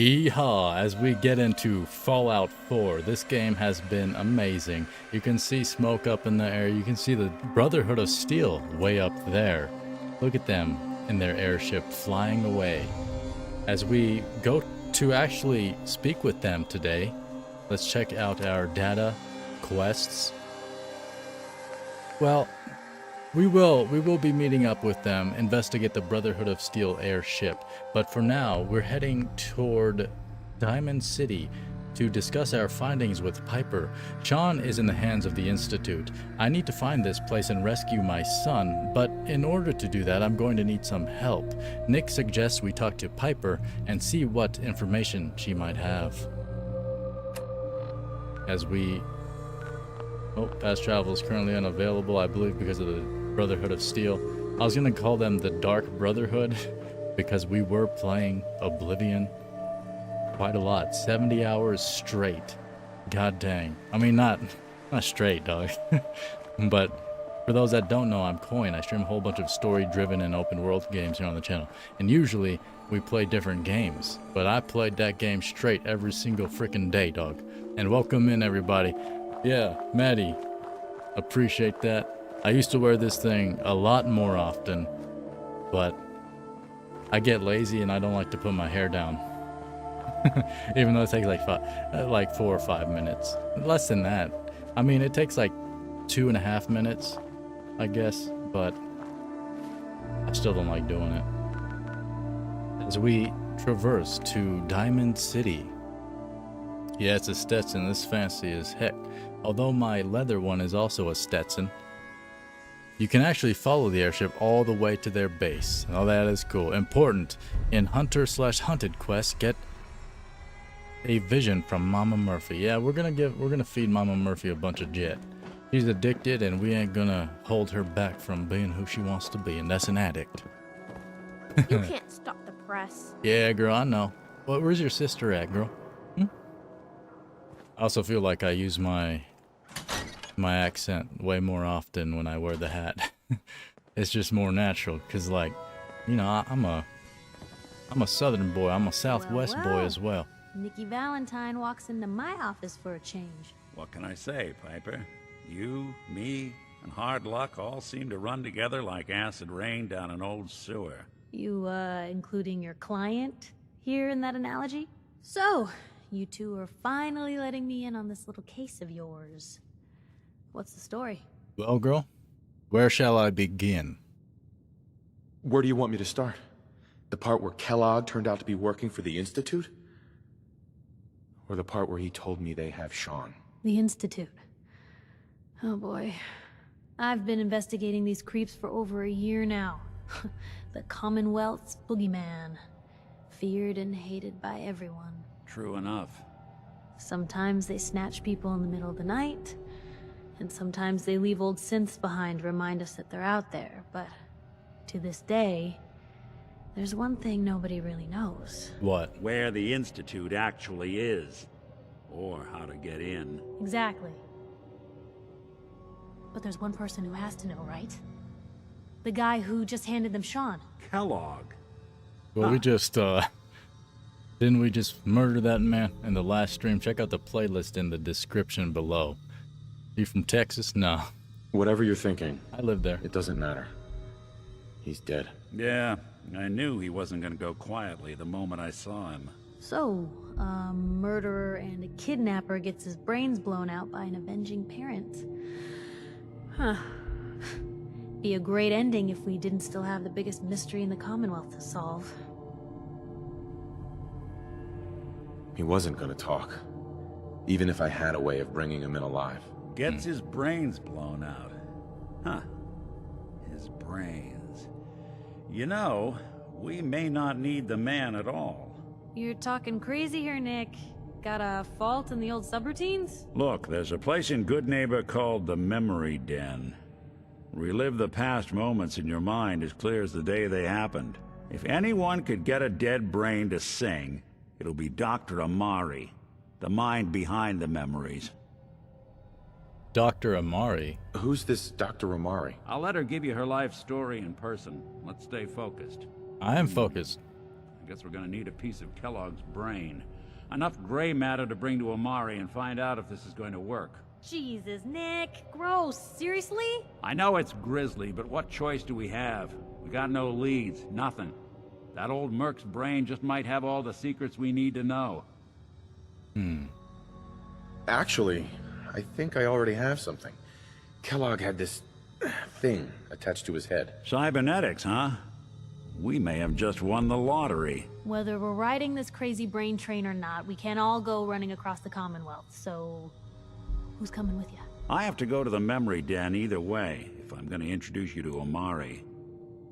Yeehaw! As we get into Fallout 4, this game has been amazing. You can see smoke up in the air. You can see the Brotherhood of Steel way up there. Look at them in their airship flying away. As we go to actually speak with them today, let's check out our data quests. Well, we will be meeting up with them, investigate the Brotherhood of Steel airship, but for now, we're heading toward Diamond City to discuss our findings with Piper. Sean is in the hands of the Institute. I need to find this place and rescue my son, but in order to do that, I'm going to need some help. Nick suggests we talk to Piper and see what information she might have. As we... Oh, fast travel is currently unavailable, I believe, because of the Brotherhood of Steel. I was gonna call them the Dark Brotherhood because we were playing Oblivion quite a lot, 70 hours straight. God dang. I mean, not straight, dog. But for those that don't know, I'm Coine. I stream a whole bunch of story-driven and open-world games here on the channel. And usually we play different games, but I played that game straight every single freaking day, dog. And welcome in, everybody. Yeah, Maddie. Appreciate that. I used to wear this thing a lot more often, but I get lazy and I don't like to put my hair down. Even though it takes like 4 or 5 minutes. Less than that. I mean, it takes like 2.5 minutes, I guess, but I still don't like doing it. As we traverse to Diamond City. Yeah, it's a Stetson. This fancy as heck. Although my leather one is also a Stetson. You can actually follow the airship all the way to their base. Oh, that is cool. Important. In Hunter/Hunted quest, get a vision from Mama Murphy. Yeah, we're gonna feed Mama Murphy a bunch of jet. She's addicted and we ain't gonna hold her back from being who she wants to be, and that's an addict. You can't stop the press. Yeah, girl, I know. Well, where's your sister at, girl? I also feel like I use my accent way more often when I wear the hat. It's just more natural, cause like, you know, I'm a Southern boy. I'm a Southwest boy as well. Nikki Valentine walks into my office for a change. What can I say, Piper? You, me, and hard luck all seem to run together like acid rain down an old sewer. You, including your client here in that analogy? So, you two are finally letting me in on this little case of yours. What's the story? Well, girl, where shall I begin? Where do you want me to start? The part where Kellogg turned out to be working for the Institute? Or the part where he told me they have Sean? The Institute. Oh boy. I've been investigating these creeps for over a year now. The Commonwealth's boogeyman. Feared and hated by everyone. True enough. Sometimes they snatch people in the middle of the night, and sometimes they leave old synths behind to remind us that they're out there, but to this day, there's one thing nobody really knows. What? Where the Institute actually is. Or how to get in. Exactly. But there's one person who has to know, right? The guy who just handed them Sean. Kellogg. Well, we just, didn't we just murder that man in the last stream? Check out the playlist in the description below. You from Texas? No. Whatever you're thinking. I live there. It doesn't matter. He's dead. Yeah, I knew he wasn't gonna go quietly the moment I saw him. So, a murderer and a kidnapper gets his brains blown out by an avenging parent. Huh. Be a great ending if we didn't still have the biggest mystery in the Commonwealth to solve. He wasn't gonna talk. Even if I had a way of bringing him in alive. Gets his brains blown out. Huh. His brains. You know, we may not need the man at all. You're talking crazy here, Nick. Got a fault in the old subroutines? Look, there's a place in Good Neighbor called the Memory Den. Relive the past moments in your mind as clear as the day they happened. If anyone could get a dead brain to sing, it'll be Dr. Amari, the mind behind the memories. Dr. Amari? Who's this Dr. Amari? I'll let her give you her life story in person. Let's stay focused. I am focused. I Guess we're gonna need a piece of Kellogg's brain. Enough gray matter to bring to Amari and find out if this is going to work. Jesus, Nick. Gross. Seriously? I know it's grisly, but what choice do we have? We got no leads, nothing. That old Merc's brain just might have all the secrets we need to know. Actually, I think I already have something. Kellogg had this thing attached to his head. Cybernetics, huh? We may have just won the lottery. Whether we're riding this crazy brain train or not, we can't all go running across the Commonwealth, so... who's coming with you? I have to go to the memory den either way, if I'm gonna introduce you to Amari.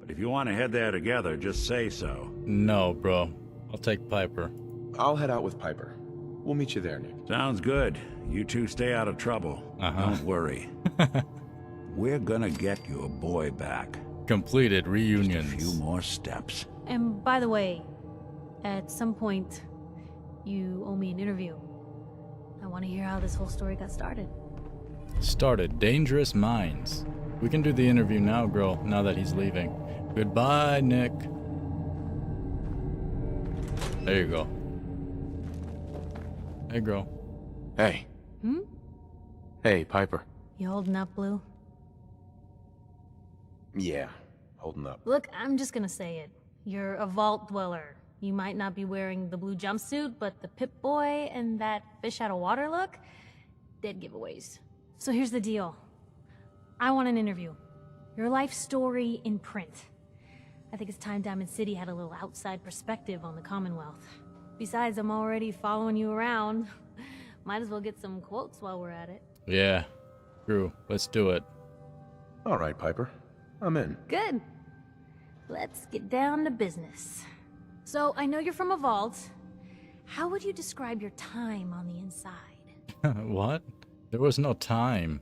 But if you want to head there together, just say so. No, bro. I'll take Piper. I'll head out with Piper. We'll meet you there, Nick. Sounds good. You two stay out of trouble. Don't worry. We're gonna get your boy back. Completed Just a reunions. few more steps. And by the way, at some point, you owe me an interview. I want to hear how this whole story got started. Started Dangerous Minds. We can do the interview now, girl, now that he's leaving. Goodbye, Nick. There you go. Hey, girl. Hey. Hmm? Hey, Piper. You holding up, Blue? Yeah, holding up. Look, I'm just gonna say it. You're a vault dweller. You might not be wearing the blue jumpsuit, but the Pip-Boy and that fish out of water look? Dead giveaways. So here's the deal. I want an interview. Your life story in print. I think it's time Diamond City had a little outside perspective on the Commonwealth. Besides, I'm already following you around. Might as well get some quotes while we're at it. Yeah. True. Let's do it. All right, Piper. I'm in. Good. Let's get down to business. So, I know you're from a vault. How would you describe your time on the inside? What? There was no time.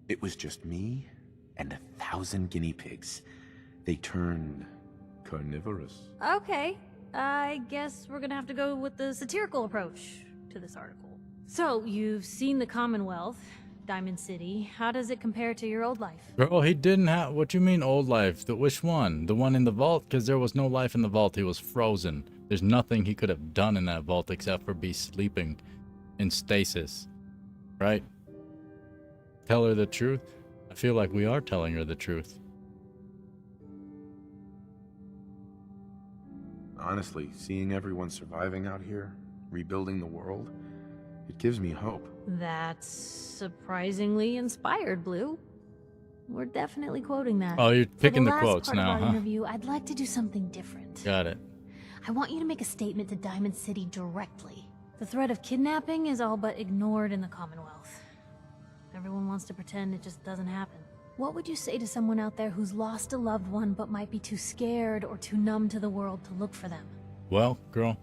It was just me and 1,000 guinea pigs. They turned carnivorous. Okay, I guess we're gonna have to go with the satirical approach to this article. So, you've seen the Commonwealth, Diamond City. How does it compare to your old life? Girl, he didn't have... What you mean old life? Which one? The one in the vault? Because there was no life in the vault. He was frozen. There's nothing he could have done in that vault except for be sleeping in stasis. Right? Tell her the truth? I feel like we are telling her the truth. Honestly, seeing everyone surviving out here, rebuilding the world, it gives me hope. That's surprisingly inspired, Blue. We're definitely quoting that. Oh, you're picking the For quotes last part now, of our huh? interview, I'd like to do something different. Got it. I want you to make a statement to Diamond City directly. The threat of kidnapping is all but ignored in the Commonwealth. Everyone wants to pretend it just doesn't happen. What would you say to someone out there who's lost a loved one but might be too scared or too numb to the world to look for them? Well, girl,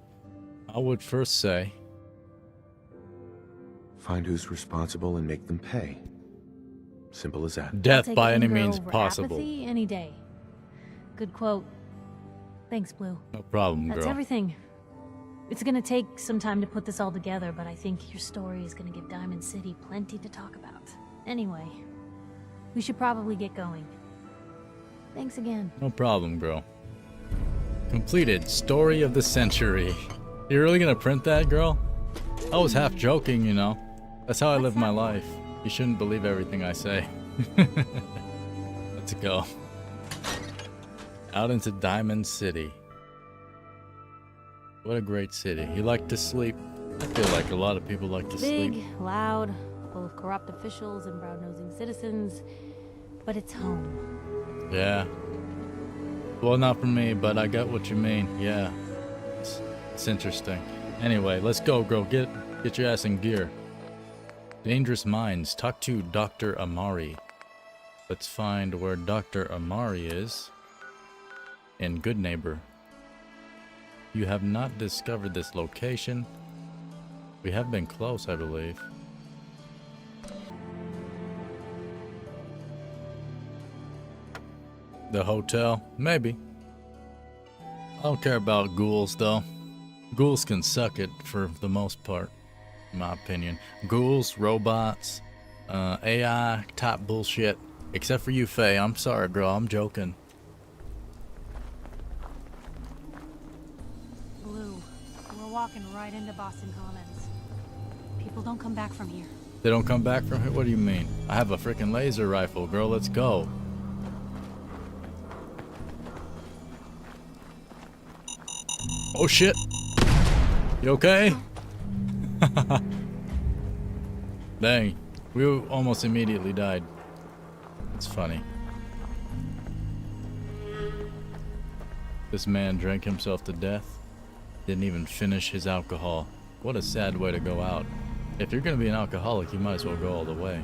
I would first say... Find who's responsible and make them pay. Simple as that. I'll death take by any anger means over possible. Apathy any day. Good quote. Thanks, Blue. No problem, That's girl. everything. It's gonna take some time to put this all together, but I think your story is gonna give Diamond City plenty to talk about. Anyway, we should probably get going. Thanks again. No problem, girl. Completed. Story of the century. You really gonna print that, girl? I was half joking, you know. That's how I live my life. You shouldn't believe everything I say. Let's go. Out into Diamond City. What a great city. You like to sleep? I feel like a lot of people like to Big, sleep. loud, full of corrupt officials and brown-nosing citizens, but it's home. Yeah. Well, not for me, but I get what you mean. Yeah. It's interesting. Anyway, let's go, girl. Get your ass in gear. Dangerous Minds. Talk to Dr. Amari. Let's find where Dr. Amari is. In Good Neighbor. You have not discovered this location. We have been close, I believe. The hotel? Maybe. I don't care about ghouls, though. Ghouls can suck it for the most part, in my opinion. Ghouls, robots, AI, type bullshit. Except for you, Faye. I'm sorry, girl. I'm joking. walking right into Boston Commons. People don't come back from here. They don't come back from here? What do you mean? I have a freaking laser rifle, girl. Let's go. Oh shit. You okay? Dang. We almost immediately died. It's funny. This man drank himself to death. Didn't even finish his alcohol. What a sad way to go out. If you're gonna be an alcoholic, you might as well go all the way.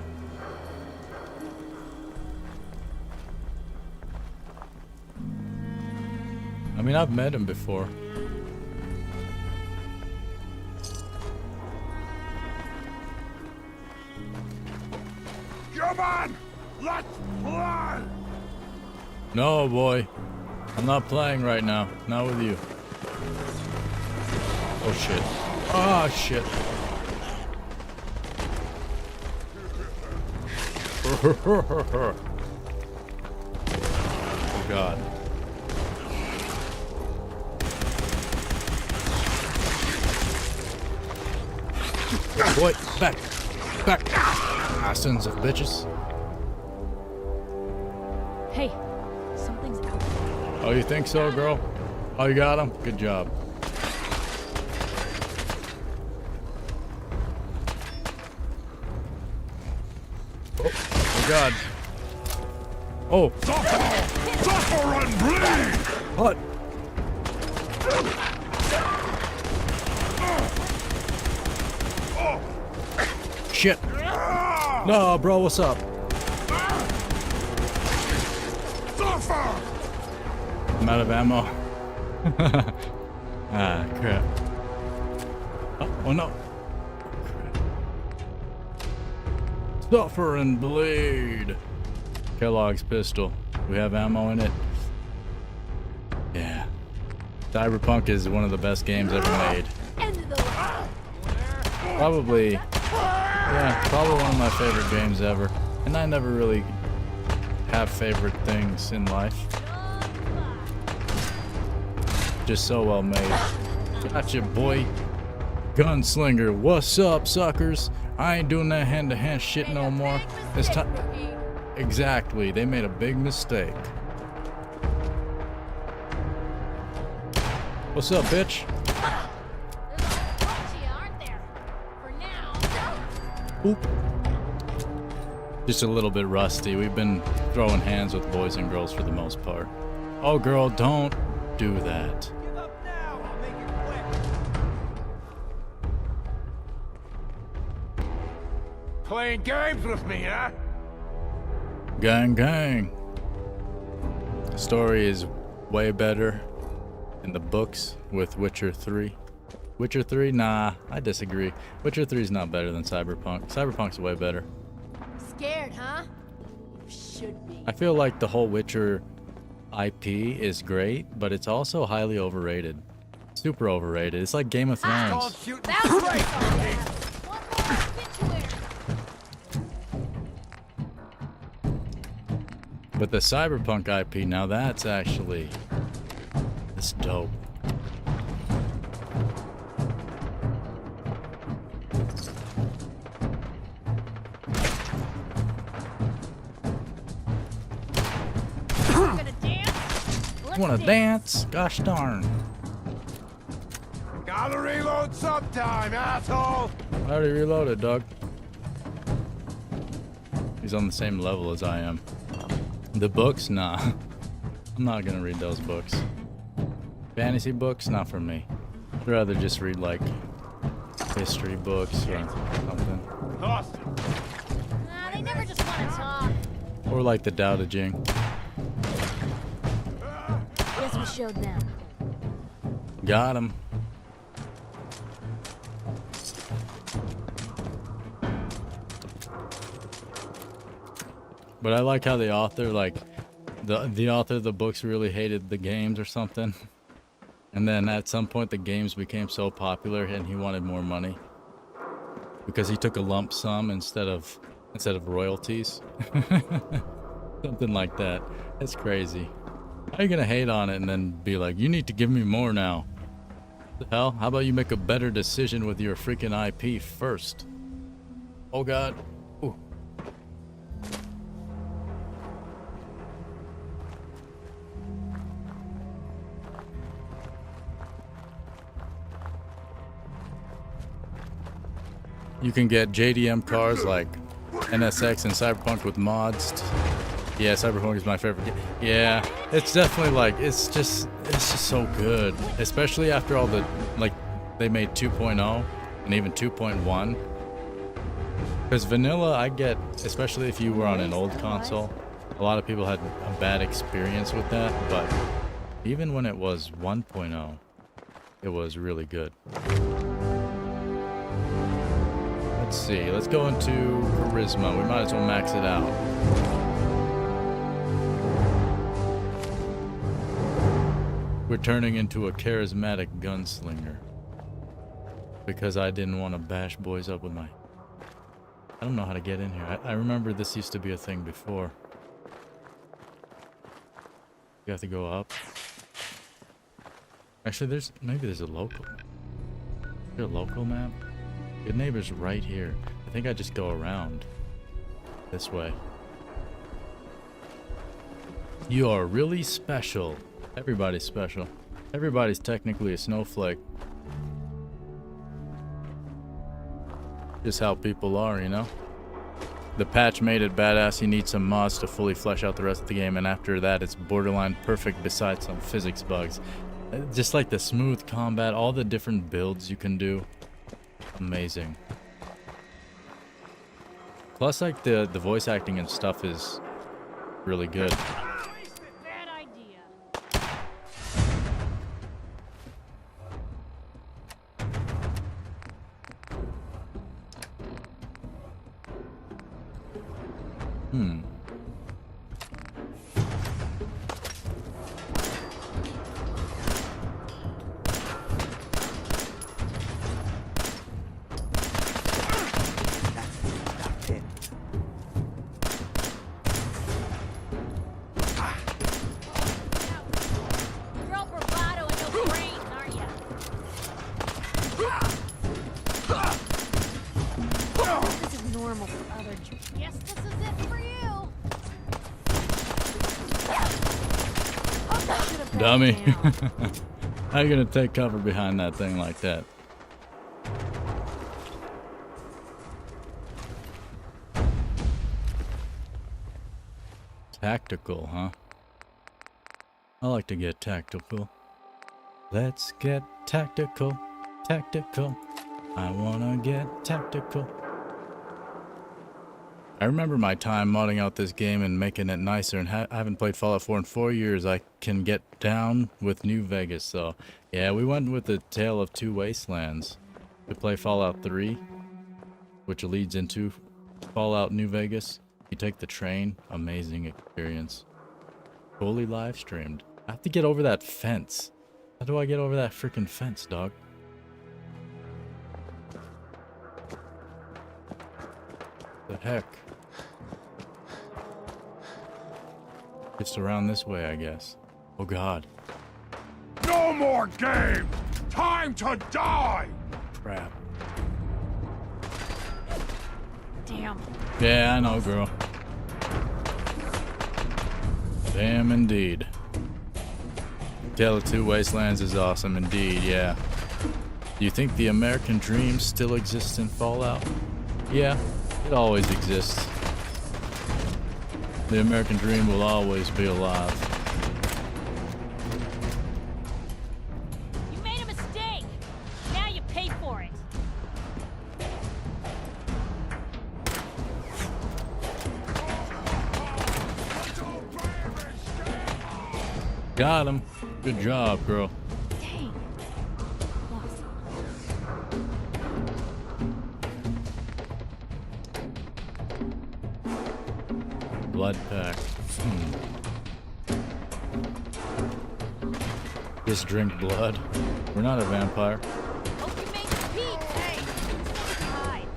I mean, I've met him before. Come on! Let's play! No, boy. I'm not playing right now. Not with you. Oh, shit. Oh, shit. Oh, God. Boy, back. Back. Ah, sons of bitches. Hey, something's out there. Oh, you think so, girl? Oh, you got him? Good job. Oh God. Oh. Suffer and bleed! What? Shit. No, bro, what's up? Suffer! I'm out of ammo. Ah, crap. Oh no. Suffer and bleed. Kellogg's pistol. We have ammo in it. Yeah. Cyberpunk is one of the best games ever made. Probably, yeah, probably one of my favorite games ever. And I never really have favorite things in life. Just so well made. Gotcha, boy. Gunslinger, what's up, suckers? I ain't doing that hand-to-hand shit no more. It's time. Exactly, they made a big mistake. What's up, bitch? Oop. Just a little bit rusty. We've been throwing hands with boys and girls for the most part. Oh, girl, don't do that. Give up now, I'll make it quick. Playing games with me, huh? Gang, gang. The story is way better in the books with Witcher 3. Witcher 3? Nah, I disagree. Witcher 3 is not better than Cyberpunk. Cyberpunk's way better. Scared, huh? You should be. I feel like the whole Witcher IP is great, but it's also highly overrated. Super overrated. It's like Game of Called Thrones. shooting That's straight. right. One more obituary. But the Cyberpunk IP, now that's actually... it's dope. Gonna dance? Let's You wanna dance. dance? Gosh darn. Gotta reload sometime, asshole. I already reloaded, dog. He's on the same level as I am. The books? Nah. I'm not gonna read those books. Fantasy books? Not for me. I'd rather just read, like, history books or something. Lost. Nah, they never just want to talk. Or like the Tao Te Ching. Guess we showed them. Got him. But I like how the author, like, the author of the books really hated the games or something. And then at some point the games became so popular and he wanted more money. Because he took a lump sum instead of royalties. Something like that. It's crazy. How are you gonna hate on it and then be like, you need to give me more now? The hell? How about you make a better decision with your freaking IP first? Oh god. Ooh. You can get JDM cars like NSX and Cyberpunk with mods. Yeah, Cyberpunk is my favorite. Yeah, it's definitely like it's just so good, especially after all the like they made 2.0 and even 2.1. Because vanilla, I get, especially if you were on an old console, a lot of people had a bad experience with that. But even when it was 1.0, it was really good. Let's see. Let's go into charisma. We might as well max it out. We're turning into a charismatic gunslinger. Because I didn't want to bash boys up with my... I don't know how to get in here. I remember this used to be a thing before. You have to go up. Actually, maybe there's a local. Is there a local map? Good Neighbor's right here. I think I just go around. This way. You are really special. Everybody's special. Everybody's technically a snowflake. Just how people are, you know? The patch made it badass. You need some mods to fully flesh out the rest of the game, and after that it's borderline perfect besides some physics bugs. Just like the smooth combat, all the different builds you can do. Amazing. Plus, like, the voice acting and stuff is really good. Bad idea. You're all bravado and no brains, aren't ya? This is normal for other Guess this is it for you. Dummy. How you gonna take cover behind that thing like that? Tactical, huh? I like to get tactical. Let's get tactical. Tactical. I wanna get tactical. I remember my time modding out this game and making it nicer, and I haven't played Fallout 4 in 4 years. I can get down with New Vegas, so yeah, we went with the Tale of Two Wastelands. We play Fallout 3, which leads into Fallout New Vegas. You take the train, amazing experience. Fully live streamed. I have to get over that fence. How do I get over that freaking fence, dog? The heck? Just around this way, I guess. Oh god. No more games! Time to die! Crap. Damn. Yeah, I know, girl. Damn indeed. Tale of Two Wastelands is awesome indeed, yeah. Do you think the American dream still exists in Fallout? Yeah, it always exists. The American dream will always be alive. You made a mistake. Now you pay for it. Got him. Good job, girl. Dang. Lost. Blood pack. Just drink blood. We're not a vampire. Hope you made the peak. Hey, let's hide.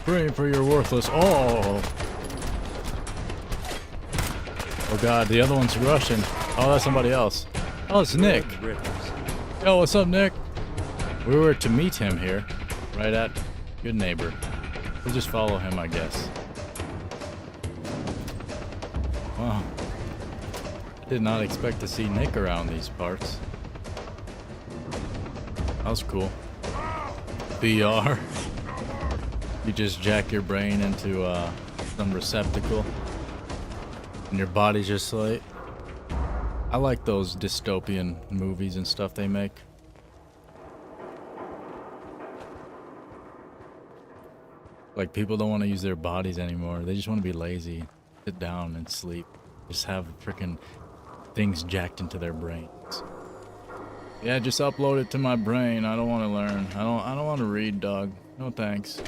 Praying for your worthless. Oh! Oh god, the other one's rushing. Oh, that's somebody else. Oh, it's Nick. Yo, what's up, Nick? We were to meet him here, right at Good Neighbor. We'll just follow him, I guess. Wow. I did not expect to see Nick around these parts. That was cool. VR. You just jack your brain into some receptacle. And your body's just like... I like those dystopian movies and stuff they make. Like, people don't want to use their bodies anymore. They just want to be lazy. Sit down and sleep. Just have freaking things jacked into their brains. Yeah, just upload it to my brain. I don't want to learn. I don't want to read, dog. No thanks.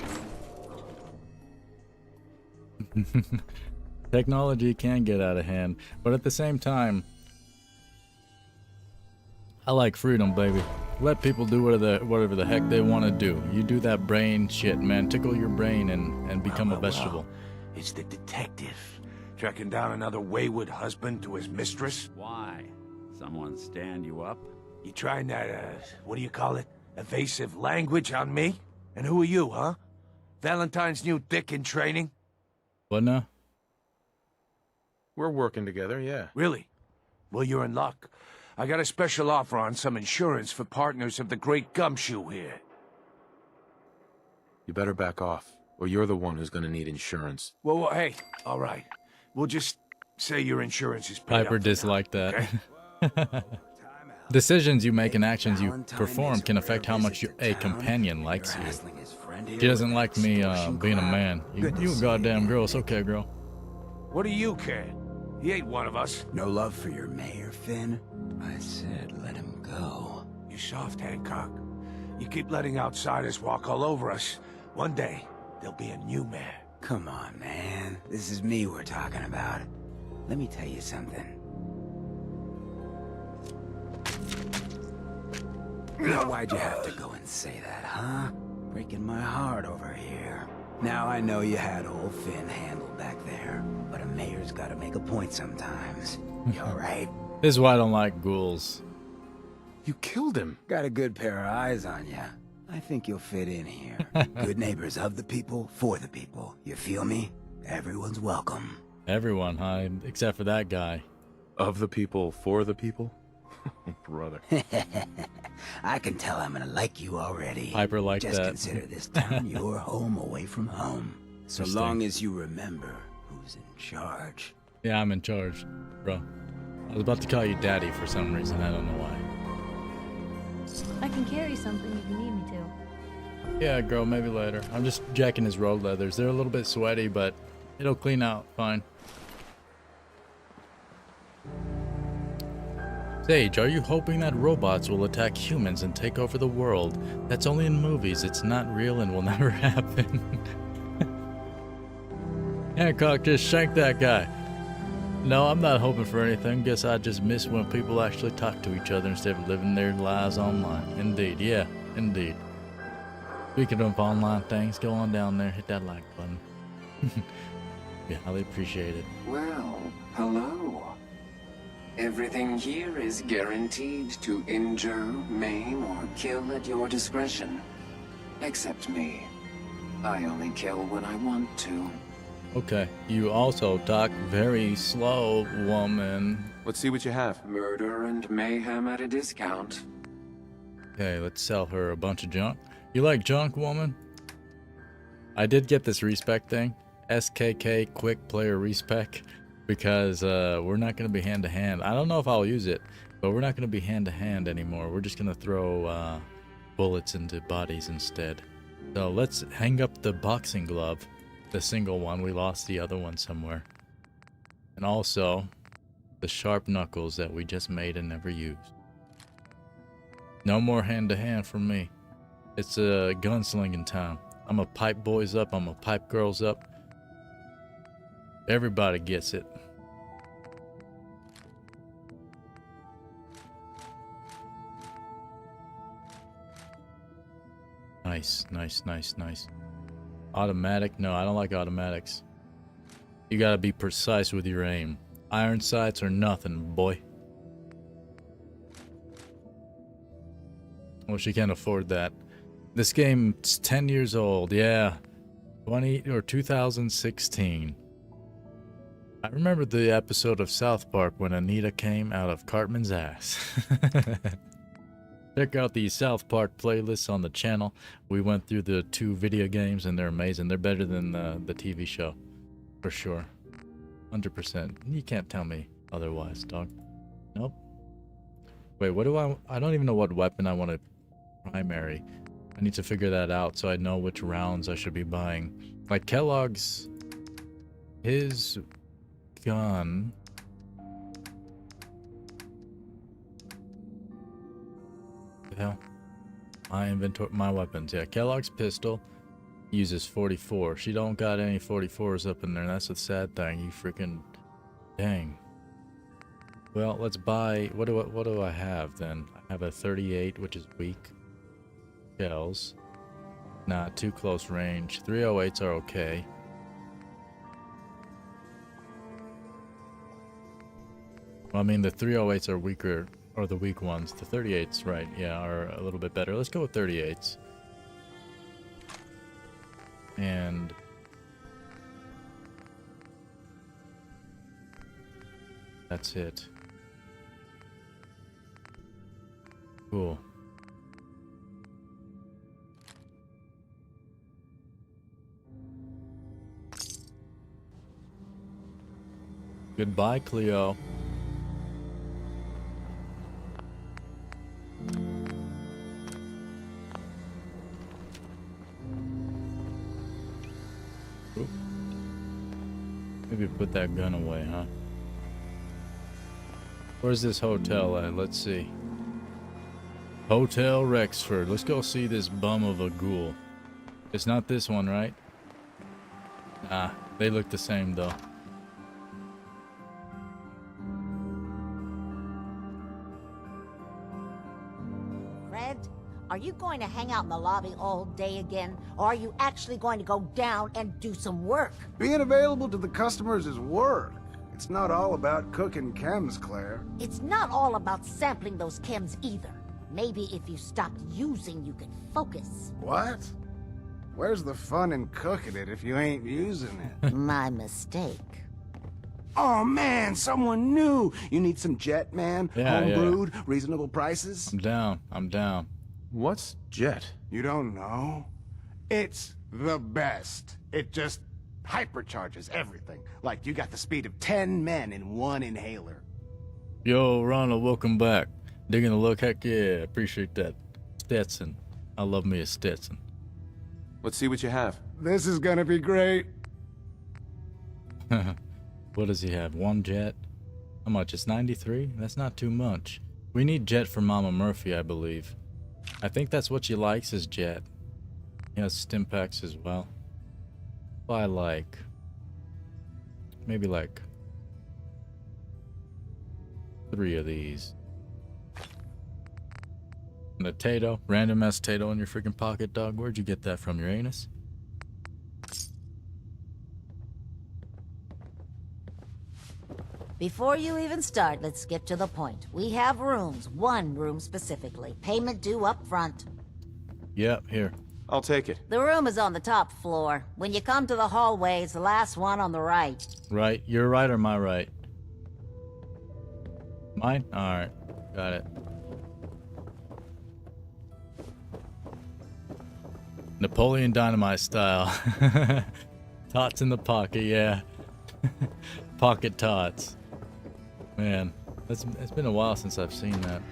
Technology can get out of hand, but at the same time, I like freedom, baby. Let people do whatever the heck they want to do. You do that brain shit, man. Tickle your brain and become a vegetable. It's the detective. Tracking down another wayward husband to his mistress. Why? Someone stand you up? You trying that, what do you call it? Evasive language on me? And who are you, huh? Valentine's new dick in training? What now? We're working together, yeah. Really? Well, you're in luck. I got a special offer on some insurance for partners of the Great Gumshoe here. You better back off, or you're the one who's gonna need insurance. Well, hey, all right. We'll just say your insurance is paid up Piper for now, disliked that. okay? Decisions you make and actions you perform can affect how much a companion likes you. She doesn't like me being a man. You a goddamn girl. It's okay, girl. What do you care? He ain't one of us. No love for your mayor, Finn? I said let him go. You soft, Hancock. You keep letting outsiders walk all over us. One day, there'll be a new mayor. Come on, man. This is me we're talking about. Let me tell you something. Now, why'd you have to go and say that, huh? Breaking my heart over here. Now I know you had old Finn handled back there, but a mayor's gotta make a point sometimes. You alright? This is why I don't like ghouls. You killed him. Got a good pair of eyes on ya. I think you'll fit in here. Good neighbors of the people, for the people. You feel me? Everyone's welcome. Everyone, huh? Except for that guy. Of the people, for the people? Brother. I can tell I'm gonna like you already. Piper liked Just that. consider this town your home away from home. So Interesting. long as you remember who's in charge. Yeah, I'm in charge, bro. I was about to call you daddy for some reason. I don't know why. I can carry something if you need me to. Yeah, girl, maybe later. I'm just jacking his road leathers. They're a little bit sweaty, but it'll clean out fine. Sage, are you hoping that robots will attack humans and take over the world? That's only in movies. It's not real and will never happen. Hancock, just shank that guy. No, I'm not hoping for anything. Guess I just miss when people actually talk to each other instead of living their lives online. Indeed, yeah, indeed. Speaking of online things, go on down there, hit that like button. Yeah, highly appreciate it. Well, hello. Everything here is guaranteed to injure, maim, or kill at your discretion. Except me. I only kill when I want to. Okay, you also talk very slow, woman. Let's see what you have. Murder and mayhem at a discount. Okay, let's sell her a bunch of junk. You like junk, woman? I did get this respec thing. SKK quick player respec. Because we're not going to be hand-to-hand. I don't know if I'll use it, but we're not going to be hand-to-hand anymore. We're just going to throw bullets into bodies instead. So let's hang up the boxing glove. The single one. We lost the other one somewhere. And also, the sharp knuckles that we just made and never used. No more hand-to-hand from me. It's a gunslinging time. I'm a pipe boys up. I'm a pipe girls up. Everybody gets it. Nice, nice, nice, nice. Automatic? No, I don't like automatics. You gotta be precise with your aim. Iron sights or nothing, boy. Well, she can't afford that. This game's 10 years old, yeah. 2016. I remember the episode of South Park when Anita came out of Cartman's ass. Check out the South Park playlists on the channel. We went through the 2 video games and they're amazing. They're better than the TV show, for sure. 100%. You can't tell me otherwise, dog. Nope. Wait, what do I don't even know what weapon I want to primary. I need to figure that out so I know which rounds I should be buying. Like Kellogg's, his gun. The hell? My inventory, my weapons. Yeah, Kellogg's pistol uses 44. She don't got any 44s up in there. That's the sad thing. You freaking dang. Well, let's buy. What do I have then? I have a 38, which is weak. Shells. Nah, too close range. 308s are okay. Well, I mean, the 308s are weaker, or the weak ones. The 38s, right, yeah, are a little bit better. Let's go with 38s. And that's it. Cool. Goodbye, Cleo. Oop. Maybe put that gun away, huh? Where's this hotel at? Let's see. Hotel Rexford. Let's go see this bum of a ghoul. It's not this one, right? Nah, they look the same though. Are you going to hang out in the lobby all day again, or are you actually going to go down and do some work? Being available to the customers is work. It's not all about cooking chems, Claire. It's not all about sampling those chems either. Maybe if you stopped using, you could focus. What? Where's the fun in cooking it if you ain't using it? My mistake. Oh man, someone new! You need some Jet, man? Yeah, Homebrewed, reasonable prices? I'm down. I'm down. What's Jet? You don't know? It's the best. It just hypercharges everything. Like you got the speed of 10 men in one inhaler. Yo, Ronald, welcome back. Digging the look? Heck yeah, appreciate that. Stetson. I love me a Stetson. Let's see what you have. This is gonna be great. What does he have? 1 jet? How much? It's 93? That's not too much. We need jet for Mama Murphy, I believe. I think that's what she likes is jet. He has stim packs as well. Buy like... maybe like... 3 of these. And a Tato. Random ass Tato in your freaking pocket, dog. Where'd you get that from? Your anus? Before you even start, let's get to the point. We have rooms, 1 room specifically. Payment due up front. Yep, here. I'll take it. The room is on the top floor. When you come to the hallway, it's the last one on the right. Right? Your right or my right? Mine? Alright. Got it. Napoleon Dynamite style. Tots in the pocket, yeah. Pocket tots. Man, it's been a while since I've seen that.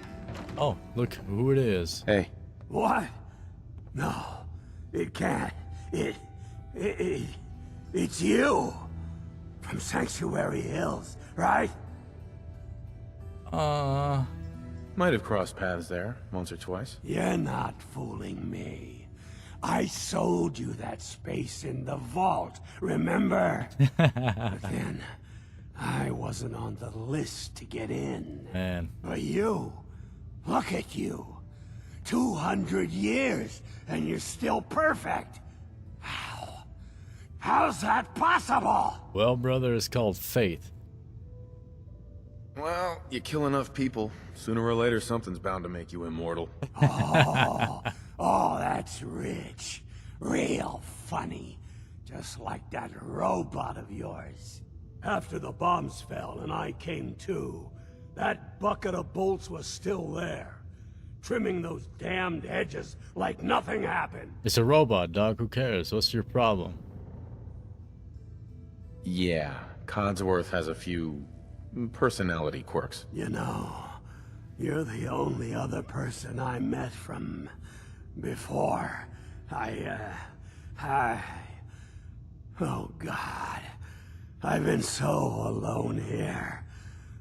Oh, look who it is. Hey. What? No, it can't. It's you. From Sanctuary Hills, right? Might have crossed paths there, once or twice. You're not fooling me. I sold you that space in the vault, remember? But then, I wasn't on the list to get in. Man. But you, look at you. 200 years, and you're still perfect. How's that possible? Well, brother, it's called faith. Well, you kill enough people, sooner or later something's bound to make you immortal. Oh, that's rich. Real funny. Just like that robot of yours. After the bombs fell and I came to, that bucket of bolts was still there. Trimming those damned edges like nothing happened. It's a robot, dog. Who cares? What's your problem? Yeah, Codsworth has a few personality quirks. You know, you're the only other person I met from before. Oh God. I've been so alone here.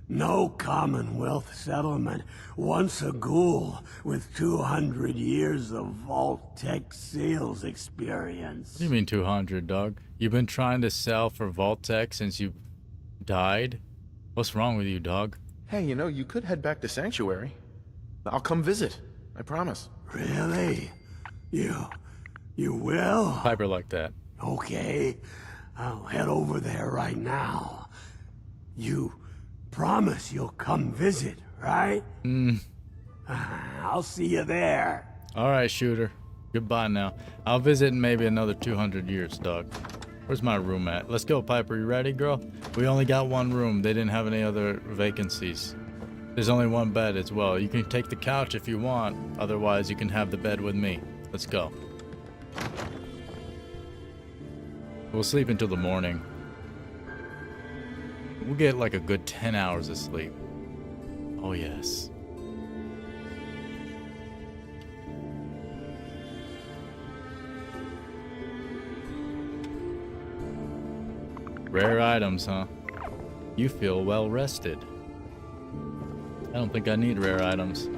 No Commonwealth settlement, once a ghoul with 200 years of Vault-Tec sales experience. What do you mean 200, dog? You've been trying to sell for Vault-Tec since you died? What's wrong with you, dog? Hey, you know, you could head back to Sanctuary. I'll come visit. I promise. Really? You will? Piper like that. Okay, I'll head over there right now. You promise you'll come visit, right? I'll see you there. Alright, shooter. Goodbye now. I'll visit in maybe another 200 years, dog. Where's my room at? Let's go, Piper. You ready, girl? We only got one room. They didn't have any other vacancies. There's only one bed as well. You can take the couch if you want. Otherwise, you can have the bed with me. Let's go. We'll sleep until the morning. We'll get like a good 10 hours of sleep. Oh, yes. Rare items, huh? You feel well rested. I don't think I need rare items.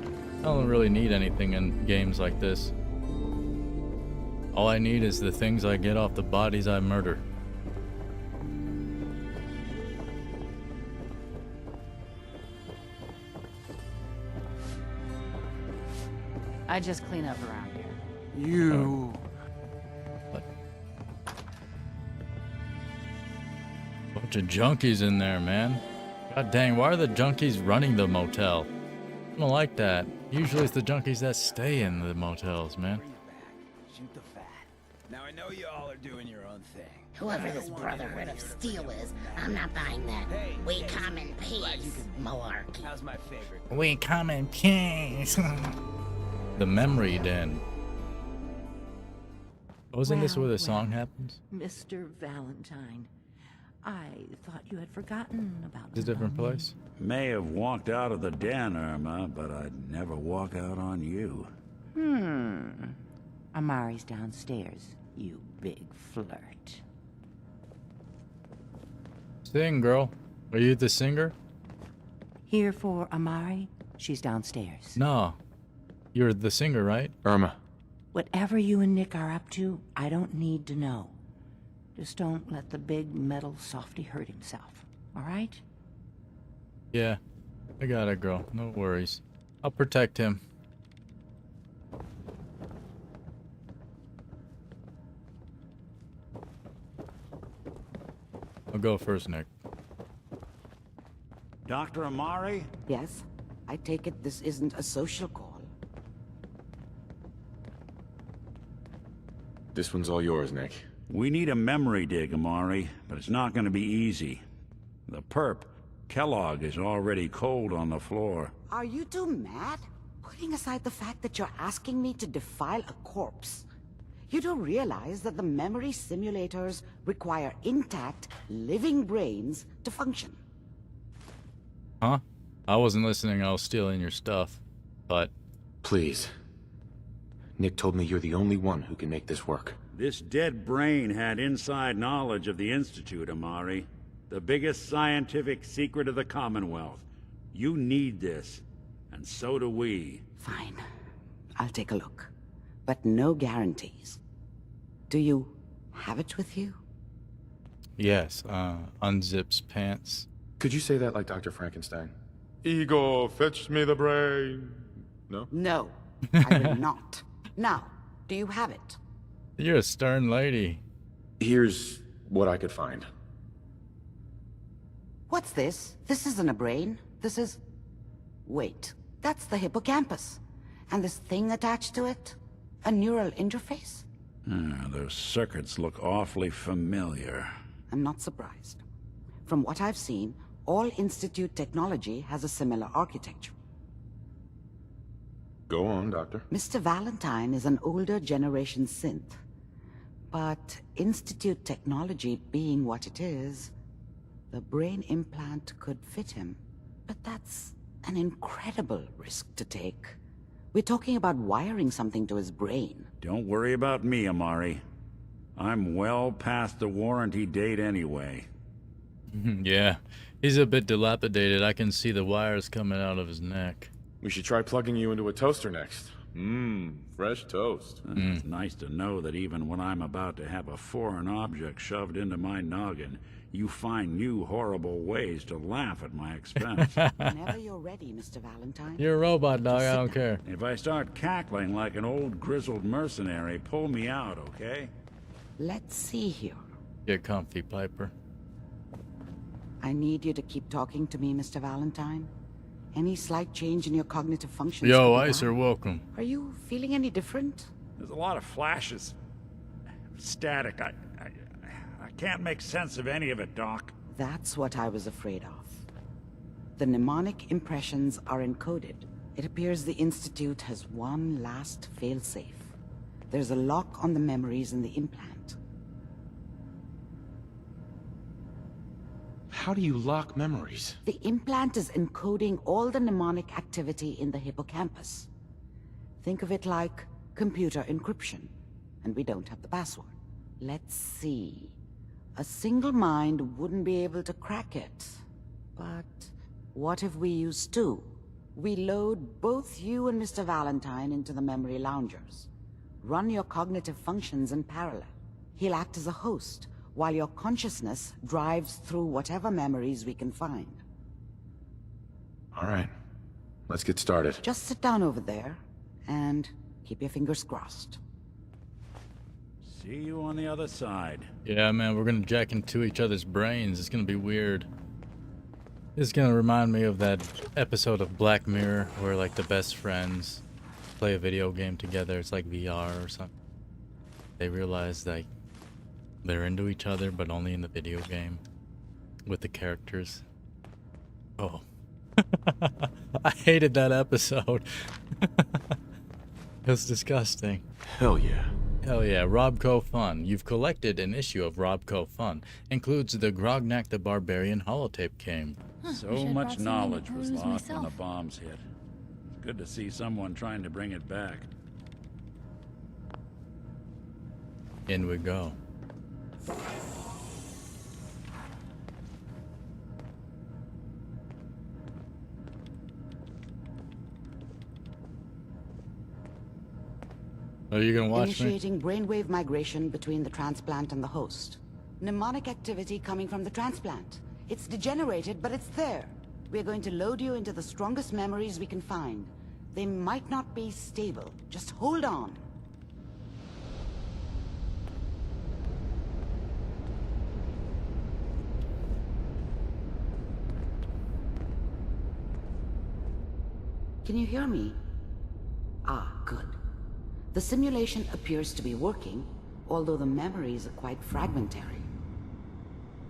I don't really need anything in games like this. All I need is the things I get off the bodies I murder. I just clean up around here. You... Bunch of junkies in there, man. God dang, why are the junkies running the motel? I don't like that. Usually it's the junkies that stay in the motels, man. Shoot the fat. Now I know you all are doing your own thing. Whoever this Brotherhood of Steel is, I'm not buying that. We come in peace, malarkey. How's my favorite? We come in peace. The memory den. Wasn't this where the song happens? Mr. Valentine, I thought you had forgotten about It's a different place. May have walked out of the den, Irma, but I'd never walk out on you. Amari's downstairs, you big flirt. Sing, girl. Are you the singer? Here for Amari, she's downstairs. No. You're the singer, right? Irma. Whatever you and Nick are up to, I don't need to know. Just don't let the big metal softy hurt himself, all right? Yeah. I got it, girl. No worries. I'll protect him. I'll go first, Nick. Dr. Amari? Yes? I take it this isn't a social call. This one's all yours, Nick. We need a memory dig, Amari, but it's not going to be easy. The perp, Kellogg, is already cold on the floor. Are you two mad? Putting aside the fact that you're asking me to defile a corpse, you don't realize that the memory simulators require intact, living brains to function. Huh? I wasn't listening. I was stealing your stuff. But... Please. Nick told me you're the only one who can make this work. This dead brain had inside knowledge of the Institute, Amari. The biggest scientific secret of the Commonwealth. You need this, and so do we. Fine. I'll take a look. But no guarantees. Do you have it with you? yes, unzips pants. Could you say that like Dr. Frankenstein? Ego, fetch me the brain. No? No, I will not. Now, do you have it? You're a stern lady. Here's what I could find. What's this? This isn't a brain. This is... Wait, that's the hippocampus. And this thing attached to it? A neural interface? Those circuits look awfully familiar. I'm not surprised. From what I've seen, all Institute technology has a similar architecture. Go on, Doctor. Mr. Valentine is an older generation synth. But Institute technology being what it is, the brain implant could fit him. But that's an incredible risk to take. We're talking about wiring something to his brain. Don't worry about me, Amari. I'm well past the warranty date anyway. Yeah, he's a bit dilapidated. I can see the wires coming out of his neck. We should try plugging you into a toaster next. Fresh toast. It's nice to know that even when I'm about to have a foreign object shoved into my noggin, you find new horrible ways to laugh at my expense. Whenever you're ready, Mr. Valentine. You're a robot, dog. I don't care. If I start cackling like an old grizzled mercenary, pull me out, okay? Let's see here. Get comfy, Piper. I need you to keep talking to me, Mr. Valentine. Any slight change in your cognitive functions... Yo, Ice, are welcome. Are you feeling any different? There's a lot of flashes. Static. I can't make sense of any of it, Doc. That's what I was afraid of. The mnemonic impressions are encoded. It appears the Institute has one last failsafe. There's a lock on the memories in the implant. How do you lock memories? The implant is encoding all the mnemonic activity in the hippocampus. Think of it like computer encryption, and we don't have the password. Let's see. A single mind wouldn't be able to crack it. But what if we use two? We load both you and Mr. Valentine into the memory loungers. Run your cognitive functions in parallel. He'll act as a host, while your consciousness drives through whatever memories we can find. All right. Let's get started. Just sit down over there, and keep your fingers crossed. See you on the other side. Yeah, man, we're gonna jack into each other's brains. It's gonna be weird. It's gonna remind me of that episode of Black Mirror where, like, the best friends play a video game together. It's like VR or something. They realize, like, they're into each other, but only in the video game with the characters. Oh. I hated that episode. It was disgusting. Hell yeah. Hell yeah, Robco Fun. You've collected an issue of Robco Fun. Includes the Grognak the Barbarian holotape game. So much knowledge was lost when the bombs hit. It's good to see someone trying to bring it back. In we go. Are you gonna watch me? Initiating brainwave migration between the transplant and the host. Mnemonic activity coming from the transplant. It's degenerated, but it's there. We're going to load you into the strongest memories we can find. They might not be stable. Just hold on. Can you hear me? Ah, good. The simulation appears to be working, although the memories are quite fragmentary.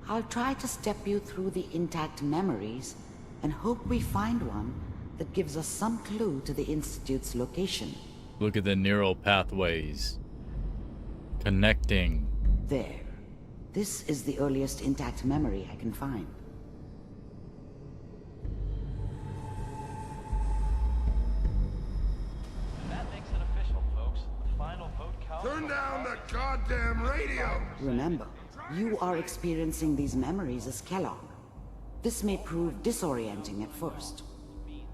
I'll try to step you through the intact memories and hope we find one that gives us some clue to the Institute's location. Look at the neural pathways. Connecting. There. This is the earliest intact memory I can find. Turn down the goddamn radio! Remember, you are experiencing these memories as Kellogg. This may prove disorienting at first. We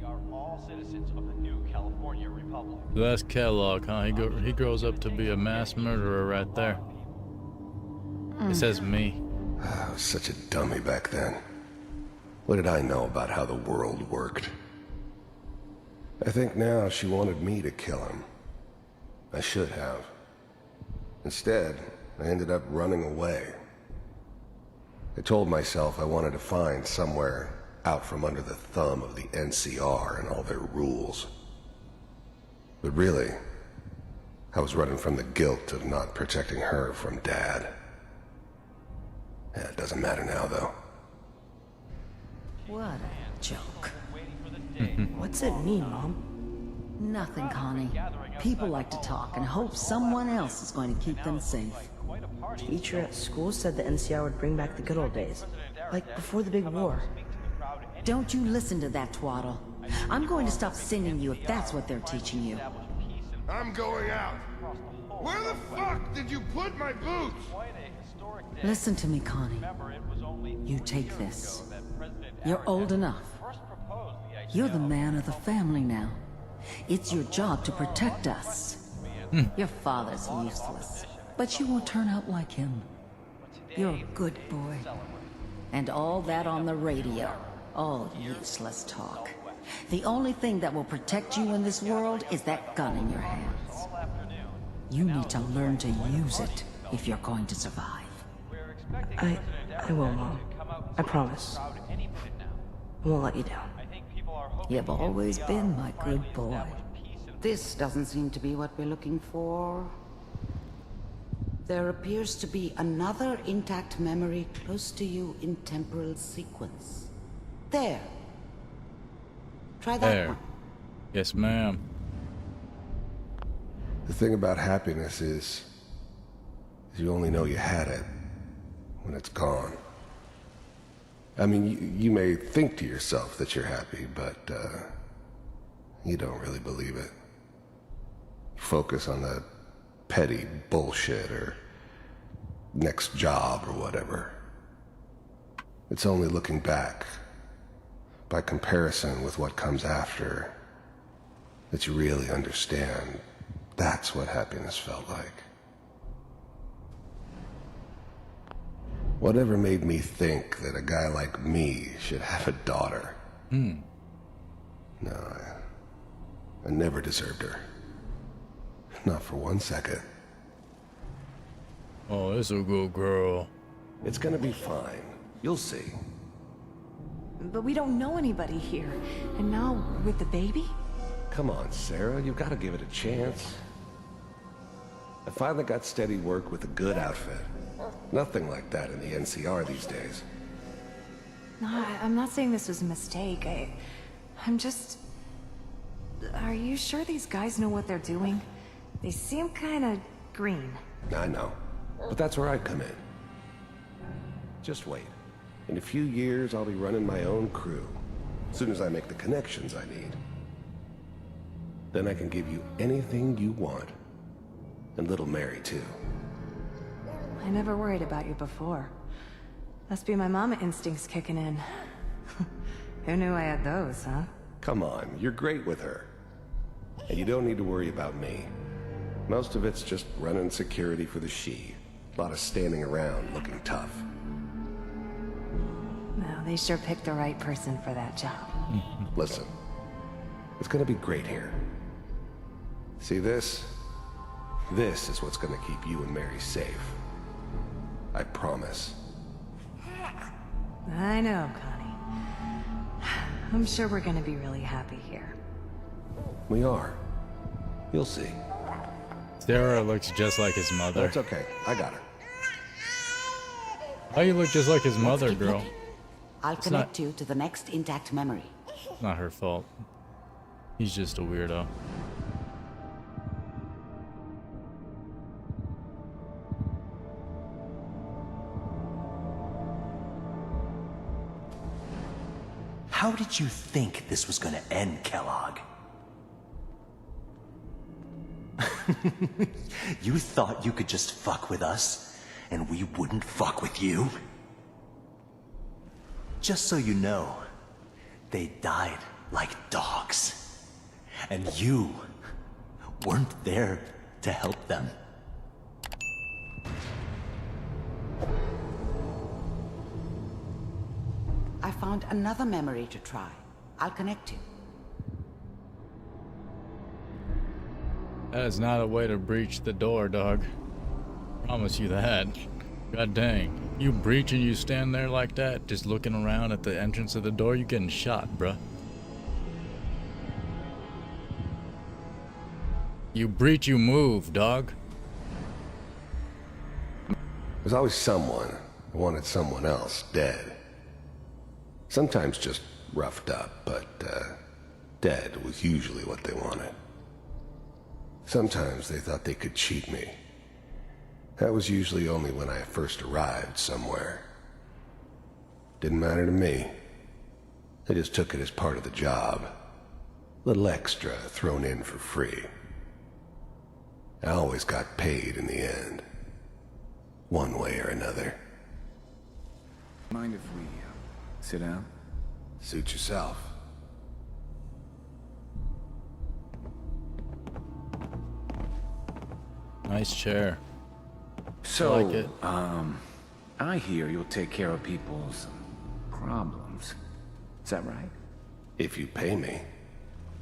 are all citizens of the new California Republic. That's Kellogg, huh? He grows up to be a mass murderer right there. It says me. I was such a dummy back then. What did I know about how the world worked? I think now she wanted me to kill him. I should have. Instead, I ended up running away. I told myself I wanted to find somewhere out from under the thumb of the NCR and all their rules. But really, I was running from the guilt of not protecting her from Dad. Yeah, it doesn't matter now, though. What a joke. What's it mean, Mom? Nothing, Connie. People like to talk and hope someone else is going to keep them safe. Teacher at school said the NCR would bring back the good old days. Like before the big war. Don't you listen to that twaddle. I'm going to stop sending you if that's what they're teaching you. I'm going out. Where the fuck did you put my boots? Listen to me, Connie. You take this. You're old enough. You're the man of the family now. It's your job to protect us. Your father's useless, but you won't turn out like him. You're a good boy. And all that on the radio. All useless talk. The only thing that will protect you in this world is that gun in your hands. You need to learn to use it if you're going to survive. I will, Mom. I promise. I won't let you down. You've always been my good boy. This doesn't seem to be what we're looking for. There appears to be another intact memory close to you in temporal sequence. There. Try that There. one. Yes, ma'am. The thing about happiness is you only know you had it when it's gone. I mean, you may think to yourself that you're happy, but you don't really believe it. Focus on the petty bullshit or next job or whatever. It's only looking back, by comparison with what comes after, that you really understand that's what happiness felt like. Whatever made me think that a guy like me should have a daughter? No, I never deserved her. Not for 1 second. Oh, it's a good girl. It's gonna be fine. You'll see. But we don't know anybody here. And now, with the baby? Come on, Sarah, you've got to give it a chance. I finally got steady work with a good outfit. Nothing like that in the NCR these days. No, I'm not saying this was a mistake. I'm just... Are you sure these guys know what they're doing? They seem kinda green. I know, but that's where I come in. Just wait. In a few years, I'll be running my own crew. As soon as I make the connections I need. Then I can give you anything you want. And little Mary, too. I never worried about you before. Must be my mama instincts kicking in. Who knew I had those, huh? Come on, you're great with her. And you don't need to worry about me. Most of it's just running security for the she. A lot of standing around looking tough. No, they sure picked the right person for that job. Listen, it's gonna be great here. See this? This is what's gonna keep you and Mary safe. I promise. I know, Connie. I'm sure we're gonna be really happy here. We are. You'll see. Sarah looks just like his mother. That's okay. I got her. Why you look just like his mother, keep girl? looking. I'll connect you to the next intact memory. Not her fault. He's just a weirdo. How did you think this was gonna end, Kellogg? You thought you could just fuck with us, and we wouldn't fuck with you? Just so you know, they died like dogs. And you weren't there to help them. I found another memory to try. I'll connect you. That is not a way to breach the door, dog. Promise you that. God dang. You breach and you stand there like that, just looking around at the entrance of the door, you getting shot, bruh. You breach, you move, dog. There's always someone who wanted someone else dead. Sometimes just roughed up, but dead was usually what they wanted. Sometimes they thought they could cheat me. That was usually only when I first arrived somewhere. Didn't matter to me. They just took it as part of the job. Little extra thrown in for free. I always got paid in the end. One way or another. Mind if we sit down? Suit yourself. Nice chair. So, I like it. I hear you'll take care of people's problems. Is that right? If you pay me.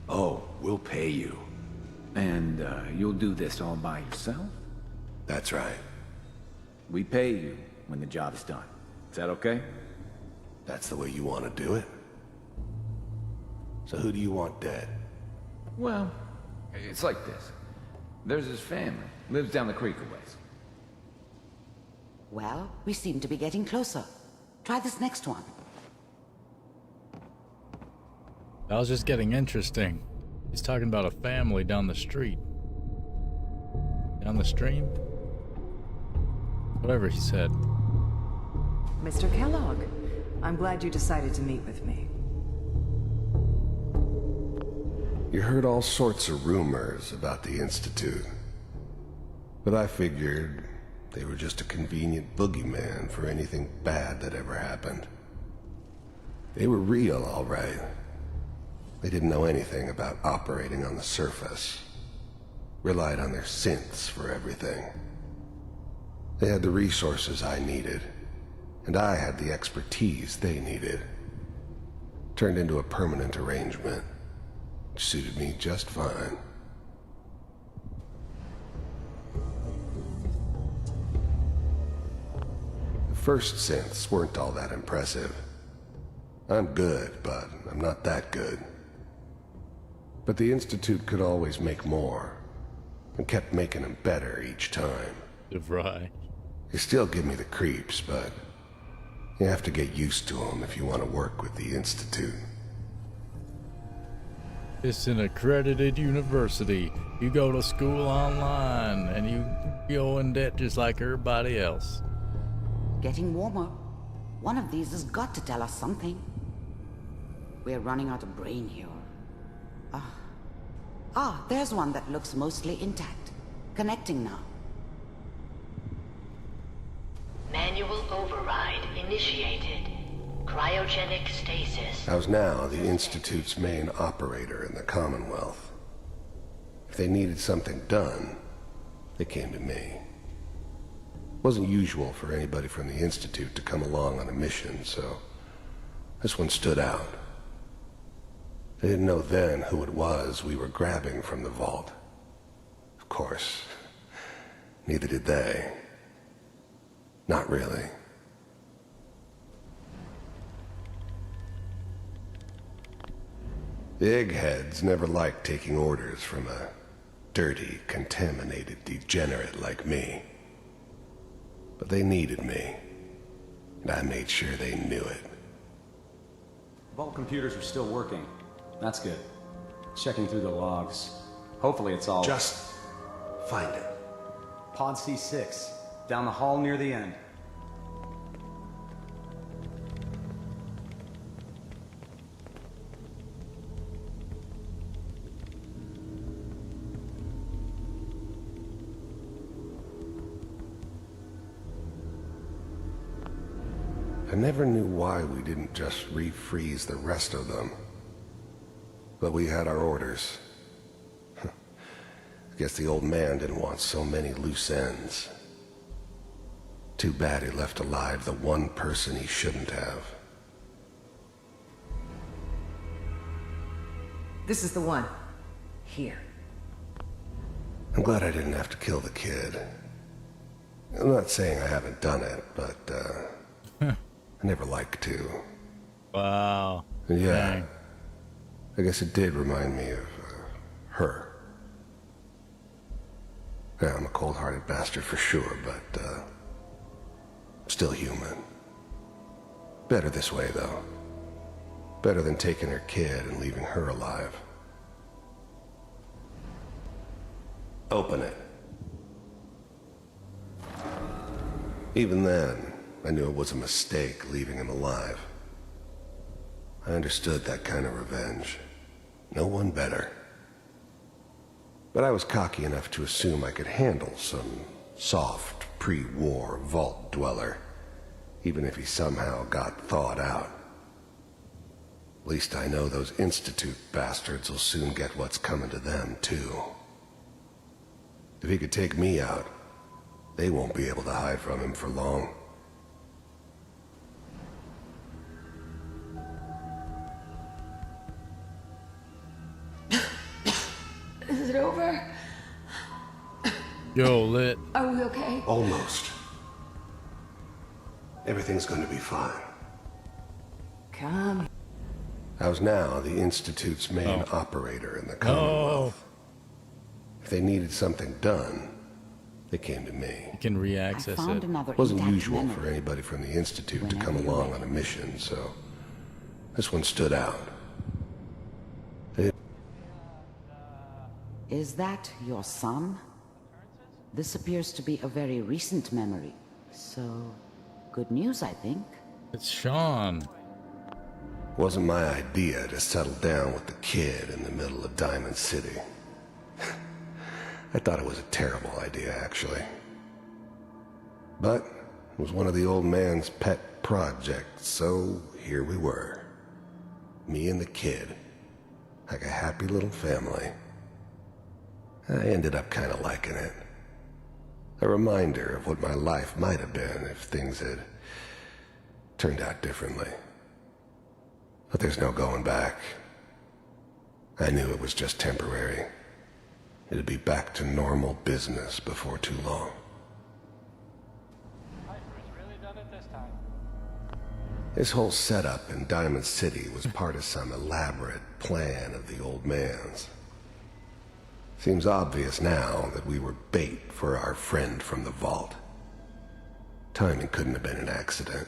Oh, we'll pay you. And you'll do this all by yourself? That's right. We pay you when the job's done. Is that okay? That's the way you want to do it? So who do you want dead? Well, it's like this. There's his family. Lives down the creek a ways. Well, we seem to be getting closer. Try this next one. That was just getting interesting. He's talking about a family down the street. Down the stream? Whatever he said. Mr. Kellogg, I'm glad you decided to meet with me. You heard all sorts of rumors about the Institute. But I figured they were just a convenient boogeyman for anything bad that ever happened. They were real, all right. They didn't know anything about operating on the surface. Relied on their synths for everything. They had the resources I needed, and I had the expertise they needed. Turned into a permanent arrangement, which suited me just fine. The first synths weren't all that impressive. I'm good, but I'm not that good. But the Institute could always make more, and kept making them better each time. Right. They still give me the creeps, but you have to get used to them if you want to work with the Institute. It's an accredited university. You go to school online, and you go in debt just like everybody else. Getting warmer. One of these has got to tell us something. We're running out of brain here. There's one that looks mostly intact. Connecting now. Manual override initiated. Cryogenic stasis. I was now the Institute's main operator in the Commonwealth. If they needed something done, they came to me. It wasn't usual for anybody from the Institute to come along on a mission, so this one stood out. They didn't know then who it was we were grabbing from the vault. Of course, neither did they. Not really. The eggheads never liked taking orders from a dirty, contaminated degenerate like me. But they needed me, and I made sure they knew it. Vault computers are still working. That's good. Checking through the logs. Hopefully it's all... Just find it. Pod C6. Down the hall near the end. I never knew why we didn't just refreeze the rest of them. But we had our orders. I guess the old man didn't want so many loose ends. Too bad he left alive the one person he shouldn't have. This is the one. Here. I'm glad I didn't have to kill the kid. I'm not saying I haven't done it, but, I never like to. Wow. And yeah, Dang. I guess it did remind me of, her. Yeah, I'm a cold-hearted bastard for sure, but, still human. Better this way, though. Better than taking her kid and leaving her alive. Open it. Even then, I knew it was a mistake leaving him alive. I understood that kind of revenge. No one better. But I was cocky enough to assume I could handle some soft, pre-war vault dweller, even if he somehow got thawed out. At least I know those Institute bastards will soon get what's coming to them, too. If he could take me out, they won't be able to hide from him for long. Is it over? Yo, lit. Are we okay? Almost. Everything's going to be fine. Come. I was now the Institute's main operator in the Commonwealth. If they needed something done, they came to me. You can re-access it. It wasn't usual for anybody from the Institute to come along on a mission, so this one stood out. Is that your son? This appears to be a very recent memory, so good news, I think. It's Sean. Wasn't my idea to settle down with the kid in the middle of Diamond City. I thought it was a terrible idea, actually. But it was one of the old man's pet projects, so here we were. Me and the kid, like a happy little family. I ended up kind of liking it. A reminder of what my life might have been if things had turned out differently. But there's no going back. I knew it was just temporary. It'd be back to normal business before too long. This whole setup in Diamond City was part of some elaborate plan of the old man's. Seems obvious now that we were bait for our friend from the vault. Timing couldn't have been an accident.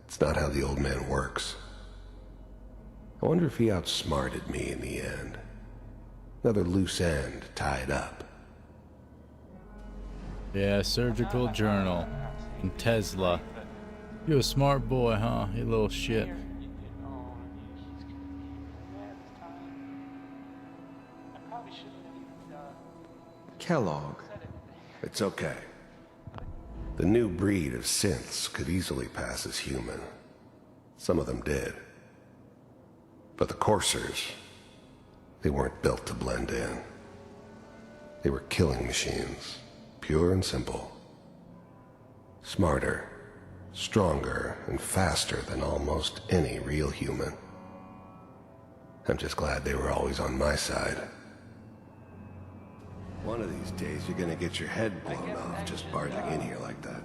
It's not how the old man works. I wonder if he outsmarted me in the end. Another loose end tied up. Yeah, surgical journal. And Tesla. You a smart boy, huh? You little shit. Kellogg. It's okay. The new breed of synths could easily pass as human. Some of them did. But the coursers, they weren't built to blend in. They were killing machines, pure and simple. Smarter, stronger, and faster than almost any real human. I'm just glad they were always on my side. One of these days, you're gonna get your head blown off just barging in here like that.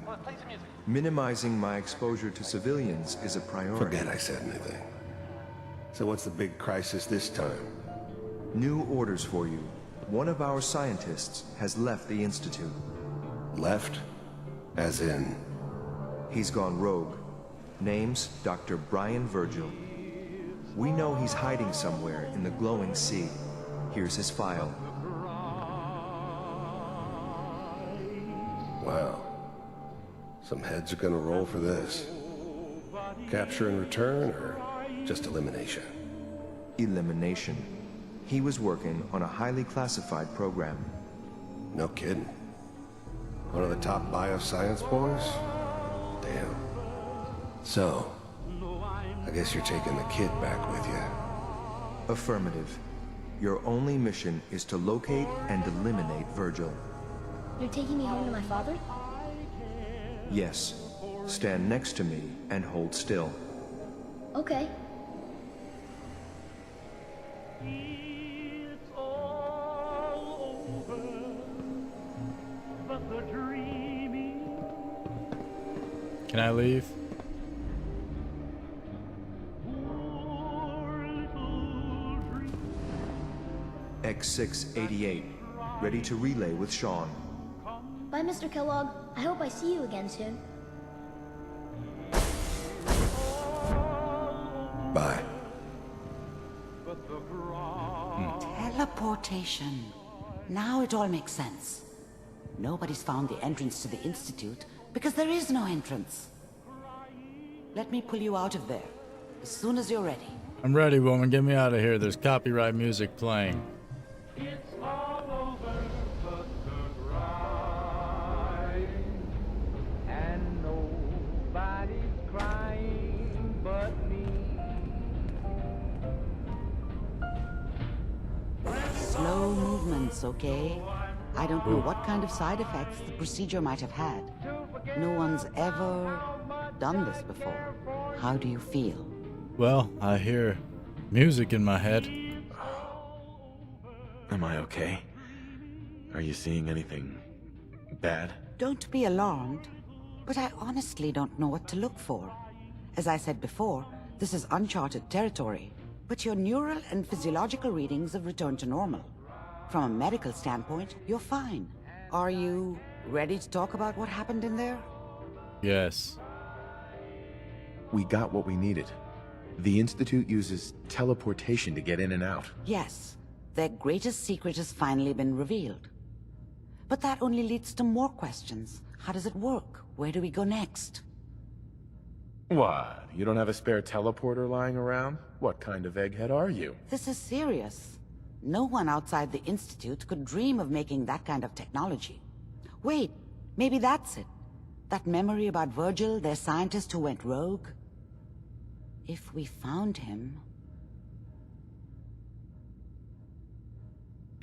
Minimizing my exposure to civilians is a priority. Forget I said anything. So what's the big crisis this time? New orders for you. One of our scientists has left the Institute. Left? As in? He's gone rogue. Name's Dr. Brian Virgil. We know he's hiding somewhere in the glowing sea. Here's his file. Wow. Some heads are gonna roll for this. Capture and return, or just elimination? Elimination. He was working on a highly classified program. No kidding. One of the top bioscience boys? Damn. So, I guess you're taking the kid back with you. Affirmative. Your only mission is to locate and eliminate Virgil. You're taking me home to my father? Yes. Stand next to me and hold still. Okay. Can I leave? X688, ready to relay with Sean. Bye, Mr. Kellogg. I hope I see you again soon. Bye. Teleportation. Now it all makes sense. Nobody's found the entrance to the Institute because there is no entrance. Let me pull you out of there as soon as you're ready. I'm ready, woman. Get me out of here. There's copyright music playing. Slow movements, okay? I don't know what kind of side effects the procedure might have had. No one's ever done this before. How do you feel? Well, I hear music in my head. Am I okay? Are you seeing anything bad? Don't be alarmed, but I honestly don't know what to look for. As I said before, this is uncharted territory, but your neural and physiological readings have returned to normal. From a medical standpoint, you're fine. Are you ready to talk about what happened in there? Yes. We got what we needed. The Institute uses teleportation to get in and out. Yes, their greatest secret has finally been revealed. But that only leads to more questions. How does it work? Where do we go next? What? You don't have a spare teleporter lying around? What kind of egghead are you? This is serious. No one outside the Institute could dream of making that kind of technology. Wait, maybe that's it. That memory about Virgil, their scientist who went rogue? If we found him...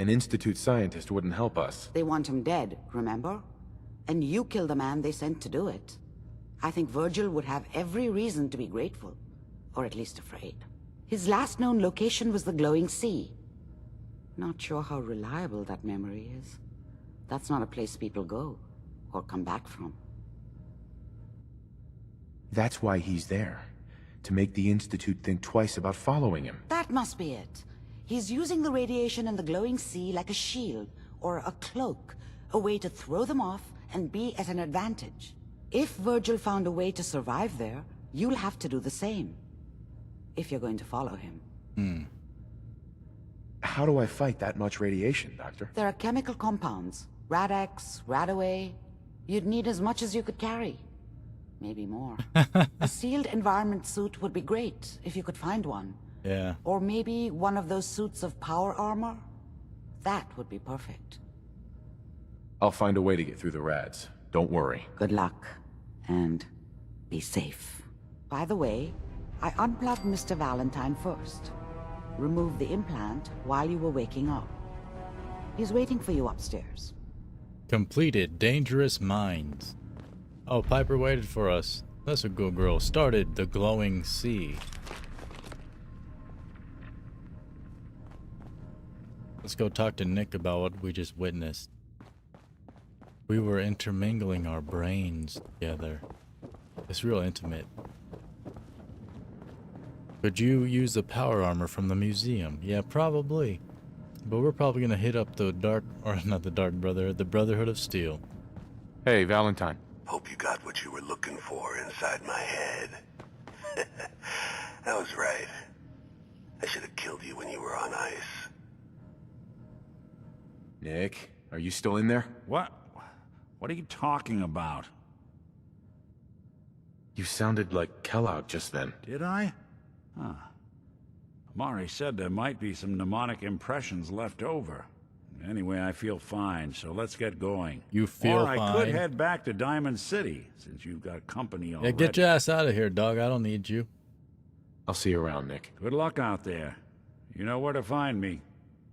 An Institute scientist wouldn't help us. They want him dead, remember? And you killed the man they sent to do it. I think Virgil would have every reason to be grateful. Or at least afraid. His last known location was the glowing sea. Not sure how reliable that memory is. That's not a place people go, or come back from. That's why he's there. To make the Institute think twice about following him. That must be it. He's using the radiation in the glowing sea like a shield, or a cloak, a way to throw them off and be at an advantage. If Virgil found a way to survive there, you'll have to do the same. If you're going to follow him. How do I fight that much radiation, Doctor? There are chemical compounds. Rad-X, Radaway. You'd need as much as you could carry. Maybe more. A sealed environment suit would be great, if you could find one. Yeah. Or maybe one of those suits of power armor? That would be perfect. I'll find a way to get through the rads. Don't worry. Good luck. And be safe. By the way, I unplugged Mr. Valentine first. Removed the implant while you were waking up. He's waiting for you upstairs. Completed. Dangerous Minds. Oh, Piper waited for us. That's a good girl. Started the glowing sea. Let's go talk to Nick about what we just witnessed. We were intermingling our brains together. It's real intimate. Could you use the power armor from the museum? Yeah, probably. But we're probably gonna hit up the the Brotherhood of Steel. Hey, Valentine. Hope you got what you were looking for inside my head. I was right. I should have killed you when you were on ice. Nick, are you still in there? What? What are you talking about? You sounded like Kellogg just then. Did I? Huh. Amari said there might be some mnemonic impressions left over. Anyway, I feel fine, so let's get going. You feel fine? Or I could head back to Diamond City, since you've got company already. Yeah, get your ass out of here, dog. I don't need you. I'll see you around, Nick. Good luck out there. You know where to find me.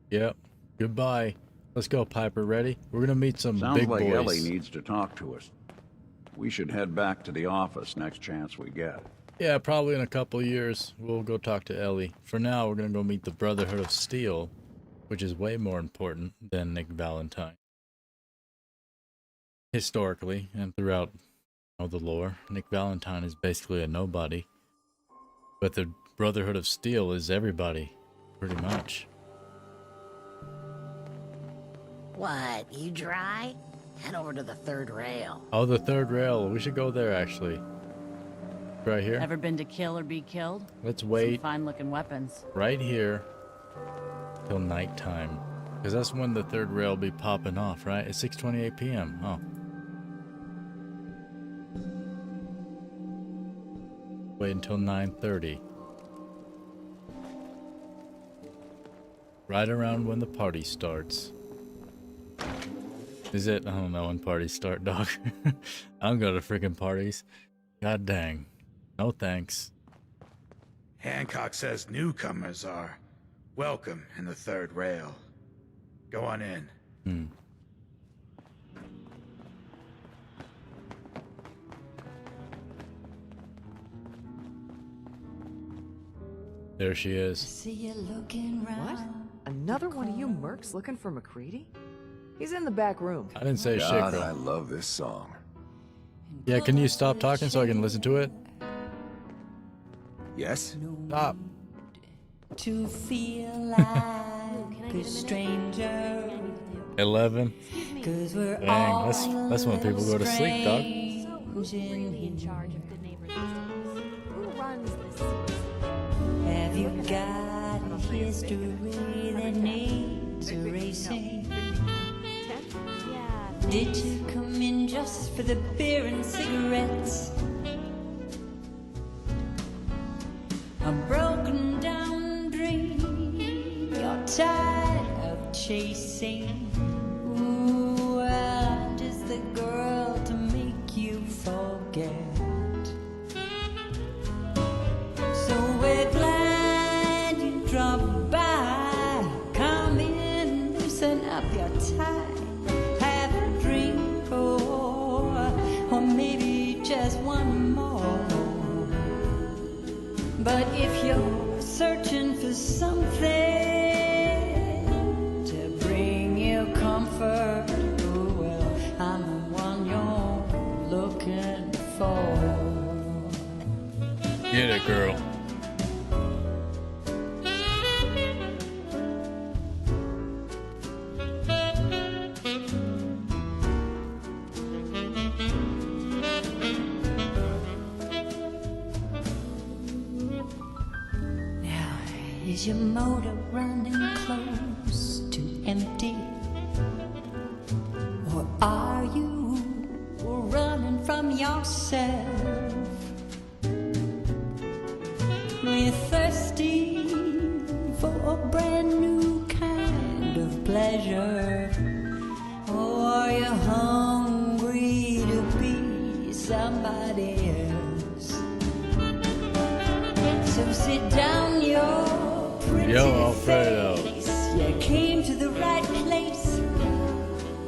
Yep. Goodbye. Let's go, Piper. Ready? We're gonna meet some Sounds big like boys. Ellie needs to talk to us. We should head back to the office next chance we get. Yeah, probably in a couple years, we'll go talk to Ellie. For now, we're gonna go meet the Brotherhood of Steel, which is way more important than Nick Valentine. Historically, and throughout know the lore. Nick Valentine is basically a nobody. But the Brotherhood of Steel is everybody, pretty much. What, you dry? Head over to the third rail. Oh, the third rail. We should go there, actually. Right here. Ever been to kill or be killed? Let's wait. Some fine-looking weapons. Right here till nighttime. Because that's when the third rail will be popping off, right? It's 6:28 p.m. Oh. Wait until 9:30. Right around when the party starts. Is it? I don't know when parties start, dog. I don't go to freaking parties. God dang. No thanks. Hancock says newcomers are welcome in the third rail. Go on in. There she is. What? Another one of you mercs looking for McCready? He's in the back room. I didn't say shit, God, bro. I love this song. Yeah, can you stop talking so I can listen to it? Yes? Stop. To feel like a stranger. 11. Dang, that's when people go to sleep, dog. Who's really in charge of Good Neighbor these days? Who runs this? Have you got a history that needs erasing? Did you come in just for the beer and cigarettes? A broken down dream you're tired of chasing. Ooh, I'm just the girl to make you forget. So we're glad you dropped by. Come in, loosen up your tie. Have a drink, or maybe just one more. But if you're searching for something to bring you comfort, oh well, I'm the one you're looking for. Get it, girl. Is your motor running close to empty? Or are you running from yourself? We're thirsty for a brand new kind of pleasure. Or are you hungry to be somebody else? So sit down, Yo, Alfredo. you came to the right place.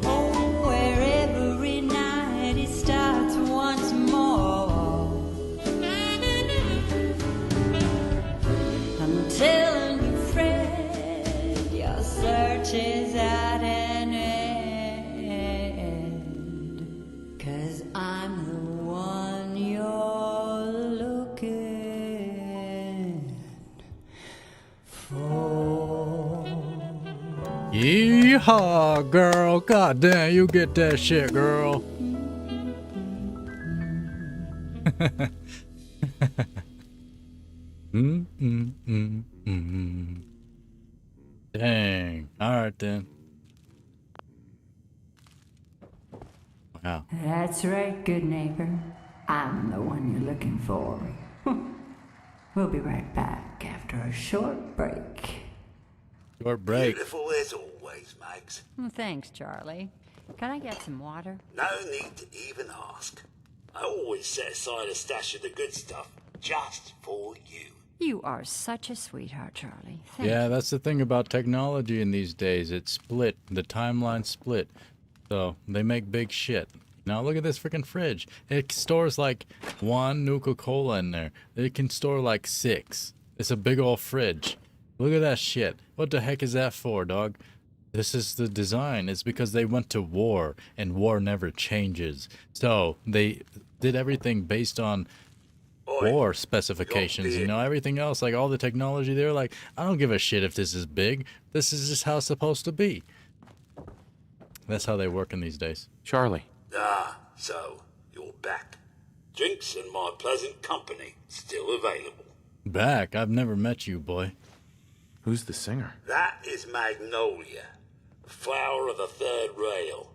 Oh, where every night it starts once more. I'm telling you, Fred, your search is at an end. 'Cause I'm the one you're looking. Yeehaw, girl. God damn, you get that shit, girl. Dang. Alright then. Wow. That's right, good neighbor. I'm the one you're looking for. We'll be right back after a short break. Short break. Beautiful as always, Mags. Thanks, Charlie. Can I get some water? No need to even ask. I always set aside a stash of the good stuff just for you. You are such a sweetheart, Charlie. Yeah, that's the thing about technology in these days. It's split. The timeline split. So they make big shit. Now look at this freaking fridge. It stores like one Nuka-Cola in there. It can store like 6. It's a big old fridge. Look at that shit. What the heck is that for, dog? This is the design. It's because they went to war, and war never changes. So did everything based on war specifications, you know, everything else, like all the technology, they're like, I don't give a shit if this is big. This is just how it's supposed to be. That's how they work in these days. Charlie. Ah, so you're back. Drinks and my pleasant company still available. Back? I've never met you, boy. Who's the singer? That is Magnolia, a flower of the third rail.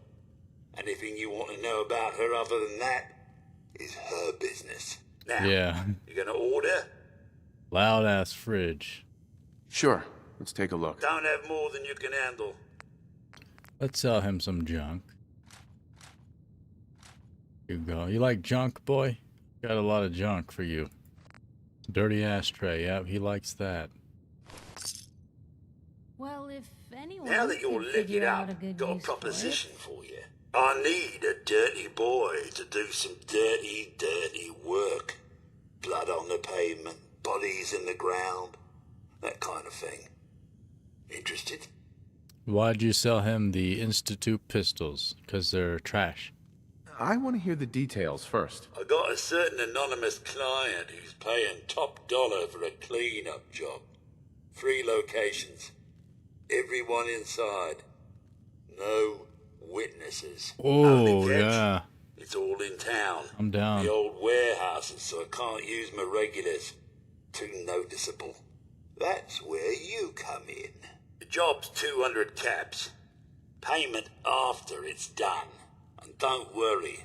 Anything you want to know about her other than that is her business. Now, yeah. You gonna order? Loud ass fridge. Sure. Let's take a look. Don't have more than you can handle. Let's sell him some junk. Here you go. You like junk, boy? Got a lot of junk for you. Dirty ashtray. Yep, he likes that. Well, if anyone Now that you're could lit it figure out up, a good got a use for it. proposition for you. I need a dirty boy to do some dirty, dirty work. Blood on the pavement, bodies in the ground, that kind of thing. Interested? Why'd you sell him the Institute pistols? Because they're trash. I want to hear the details first. I got a certain anonymous client who's paying top dollar for a clean-up job. 3 locations. Everyone inside. No witnesses. Oh, Only catch, yeah. It's all in town. I'm down. The old warehouses, so I can't use my regulars. Too noticeable. That's where you come in. The job's 200 caps. Payment after it's done. And don't worry,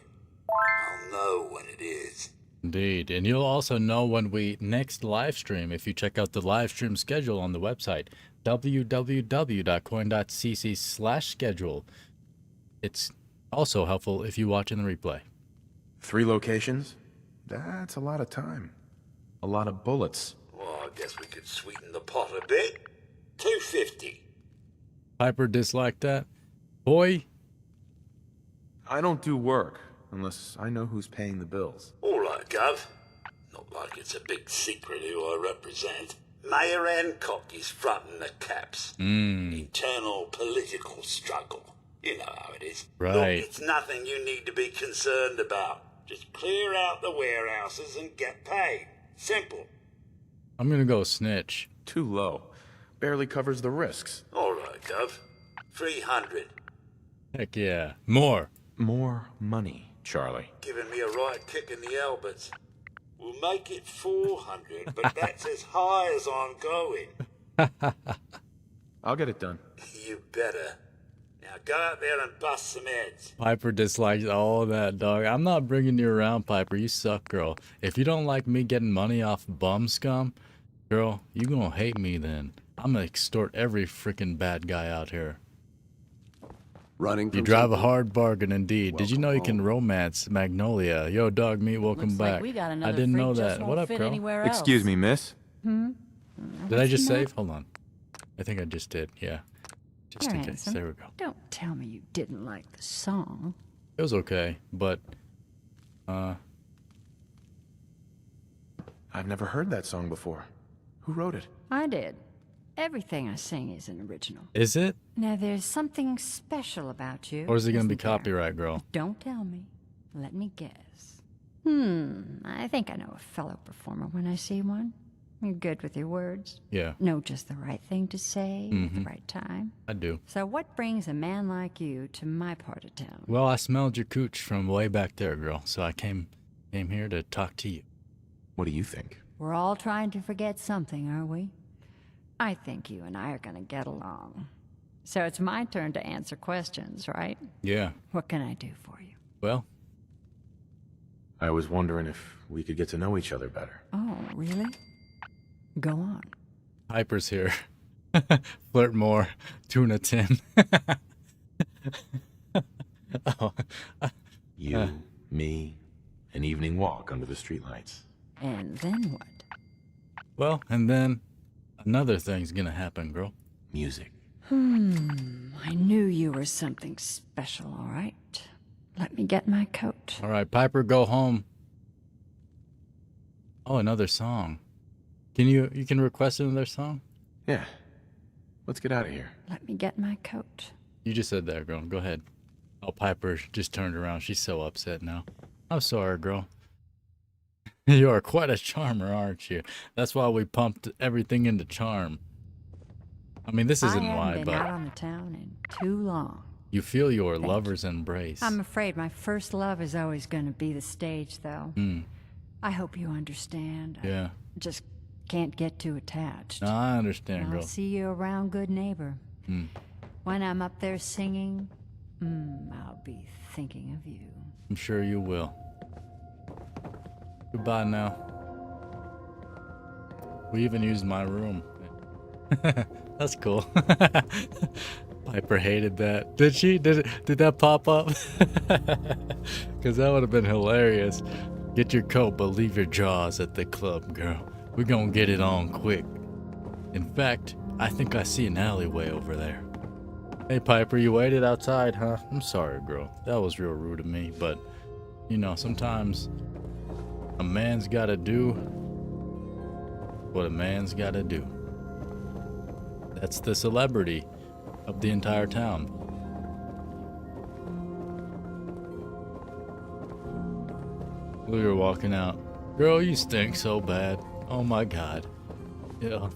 I'll know when it is. Indeed. And you'll also know when we next live stream if you check out the live stream schedule on the website, www.coin.cc/schedule. It's also helpful if you watch in the replay. 3 locations? That's a lot of time. A lot of bullets. Well, I guess we could sweeten the pot a bit. 250. Piper disliked that. Boy. I don't do work unless I know who's paying the bills. All right, Gov. Not like it's a big secret who I represent. Mayor Hancock is fronting the caps. Internal political struggle. You know how it is. Right. Look, it's nothing you need to be concerned about. Just clear out the warehouses and get paid. Simple. I'm gonna go snitch. Too low. Barely covers the risks. All right, Gov. 300. Heck yeah. More. More money, Charlie. Giving me a right kick in the elbows. We'll make it 400, but that's as high as I'm going. I'll get it done. You better. Now go out there and bust some heads. Piper dislikes all that, dog. I'm not bringing you around, Piper. You suck, girl. If you don't like me getting money off bum scum, girl, you gonna hate me then. I'm gonna extort every freaking bad guy out here. Running. You drive a hard bargain indeed. Did you know you can romance Magnolia? Yo, dog meat, welcome Looks back. like we got I another didn't know freak just that. won't What up, fit girl? anywhere else. Excuse me, miss. Did I just save? Hold on. I think I just did. Yeah. Just You're in case. handsome. There we go. Don't tell me you didn't like the song. It was okay, but I've never heard that song before. Who wrote it? I did. Everything I sing is an original. is it? Now there's something special about you. Or is it gonna be isn't there? copyright, girl? Don't tell me. Let me guess. I think I know a fellow performer when I see one. You're good with your words. Yeah. Know just the right thing to say at the right time. I do. So what brings a man like you to my part of town? Well, I smelled your cooch from way back there, girl. So I came here to talk to you. What do you think? We're all trying to forget something, are we? I think you and I are gonna get along. So it's my turn to answer questions, right? Yeah. What can I do for you? Well, I was wondering if we could get to know each other better. Oh, really? Go on. Piper's here. Flirt more. Tuna tin. Oh. You, me, an evening walk under the streetlights. And then what? Well, and then another thing's gonna happen, girl. Music. I knew you were something special, all right. Let me get my coat. All right, Piper, go home. Oh, another song. Can you can request another song? Yeah. Let's get out of here. Let me get my coat. You just said that, girl. Go ahead. Oh, Piper just turned around. She's so upset now. I'm sorry, girl. You are quite a charmer, aren't you? That's why we pumped everything into charm. I mean, this isn't I why, haven't been but out on the town in too long. you feel your Thank lover's embrace. I'm afraid my first love is always going to be the stage, though. I hope you understand. Yeah. I just can't get too attached. No, I understand, I'll girl. see you around, good neighbor. When I'm up there singing, I'll be thinking of you. I'm sure you will. Goodbye now. We even used my room. That's cool. Piper hated that. Did she? Did that pop up? Because that would have been hilarious. Get your coat, but leave your jaws at the club, girl. We're gonna get it on quick. In fact, I think I see an alleyway over there. Hey, Piper, you waited outside, huh? I'm sorry, girl. That was real rude of me, but, you know, sometimes a man's gotta do what a man's gotta do. That's the celebrity of the entire town. We were walking out. Girl, you stink so bad. Oh my god. Yeah.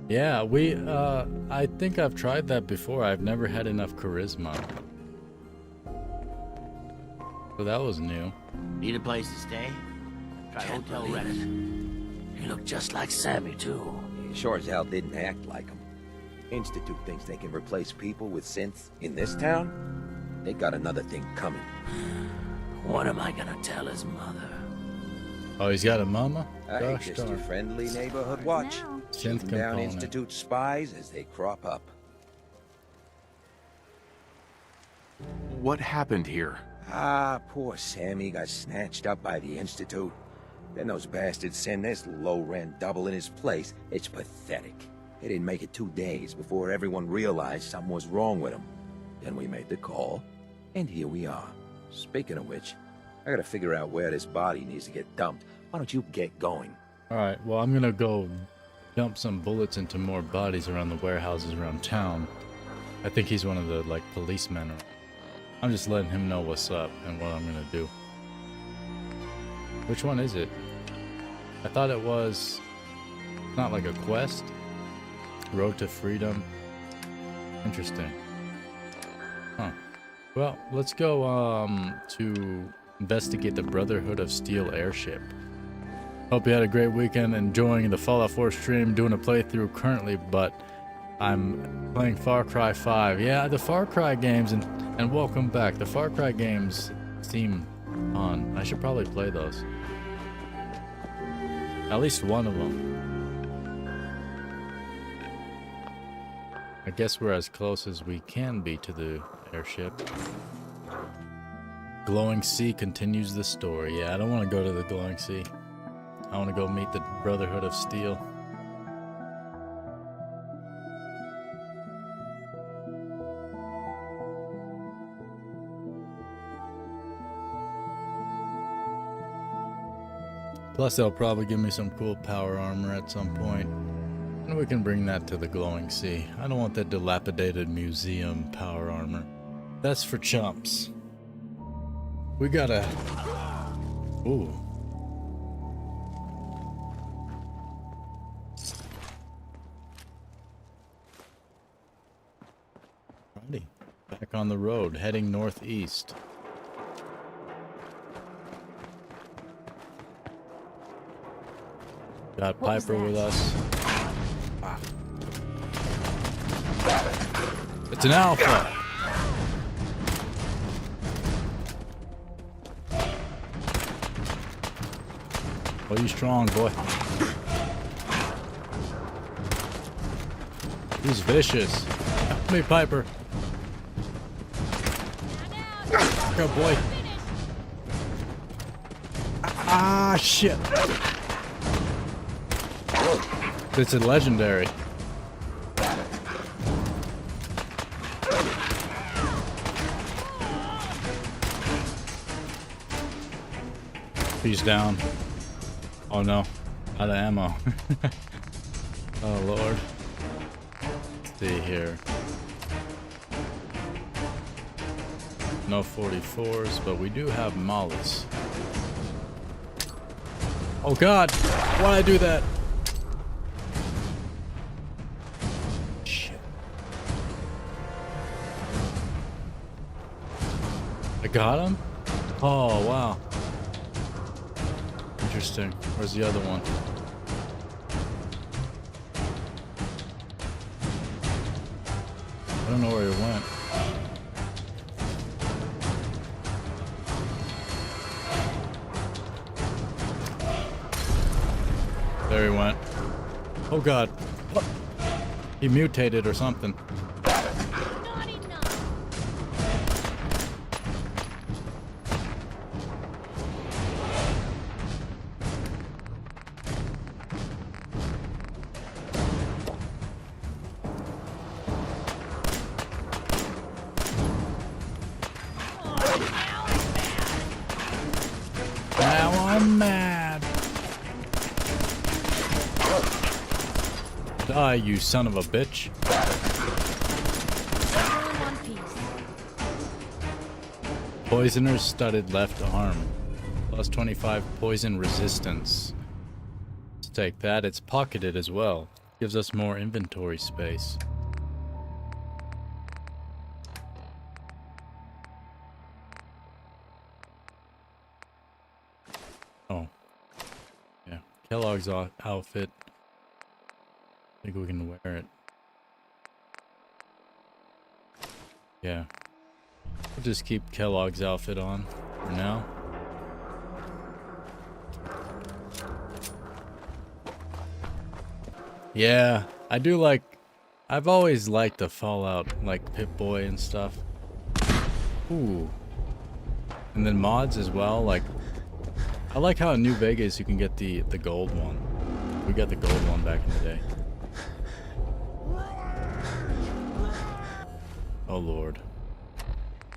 Yeah, I think I've tried that before. I've never had enough charisma. So that was new. Need a place to stay? Try Hotel Reddit. You look just like Sammy, too. Sure as hell didn't act like him. Institute thinks they can replace people with synths in this town? They got another thing coming. What am I gonna tell his mother? Oh, he's got a mama? Hey, Gosh just your darn. friendly neighborhood watch. Synth Shooting down component. Institute spies as they crop up. What happened here? Ah, poor Sammy got snatched up by the Institute. Then those bastards send this low-rent double in his place. It's pathetic. They didn't make it 2 days before everyone realized something was wrong with him. Then we made the call, and here we are. Speaking of which, I gotta figure out where this body needs to get dumped. Why don't you get going? Alright, well, I'm gonna go dump some bullets into more bodies around the warehouses around town. I think he's one of the, like, policemen. I'm just letting him know what's up and what I'm gonna do. Which one is it? I thought it was not like a quest. Road to Freedom. Interesting. Huh. Well, let's go to investigate the Brotherhood of Steel airship. Hope you had a great weekend enjoying the Fallout 4 stream, doing a playthrough currently, but I'm playing Far Cry 5. Yeah, the Far Cry games, and welcome back. The Far Cry games seem fun. I should probably play those. At least one of them. I guess we're as close as we can be to the airship. Glowing Sea continues the story. Yeah, I don't want to go to the Glowing Sea. I want to go meet the Brotherhood of Steel. Plus, they'll probably give me some cool power armor at some point. And we can bring that to the Glowing Sea. I don't want that dilapidated museum power armor. That's for chumps. We gotta... Ooh. Alrighty. Back on the road, heading northeast. Got Piper with us. Ah. It's an alpha. Oh, you strong, boy. He's vicious. Help me, Piper. Go, boy. Ah, shit. It's a legendary. He's down. Oh no, out of ammo. Oh lord. Let's see here. No 44s, but we do have mollies. Oh god! Why'd I do that? Shit. I got him? Oh, wow. Interesting. Where's the other one? I don't know where he went. There he went. Oh god. What? He mutated or something. Now I'm mad. Die, you son of a bitch. Poisoner's studded left arm. Plus 25 poison resistance. Let's take that. It's pocketed as well. Gives us more inventory space. Oh. Yeah. Kellogg's outfit. I think we can wear it. Yeah. We'll just keep Kellogg's outfit on for now. Yeah, I do like... I've always liked the Fallout, like Pip-Boy and stuff. Ooh. And then mods as well, like... I like how in New Vegas you can get the gold one. We got the gold one back in the day. Oh lord.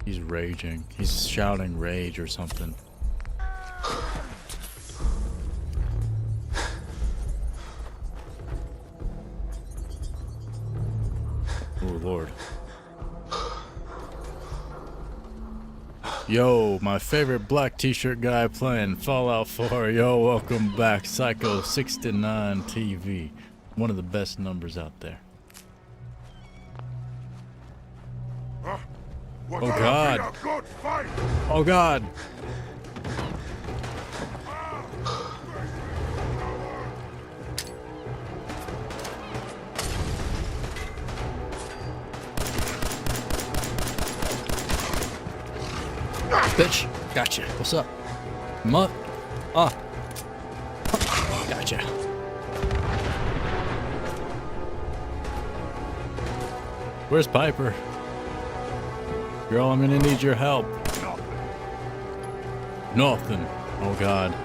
He's raging. He's shouting rage or something. Oh lord. Yo, my favorite black t-shirt guy playing Fallout 4. Yo, welcome back. Psycho 69 TV. One of the best numbers out there. Oh god. Oh god. Bitch, gotcha. What's up? Gotcha. Where's Piper? Girl, I'm gonna need your help. Nothing. Oh god.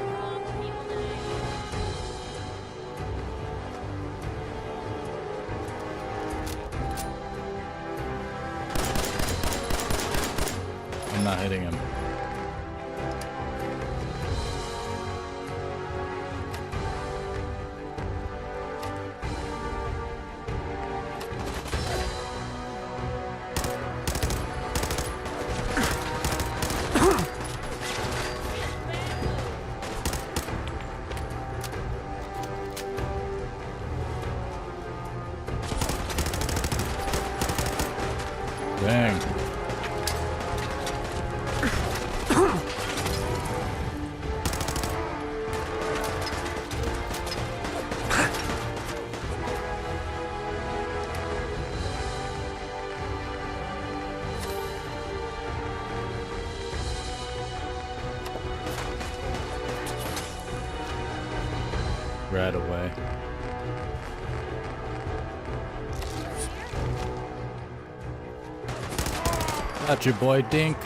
I'm not hitting him. Dang. Right away. Got your boy, Dink.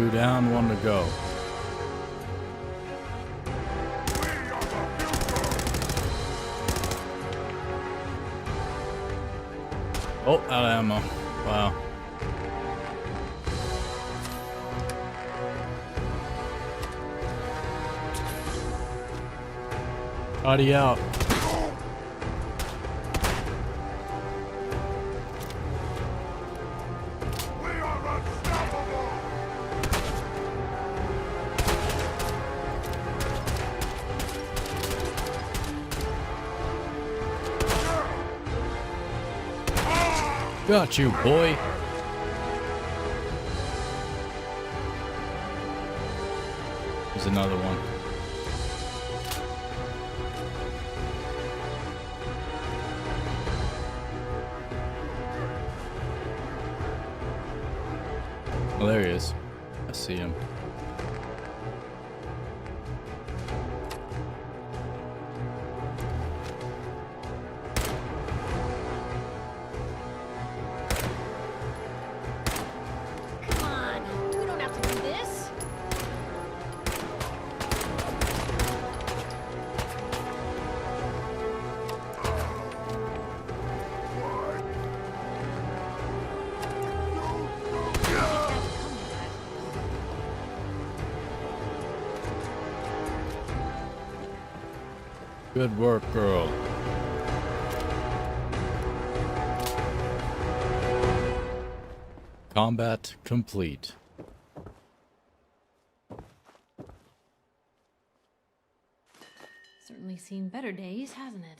2 down, 1 to go. Oh, out of ammo. Wow. Body out. Got you, boy. There's another one. Oh, there he is. I see him. Come on, we don't have to do this. Good work, girl. Combat complete. Certainly seen better days, hasn't it?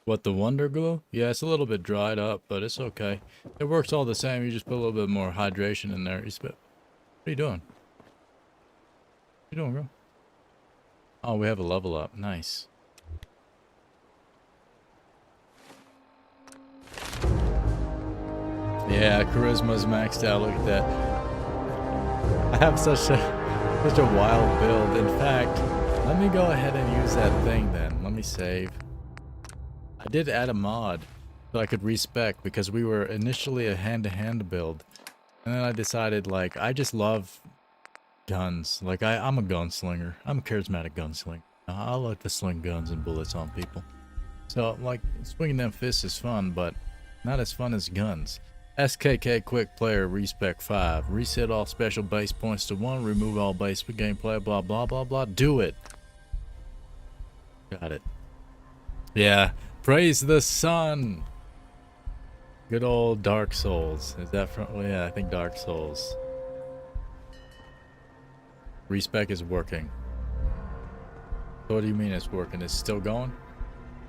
What, the Wonder Glue? Yeah, it's a little bit dried up, but it's okay. It works all the same. You just put a little bit more hydration in there. What are you doing? What are you doing, girl? Oh, we have a level up. Nice. Yeah, charisma's maxed out. Look at that. I have such a wild build. In fact, let me go ahead and use that thing then. Let me save. I did add a mod so I could respec because we were initially a hand-to-hand build. And then I decided, like, I just love guns. Like, I'm a gunslinger. I'm a charismatic gunslinger. I like to sling guns and bullets on people. So, like, swinging them fists is fun, but not as fun as guns. SKK quick player respec 5. Reset all special base points to 1. Remove all base gameplay. Blah blah blah blah. Do it. Got it. Yeah. Praise the sun. Good old Dark Souls. Is that from? Oh, yeah, I think Dark Souls. Respec is working. So what do you mean it's working? It's still going?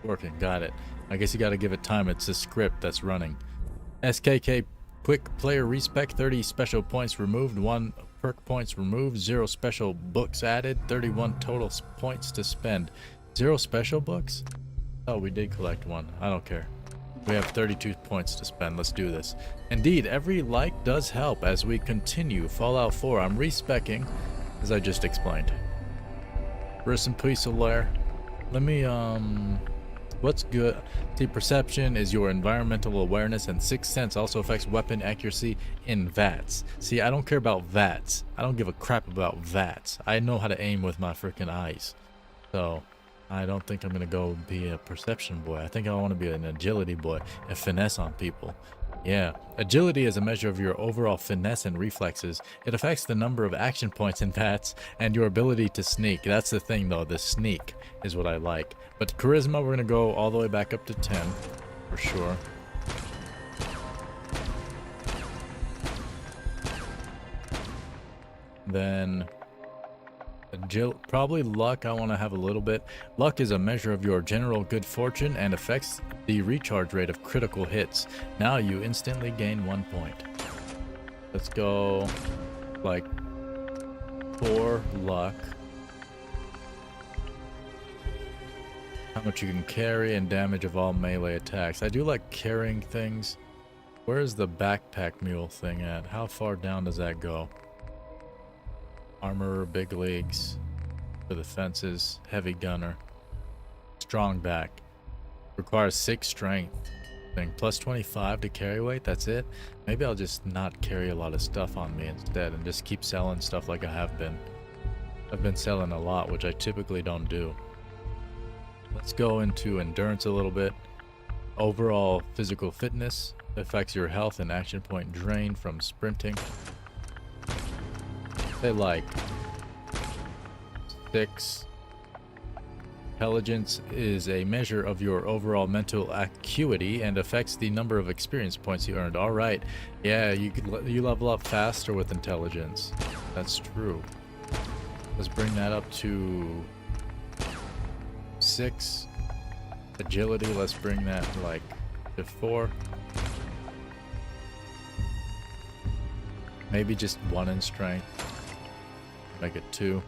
Working. Got it. I guess you got to give it time. It's a script that's running. SKK quick player respec 30 special points removed, 1 perk points removed, 0 special books added, 31 total points to spend. 0 special books? Oh, we did collect 1. I don't care. We have 32 points to spend. Let's do this. Indeed, every like does help as we continue Fallout 4. I'm respecing, as I just explained. Rest in peace, Alaire. Let me, what's good? See, perception is your environmental awareness, and sixth sense also affects weapon accuracy in VATS. See, I don't care about VATS. I don't give a crap about VATS. I know how to aim with my freaking eyes. So, I don't think I'm gonna go be a perception boy. I think I want to be an agility boy and finesse on people. Yeah, agility is a measure of your overall finesse and reflexes. It affects the number of action points in VATS and your ability to sneak. That's the thing though, the sneak is what I like. But charisma, we're gonna go all the way back up to 10 for sure. Then probably luck. I want to have a little bit. Luck is a measure of your general good fortune and affects the recharge rate of critical hits. Now you instantly gain 1 point. Let's go like 4 luck. How much you can carry and damage of all melee attacks. I do like carrying things. Where's the backpack mule thing at? How far down does that go? Armorer, big leagues for the fences, heavy gunner, strong back, requires 6 strength. thing. Plus 25 to carry weight, that's it? Maybe I'll just not carry a lot of stuff on me instead and just keep selling stuff like I have been. I've been selling a lot, which I typically don't do. Let's go into endurance a little bit. Overall physical fitness affects your health and action point drain from sprinting. Say like 6. Intelligence is a measure of your overall mental acuity and affects the number of experience points you earned. Alright, yeah, you level up faster with intelligence. That's true. Let's bring that up to 6. Agility, let's bring that like to 4. Maybe just 1 in strength. Make it 2.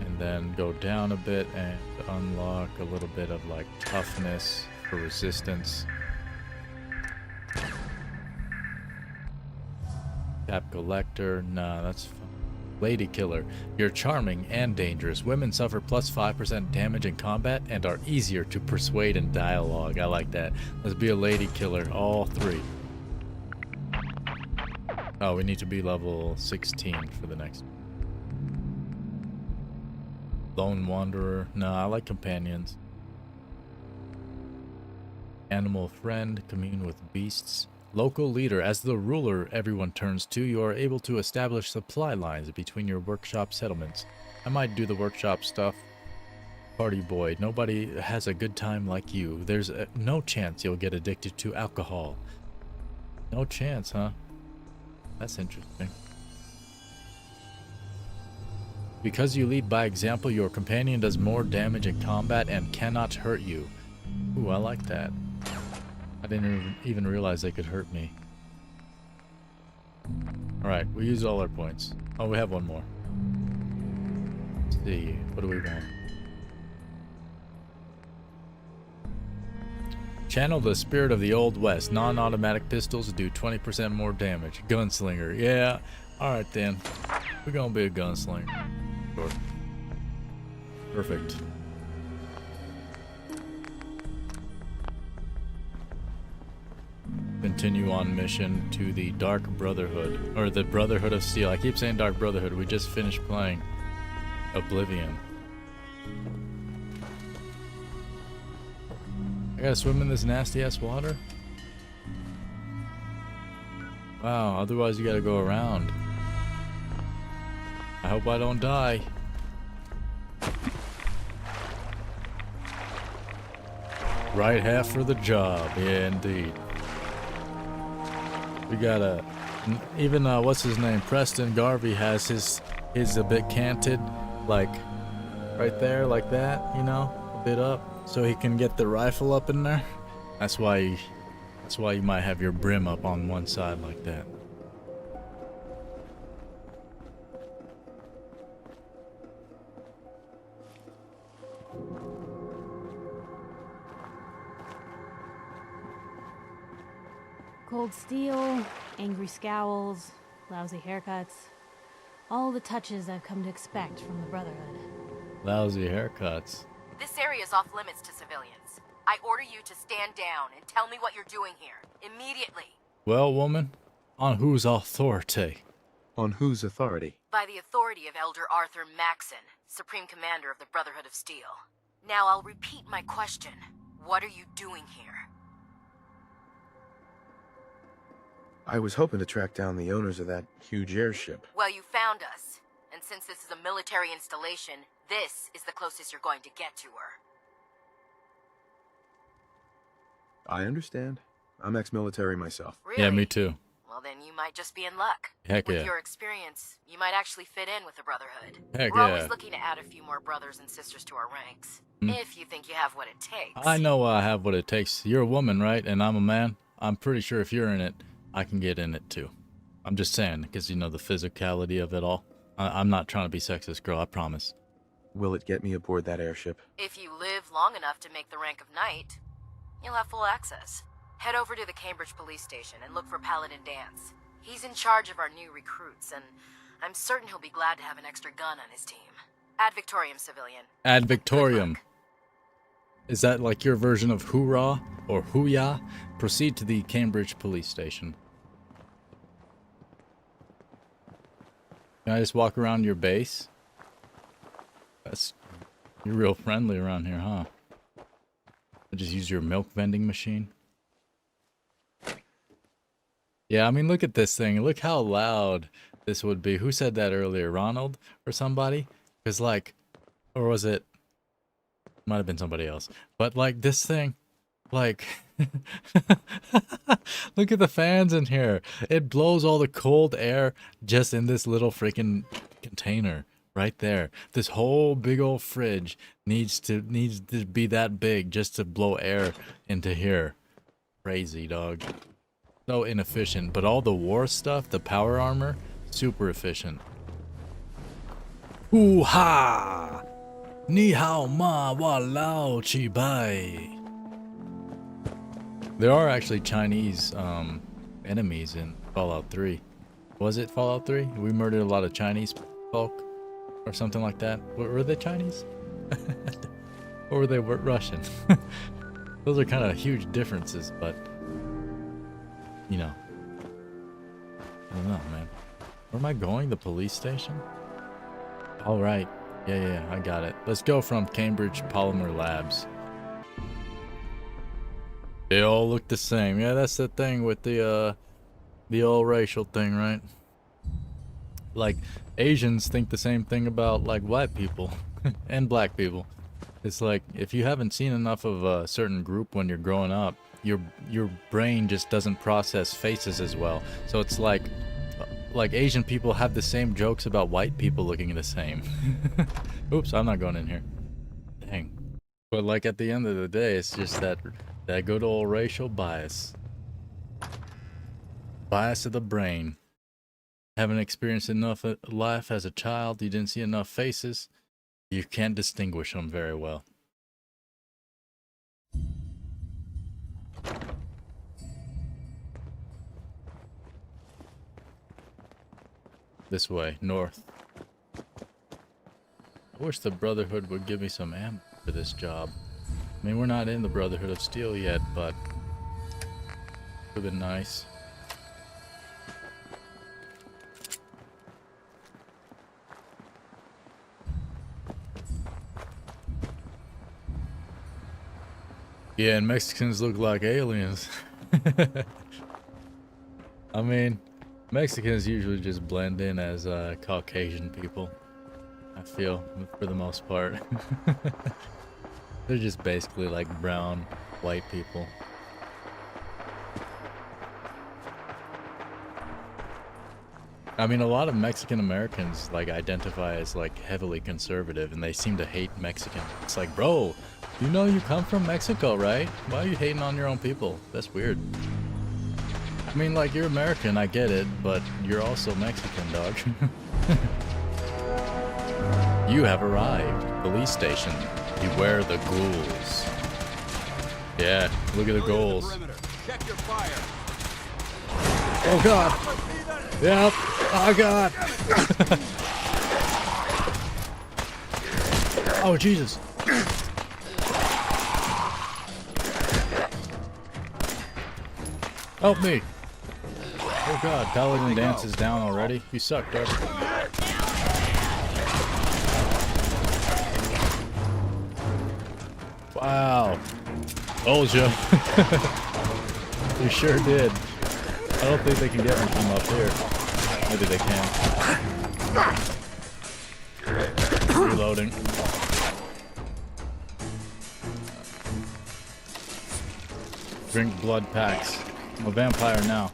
And then go down a bit and unlock a little bit of like toughness for resistance. Tap collector, nah, that's fine. Lady killer, you're charming and dangerous. Women suffer plus 5% damage in combat and are easier to persuade in dialogue. I like that. Let's be a lady killer, all 3. Oh, we need to be level 16 for the next. Lone wanderer, no, I like companions. Animal friend, commune with beasts. Local leader, as the ruler everyone turns to, you are able to establish supply lines between your workshop settlements. I might do the workshop stuff. Party boy, nobody has a good time like you. There's no chance you'll get addicted to alcohol. No chance, huh? That's interesting. Because you lead by example, your companion does more damage in combat and cannot hurt you. Ooh, I like that. I didn't even realize they could hurt me. Alright, we used all our points. Oh, we have one more. Let's see, what do we want? Channel the spirit of the Old West. Non-automatic pistols do 20% more damage. Gunslinger, yeah. Alright then. We're gonna be a gunslinger. Sure. Perfect. Continue on mission to the Dark Brotherhood, or the Brotherhood of Steel. I keep saying Dark Brotherhood. We just finished playing Oblivion. I gotta swim in this nasty ass water? Wow, otherwise you gotta go around. I hope I don't die. Right half for the job, yeah indeed. We got even what's his name, Preston Garvey has his a bit canted, like right there, like that, you know, a bit up, so he can get the rifle up in there. That's why you might have your brim up on one side like that. Cold steel, angry scowls, lousy haircuts. All the touches I've come to expect from the Brotherhood. Lousy haircuts. This area is off limits to civilians. I order you to stand down and tell me what you're doing here, immediately. Well, woman, on whose authority? On whose authority? By the authority of Elder Arthur Maxon, Supreme Commander of the Brotherhood of Steel. Now I'll repeat my question. What are you doing here? I was hoping to track down the owners of that huge airship. Well, you found us. And since this is a military installation, this is the closest you're going to get to her. I understand. I'm ex-military myself. Really? Yeah, me too. Well, then you might just be in luck. Heck With yeah. your experience, you might actually fit in with the Brotherhood. Heck We're yeah. always looking to add a few more brothers and sisters to our ranks. If you think you have what it takes. I know I have what it takes. You're a woman, right? And I'm a man. I'm pretty sure if you're in it, I can get in it too. I'm just saying, because you know the physicality of it all. I'm not trying to be sexist, girl, I promise. Will it get me aboard that airship? If you live long enough to make the rank of knight, you'll have full access. Head over to the Cambridge police station and look for Paladin Dance. He's in charge of our new recruits, and I'm certain he'll be glad to have an extra gun on his team. Ad Victorium, civilian. Ad Victorium. Is that like your version of hoorah or hooyah? Proceed to the Cambridge police station. Can I just walk around your base? You're real friendly around here, huh? I just use your milk vending machine. Yeah, I mean, look at this thing. Look how loud this would be. Who said that earlier? Ronald or somebody? Because like, or was it? Might have been somebody else. But like this thing, like, look at the fans in here. It blows all the cold air just in this little freaking container right there. This whole big old fridge needs to be that big just to blow air into here. Crazy, dog. So inefficient. But all the war stuff, the power armor, super efficient. Hoo-ha! Ni hao ma wa lao chi bai. There are actually Chinese enemies in Fallout 3. Was it Fallout 3? We murdered a lot of Chinese folk or something like that. Were they Chinese? Or were they Russian? Those are kind of huge differences, but you know. I don't know, man. Where am I going? The police station? All right. Yeah, I got it. Let's go from Cambridge Polymer Labs. They all look the same. Yeah, that's the thing with the all racial thing, right? Like, Asians think the same thing about, like, white people and black people. It's like, if you haven't seen enough of a certain group when you're growing up, your brain just doesn't process faces as well. So it's like Asian people have the same jokes about white people looking the same. Oops, I'm not going in here. Dang. But like at the end of the day, it's just that good old racial bias. Bias of the brain. Haven't experienced enough life as a child, you didn't see enough faces, you can't distinguish them very well. This way, north. I wish the Brotherhood would give me some ammo for this job. I mean, we're not in the Brotherhood of Steel yet, but it would have been nice. Yeah, and Mexicans look like aliens. I mean, Mexicans usually just blend in as Caucasian people, I feel, for the most part. They're just basically like brown, white people. I mean, a lot of Mexican Americans like identify as like heavily conservative, and they seem to hate Mexicans. It's like, bro, you know you come from Mexico, right? Why are you hating on your own people? That's weird. I mean, like, you're American, I get it, but you're also Mexican, dog. You have arrived. Police station. Beware the ghouls. Yeah, look at the ghouls. Oh god. Yep. Oh god. Oh Jesus. Help me. Oh god, Paladin Dance is down already. You suck, dog. Wow. Told ya. You sure did. I don't think they can get me from up here. Maybe they can. Reloading. Drink blood packs. I'm a vampire now.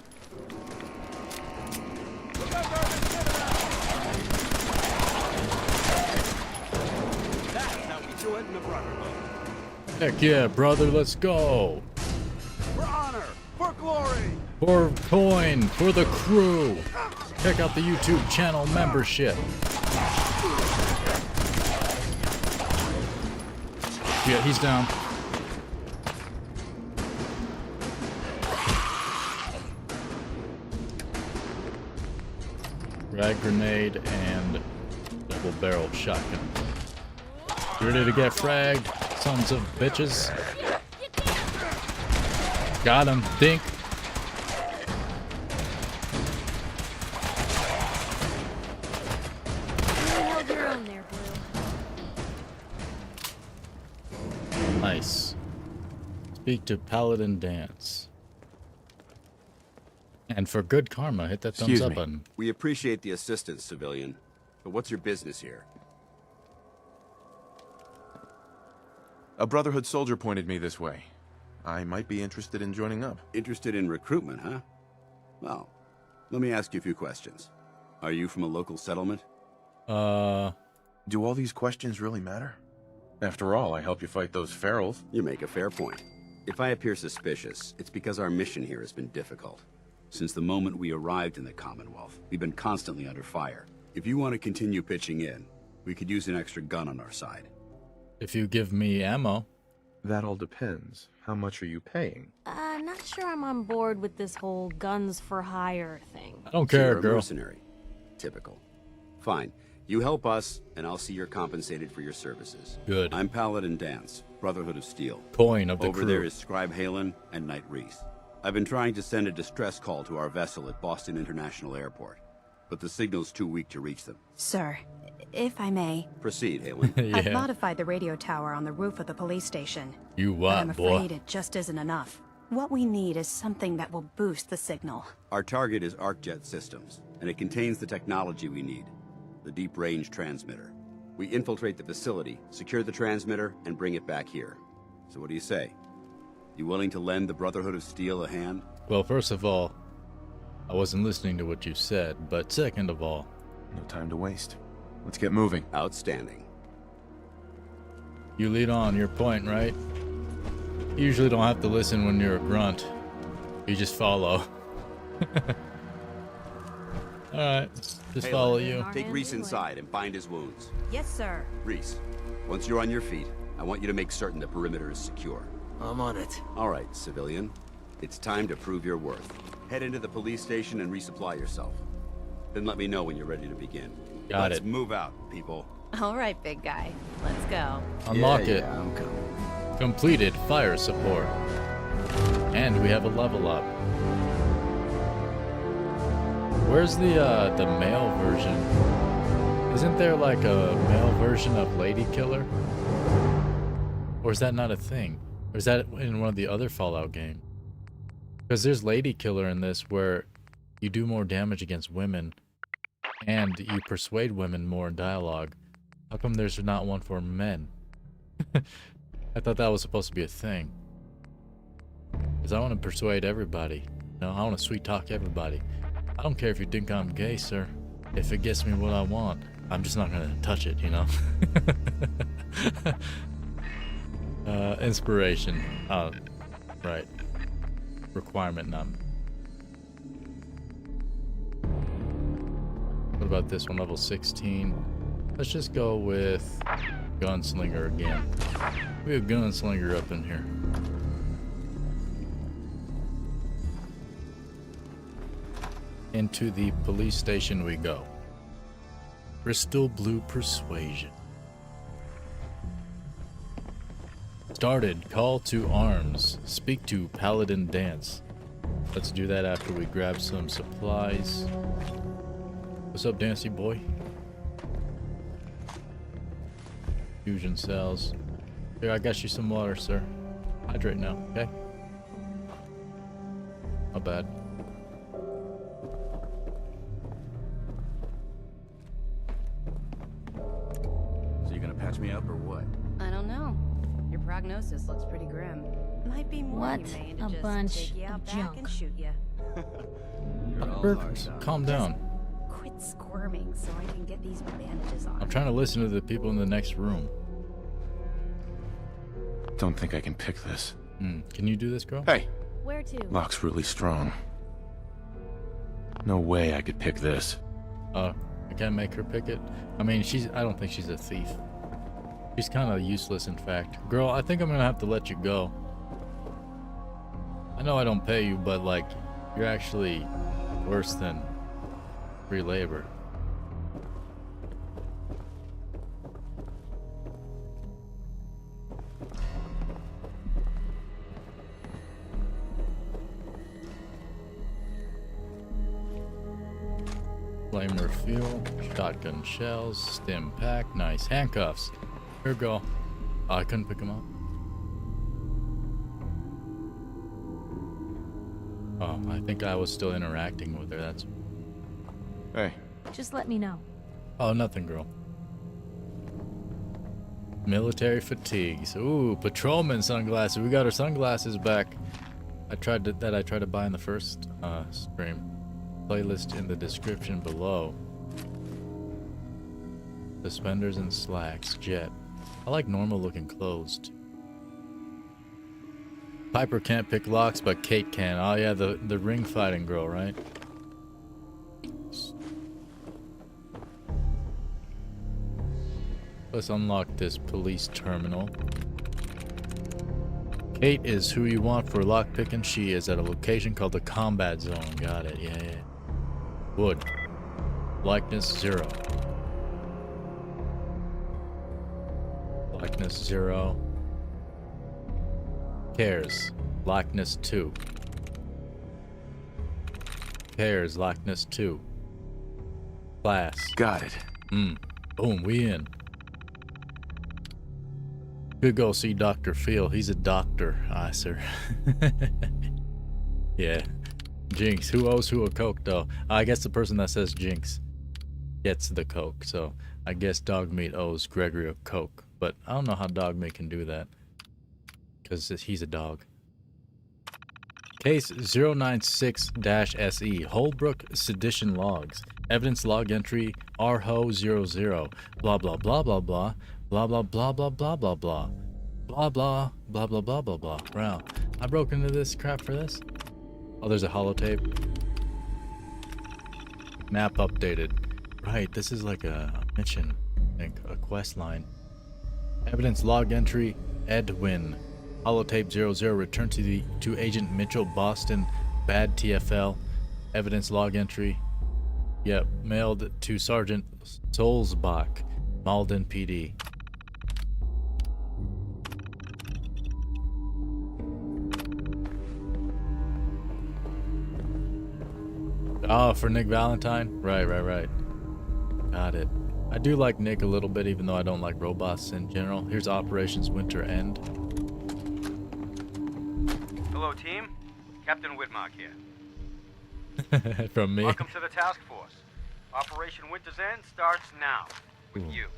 Heck yeah, brother, let's go. For honor, for glory, for coin, for the crew. Check out the YouTube channel membership. Yeah, he's down. Frag grenade and double barrel shotgun. You ready to get fragged? Sons of bitches. Got him. Dink. You held your own there, Blue. Nice. Speak to Paladin Dance. And for good karma, hit that thumbs up button. We appreciate the assistance, civilian. But what's your business here? A Brotherhood soldier pointed me this way. I might be interested in joining up. Interested in recruitment, huh? Well, let me ask you a few questions. Are you from a local settlement? Do all these questions really matter? After all, I helped you fight those ferals. You make a fair point. If I appear suspicious, it's because our mission here has been difficult. Since the moment we arrived in the Commonwealth, we've been constantly under fire. If you want to continue pitching in, we could use an extra gun on our side. If you give me ammo. That all depends. How much are you paying? Not sure I'm on board with this whole guns for hire thing. I don't care, You're a girl. mercenary. Typical. Fine. You help us, and I'll see you're compensated for your services. Good. I'm Paladin Dance, Brotherhood of Steel. Coin of the Over crew. there is Scribe Halen and Knight Reese. I've been trying to send a distress call to our vessel at Boston International Airport, but the signal's too weak to reach them. Sir, if I may. Proceed, Halen. I've modified the radio tower on the roof of the police station. You But what, I'm boy? afraid it just isn't enough. What we need is something that will boost the signal. Our target is ArcJet Systems, and it contains the technology we need, the deep-range transmitter. We infiltrate the facility, secure the transmitter, and bring it back here. So what do you say? You willing to lend the Brotherhood of Steel a hand? Well, first of all, I wasn't listening to what you said, but second of all... No time to waste. Let's get moving. Outstanding. You lead on your point, right? You usually don't have to listen when you're a grunt. You just follow. Alright, just follow you. Take Reese inside and bind his wounds. Yes, sir. Reese, once you're on your feet, I want you to make certain the perimeter is secure. I'm on it. All right, civilian. It's time to prove your worth. Head into the police station and resupply yourself. Then let me know when you're ready to begin. Got Let's it. move out, people. All right, big guy. Let's go. Unlock it. Yeah, I'm coming. Completed fire support. And we have a level up. Where's the male version? Isn't there like a male version of Lady Killer? Or is that not a thing? Or is that in one of the other Fallout games? Because there's Lady Killer in this where you do more damage against women and you persuade women more in dialogue. How come there's not one for men? I thought that was supposed to be a thing. Because I want to persuade everybody. You know, I want to sweet talk everybody. I don't care if you think I'm gay, sir. If it gets me what I want, I'm just not gonna touch it, you know? Inspiration. Oh, right. Requirement, not... What about this one? Level 16. Let's just go with Gunslinger again. We have Gunslinger up in here. Into the police station we go. Crystal Blue Persuasion. Started. Call to arms. Speak to Paladin Dance. Let's do that after we grab some supplies. What's up, Dancy boy? Fusion cells. Here, I got you some water, sir. Hydrate now, okay? Not bad. So you gonna patch me up or what? I don't know. Your prognosis looks pretty grim. Might be more What humane to a just bunch take you out of back junk. and shoot you. Calm down. Quit squirming so I can get these bandages on. I'm trying to listen to the people in the next room. Don't think I can pick this. Can you do this, girl? Hey! Where to? Lock's really strong. No way I could pick this. I can't make her pick it. I mean, I don't think she's a thief. She's kind of useless, in fact. Girl, I think I'm gonna have to let you go. I know I don't pay you, but like, you're actually worse than free labor. Flamer fuel, shotgun shells, stim pack, nice. Handcuffs. Here we go. Oh, I couldn't pick them up. Oh, I think I was still interacting with her. That's. Hey. Just let me know. Oh, nothing, girl. Military fatigues. Ooh, patrolman sunglasses. We got our sunglasses back. I tried to buy in the first stream. Playlist in the description below. Suspenders and slacks. Jet. I like normal looking clothes too. Piper can't pick locks, but Kate can. Oh yeah, the ring fighting girl, right? Let's unlock this police terminal. Kate is who you want for lockpicking. She is at a location called the Combat Zone. Got it, yeah. Wood. Likeness 0. Likeness 0. Cares. Likeness 2. Cares. Likeness 2. Class. Got it. Boom, we in. Could go see Dr. Phil. He's a doctor, sir. Yeah. Jinx. Who owes who a Coke, though? I guess the person that says Jinx gets the Coke. So I guess Dogmeat owes Gregory a Coke. But I don't know how Dogmeat can do that. Because he's a dog. Case 096-SE. Holbrook Sedition Logs. Evidence log entry RHO00. Blah blah blah blah blah. Blah blah blah blah blah blah blah. Blah blah blah blah blah blah blah. Wow. I broke into this crap for this? Oh, there's a holotape. Map updated. Right, this is like a mission. I think a quest line. Evidence log entry Edwin. Holotape 00 returned to Agent Mitchell Boston Bad TFL. Evidence log entry. Yep, mailed to Sergeant Solzbach, Malden PD. Oh, for Nick Valentine? Right. Got it. I do like Nick a little bit, even though I don't like robots in general. Here's Operations Winter End. Hello, team. Captain Whitmark here. From me. Welcome to the task force. Operation Winter's End starts now, with you.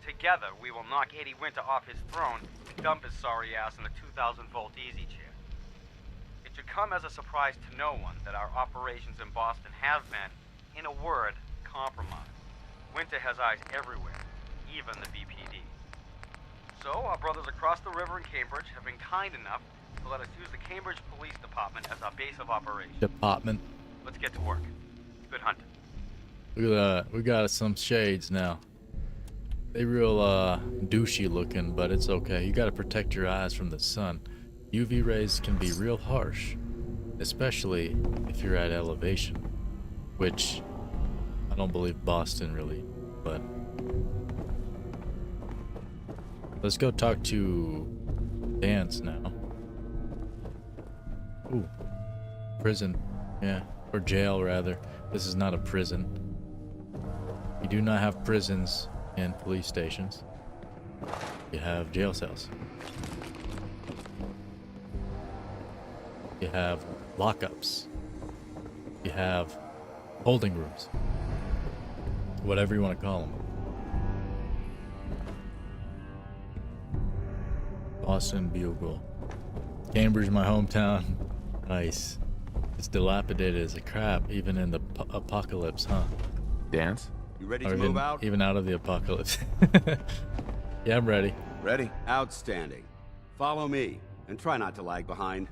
Together, we will knock Eddie Winter off his throne and dump his sorry ass in a 2,000-volt easy chair. It should come as a surprise to no one that our operations in Boston have been, in a word, compromised. Winter has eyes everywhere, even the BPD. So, our brothers across the river in Cambridge have been kind enough to let us use the Cambridge Police Department as our base of operations. Department. Let's get to work. Good hunting. Look at that. We got some shades now. They real douchey looking, but it's okay. You gotta protect your eyes from the sun. UV rays can be real harsh, especially if you're at elevation, which I don't believe Boston really, but let's go talk to Dance now. Ooh, prison, yeah, or jail rather. This is not a prison. You do not have prisons in police stations. You have jail cells. You have lockups. You have holding rooms. Whatever you want to call them. Boston Bugle. Cambridge, my hometown. Nice. It's dilapidated as a crap, even in the apocalypse, huh? Dance? You ready to move out? Even out of the apocalypse. Yeah, I'm ready. Ready? Outstanding. Follow me, and try not to lag behind.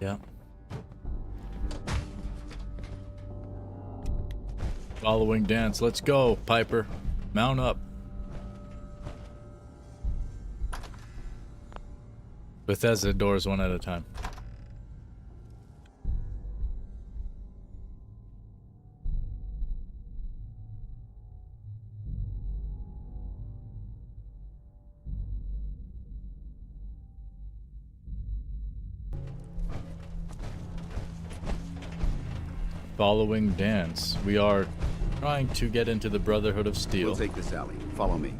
Yeah. Following Dance. Let's go, Piper. Mount up. Bethesda doors one at a time. following dance. We are trying to get into the Brotherhood of Steel. We'll take this alley. Follow me.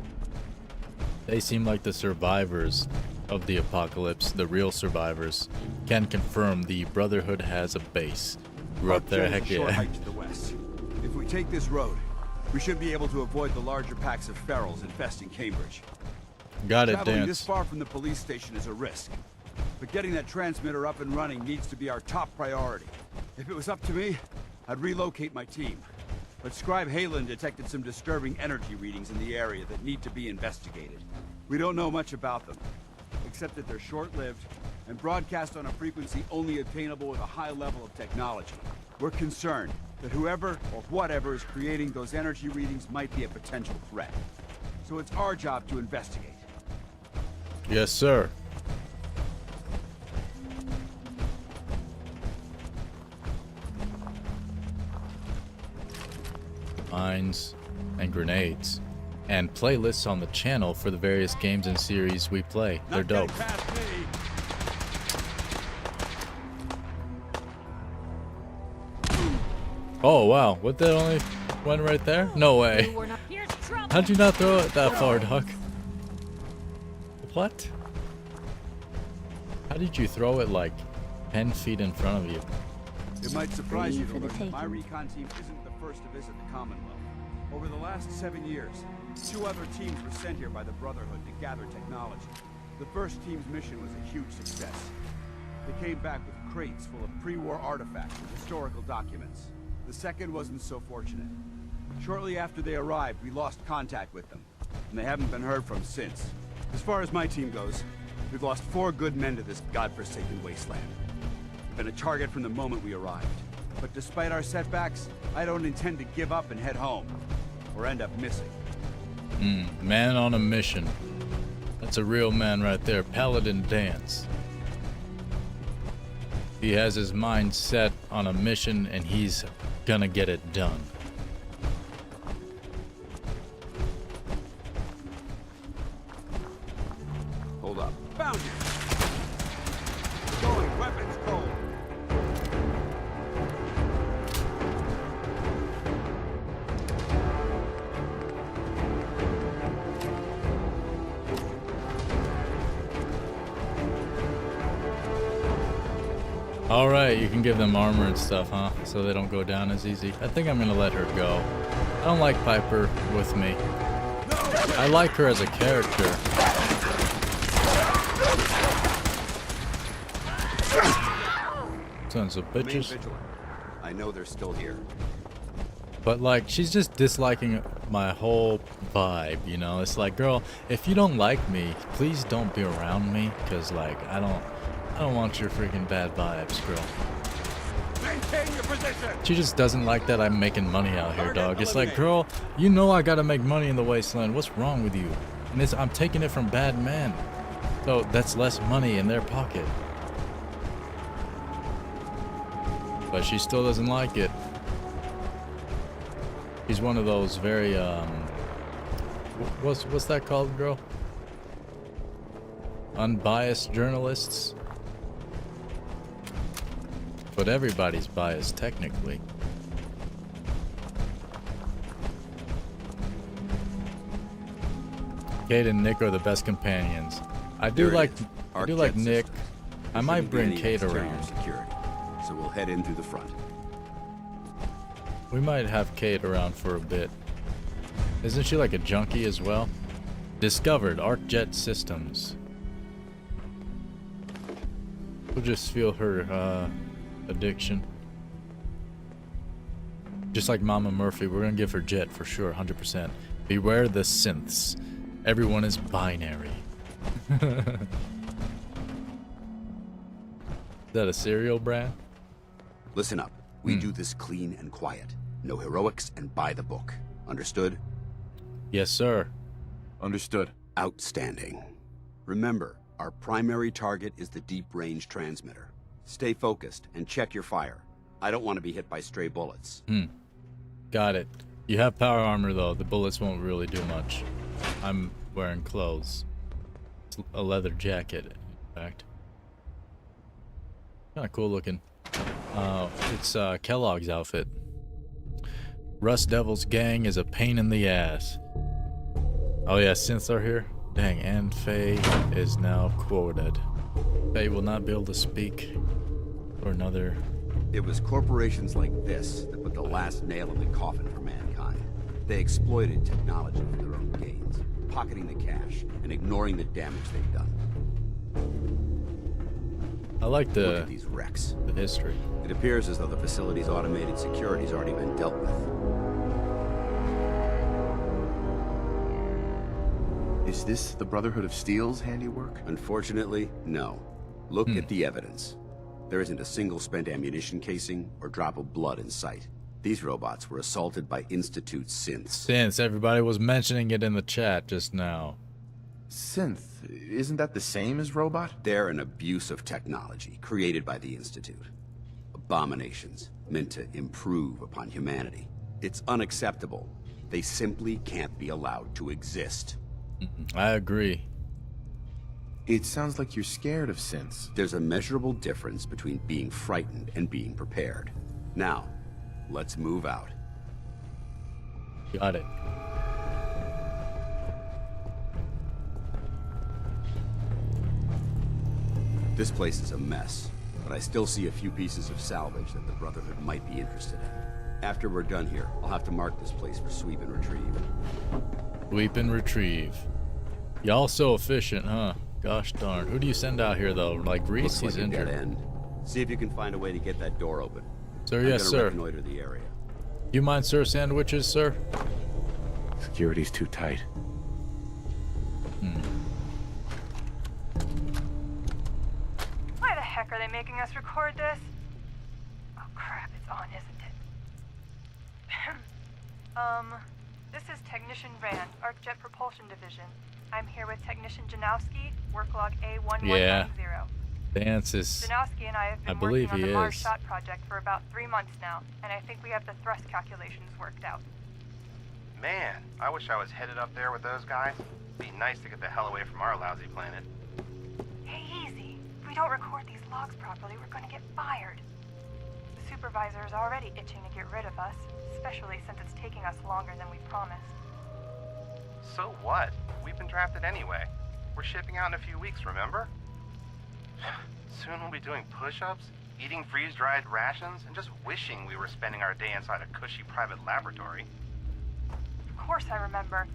They seem like the survivors of the apocalypse, the real survivors. Can confirm the Brotherhood has a base. We're up there, heck Short yeah. hike to the west. If we take this road, we should be able to avoid the larger packs of ferals infesting Cambridge. Got it, Traveling Dance. this far from the police station is a risk, but getting that transmitter up and running needs to be our top priority. If it was up to me, I'd relocate my team. But Scribe Halen detected some disturbing energy readings in the area that need to be investigated. We don't know much about them, except that they're short-lived and broadcast on a frequency only attainable with a high level of technology. We're concerned that whoever or whatever is creating those energy readings might be a potential threat. So it's our job to investigate. Yes, sir. Mines and grenades. And playlists on the channel for the various games and series we play. They're dope. Oh wow, what, that only went right there? No way. How'd you not throw it that far, Doc? What? How did you throw it like 10 feet in front of you? It might surprise you to learn that my recon team isn't the first to visit the Commonwealth. Over the last 7 years, 2 other teams were sent here by the Brotherhood to gather technology. The first team's mission was a huge success. They came back with crates full of pre-war artifacts and historical documents. The second wasn't so fortunate. Shortly after they arrived, we lost contact with them, and they haven't been heard from since. As far as my team goes, we've lost 4 good men to this godforsaken wasteland. We've been a target from the moment we arrived. But despite our setbacks, I don't intend to give up and head home, or end up missing. Man on a mission. That's a real man right there. Paladin Dance. He has his mind set on a mission and he's gonna get it done. Hold up. Found you! Going, weapons cold! Alright, you can give them armor and stuff, huh? So they don't go down as easy. I think I'm gonna let her go. I don't like Piper with me. I like her as a character. Sons of bitches. I know they're still here. But like, she's just disliking my whole vibe, you know? It's like, girl, if you don't like me, please don't be around me, because like, I don't want your freaking bad vibes, girl. Maintain your position. She just doesn't like that I'm making money out here, dog. It's like, girl, you know I gotta make money in the wasteland. What's wrong with you? And I'm taking it from bad men. So that's less money in their pocket. But she still doesn't like it. He's one of those very, what's that called, girl? Unbiased journalists? But everybody's biased, technically. Kate and Nick are the best companions. I do like Nick. I might bring Kate around. Security, so we'll head in through the front. We might have Kate around for a bit. Isn't she like a junkie as well? Discovered ArcJet Systems. We'll just feel her addiction. Just like Mama Murphy, we're gonna give her Jet for sure, 100%. Beware the synths. Everyone is binary. Is that a cereal brand? Listen up. We do this clean and quiet. No heroics and by the book. Understood? Yes, sir. Understood. Outstanding. Remember, our primary target is the deep-range transmitter. Stay focused and check your fire. I don't want to be hit by stray bullets. Got it. You have power armor though. The bullets won't really do much. I'm wearing clothes. It's a leather jacket, in fact. Kinda cool looking. It's Kellogg's outfit. Rust Devil's gang is a pain in the ass. Oh yeah, synths are here. Dang, and Faye is now quoted. Faye will not be able to speak for another. It was corporations like this that put the last nail in the coffin for mankind. They exploited technology for their own gains, pocketing the cash and ignoring the damage they've done. I like the Look at these wrecks. The history. It appears as though the facility's automated security's already been dealt with. Is this the Brotherhood of Steel's handiwork? Unfortunately, no. Look at the evidence. There isn't a single spent ammunition casing or drop of blood in sight. These robots were assaulted by Institute synths. Since everybody was mentioning it in the chat just now. Synth? Isn't that the same as robot? They're an abuse of technology created by the Institute. Abominations meant to improve upon humanity. It's unacceptable. They simply can't be allowed to exist. I agree. It sounds like you're scared of synths. There's a measurable difference between being frightened and being prepared. Now, let's move out. Got it. This place is a mess, but I still see a few pieces of salvage that the Brotherhood might be interested in. After we're done here, I'll have to mark this place for sweep and retrieve. Sweep and retrieve. Y'all so efficient, huh? Gosh darn. Who do you send out here though? Like Reese? Looks He's like a dead injured. end. See if you can find a way to get that door open. Sir, I'm yes, gonna sir. reconnoiter the area. You mind, sir, sandwiches, sir? Security's too tight. Why the heck are they making us record this? Oh crap, it's on, isn't it? This is Technician Rand, ArcJet Propulsion Division. I'm here with Technician Janowski, work log A1190. Yeah. Dance is... Janowski and I have been believe working on he the Mars is. Shot project for about 3 months now, and I think we have the thrust calculations worked out. Man, I wish I was headed up there with those guys. Be nice to get the hell away from our lousy planet. Hey, easy. If we don't record these logs properly, we're going to get fired. The supervisor is already itching to get rid of us, especially since it's taking us longer than we promised. So what? We've been drafted anyway. We're shipping out in a few weeks, remember? Soon we'll be doing push-ups, eating freeze-dried rations, and just wishing we were spending our day inside a cushy private laboratory. Of course I remember.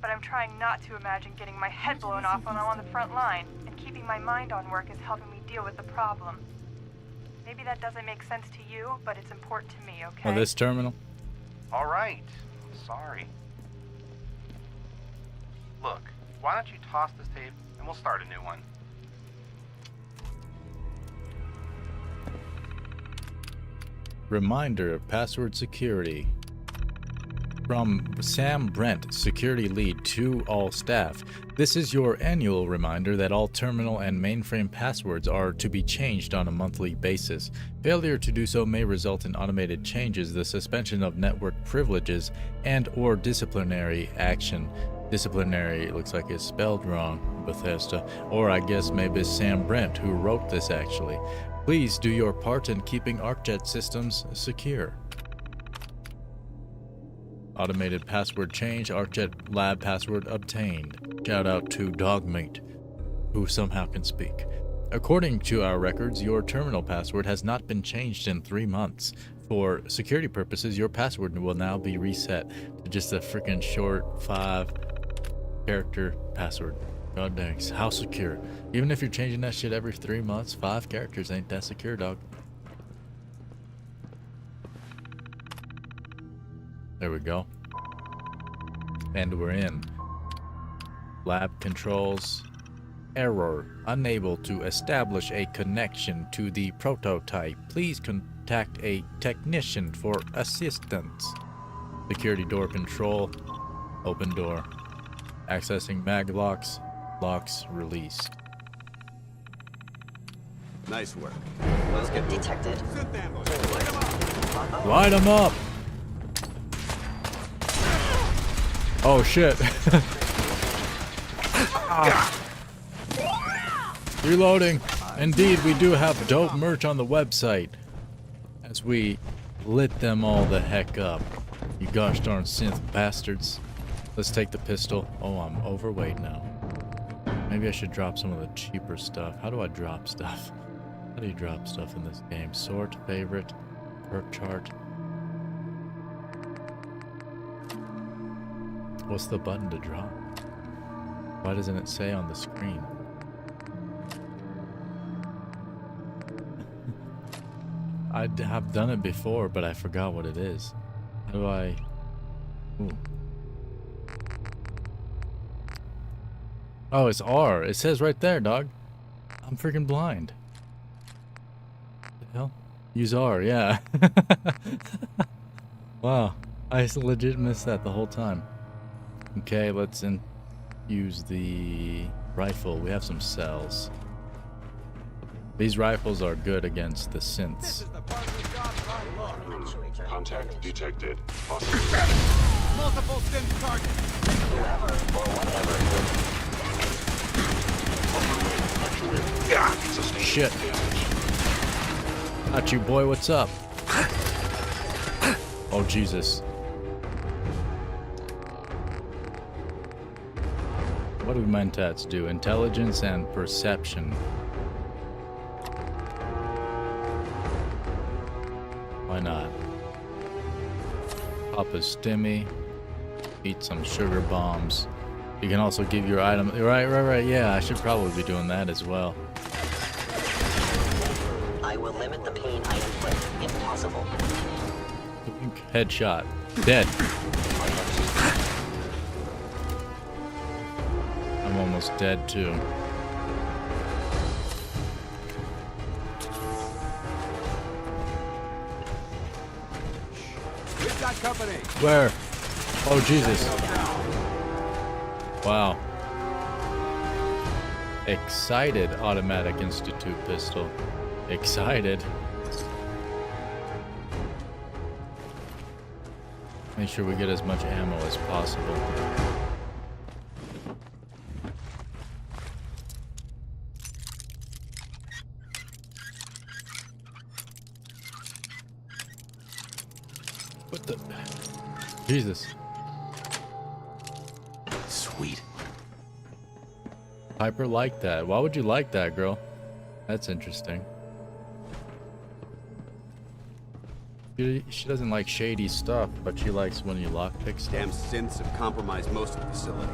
But I'm trying not to imagine getting my head blown off when I'm on the front line, and keeping my mind on work is helping me deal with the problem. Maybe that doesn't make sense to you, but it's important to me, okay? Oh, this terminal? All right. Sorry. Look, why don't you toss this tape and we'll start a new one. Reminder, password security. From Sam Brent, security lead, to all staff. This is your annual reminder that all terminal and mainframe passwords are to be changed on a monthly basis. Failure to do so may result in automated changes, the suspension of network privileges, and or disciplinary action. Disciplinary looks like it's spelled wrong, Bethesda. Or I guess maybe it's Sam Brent who wrote this actually. Please do your part in keeping ArcJet systems secure. Automated password change, ArcJet lab password obtained. Shout out to Dogmeat, who somehow can speak. According to our records, your terminal password has not been changed in 3 months. For security purposes, your password will now be reset to just a freaking short 5-character password. God dang, how secure. Even if you're changing that shit every 3 months, 5 characters ain't that secure, dog. There we go. And we're in. Lab controls. Error. Unable to establish a connection to the prototype. Please contact a technician for assistance. Security door control. Open door. Accessing mag locks. Locks released. Nice work. Let's get detected. Light them up! Oh shit. Reloading. Indeed, we do have dope merch on the website. As we lit them all the heck up. You gosh darn synth bastards. Let's take the pistol. Oh, I'm overweight now. Maybe I should drop some of the cheaper stuff. How do I drop stuff? How do you drop stuff in this game? Sort, favorite, perk chart. What's the button to drop? Why doesn't it say on the screen? I have done it before, but I forgot what it is. How do I... Ooh. Oh, it's R. It says right there, dog. I'm freaking blind. What the hell? Use R, yeah. Wow. I legit missed that the whole time. Okay, let's use the rifle. We have some cells. These rifles are good against the synths. Contact detected. Multiple synth targets. Whoever or whatever. Shit. Not you, boy. What's up? Oh, Jesus. What do mentats do? Intelligence and perception. Why not? Pop a stimmy. Eat some sugar bombs. You can also give your item... Right. Yeah, I should probably be doing that as well. I will limit the pain item play, if possible. Headshot. Dead. I'm almost dead too. We've got company. Where? Oh, Jesus. Wow. Excited automatic institute pistol. Excited. Make sure we get as much ammo as possible. What the? Jesus. Sweet. Piper liked that. Why would you like that, girl? That's interesting. She doesn't like shady stuff, but she likes when you lockpick stuff. Damn synths have compromised most of the facility.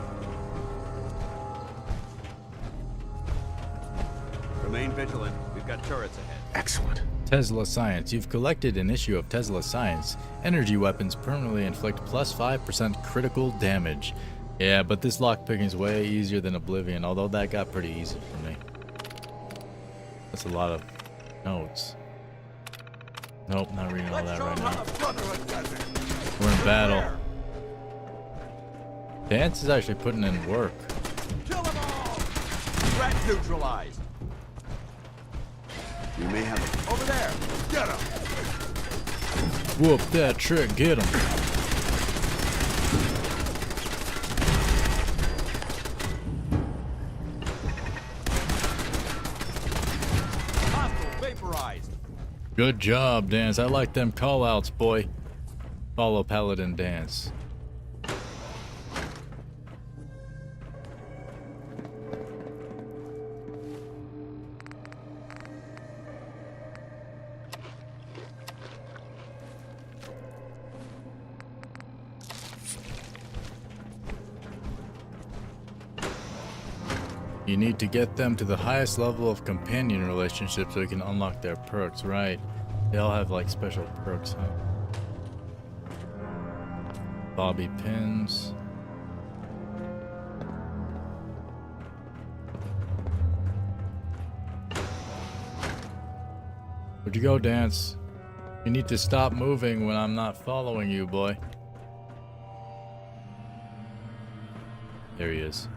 Remain vigilant. We've got turrets ahead. Excellent. Tesla Science. You've collected an issue of Tesla Science. Energy weapons permanently inflict plus 5% critical damage. Yeah, but this lockpicking is way easier than Oblivion, although that got pretty easy for me. That's a lot of notes. Nope, not reading all that right now. We're in battle. Dance is actually putting in work. Kill them all! Threat neutralized. We may have a... Over there! Get him! Whoop that trick, get him. Hostile vaporized. Good job, Dance. I like them call-outs, boy. Follow Paladin Dance. You need to get them to the highest level of companion relationship so you can unlock their perks, right? They all have like special perks, huh? Bobby pins. Where'd you go, Dance? You need to stop moving when I'm not following you, boy. There he is.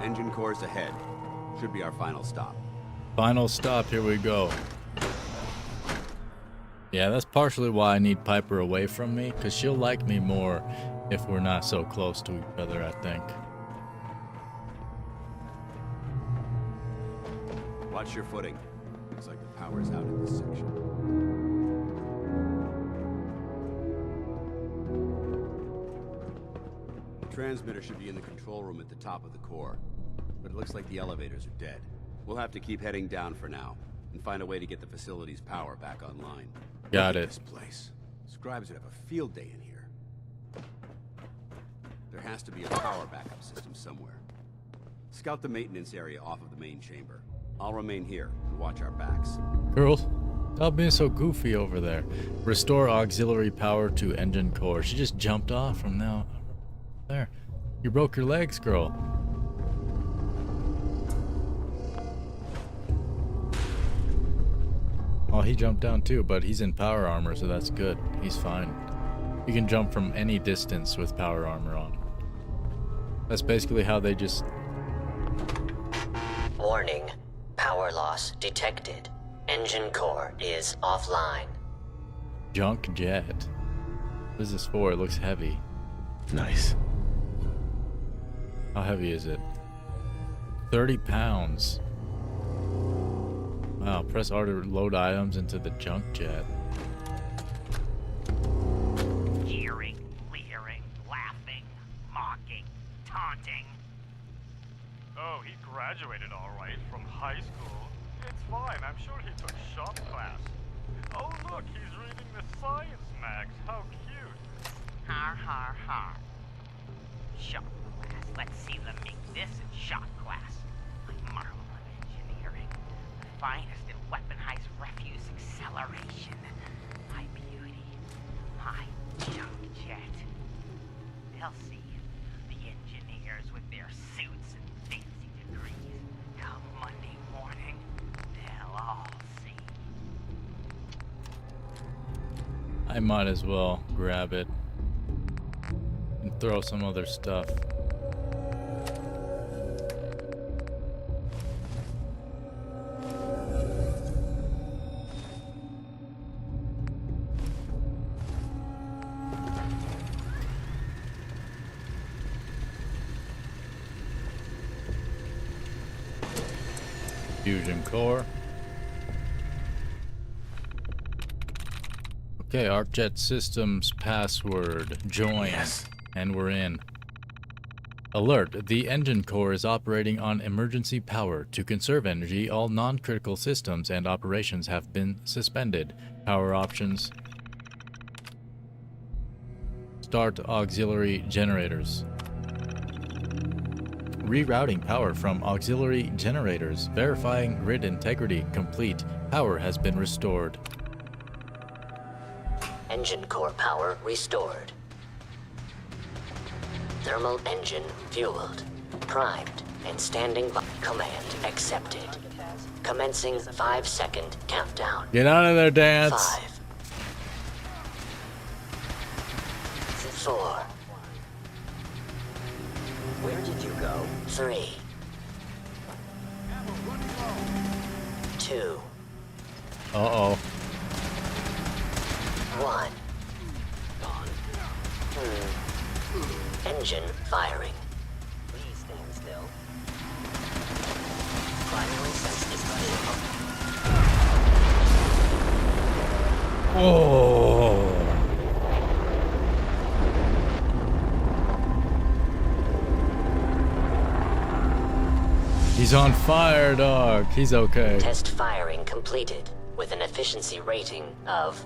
Engine cores ahead. Should be our final stop. Final stop, here we go. Yeah, that's partially why I need Piper away from me, because she'll like me more if we're not so close to each other, I think. Watch your footing. Looks like the power's out in this section. The transmitter should be in the control room at the top of the core, but it looks like the elevators are dead. We'll have to keep heading down for now, and find a way to get the facility's power back online. Got Look at it. this place. Scribes would have a field day in here. There has to be a power backup system somewhere. Scout the maintenance area off of the main chamber. I'll remain here and watch our backs. Girls, stop being so goofy over there. Restore auxiliary power to engine core. She just jumped off from now. There. You broke your legs, girl. Oh, he jumped down too, but he's in power armor, so that's good. He's fine. You can jump from any distance with power armor on. That's basically how they just... Warning. Power loss detected. Engine core is offline. Junk jet. What is this for? It looks heavy. Nice. How heavy is it? 30 pounds. Wow, press R to load items into the junk jet. Jeering, leering, laughing, mocking, taunting. Oh, he graduated all right from high school. It's fine, I'm sure he took shop class. Oh look, he's reading the science mags. How cute. Har har har. Shop class. Let's see them make this in shop class. My marvel of engineering. The finest in weaponized refuse acceleration. My beauty. My junk jet. They'll see. The engineers with their suits and fancy degrees. Come Monday morning, they'll all see. I might as well grab it and throw some other stuff. Fusion core. Okay, ArcJet Systems password. Join. Yes. And we're in. Alert. The engine core is operating on emergency power. To conserve energy, all non-critical systems and operations have been suspended. Power options. Start auxiliary generators. Rerouting power from auxiliary generators. Verifying grid integrity complete. Power has been restored. Engine core power restored. Thermal engine fueled. Primed and standing by. Command accepted. Commencing 5-second countdown. Get out of there, Dance. 5, 4. Where did you go? 3, 2, Uh-oh. 1. Engine firing. Please stand still. Primary sense is Oh. He's on fire, dog. He's okay. Test firing completed with an efficiency rating of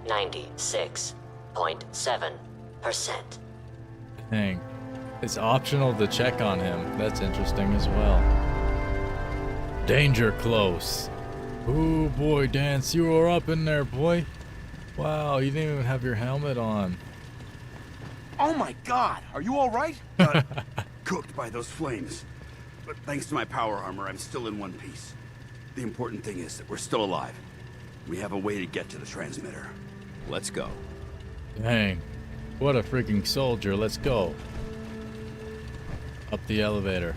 96.7%. Dang. It's optional to check on him. That's interesting as well. Danger close. Ooh, boy, Dance, you were up in there, boy. Wow, you didn't even have your helmet on. Oh my god, are you alright? Cooked by those flames. But thanks to my power armor, I'm still in one piece. The important thing is that we're still alive. We have a way to get to the transmitter. Let's go. Dang. What a freaking soldier. Let's go. Up the elevator.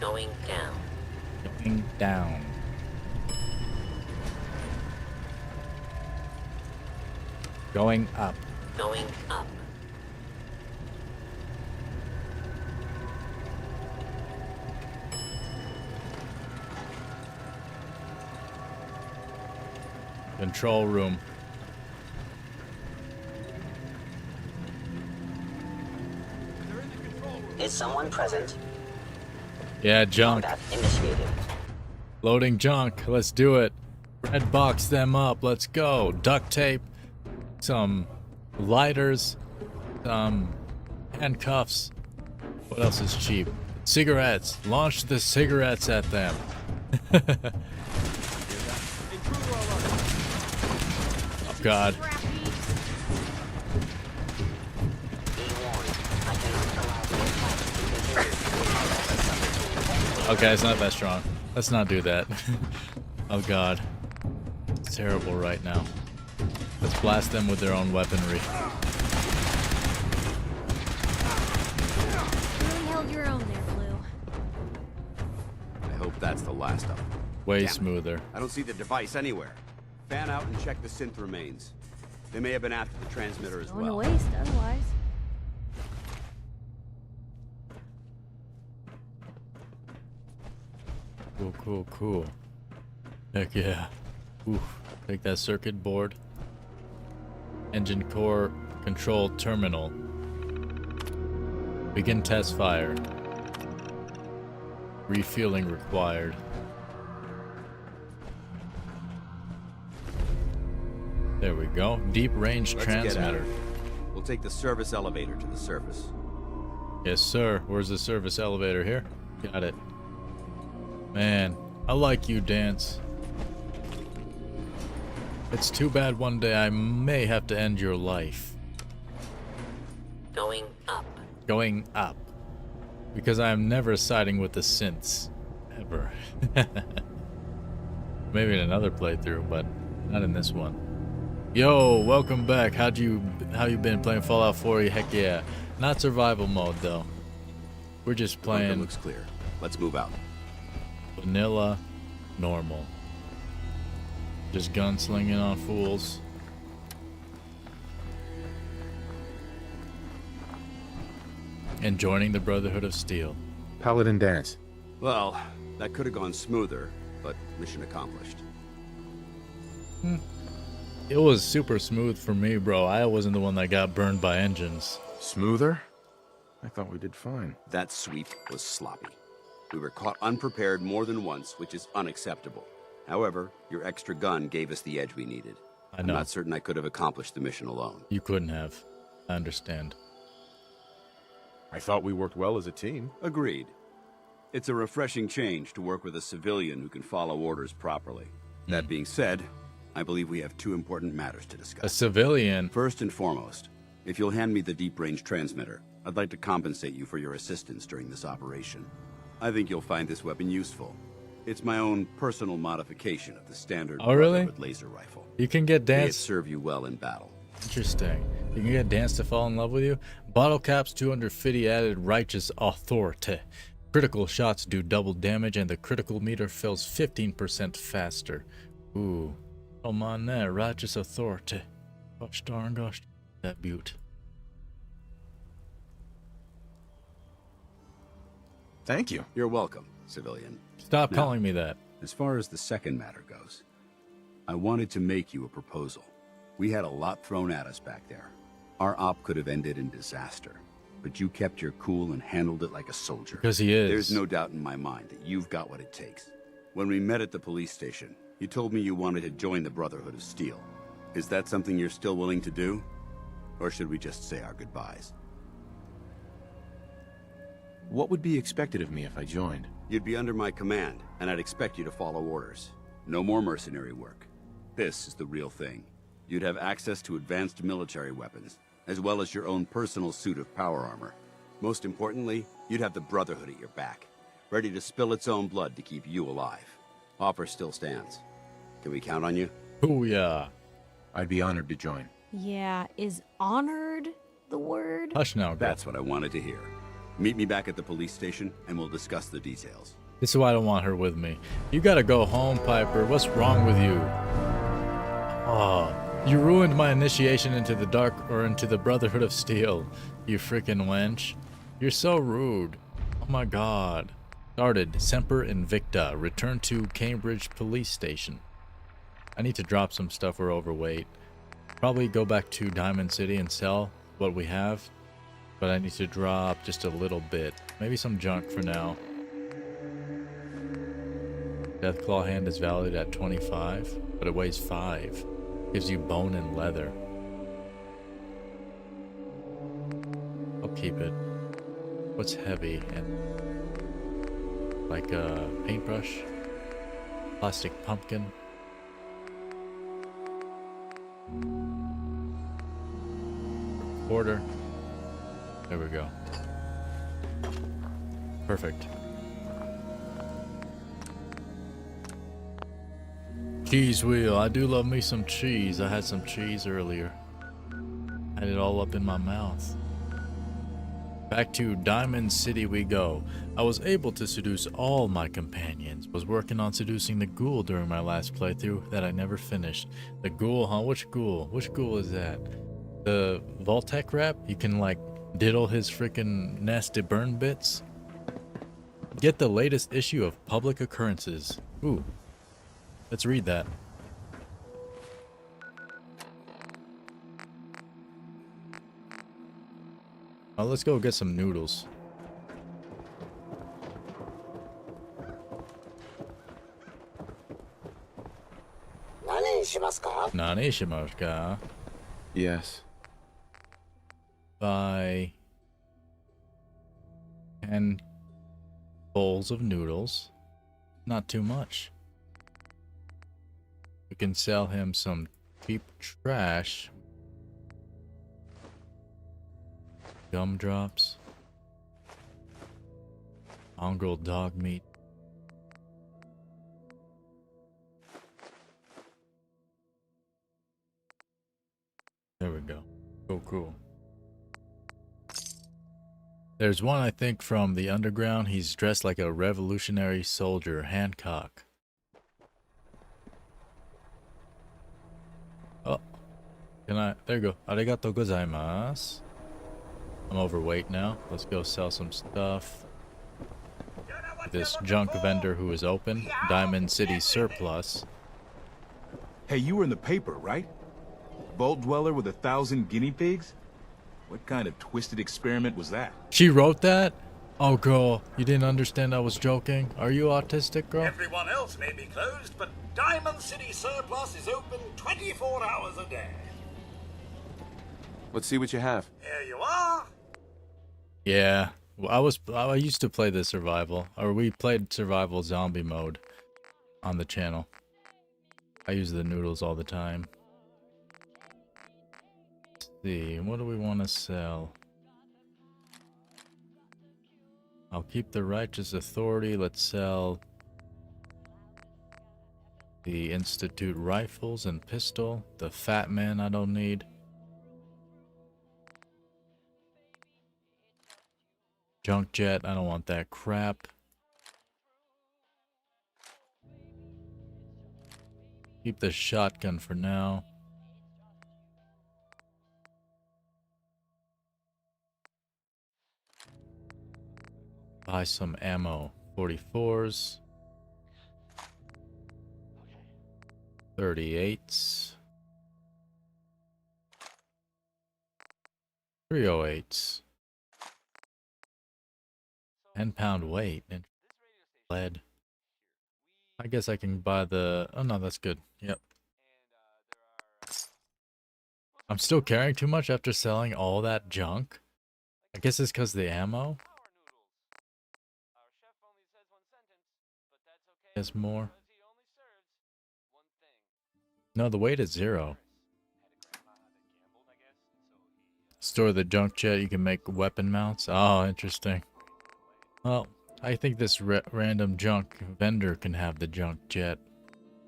Going down. Going down. Going up. Going up. Control room. Is someone present? Yeah, junk. Combat initiated. Loading junk. Let's do it. Red box them up. Let's go. Duct tape. Some lighters. Some handcuffs. What else is cheap? Cigarettes. Launch the cigarettes at them. Oh God. Okay, it's not that strong. Let's not do that. Oh God. It's terrible right now. Let's blast them with their own weaponry. Really held your own there, Blue. I hope that's the last of them. Way Damn it. smoother. I don't see the device anywhere. Fan out and check the synth remains. They may have been after the transmitter as Going to well. waste otherwise. Cool, cool, cool. Heck yeah. Oof. Take that circuit board. Engine core control terminal. Begin test fire. Refueling required. There we go. Deep range Let's get at transmitter. it. We'll take the service elevator to the surface. Yes, sir. Where's the service elevator here? Got it. Man, I like you, Dance. It's too bad one day I may have to end your life. Going up. Going up. Because I am never siding with the synths. Ever. Maybe in another playthrough, but not in this one. Yo, welcome back. How you been playing Fallout 4? Heck yeah. Not survival mode though. We're just Bunker playing looks clear. Let's move out. vanilla, normal. Just gunslinging on fools. And joining the Brotherhood of Steel. Paladin Dance. Well, that could have gone smoother, but mission accomplished. It was super smooth for me, bro. I wasn't the one that got burned by engines. Smoother? I thought we did fine. That sweep was sloppy. We were caught unprepared more than once, which is unacceptable. However, your extra gun gave us the edge we needed. I know. I'm not certain I could have accomplished the mission alone. You couldn't have. I understand. I thought we worked well as a team. Agreed. It's a refreshing change to work with a civilian who can follow orders properly. That being said, I believe we have two important matters to discuss. A civilian? First and foremost, if you'll hand me the deep-range transmitter, I'd like to compensate you for your assistance during this operation. I think you'll find this weapon useful. It's my own personal modification of the standard Brotherhood laser rifle. You can get May it Dance. serve you well in battle. Interesting. You can get Dance to fall in love with you. Bottle caps 250 added righteous authority. Critical shots do double damage and the critical meter fills 15% faster. Ooh. Come on there, righteous authority. Gosh darn gosh. That beaut. Thank you. You're welcome, civilian. Stop Now, calling me that. As far as the second matter goes, I wanted to make you a proposal. We had a lot thrown at us back there. Our op could have ended in disaster, but you kept your cool and handled it like a soldier. Because he is. There's no doubt in my mind that you've got what it takes. When we met at the police station, you told me you wanted to join the Brotherhood of Steel. Is that something you're still willing to do? Or should we just say our goodbyes? What would be expected of me if I joined? You'd be under my command, and I'd expect you to follow orders. No more mercenary work. This is the real thing. You'd have access to advanced military weapons, as well as your own personal suit of power armor. Most importantly, you'd have the Brotherhood at your back, ready to spill its own blood to keep you alive. Offer still stands. Can we count on you? Booyah. I'd be honored to join. Yeah, is honored the word? Hush now, girl. That's what I wanted to hear. Meet me back at the police station, and we'll discuss the details. This is why I don't want her with me. You gotta go home, Piper. What's wrong with you? Oh, you ruined my initiation into the dark or into the Brotherhood of Steel, you freaking wench. You're so rude. Oh my god. Started Semper Invicta. Return to Cambridge Police Station. I need to drop some stuff we're overweight. Probably go back to Diamond City and sell what we have. But I need to drop just a little bit. Maybe some junk for now. Deathclaw hand is valued at 25, but it weighs 5. Gives you bone and leather. I'll keep it. What's heavy and like a paintbrush? Plastic pumpkin. Quarter. There we go. Perfect. Cheese wheel. I do love me some cheese. I had some cheese earlier. Had it all up in my mouth. Back to Diamond City we go. I was able to seduce all my companions. Was working on seducing the ghoul during my last playthrough that I never finished. The ghoul, huh? Which ghoul? Which ghoul is that? The Voltec rep? You can like diddle his freaking nasty burn bits. Get the latest issue of Public Occurrences. Ooh. Let's read that. Oh, let's go get some noodles. Nani shimasu ka? Yes. Buy 10 bowls of noodles. Not too much. We can sell him some cheap trash. Gumdrops. Mongrel dog meat. There we go. Oh, cool. There's one, I think, from the underground. He's dressed like a revolutionary soldier, Hancock. Oh. Can I? There you go. Arigatou gozaimasu. I'm overweight now. Let's go sell some stuff. This junk vendor who is open. Diamond City Surplus. Hey, you were in the paper, right? Vault dweller with 1,000 guinea pigs? What kind of twisted experiment was that? She wrote that? Oh, girl, you didn't understand I was joking? Are you autistic, girl? Everyone else may be closed, but Diamond City Surplus is open 24 hours a day. Let's see what you have. Here you are. Yeah, well, I used to play the survival, or we played survival zombie mode on the channel. I use the noodles all the time. Let's see, what do we want to sell? I'll keep the Righteous Authority. Let's sell the Institute rifles and pistol. The Fat Man I don't need. Junk jet, I don't want that crap. Keep the shotgun for now. Buy some ammo. 44s. 38s. 308s. 10-pound weight and lead. I guess I can buy the... Oh no, that's good. Yep. I'm still carrying too much after selling all that junk. I guess it's because the ammo. There's more. No, the weight is 0. Store the junk jet. You can make weapon mounts. Oh, interesting. Well, I think this random junk vendor can have the junk jet.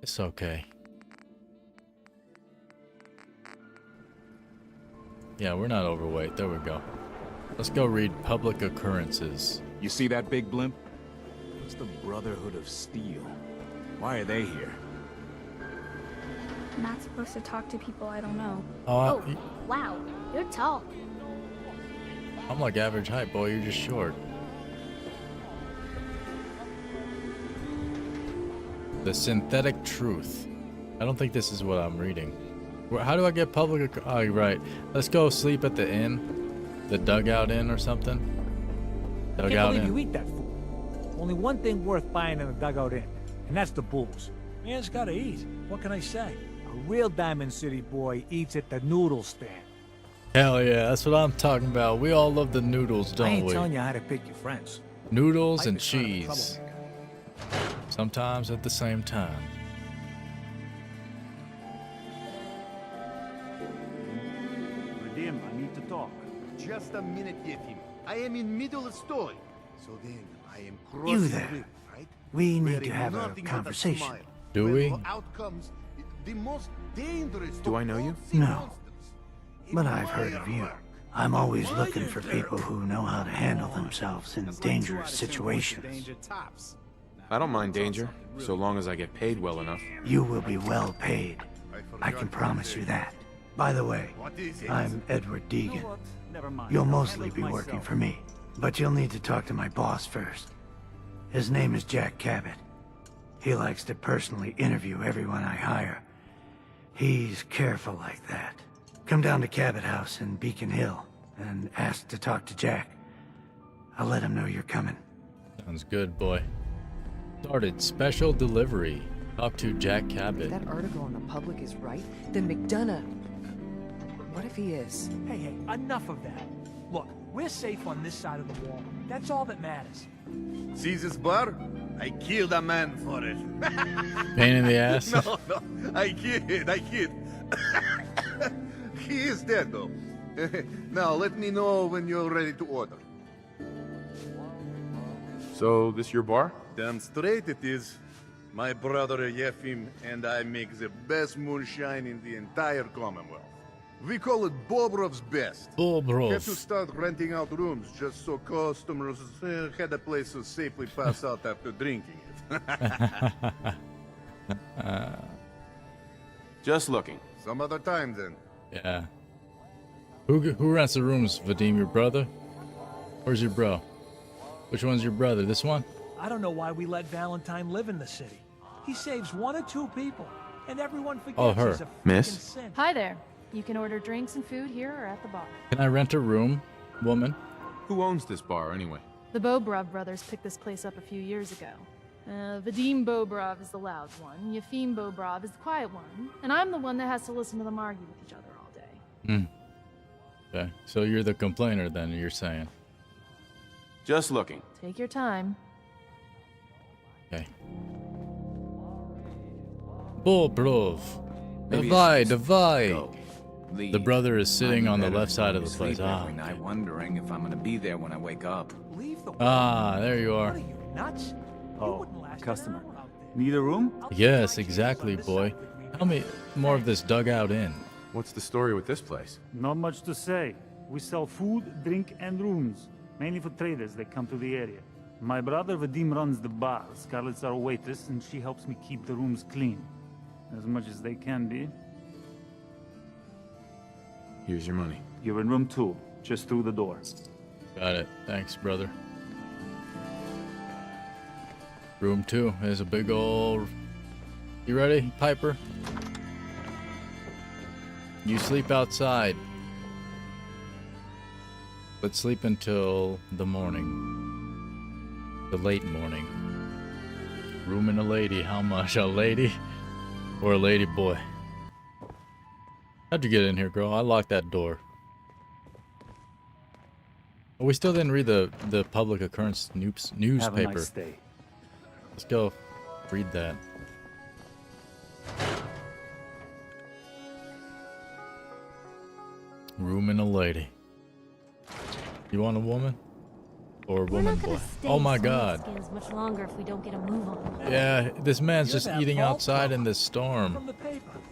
It's okay. Yeah, we're not overweight. There we go. Let's go read Public Occurrences. You see that big blimp? It's the Brotherhood of Steel. Why are they here? I'm not supposed to talk to people I don't know. Oh, Wow, you're tall. I'm like average height, boy. You're just short. The Synthetic Truth. I don't think this is what I'm reading. How do I get public? Oh, right. Let's go sleep at the inn, the dugout inn or something. I can't Dugout believe inn. you eat that food. Only one thing worth buying in a dugout inn, and that's the booze. Man's gotta eat. What can I say? A real Diamond City boy eats at the noodle stand. Hell yeah, that's what I'm talking about. We all love the noodles, I don't ain't we? telling you how to pick your friends. Noodles and Life is kind of a cheese. troublemaker. Sometimes at the same time. Vadim, I need to talk. Just a minute, Yefim. I am in middle of story. So then, I am crossing You the there. river, right? We need Wearing to have a nothing but conversation. smile. Do Where we? for outcomes, the most dangerous. Do I know you? No. But I've heard of you. I'm always looking for people who know how to handle themselves in dangerous situations. I don't mind danger, so long as I get paid well enough. You will be well paid. I can promise you that. By the way, I'm Edward Deegan. You'll mostly be working for me, but you'll need to talk to my boss first. His name is Jack Cabot. He likes to personally interview everyone I hire. He's careful like that. Come down to Cabot House in Beacon Hill and ask to talk to Jack. I'll let him know you're coming. Sounds good, boy. Started special delivery. Talk to Jack Cabot. If that article in the public is right, then McDonough... What if he is? Hey, enough of that. Look, we're safe on this side of the wall. That's all that matters. See this bar? I killed a man for it. Pain in the ass? No, I kid. He is dead, though. Now, let me know when you're ready to order. So, this your bar? Damn straight it is. My brother Yefim and I make the best moonshine in the entire Commonwealth. We call it Bobrov's Best. Bobrov. Had to start renting out rooms just so customers had a place to safely pass out after drinking it. Just looking. Some other time, then. Yeah. Who rents the rooms, Vadim? Your brother? Where's your bro? Which one's your brother? This one? I don't know why we let Valentine live in the city. He saves 1 or 2 people, and everyone forgets Oh, her. he's a Miss? frickin' sin. Hi there. You can order drinks and food here or at the bar. Can I rent a room, woman? Who owns this bar, anyway? The Bobrov brothers picked this place up a few years ago. Vadim Bobrov is the loud one, Yefim Bobrov is the quiet one, and I'm the one that has to listen to them argue with each other all day. Okay, so you're the complainer then, you're saying. Just looking. Take your time. Okay. Bobrov. Maybe Davai, I should davai. go. The brother is sitting on the left side of the place. Every night wondering if I'm gonna be there when I wake up. There you are. Nuts? Oh, customer. Need a room? Yes, exactly, boy. Tell me more of this dugout inn. What's the story with this place? Not much to say. We sell food, drink, and rooms. Mainly for traders that come to the area. My brother Vadim runs the bar. Scarlett's our waitress, and she helps me keep the rooms clean. As much as they can be. Here's your money. You're in room 2, just through the door. Got it. Thanks, brother. Room 2 is a big old... You ready, Piper? You sleep outside. Let's sleep until the morning. The late morning. Room and a lady. How much? A lady? Or a lady boy? How'd you get in here, girl? I locked that door. Oh, we still didn't read the public occurrence newspaper. Have a nice day. Let's go read that. Room and a lady. You want a woman? Or a woman boy? Oh my god. Much longer if we don't get a move on. Yeah, this man's just eating outside in this storm.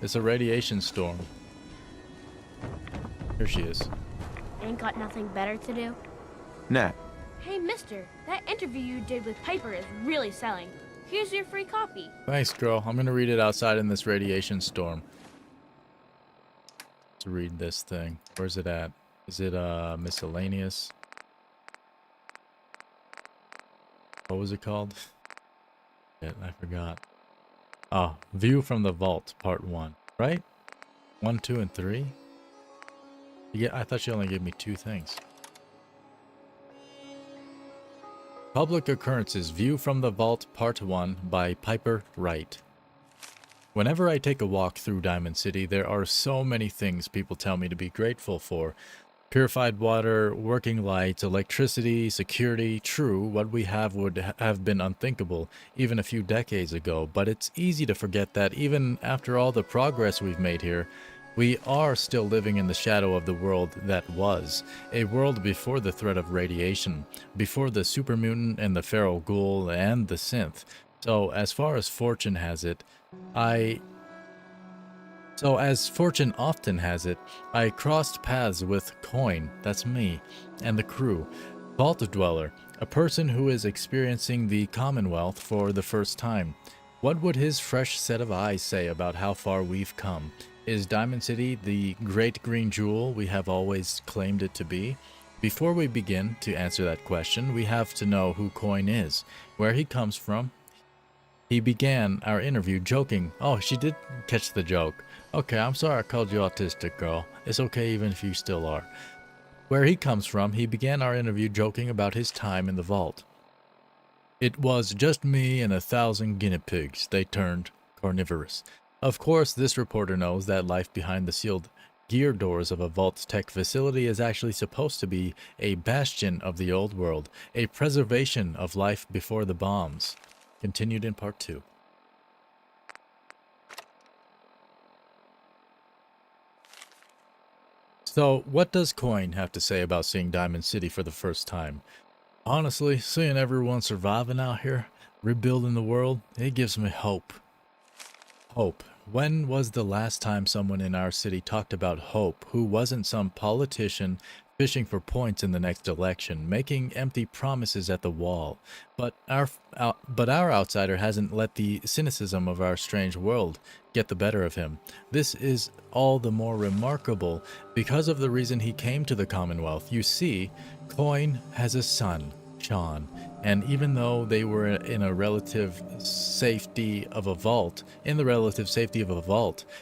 It's a radiation storm. Here she is. Ain't got nothing better to do? Nat. Hey, mister, that interview you did with Piper is really selling. Here's your free copy. Thanks, girl. I'm gonna read it outside in this radiation storm. Let's read this thing. Where's it at? Is it miscellaneous? What was it called? I forgot. Oh, View from the Vault, Part 1. Right? 1, 2, and 3? Yeah, I thought she only gave me 2 things. Public Occurrences, View from the Vault, Part 1 by Piper Wright. Whenever I take a walk through Diamond City, there are so many things people tell me to be grateful for. Purified water, working lights, electricity, security. True, what we have would have been unthinkable even a few decades ago, but it's easy to forget that even after all the progress we've made here, we are still living in the shadow of the world that was. A world before the threat of radiation, before the super mutant and the feral ghoul and the synth. So as far as fortune has it, as fortune often has it, I crossed paths with Coine, that's me, and the crew. Vault Dweller, a person who is experiencing the Commonwealth for the first time. What would his fresh set of eyes say about how far we've come? Is Diamond City the great green jewel we have always claimed it to be? Before we begin to answer that question, we have to know who Coine is, where he comes from. He began our interview joking. Oh, she did catch the joke. Okay, I'm sorry I called you autistic, girl. It's okay even if you still are. Where he comes from, he began our interview joking about his time in the vault. It was just me and 1,000 guinea pigs. They turned carnivorous. Of course, this reporter knows that life behind the sealed gear doors of a vault tech facility is actually supposed to be a bastion of the old world, a preservation of life before the bombs. Continued in part 2. So, what does Coine have to say about seeing Diamond City for the first time? Honestly, seeing everyone surviving out here, rebuilding the world, it gives me hope. Hope. When was the last time someone in our city talked about hope who wasn't some politician fishing for points in the next election, making empty promises at the wall? But our outsider hasn't let the cynicism of our strange world get the better of him. This is all the more remarkable because of the reason he came to the Commonwealth. You see, Coine has a son, Sean, and even though they were in the relative safety of a vault,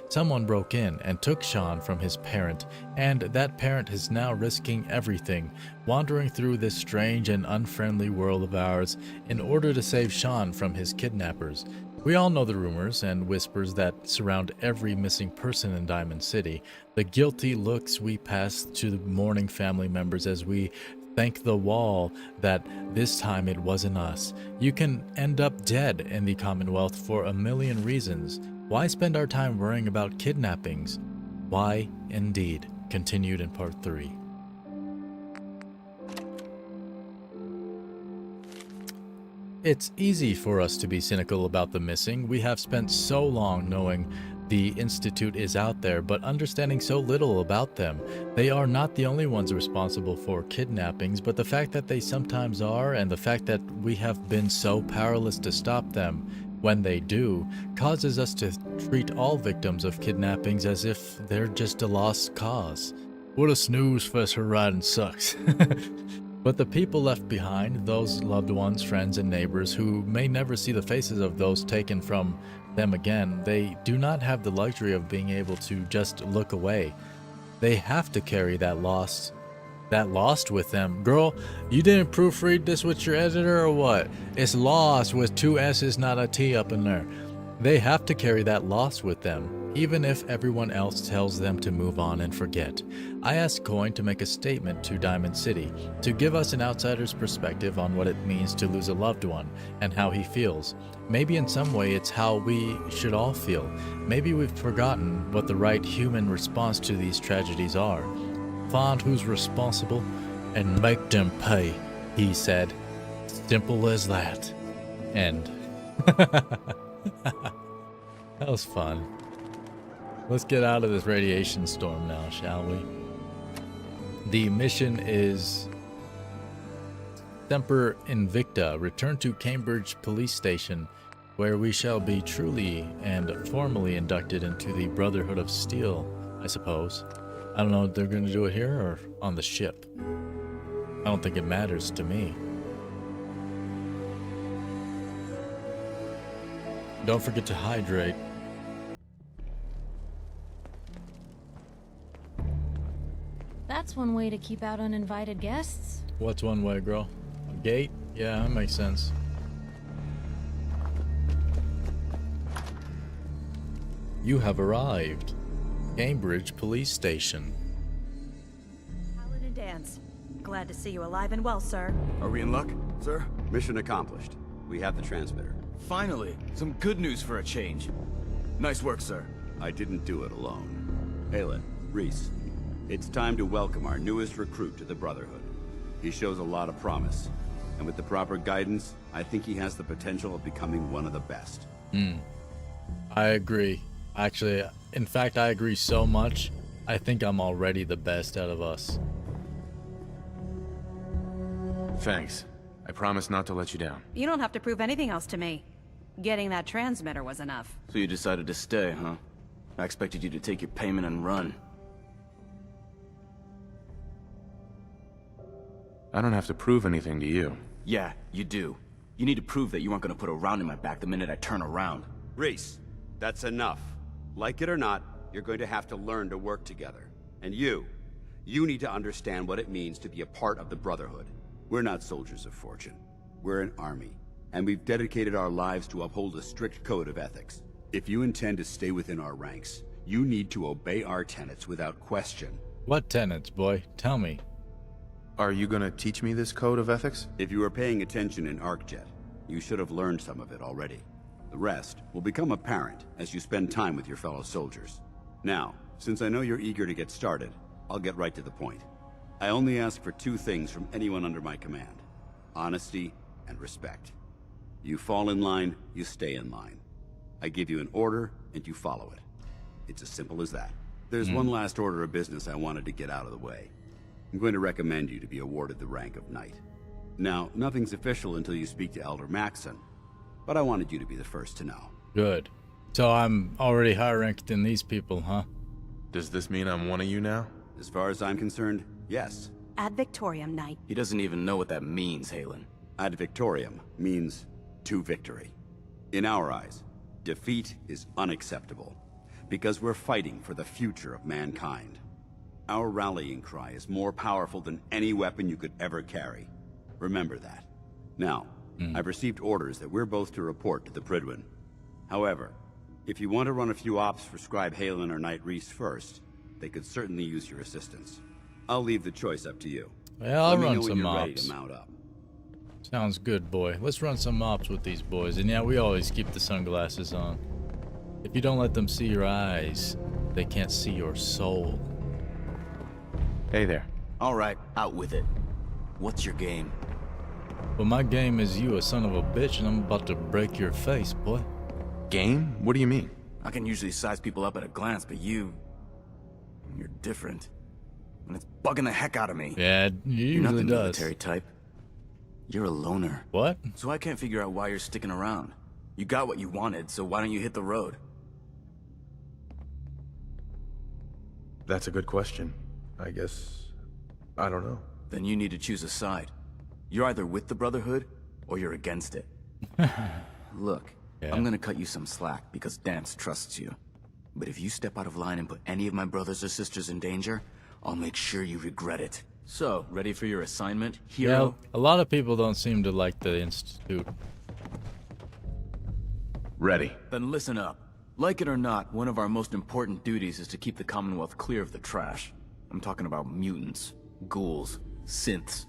someone broke in and took Sean from his parent, and that parent is now risking everything, wandering through this strange and unfriendly world of ours in order to save Sean from his kidnappers. We all know the rumors and whispers that surround every missing person in Diamond City, the guilty looks we pass to the mourning family members as we thank the wall that this time it wasn't us. You can end up dead in the Commonwealth for a million reasons. Why spend our time worrying about kidnappings? Why, indeed. Continued in part 3. It's easy for us to be cynical about the missing. We have spent so long knowing the Institute is out there, but understanding so little about them. They are not the only ones responsible for kidnappings, but the fact that they sometimes are, and the fact that we have been so powerless to stop them when they do, causes us to treat all victims of kidnappings as if they're just a lost cause. What a snooze fest her riding sucks. But the people left behind, those loved ones, friends, and neighbors who may never see the faces of those taken from them again, they do not have the luxury of being able to just look away. They have to carry that lost with them. Girl, you didn't proofread this with your editor or what? It's lost with 2 S's, not a T up in there. They have to carry that loss with them, even if everyone else tells them to move on and forget. I asked Coine to make a statement to Diamond City, to give us an outsider's perspective on what it means to lose a loved one, and how he feels. Maybe in some way it's how we should all feel. Maybe we've forgotten what the right human response to these tragedies are. Find who's responsible and make them pay, he said. Simple as that. End. That was fun. Let's get out of this radiation storm now, shall we? The mission is Semper Invicta. Return to Cambridge Police Station, where we shall be truly and formally inducted into the Brotherhood of Steel, I suppose. I don't know if they're going to do it here or on the ship. I don't think it matters to me. Don't forget to hydrate. That's one way to keep out uninvited guests. What's one way, girl? A gate? Yeah, that makes sense. You have arrived. Cambridge Police Station. Paladin Dance. Glad to see you alive and well, sir. Are we in luck, sir? Mission accomplished. We have the transmitter. Finally, some good news for a change. Nice work, sir. I didn't do it alone. Halen, Reese, it's time to welcome our newest recruit to the Brotherhood. He shows a lot of promise, and with the proper guidance, I think he has the potential of becoming one of the best. I agree. Actually, in fact, I agree so much, I think I'm already the best out of us. Thanks. I promise not to let you down. You don't have to prove anything else to me. Getting that transmitter was enough. So you decided to stay, huh? I expected you to take your payment and run. I don't have to prove anything to you. Yeah, you do. You need to prove that you aren't gonna put a round in my back the minute I turn around. Reese, that's enough. Like it or not, you're going to have to learn to work together. And you need to understand what it means to be a part of the Brotherhood. We're not soldiers of fortune. We're an army, and we've dedicated our lives to uphold a strict code of ethics. If you intend to stay within our ranks, you need to obey our tenets without question. What tenets, boy? Tell me. Are you gonna teach me this code of ethics? If you were paying attention in ArcJet, you should have learned some of it already. The rest will become apparent as you spend time with your fellow soldiers. Now, since I know you're eager to get started, I'll get right to the point. I only ask for two things from anyone under my command: honesty and respect. You fall in line, you stay in line. I give you an order, and you follow it. It's as simple as that. There's one last order of business I wanted to get out of the way. I'm going to recommend you to be awarded the rank of Knight. Now, nothing's official until you speak to Elder Maxson, but I wanted you to be the first to know. Good. So I'm already higher ranked than these people, huh? Does this mean I'm one of you now? As far as I'm concerned, yes. Ad Victoriam, Knight. He doesn't even know what that means, Halen. Ad Victoriam means to victory. In our eyes, defeat is unacceptable, because we're fighting for the future of mankind. Our rallying cry is more powerful than any weapon you could ever carry. Remember that. Now, I've received orders that we're both to report to the Prydwen. However, if you want to run a few ops for Scribe Halen or Knight Reese first, they could certainly use your assistance. I'll leave the choice up to you. Well, I'll Let me run know when some you're ready ops. to mount up. Sounds good, boy. Let's run some ops with these boys. And yeah, we always keep the sunglasses on. If you don't let them see your eyes, they can't see your soul. Hey there. All right, out with it. What's your game? Well, my game is you a son of a bitch, and I'm about to break your face, boy. Game? What do you mean? I can usually size people up at a glance, but you're different. And it's bugging the heck out of me. Yeah, it You're not usually the does. military type. You're a loner. What? So I can't figure out why you're sticking around. You got what you wanted, so why don't you hit the road? That's a good question. I guess... I don't know. Then you need to choose a side. You're either with the Brotherhood, or you're against it. Look, I'm gonna cut you some slack because Dance trusts you. But if you step out of line and put any of my brothers or sisters in danger, I'll make sure you regret it. So, ready for your assignment, hero? Yeah, a lot of people don't seem to like the Institute. Ready. Then listen up. Like it or not, one of our most important duties is to keep the Commonwealth clear of the trash. I'm talking about mutants, ghouls, synths.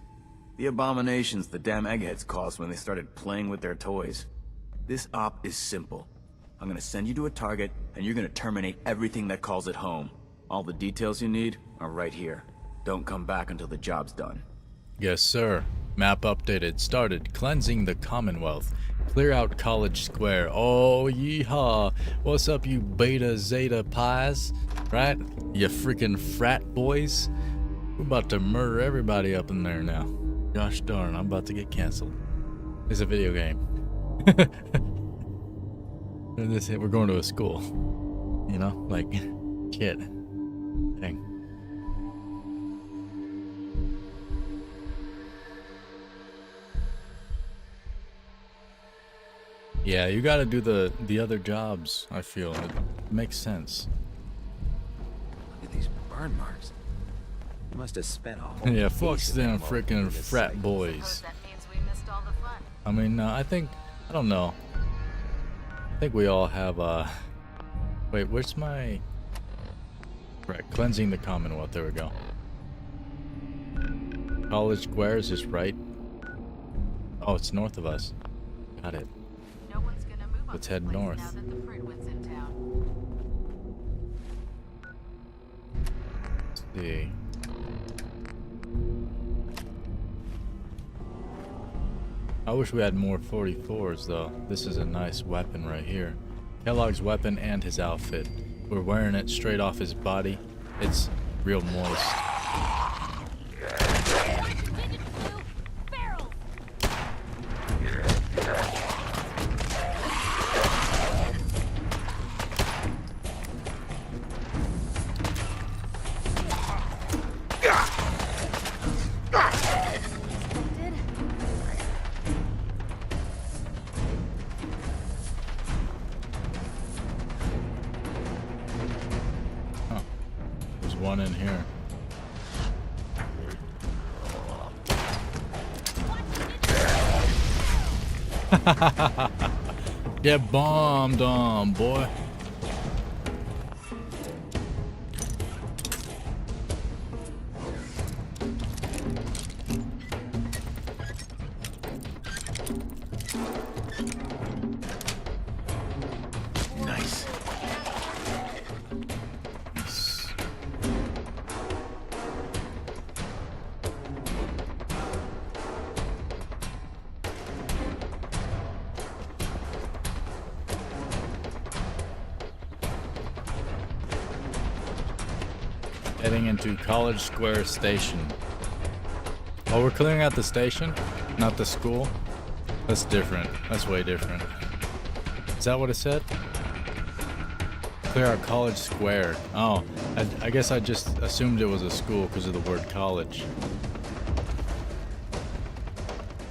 The abominations the damn eggheads caused when they started playing with their toys. This op is simple. I'm gonna send you to a target, and you're gonna terminate everything that calls it home. All the details you need are right here. Don't come back until the job's done. Yes, sir. Map updated. Started. Cleansing the Commonwealth. Clear out College Square. Oh, yeehaw. What's up, you Beta Zeta Pies? Right? You freaking frat boys? We're about to murder everybody up in there now. Gosh darn, I'm about to get canceled. It's a video game. We're going to a school. You know? Like, shit. Dang. Yeah, you gotta do the other jobs, I feel. It makes sense. Look at these burn marks. Must have spent a whole Yeah, piece fucks of them ammo freaking in this frat thing. boys. I mean, I don't know. I think we all have, wait, where's my... Right, cleansing the Commonwealth, there we go. College Square is just right. Oh, it's north of us. Got it. Let's head north. Let's see. I wish we had more 44s though. This is a nice weapon right here. Kellogg's weapon and his outfit. We're wearing it straight off his body. It's real moist. There's one in here. Get bombed on, boy. Nice. Heading into College Square Station. Oh, we're clearing out the station, not the school? That's different. That's way different. Is that what it said? Clear out College Square. Oh, I guess I just assumed it was a school because of the word college.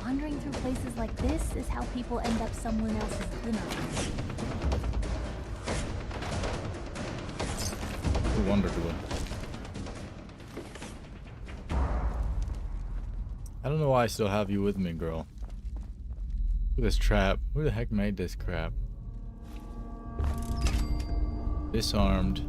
Wandering through places like this is how people end up someone else's dinner. Wonderful. I don't know why I still have you with me, girl. Look at this trap. Who the heck made this crap? Disarmed.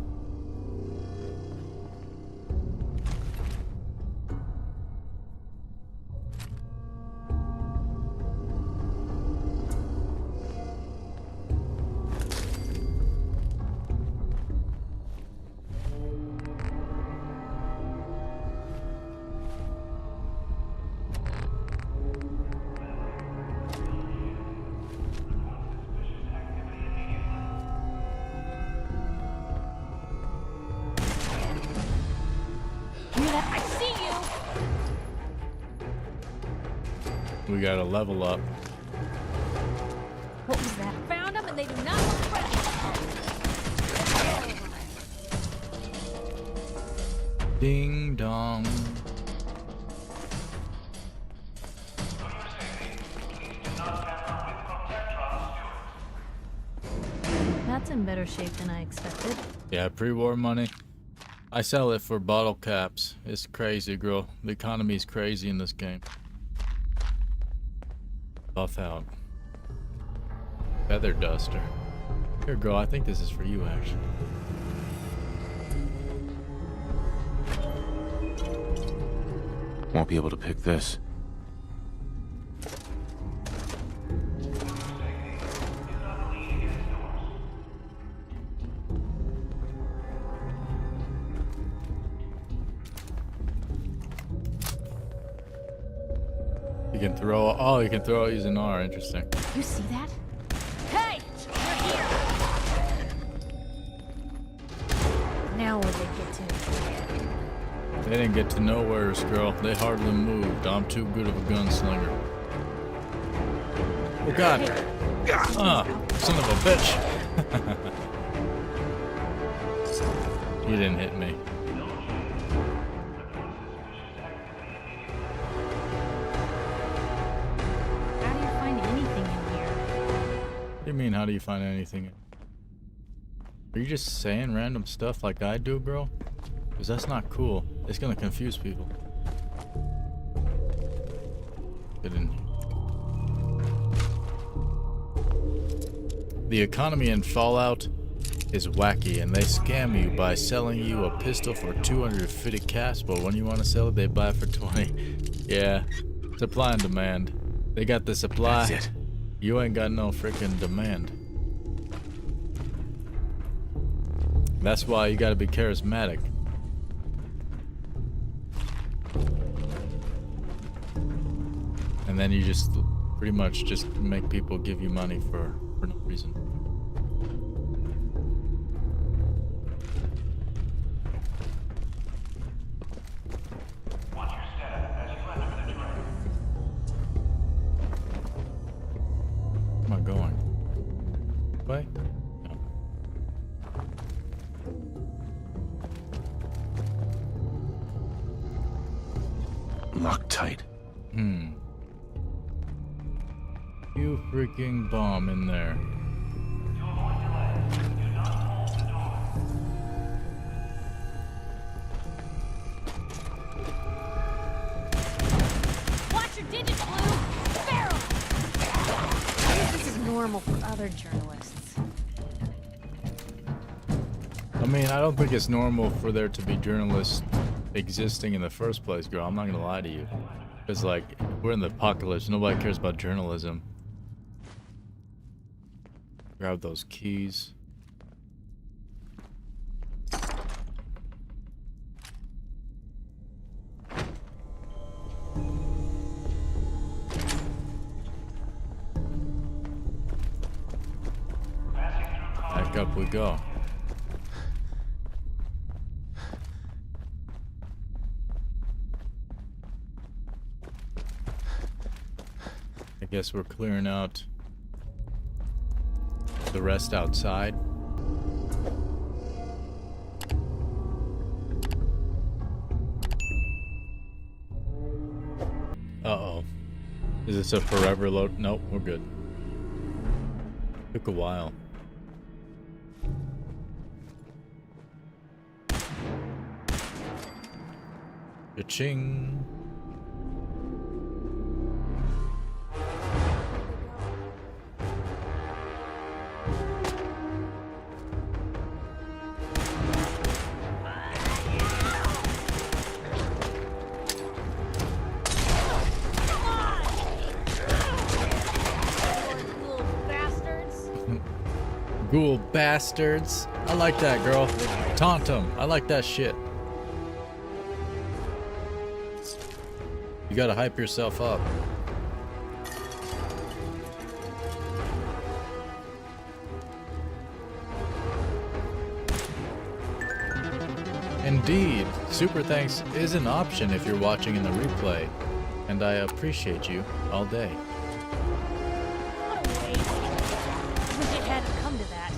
I see you! We gotta level up. What was that? Found them and they do not look fresh! Ding dong. That's in better shape than I expected. Yeah, pre-war money. I sell it for bottle caps. It's crazy, girl. The economy's crazy in this game. Buff out. Feather duster. Here, girl, I think this is for you, actually. Won't be able to pick this. You can throw. Oh, you can throw it using R. Interesting. You see that? Hey! You're here! Now where they get to? They didn't get to nowheres, girl. They hardly moved. I'm too good of a gunslinger. Oh God! Ah, son of a bitch! You didn't hit me. do you mean, how do you find anything? Are you just saying random stuff like I do, bro? Because that's not cool. It's gonna confuse people. Get in here. The economy in Fallout is wacky, and they scam you by selling you a pistol for 250 cash, but when you want to sell it, they buy it for 20. Yeah, supply and demand. They got the supply. That's it. You ain't got no freaking demand. That's why you gotta be charismatic. And then you just pretty much just make people give you money for no reason. Watch your step as you enter the train. Where am I going? Way? No. Loctite. You freaking bomb in there. Watch your digits, Blue! Barrel! This is normal for other journalists. I mean, I don't think it's normal for there to be journalists existing in the first place, girl. I'm not gonna lie to you. Because, like, we're in the apocalypse. Nobody cares about journalism. Grab those keys. Back up we go. I guess we're clearing out the rest outside. Uh-oh. Is this a forever load? Nope, we're good. Took a while. Cha-ching. Ghoul bastards. I like that, girl. Taunt them. I like that shit. You gotta hype yourself up. Indeed, super thanks is an option if you're watching in the replay, and I appreciate you all day. What a waste. Wish it hadn't come to that.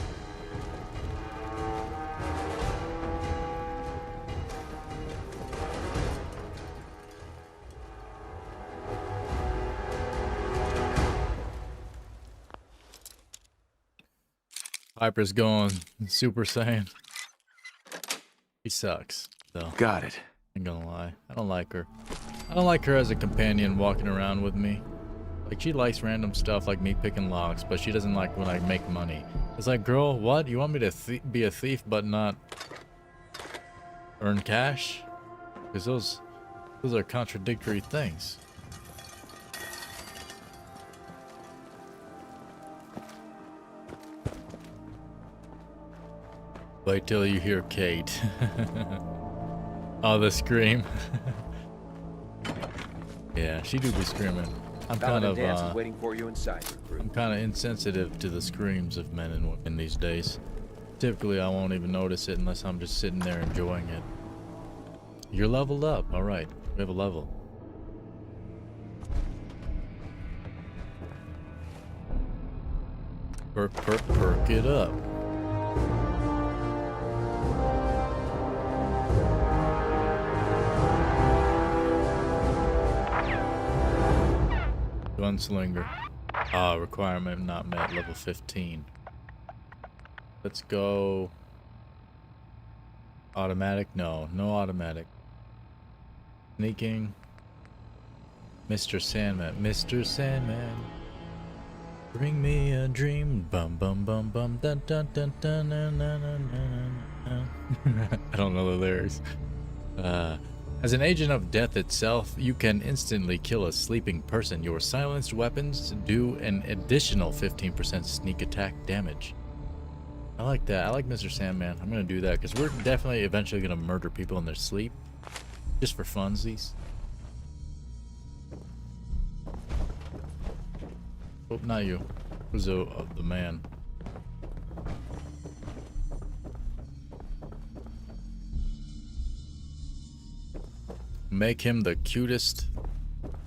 Piper's going Super Saiyan. He sucks, though. Got it. Ain't gonna lie. I don't like her. I don't like her as a companion walking around with me. Like, she likes random stuff like me picking locks, but she doesn't like when I make money. It's like, girl, what? You want me to be a thief but not earn cash? Because those are contradictory things. Wait till you hear Kate. Oh, the scream. Yeah, she do be screaming. I'm kind of waiting for you inside, I'm kind of insensitive to the screams of men and women these days. Typically, I won't even notice it unless I'm just sitting there enjoying it. You're leveled up. All right, we have a level. Perk, perk, perk it up. Gunslinger. Requirement not met, level 15. Let's go. Automatic? No, no automatic. Sneaking. Mr. Sandman. Mr. Sandman. Bring me a dream. Bum bum bum bum dun dun dun dun dun dun dun dun. I don't know the lyrics. As an agent of death itself, you can instantly kill a sleeping person. Your silenced weapons do an additional 15% sneak attack damage. I like that. I like Mr. Sandman. I'm gonna do that because we're definitely eventually gonna murder people in their sleep, just for funsies. Oh, not you. Who's the man? Make him the cutest.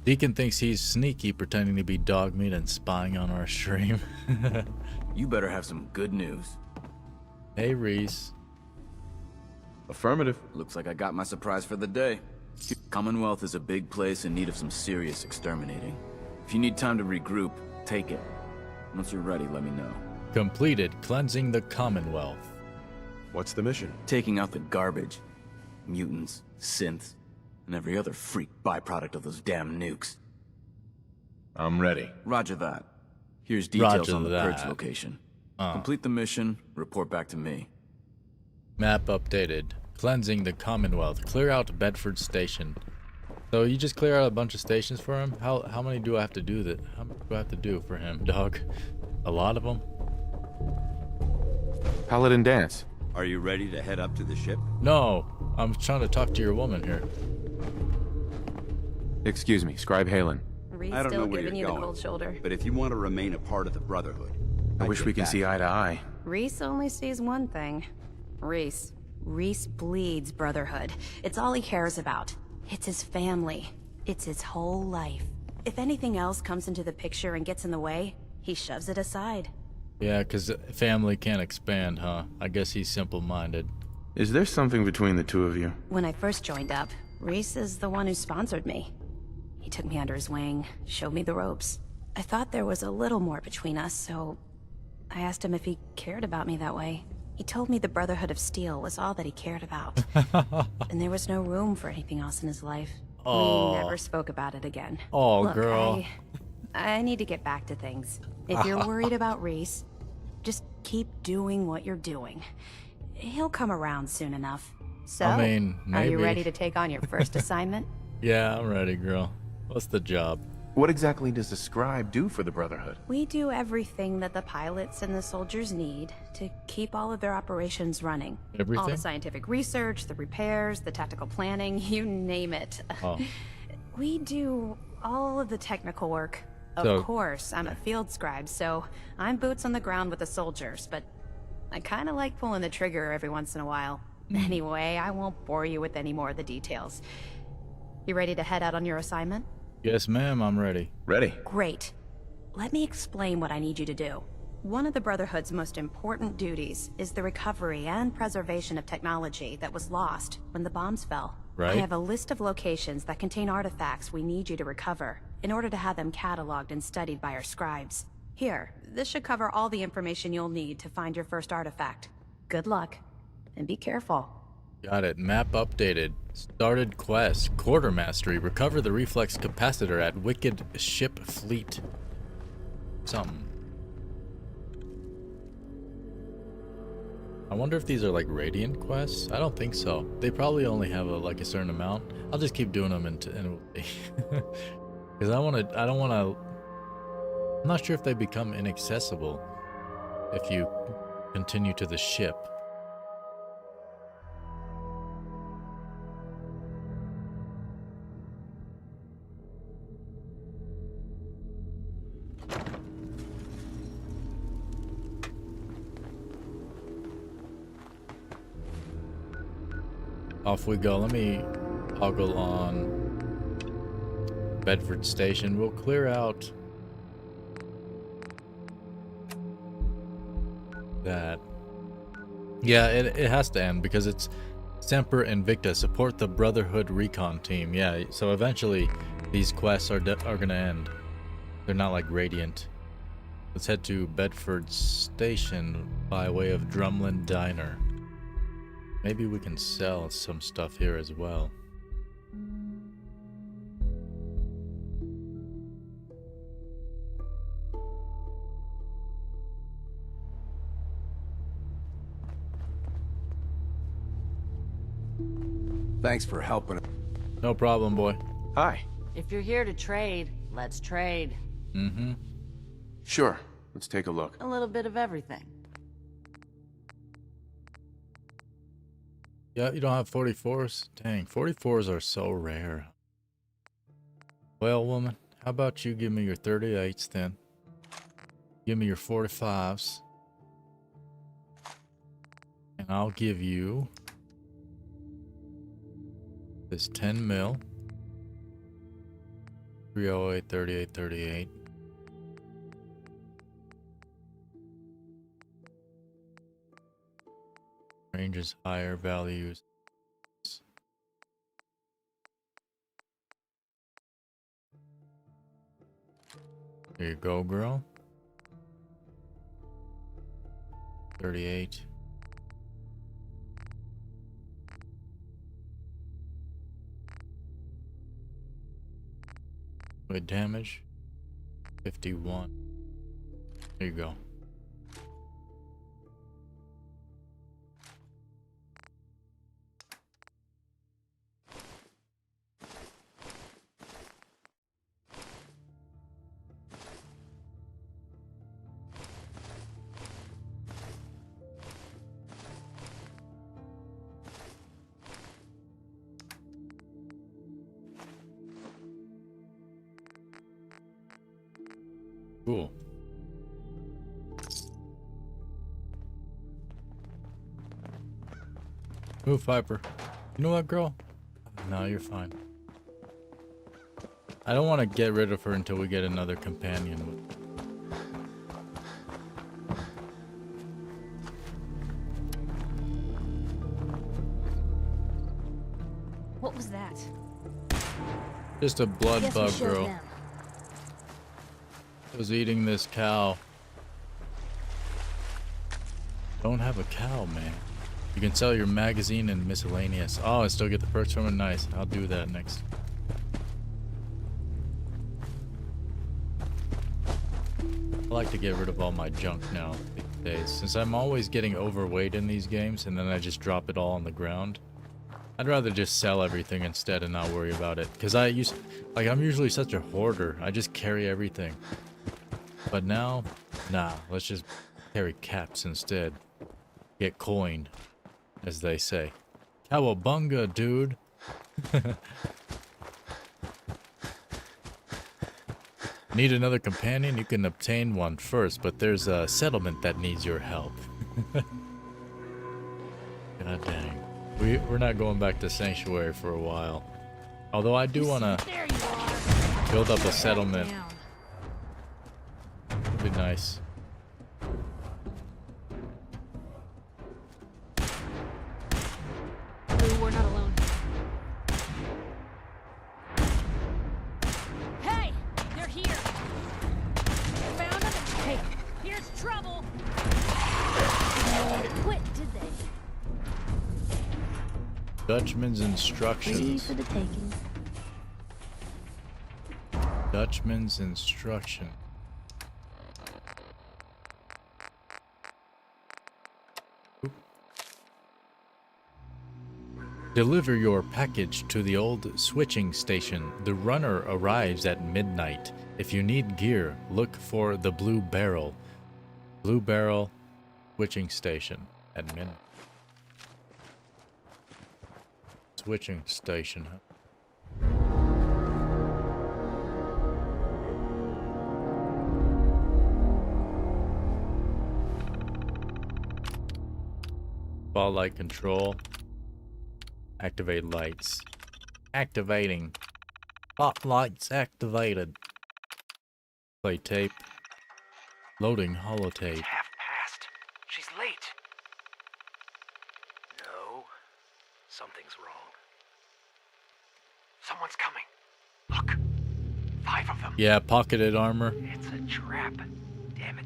Deacon thinks he's sneaky, pretending to be dog meat and spying on our stream. You better have some good news. Hey, Reese. Affirmative. Looks like I got my surprise for the day. Commonwealth is a big place in need of some serious exterminating. If you need time to regroup, take it. Once you're ready, let me know. Completed. Cleansing the Commonwealth. What's the mission? Taking out the garbage. Mutants, synths, and every other freak byproduct of those damn nukes. I'm ready. Roger that. Here's details Roger on the that. purge location. Complete the mission, report back to me. Map updated. Cleansing the Commonwealth. Clear out Bedford Station. So you just clear out a bunch of stations for him? How many do I have to do that? How many do I have to do for him, dog? A lot of them? Paladin Dance. Are you ready to head up to the ship? No, I'm trying to talk to your woman here. Excuse me, Scribe Halen. I don't know where you're going, but if you want to remain a part of the Brotherhood, I wish we can see eye to eye. Reese only sees one thing. Reese bleeds Brotherhood. It's all he cares about. It's his family. It's his whole life. If anything else comes into the picture and gets in the way, he shoves it aside. Yeah, because family can't expand, huh? I guess he's simple-minded. Is there something between the two of you? When I first joined up, Reese is the one who sponsored me. He took me under his wing, showed me the ropes. I thought there was a little more between us, so I asked him if he cared about me that way. He told me the Brotherhood of Steel was all that he cared about. And there was no room for anything else in his life. Oh. We never spoke about it again. Oh, Look, girl. I need to get back to things. If you're worried about Reese, just keep doing what you're doing. He'll come around soon enough. So, I mean, are you maybe. ready to take on your first assignment? Yeah, I'm ready, girl. What's the job? What exactly does the Scribe do for the Brotherhood? We do everything that the pilots and the soldiers need to keep all of their operations running. Everything? All the scientific research, the repairs, the tactical planning, you name it. Oh. We do all of the technical work. Of course, I'm a field scribe, so I'm boots on the ground with the soldiers, but I kind of like pulling the trigger every once in a while. Anyway, I won't bore you with any more of the details. You ready to head out on your assignment? Yes, ma'am, I'm ready. Ready. Great. Let me explain what I need you to do. One of the Brotherhood's most important duties is the recovery and preservation of technology that was lost when the bombs fell. Right. I have a list of locations that contain artifacts we need you to recover in order to have them cataloged and studied by our scribes. Here, this should cover all the information you'll need to find your first artifact. Good luck, and be careful. Got it. Map updated. Started quest. Quartermastery. Recover the reflex capacitor at Wicked Ship Fleet. Something. I wonder if these are like Radiant quests? I don't think so. They probably only have like a certain amount. I'll just keep doing them because I don't want to. I'm not sure if they become inaccessible if you continue to the ship. Off we go. Let me toggle on Bedford Station. We'll clear out that. Yeah, it has to end because it's Semper Invicta. Support the Brotherhood recon team. Yeah, so eventually these quests are gonna end. They're not like Radiant. Let's head to Bedford Station by way of Drumlin Diner. Maybe we can sell some stuff here as well. Thanks for helping. No problem, boy. Hi. If you're here to trade, let's trade. Mm-hmm. Sure. Let's take a look. A little bit of everything. Yeah, you don't have 44s? Dang, 44s are so rare. Well, woman, how about you give me your 38s then? Give me your 45s. And I'll give you this 10 mil. 308, 38, 38. Ranges higher values. There you go, girl. 38. With damage. 51. There you go. Cool. Move, Viper. You know what, girl? No, you're fine. I don't want to get rid of her until we get another companion. What was that? Just a blood Guess we bug, showed girl. them. Was eating this cow. Don't have a cow, man. You can sell your magazine and miscellaneous. Oh, I still get the perks from it. Nice. I'll do that next. I like to get rid of all my junk now these days. Since I'm always getting overweight in these games and then I just drop it all on the ground. I'd rather just sell everything instead and not worry about it. Cause I'm usually such a hoarder. I just carry everything. But now, nah, let's just carry caps instead. Get coined, as they say. Cowabunga, dude. Need another companion? You can obtain one first, but there's a settlement that needs your help. God dang. We're not going back to Sanctuary for a while. Although I do want to build up a settlement. Would be nice. Ooh, we're not alone. Hey, they're here. Found them. Hey, here's trouble. Quit, did they? Dutchman's Free instructions. for the taking. Dutchman's instruction. Deliver your package to the old switching station. The runner arrives at midnight. If you need gear, look for the Blue Barrel. Blue Barrel switching station at midnight. Switching station, huh? Spotlight control. Activate lights. Activating. Spotlights activated. Play tape. Loading holotape. Half past. She's late. No. Something's wrong. Someone's coming. Look. 5 of them. Yeah, pocketed armor. It's a trap.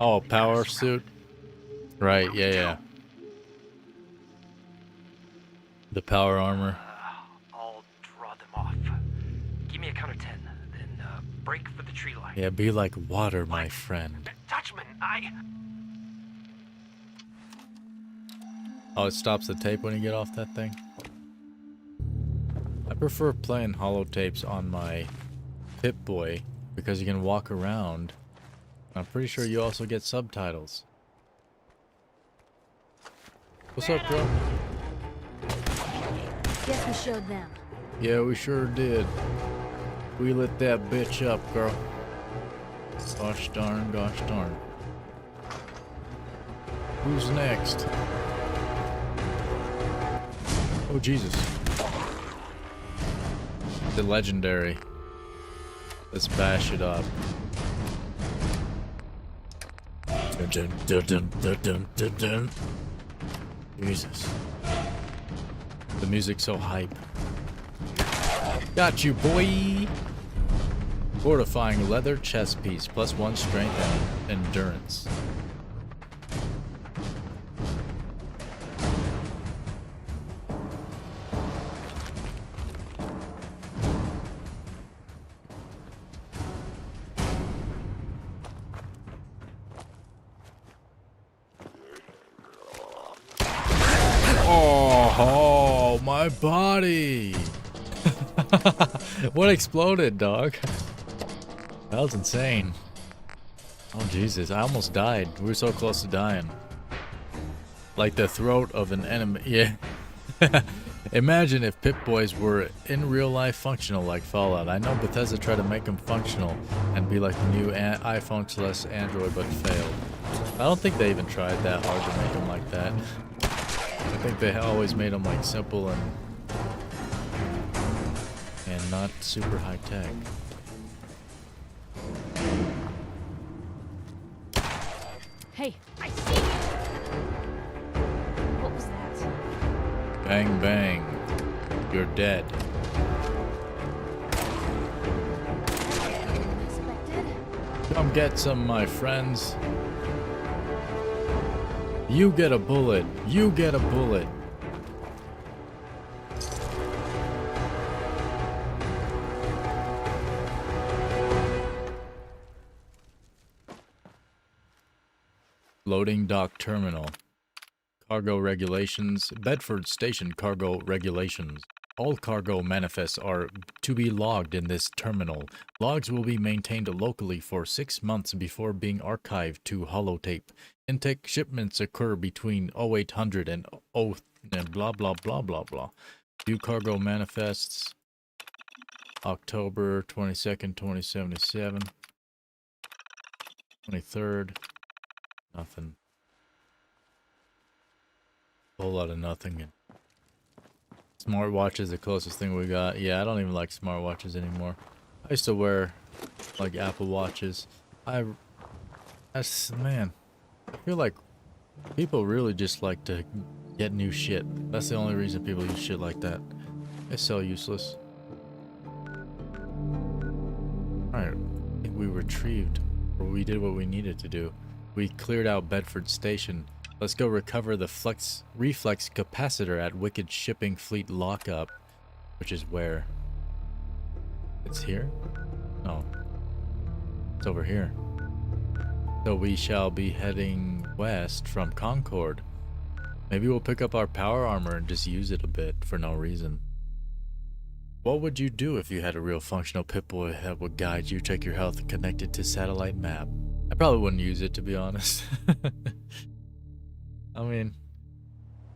Oh, power suit. Right, yeah. The power armor. I'll draw them off. Give me a count of 10, then break for the tree line. Yeah, be like water, my friend. Dutchman, Oh, it stops the tape when you get off that thing? I prefer playing holotapes on my Pip-Boy because you can walk around. I'm pretty sure you also get subtitles. What's up, bro? Guess we showed them. Yeah, we sure did. We lit that bitch up, girl. Gosh darn, gosh darn. Who's next? Oh, Jesus. The legendary. Let's bash it up. Dun, dun, dun, dun, dun, dun, dun. Jesus. The music's so hype. Got you, boy! Fortifying leather chest piece, +1 strength and endurance. Oh, my body! What exploded, dog? That was insane. Oh, Jesus, I almost died. We were so close to dying. Like the throat of an enemy. Yeah. Imagine if Pip-Boys were in real life functional like Fallout. I know Bethesda tried to make them functional and be like the new iPhone / Android, but failed. I don't think they even tried that hard to make them like that. I think they always made them like simple and not super high tech. Hey, I see you! What was that? Bang bang. You're dead. Come get some, my friends. You get a bullet. You get a bullet. Loading dock terminal. Cargo regulations. Bedford Station cargo regulations. All cargo manifests are to be logged in this terminal. Logs will be maintained locally for 6 months before being archived to holotape. Intake shipments occur between 0800 and blah blah blah blah blah. View cargo manifests. October 22nd, 2077. 23rd. Nothing. A whole lot of nothing. Smartwatch is the closest thing we got. Yeah, I don't even like smartwatches anymore. I used to wear like Apple Watches. Man, I feel like people really just like to get new shit. That's the only reason people use shit like that. It's so useless. Alright, I think we retrieved, or we did what we needed to do. We cleared out Bedford Station. Let's go recover the reflex capacitor at Wicked Shipping Fleet Lockup, which is where? It's here? No. It's over here. So we shall be heading west from Concord. Maybe we'll pick up our power armor and just use it a bit for no reason. What would you do if you had a real functional Pip-Boy that would guide you, check your health, and connect it to satellite map? I probably wouldn't use it, to be honest. I mean,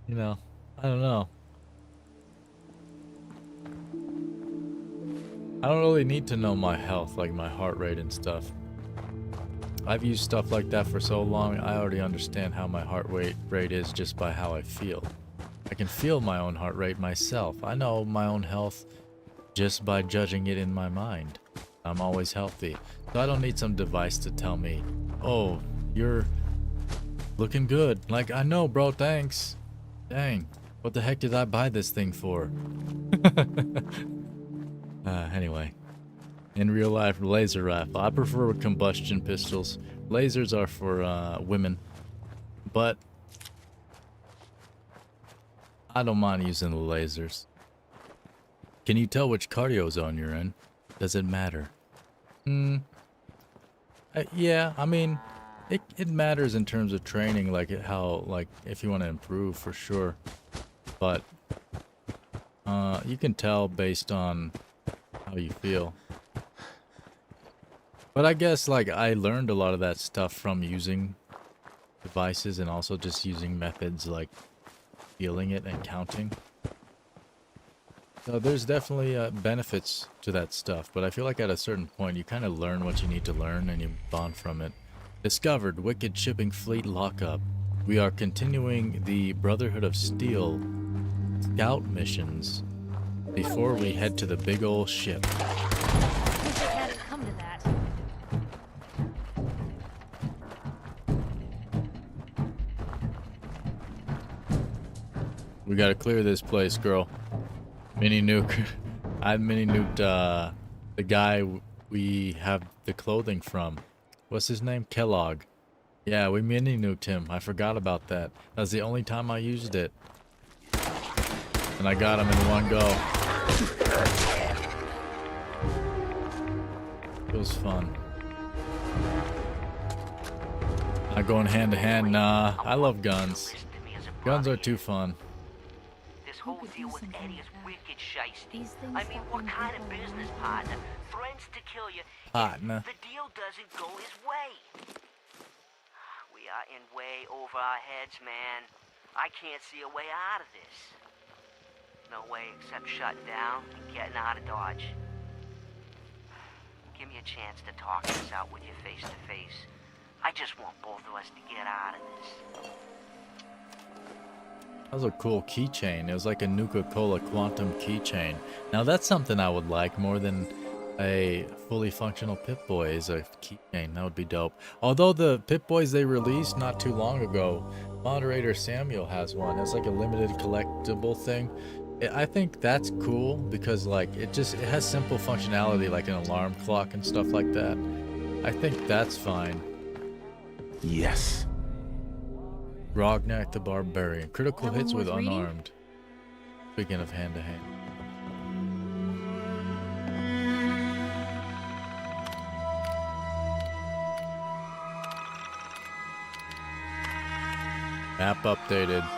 you know, I don't know. I don't really need to know my health, like my heart rate and stuff. I've used stuff like that for so long, I already understand how my heart rate is just by how I feel. I can feel my own heart rate myself. I know my own health just by judging it in my mind. I'm always healthy. So I don't need some device to tell me, oh, you're looking good. Like, I know, bro, thanks. Dang, what the heck did I buy this thing for? Anyway. In real life, laser rifle. I prefer combustion pistols. Lasers are for women, but I don't mind using the lasers. Can you tell which cardio zone you're in? Does it matter? Yeah, I mean, it matters in terms of training, like if you want to improve for sure. But you can tell based on how you feel. But I guess like I learned a lot of that stuff from using devices and also just using methods like feeling it and counting. So there's definitely benefits to that stuff, but I feel like at a certain point you kind of learn what you need to learn and you move on from it. Discovered Wicked Shipping Fleet Lockup. We are continuing the Brotherhood of Steel scout missions before we head to the big ol' ship. Wish it hadn't come to that. We gotta clear this place, girl. Mini nuke. I mini nuked the guy we have the clothing from. What's his name? Kellogg. Yeah, we mini nuked him. I forgot about that. That was the only time I used it. And I got him in one go. It was fun. Not going hand to hand, nah. I love guns. Guns are too fun. This whole deal with Eddie is wicked shiesty. I mean, what kind of business partner threatens to kill you Partner. if the deal doesn't go his way? We are in way over our heads, man. I can't see a way out of this. No way except shutting down and getting out of Dodge. Give me a chance to talk this out with you face to face. I just want both of us to get out of this. That was a cool keychain. It was like a Nuka-Cola Quantum keychain. Now that's something I would like more than a fully functional Pip-Boy is a keychain. That would be dope. Although the Pip-Boys they released not too long ago, moderator Samuel has one. It's like a limited collectible thing. I think that's cool because like it has simple functionality like an alarm clock and stuff like that. I think that's fine. Yes. Rognak the Barbarian. Critical That hits one with worth reading? unarmed. Speaking of hand to hand. Map updated.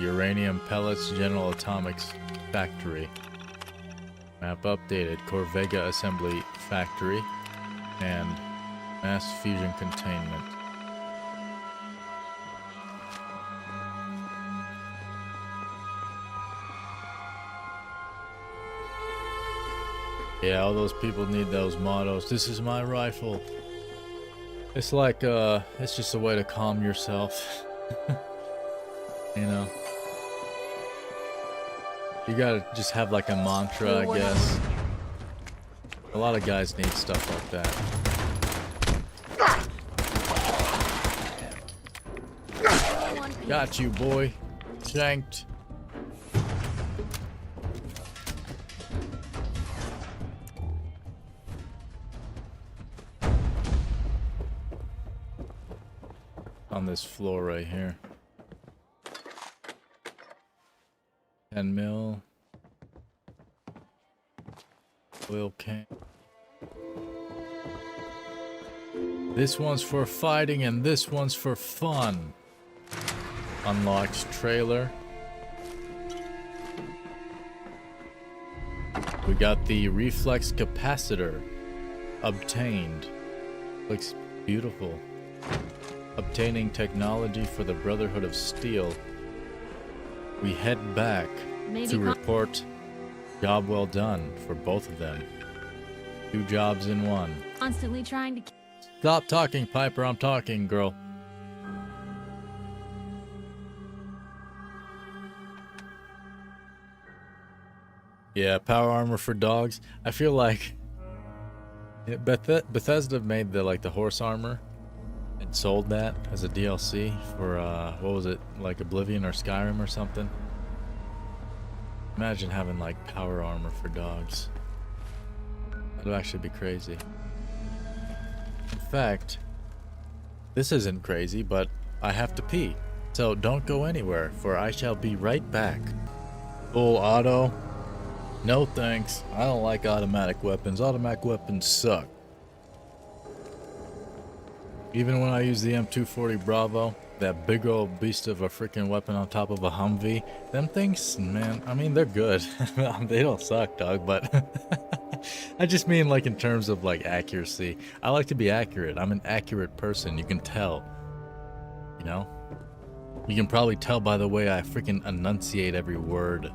Uranium Pellets General Atomics Factory. Map updated. Corvega Assembly Factory. And Mass Fusion Containment. Yeah, all those people need those mottos. This is my rifle. It's like, it's just a way to calm yourself. You know? You gotta just have like a mantra, I guess. A lot of guys need stuff like that. Got you, boy. Shanked. On this floor right here. 10 mil. Oil can. This one's for fighting and this one's for fun. Unlocked trailer. We got the reflex capacitor. Obtained. Looks beautiful. Obtaining technology for the Brotherhood of Steel. We head back to report job well done for both of them. 2 jobs in one. Constantly trying to... Stop talking, Piper. I'm talking, girl. Yeah, power armor for dogs. I feel like Bethesda made the horse armor and sold that as a DLC for what was it, like Oblivion or Skyrim or something. Imagine having like power armor for dogs. That'd actually be crazy. In fact, this isn't crazy, but I have to pee. So don't go anywhere, for I shall be right back. Full auto? No thanks. I don't like automatic weapons. Automatic weapons suck. Even when I use the M240 Bravo, that big old beast of a freaking weapon on top of a Humvee, them things, man, I mean, they're good. They don't suck, dog, but I just mean like in terms of like accuracy. I like to be accurate. I'm an accurate person. You can tell, you know? You can probably tell by the way I freaking enunciate every word.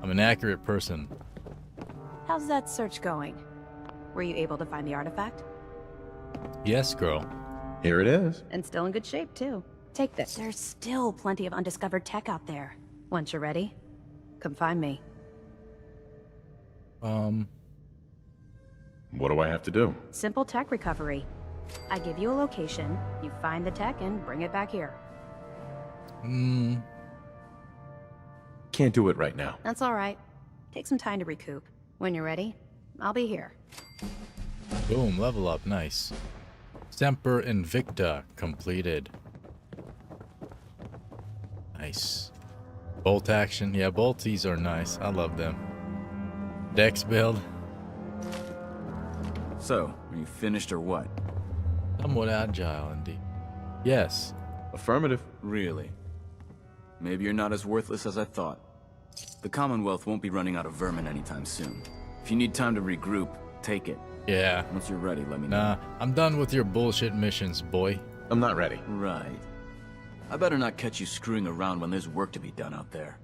I'm an accurate person. How's that search going? Were you able to find the artifact? Yes, girl. Here it is. And still in good shape, too. Take this. There's still plenty of undiscovered tech out there. Once you're ready, come find me. What do I have to do? Simple tech recovery. I give you a location, you find the tech, and bring it back here. Can't do it right now. That's all right. Take some time to recoup. When you're ready, I'll be here. Boom, level up, nice. Semper Invicta completed. Nice. Bolt action, yeah, bolties are nice. I love them. Dex build. So, are you finished or what? Somewhat agile, indeed. Yes. Affirmative. Really? Maybe you're not as worthless as I thought. The Commonwealth won't be running out of vermin anytime soon. If you need time to regroup, take it. Yeah. Once you're ready, let me know. Nah, I'm done with your bullshit missions, boy. I'm not ready. Right. I better not catch you screwing around when there's work to be done out there.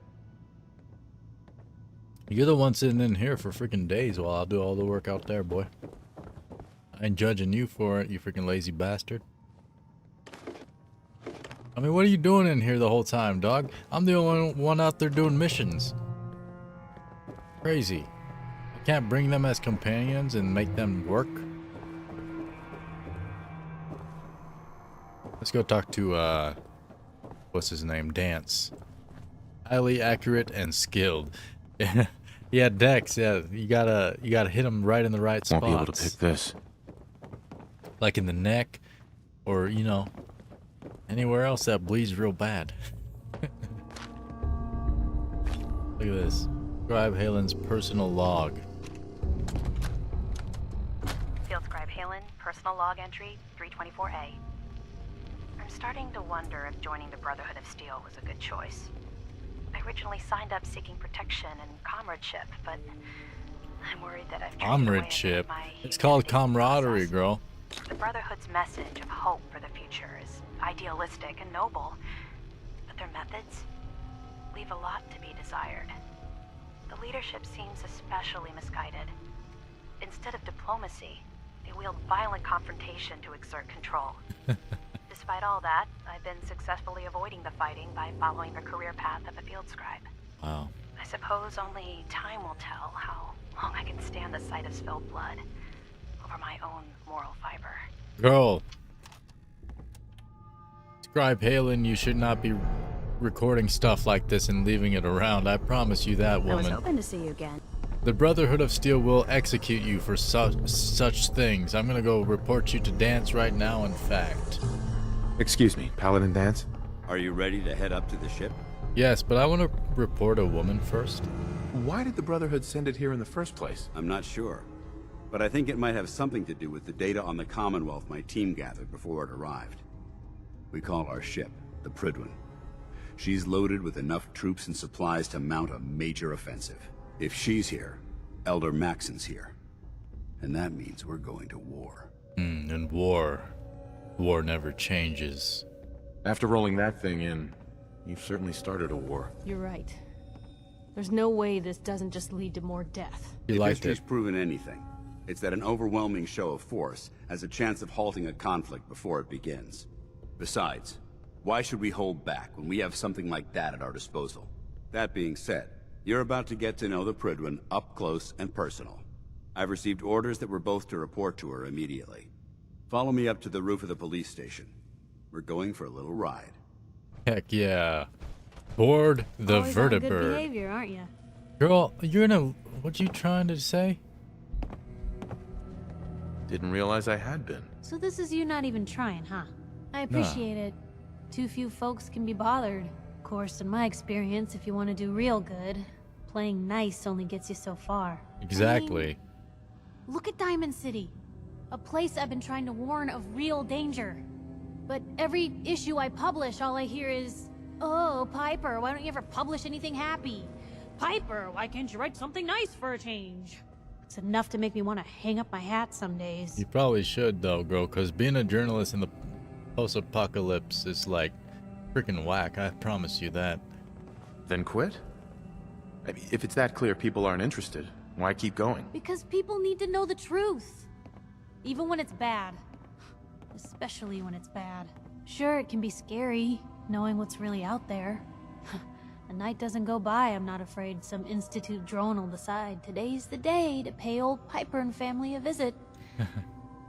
You're the one sitting in here for freaking days while I'll do all the work out there, boy. I ain't judging you for it, you freaking lazy bastard. I mean, what are you doing in here the whole time, dog? I'm the only one out there doing missions. Crazy. I can't bring them as companions and make them work. Let's go talk to, what's his name? Dance. Highly accurate and skilled. Yeah, Dex, yeah, you gotta hit him right in the right spots. Won't be able to pick this. Like in the neck, or, you know, anywhere else that bleeds real bad. Look at this. Scribe Halen's personal log. Field Scribe Halen, personal log entry 324A. I'm starting to wonder if joining the Brotherhood of Steel was a good choice. I originally signed up seeking protection and comradeship, but I'm worried that I've Comradeship? It's called camaraderie, girl. The Brotherhood's message of hope for the future is idealistic and noble, but their methods leave a lot to be desired. The leadership seems especially misguided. Instead of diplomacy, they wield violent confrontation to exert control. Despite all that, I've been successfully avoiding the fighting by following the career path of a field scribe. Wow. I suppose only time will tell how long I can stand the sight of spilled blood over my own moral fiber. Girl. Scribe Halen, you should not be recording stuff like this and leaving it around. I promise you that, woman. I was hoping to see you again. The Brotherhood of Steel will execute you for such things. I'm gonna go report you to Dance right now, in fact. Excuse me, Paladin Dance? Are you ready to head up to the ship? Yes, but I want to report a woman first. Why did the Brotherhood send it here in the first place? I'm not sure. But I think it might have something to do with the data on the Commonwealth my team gathered before it arrived. We call our ship the Prydwen. She's loaded with enough troops and supplies to mount a major offensive. If she's here, Elder Maxon's here. And that means we're going to war. And war never changes. After rolling that thing in, you've certainly started a war. You're right. There's no way this doesn't just lead to more death. You if liked history's it. proven anything, it's that an overwhelming show of force has a chance of halting a conflict before it begins. Besides, why should we hold back when we have something like that at our disposal? That being said, you're about to get to know the Prydwen up close and personal. I've received orders that we're both to report to her immediately. Follow me up to the roof of the police station. We're going for a little ride. Heck yeah. Board the Always on good vertibird. behavior, aren't you? Girl, you're in a... What you trying to say? Didn't realize I had been. So this is you not even trying, huh? I appreciate it. Too few folks can be bothered. Of course, in my experience, if you want to do real good, playing nice only gets you so far. Exactly. I mean, look at Diamond City. A place I've been trying to warn of real danger. But every issue I publish, all I hear is, "Oh, Piper, why don't you ever publish anything happy? Piper, why can't you write something nice for a change?" It's enough to make me want to hang up my hat some days. You probably should though, girl, because being a journalist in the post-apocalypse is like freaking whack. I promise you that. Then quit? I mean, if it's that clear people aren't interested, why keep going? Because people need to know the truth. Even when it's bad. Especially when it's bad. Sure, it can be scary, knowing what's really out there. A night doesn't go by, I'm not afraid some Institute drone will decide today's the day to pay old Piper and family a visit.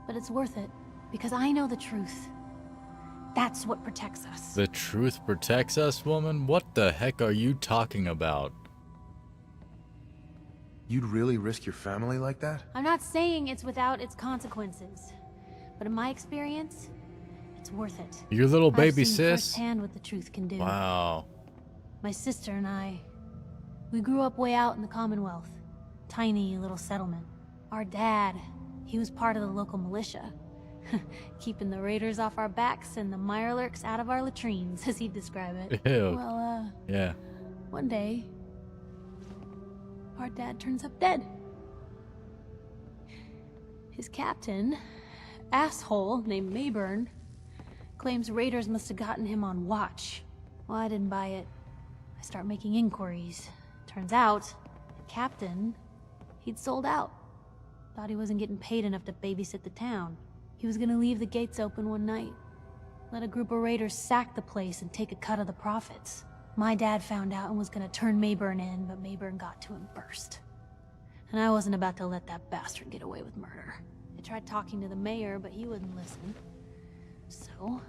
But it's worth it, because I know the truth. That's what protects us. The truth protects us, woman? What the heck are you talking about? You'd really risk your family like that? I'm not saying it's without its consequences. But in my experience, it's worth it. Your little baby I've seen sis? firsthand what the truth can do. Wow. My sister and I, we grew up way out in the Commonwealth. Tiny little settlement. Our dad, he was part of the local militia. Keeping the raiders off our backs and the mirelurks out of our latrines, as he'd describe it. Ew. Well, Yeah. one day, our dad turns up dead. His captain, asshole named Mayburn, claims raiders must have gotten him on watch. Well, I didn't buy it. I start making inquiries. Turns out, the captain, he'd sold out. Thought he wasn't getting paid enough to babysit the town. He was gonna leave the gates open one night. Let a group of raiders sack the place and take a cut of the profits. My dad found out and was gonna turn Mayburn in, but Mayburn got to him first. And I wasn't about to let that bastard get away with murder. I tried talking to the mayor, but he wouldn't listen. So,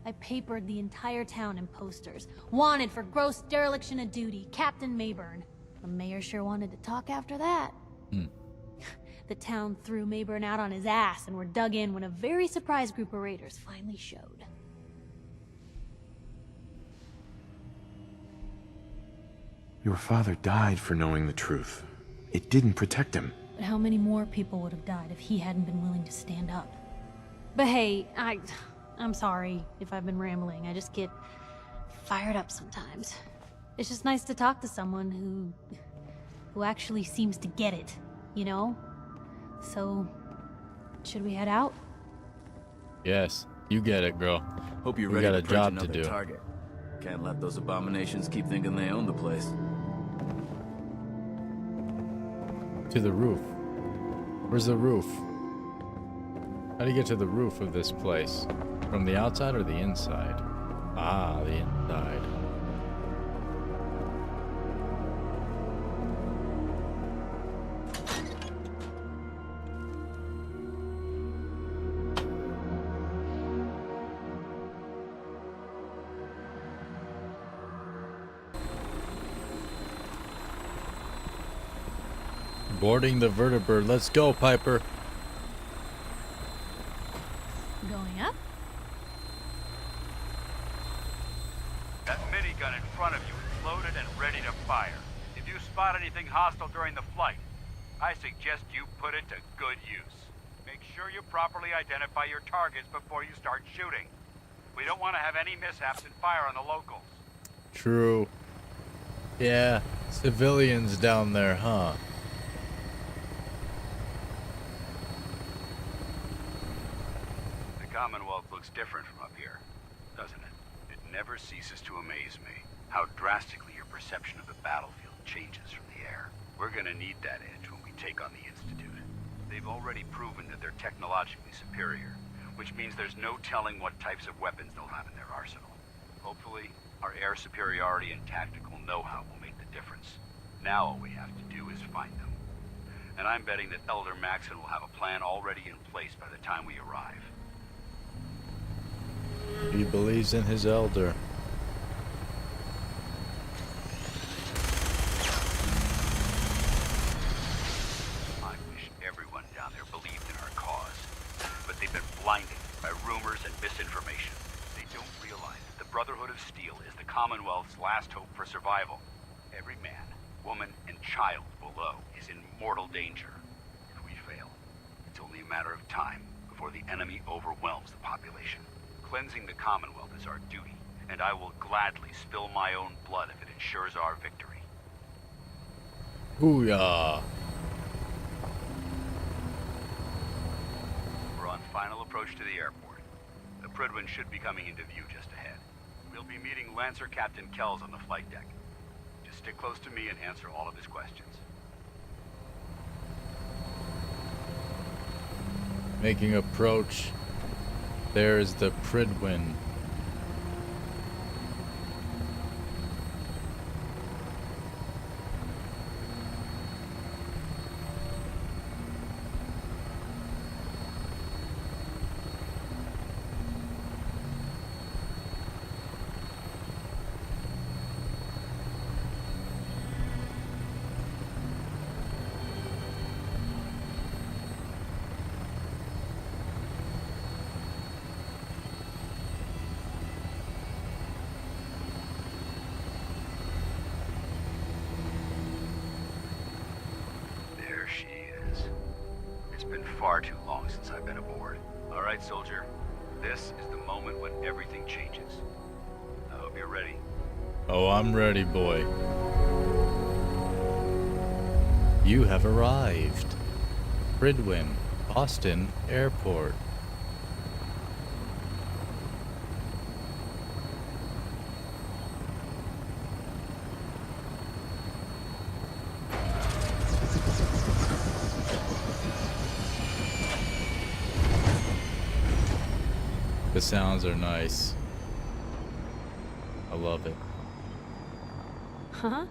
I papered the entire town in posters. Wanted for gross dereliction of duty, Captain Mayburn. The mayor sure wanted to talk after that. The town threw Mayburn out on his ass and were dug in when a very surprised group of raiders finally showed. Your father died for knowing the truth. It didn't protect him. But how many more people would have died if he hadn't been willing to stand up? But hey, I'm sorry if I've been rambling. I just get fired up sometimes. It's just nice to talk to someone who actually seems to get it, you know? So, should we head out? Yes, you get it, girl. Hope you're We ready got to a perch job to another do. target. Can't let those abominations keep thinking they own the place. To the roof. Where's the roof? How do you get to the roof of this place? From the outside or the inside? Ah, the inside. Boarding the vertibird. Let's go, Piper. Going up? That minigun in front of you is loaded and ready to fire. If you spot anything hostile during the flight, I suggest you put it to good use. Make sure you properly identify your targets before you start shooting. We don't want to have any mishaps and fire on the locals. True. Yeah, civilians down there, huh? The Commonwealth looks different from up here, doesn't it? It never ceases to amaze me how drastically your perception of the battlefield changes from the air. We're gonna need that edge when we take on the Institute. They've already proven that they're technologically superior, which means there's no telling what types of weapons they'll have in their arsenal. Hopefully, our air superiority and tactical know-how will make the difference. Now all we have to do is find them. And I'm betting that Elder Maxon will have a plan already in place by the time we arrive. He believes in his elder. I wish everyone down there believed in our cause. misinformation. They don't realize that the Brotherhood of Steel is the Commonwealth's last hope for survival. Every man, woman, and child below is in mortal danger. If we fail, it's only a matter of time before the enemy overwhelms the population. Cleansing the Commonwealth is our duty, and I will gladly spill my own blood if it ensures our victory. Booyah. We're on final approach to the airport. The Prydwen should be coming into view just ahead. We'll be meeting Lancer Captain Kells on the flight deck. Just stick close to me and answer all of his questions. Making approach. There's the Prydwen. There she is. It's been far too long since I've been aboard. All right, soldier. This is the moment when everything changes. I hope you're ready. Oh, I'm ready, boy. You have arrived. Prydwen, Boston Airport. The sounds are nice. I love it. Huh?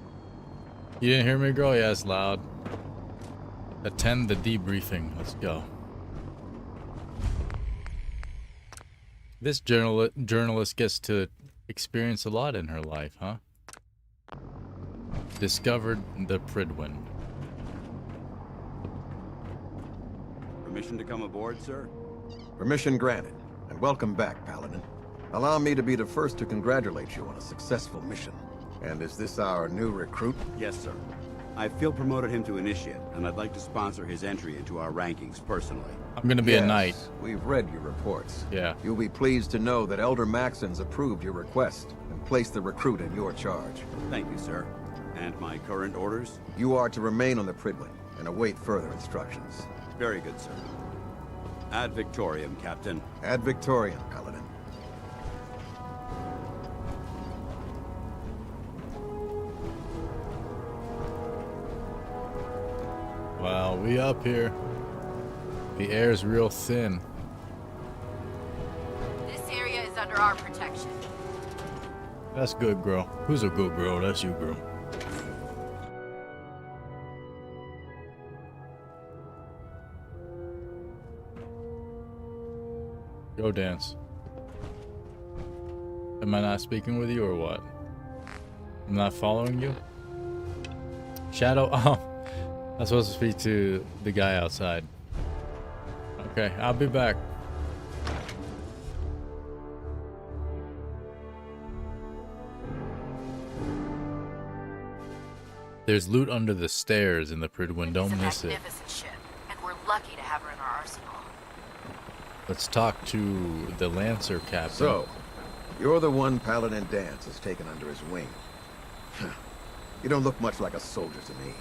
You didn't hear me, girl? Yeah, it's loud. Attend the debriefing. Let's go. This journalist gets to experience a lot in her life, huh? Discovered the Prydwen. Permission to come aboard, sir? Permission granted, and welcome back, Paladin. Allow me to be the first to congratulate you on a successful mission. And is this our new recruit? Yes, sir. I field promoted him to initiate, and I'd like to sponsor his entry into our rankings personally. I'm gonna be a knight. We've read your reports. Yeah. You'll be pleased to know that Elder Maxon's approved your request and placed the recruit in your charge. Thank you, sir. And my current orders? You are to remain on the Prydwen and await further instructions. Very good, sir. Ad Victoriam, Captain. Ad Victoriam, Paladin. Wow, we up here. The air's real thin. This area is under our protection. That's good, girl. Who's a good girl? That's you, girl. Go dance. Am I not speaking with you or what? I'm not following you? Shadow? Oh, I'm supposed to speak to the guy outside. Okay, I'll be back. There's loot under the stairs in the Prydwen. Don't miss it. Magnificent ship, and we're lucky to have her in our arsenal. Let's talk to the Lancer captain. So, you're the one Paladin Danse has taken under his wing. You don't look much like a soldier to me.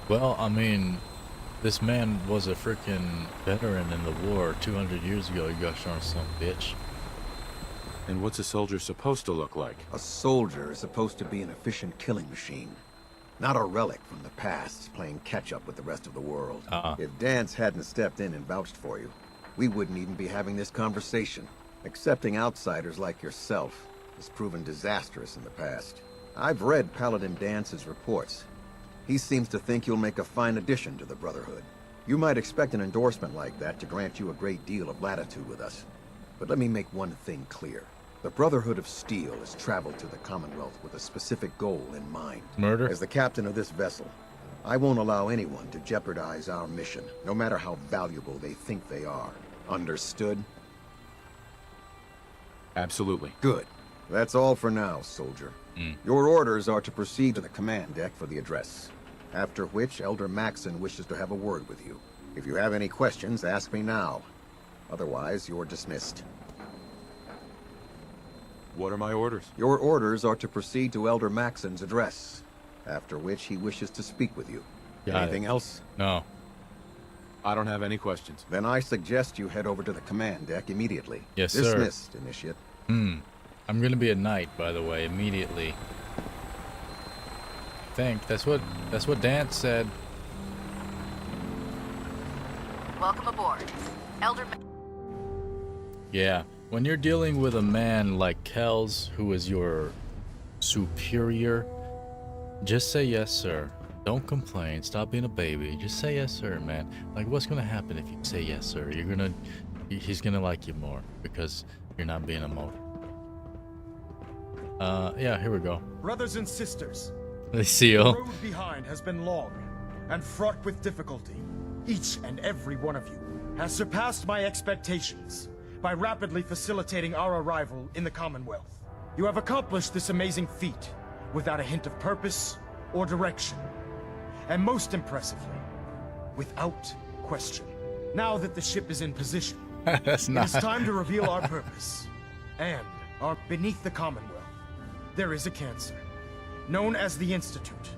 Well, I mean, this man was a freaking veteran in the war 200 years ago, you gosh darn son of a bitch. And what's a soldier supposed to look like? A soldier is supposed to be an efficient killing machine. Not a relic from the past, playing catch-up with the rest of the world. If Danse hadn't stepped in and vouched for you, we wouldn't even be having this conversation. Accepting outsiders like yourself has proven disastrous in the past. I've read Paladin Dance's reports. He seems to think you'll make a fine addition to the Brotherhood. You might expect an endorsement like that to grant you a great deal of latitude with us. But let me make one thing clear. The Brotherhood of Steel has traveled to the Commonwealth with a specific goal in mind. Murder? As the captain of this vessel, I won't allow anyone to jeopardize our mission, no matter how valuable they think they are. Understood? Absolutely. Good. That's all for now, soldier. Your orders are to proceed to the command deck for the address. After which, Elder Maxon wishes to have a word with you. If you have any questions, ask me now. Otherwise, you're dismissed. What are my orders? Your orders are to proceed to Elder Maxon's address. After which, he wishes to speak with you. Anything else? No. I don't have any questions. Then I suggest you head over to the command deck immediately. Yes, sir. Dismissed, Initiate. I'm gonna be a knight, by the way, immediately. I think that's what Dance said. Welcome aboard. Elder... Yeah, when you're dealing with a man like Kells, who is your superior, just say yes, sir. Don't complain. Stop being a baby. Just say yes, sir, man. Like, what's gonna happen if you say yes, sir? He's gonna like you more because you're not being a motor. Yeah, here we go. Brothers and sisters, The seal. the road behind has been long and fraught with difficulty. Each and every one of you has surpassed my expectations by rapidly facilitating our arrival in the Commonwealth. You have accomplished this amazing feat without a hint of purpose or direction. And most impressively, without question. Now that the ship is in position, That's not. it is time to reveal our purpose. And beneath the Commonwealth, there is a cancer, known as the Institute.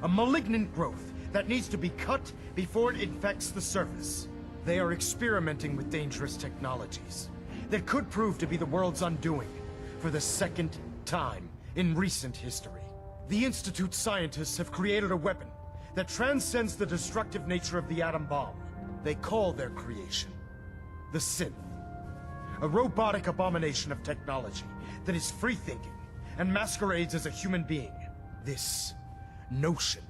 A malignant growth that needs to be cut before it infects the surface. They are experimenting with dangerous technologies that could prove to be the world's undoing for the second time in recent history. The Institute's scientists have created a weapon that transcends the destructive nature of the atom bomb. They call their creation the synth. A robotic abomination of technology that is free-thinking and masquerades as a human being. This notion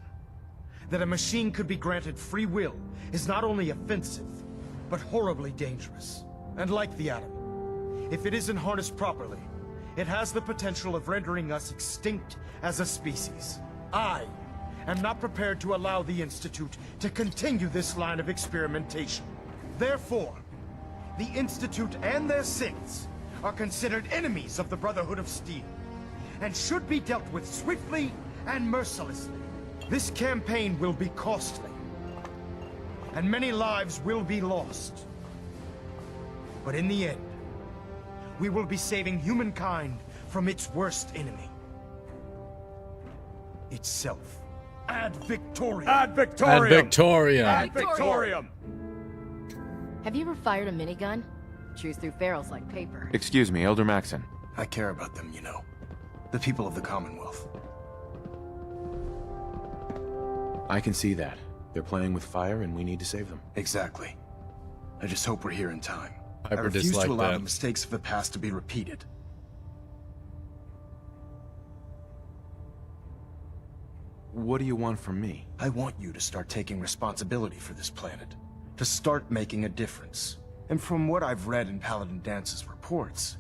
that a machine could be granted free will is not only offensive, but horribly dangerous. And like the atom, if it isn't harnessed properly, it has the potential of rendering us extinct as a species. I am not prepared to allow the Institute to continue this line of experimentation. Therefore, the Institute and their synths are considered enemies of the Brotherhood of Steel, and should be dealt with swiftly and mercilessly. This campaign will be costly, and many lives will be lost. But in the end, we will be saving humankind from its worst enemy. Itself. Ad Victoriam! Ad Victoriam! Ad Victoriam! Ad Victoriam! Have you ever fired a minigun? Chews through barrels like paper. Excuse me, Elder Maxon. I care about them, you know. The people of the Commonwealth. I can see that. They're playing with fire and we need to save them. Exactly. I just hope we're here in time. I Hyper refuse dislike to allow that. the mistakes of the past to be repeated. What do you want from me? I want you to start taking responsibility for this planet. To start making a difference. And from what I've read in Paladin Dance's reports,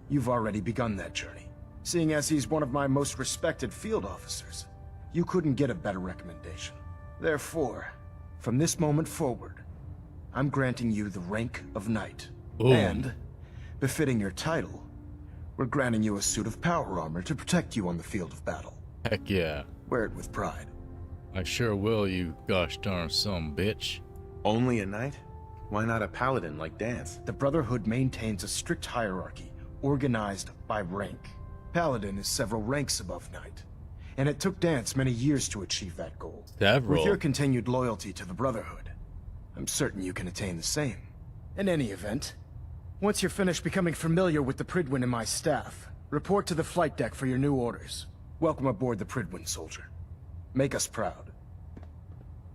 you've already begun that journey. Seeing as he's one of my most respected field officers, you couldn't get a better recommendation. Therefore, from this moment forward, I'm granting you the rank of Knight. Ooh. And, befitting your title, we're granting you a suit of power armor to protect you on the field of battle. Heck yeah. Wear it with pride. I sure will, you gosh darn some bitch. Only a knight? Why not a paladin like Dance? The Brotherhood maintains a strict hierarchy, organized by rank. Paladin is several ranks above Knight, and it took Dance many years to achieve that goal. Several. With your continued loyalty to the Brotherhood, I'm certain you can attain the same. In any event, once you're finished becoming familiar with the Pridwin and my staff, report to the flight deck for your new orders. Welcome aboard the Pridwin, soldier. Make us proud.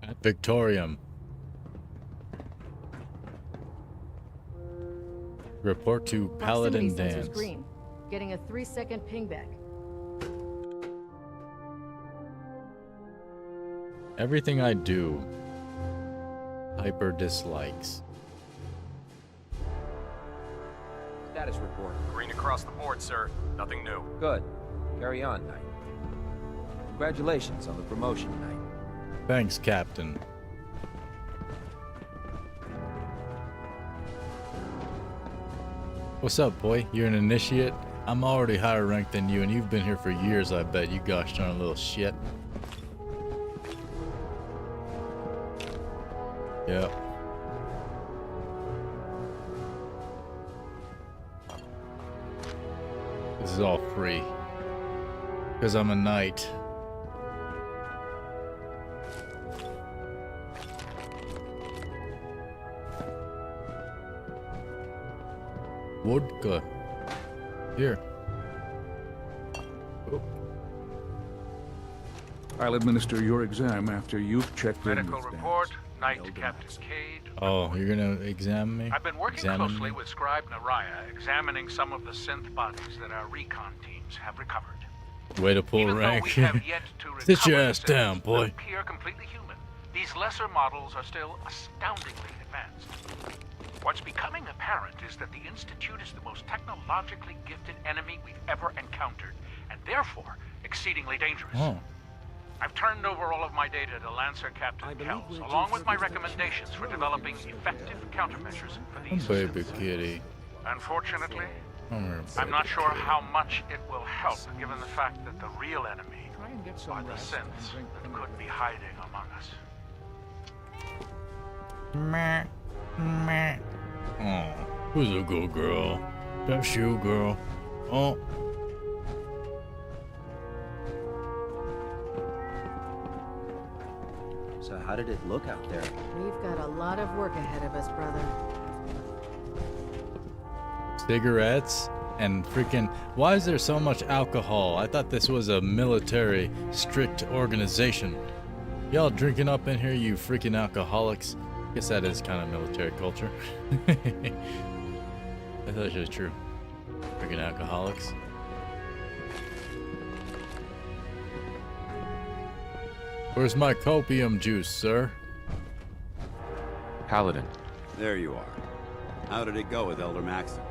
At Victorium. Report to Paladin Proximity sensors Dance. green. Getting a 3-second pingback. Everything I do, Hyper dislikes. Status report. Green across the board, sir. Nothing new. Good. Carry on, Knight. Congratulations on the promotion, Knight. Thanks, Captain. What's up, boy? You're an initiate? I'm already higher ranked than you, and you've been here for years, I bet, you gosh darn little shit. Yep. This is all free. Because I'm a knight. Vodka. Here. Oh. I'll administer your exam after you've checked in Medical with report, Knight Captain Cade. Oh, you're gonna examine me? I've been working closely with Scribe Naraya, examining some of the synth bodies that our recon teams have recovered. Way to pull rank. We have yet to Sit your recover ass down, boy. that appear completely human. These lesser models are still astoundingly advanced. What's becoming apparent is that the Institute is the most technologically gifted enemy we've ever encountered, and therefore exceedingly dangerous. Oh. I've turned over all of my data to Lancer Captain Kells, along with my recommendations for developing effective countermeasures for these Baby systems. kitty. Unfortunately, I'm I'm not sure how much it will help, given the fact that the real enemy are the synths that could be hiding among us. Meh. Meh. Oh, who's a good girl? That's you, girl. Oh. So how did it look out there? We've got a lot of work ahead of us, brother. Cigarettes and freaking. Why is there so much alcohol? I thought this was a military, strict organization. Y'all drinking up in here, you freaking alcoholics. Guess that is kind of military culture. I thought it was true. Freaking alcoholics. Where's my copium juice, sir? Paladin. There you are. How did it go with Elder Maxon?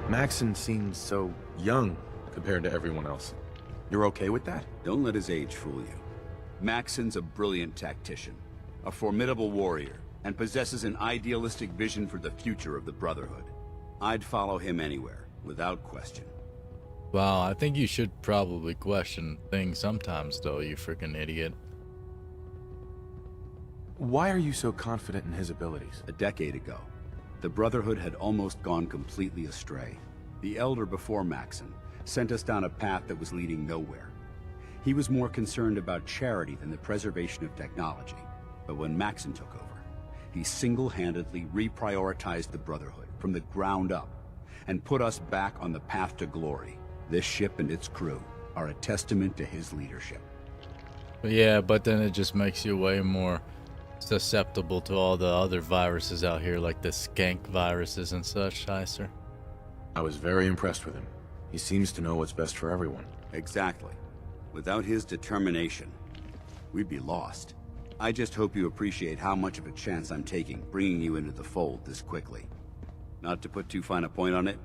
Maxon seems so young compared to everyone else. You're okay with that? Don't let his age fool you. Maxon's a brilliant tactician, a formidable warrior, and possesses an idealistic vision for the future of the Brotherhood. I'd follow him anywhere, without question. Wow, I think you should probably question things sometimes, though, you freaking idiot. Why are you so confident in his abilities? A decade ago, the Brotherhood had almost gone completely astray. The Elder before Maxon sent us down a path that was leading nowhere. He was more concerned about charity than the preservation of technology. But when Maxon took over, he single-handedly reprioritized the Brotherhood from the ground up and put us back on the path to glory. This ship and its crew are a testament to his leadership. Yeah, but then it just makes you way more susceptible to all the other viruses out here, like the skank viruses and such, sir. I was very impressed with him. He seems to know what's best for everyone. Exactly. Without his determination, we'd be lost. I just hope you appreciate how much of a chance I'm taking bringing you into the fold this quickly. Not to put too fine a point on it,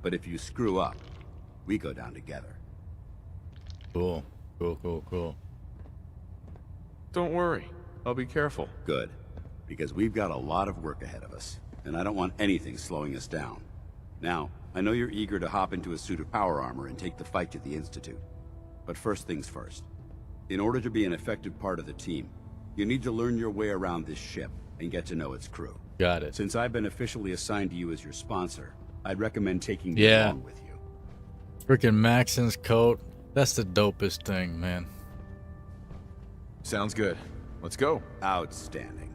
but if you screw up, we go down together. Cool. Cool. Don't worry. I'll be careful. Good. Because we've got a lot of work ahead of us, and I don't want anything slowing us down. Now, I know you're eager to hop into a suit of power armor and take the fight to the Institute. But first things first. In order to be an effective part of the team, you need to learn your way around this ship and get to know its crew. Got it. Since I've been officially assigned to you as your sponsor, I'd recommend taking me along with you. Freaking Maxon's coat. That's the dopest thing, man. Sounds good. Let's go. Outstanding.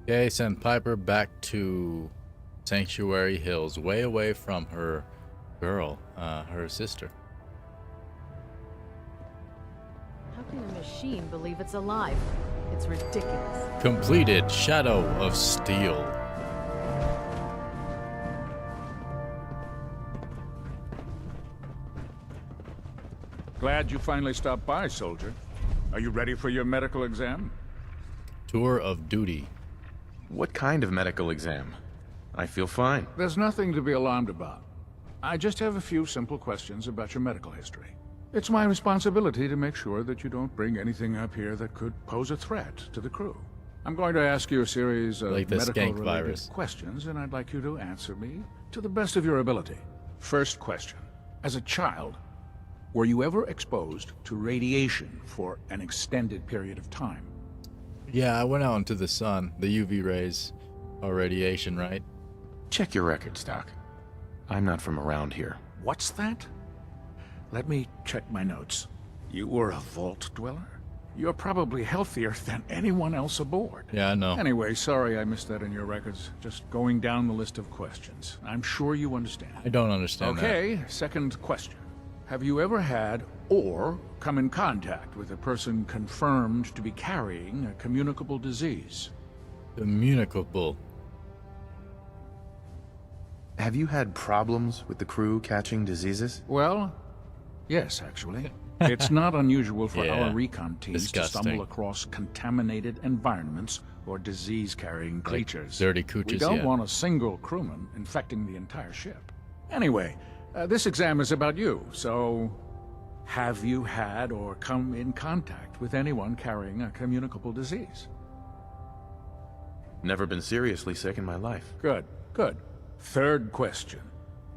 Okay, send Piper back to Sanctuary Hills, way away from her girl, her sister. How can a machine believe it's alive? It's ridiculous. Completed. Shadow of Steel. Glad you finally stopped by, soldier. Are you ready for your medical exam? Tour of duty. What kind of medical exam? I feel fine. There's nothing to be alarmed about. I just have a few simple questions about your medical history. It's my responsibility to make sure that you don't bring anything up here that could pose a threat to the crew. I'm going to ask you a series of Like the skank medical-related virus. questions, and I'd like you to answer me to the best of your ability. First question. As a child, were you ever exposed to radiation for an extended period of time? Yeah, I went out into the sun, the UV rays, or radiation, right? Check your records, Doc. I'm not from around here. What's that? Let me check my notes. You were a vault dweller? You're probably healthier than anyone else aboard. Yeah, I know. Anyway, sorry I missed that in your records. Just going down the list of questions. I'm sure you understand. I don't understand that. Okay, second question. Have you ever had or come in contact with a person confirmed to be carrying a communicable disease? Communicable. Have you had problems with the crew catching diseases? Well, yes, actually. It's not unusual for Yeah, our recon teams to disgusting. stumble across contaminated environments or disease-carrying creatures. dirty cooches, We don't yeah. want a single crewman infecting the entire ship. Anyway, this exam is about you, so have you had or come in contact with anyone carrying a communicable disease? Never been seriously sick in my life. Good, good. Third question,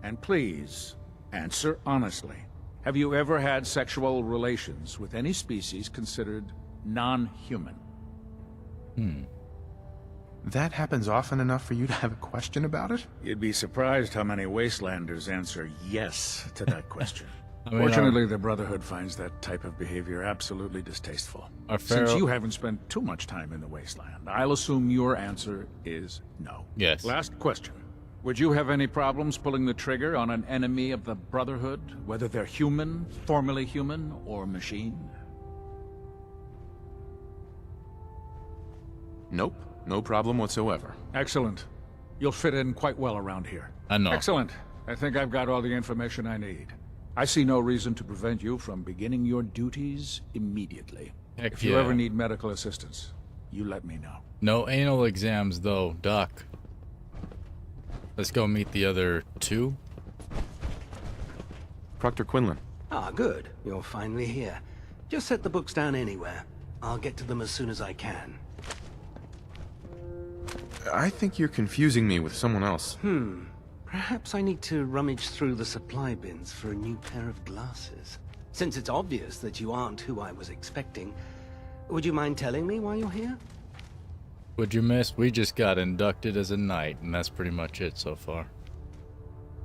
and please answer honestly. Have you ever had sexual relations with any species considered non-human? That happens often enough for you to have a question about it? You'd be surprised how many Wastelanders answer yes to that question. I mean, Fortunately, the Brotherhood finds that type of behavior absolutely distasteful. Since you haven't spent too much time in the Wasteland, I'll assume your answer is no. Yes. Last question. Would you have any problems pulling the trigger on an enemy of the Brotherhood, whether they're human, formerly human, or machine? Nope. No problem whatsoever. Excellent. You'll fit in quite well around here. I know. Excellent. I think I've got all the information I need. I see no reason to prevent you from beginning your duties immediately. Heck If you yeah. ever need medical assistance, you let me know. No anal exams, though, Doc. Let's go meet the other two. Proctor Quinlan. Ah, good. You're finally here. Just set the books down anywhere. I'll get to them as soon as I can. I think you're confusing me with someone else. Perhaps I need to rummage through the supply bins for a new pair of glasses. Since it's obvious that you aren't who I was expecting, would you mind telling me why you're here? Would you miss? We just got inducted as a knight, and that's pretty much it so far.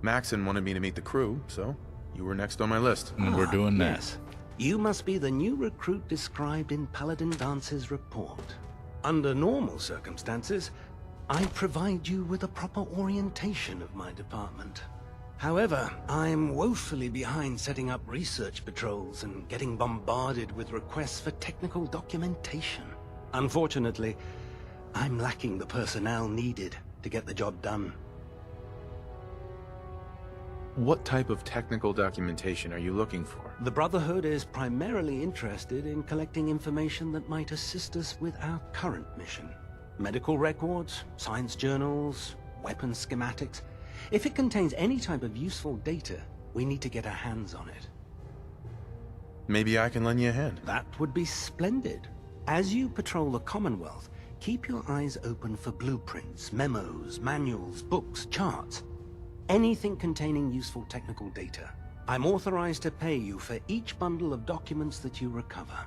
Maxon wanted me to meet the crew, so you were next on my list. And we're doing that. Yes. You must be the new recruit described in Paladin Dance's report. Under normal circumstances, I provide you with a proper orientation of my department. However, I'm woefully behind setting up research patrols and getting bombarded with requests for technical documentation. Unfortunately, I'm lacking the personnel needed to get the job done. What type of technical documentation are you looking for? The Brotherhood is primarily interested in collecting information that might assist us with our current mission. Medical records, science journals, weapon schematics. If it contains any type of useful data, we need to get our hands on it. Maybe I can lend you a hand. That would be splendid. As you patrol the Commonwealth, keep your eyes open for blueprints, memos, manuals, books, charts. Anything containing useful technical data. I'm authorized to pay you for each bundle of documents that you recover.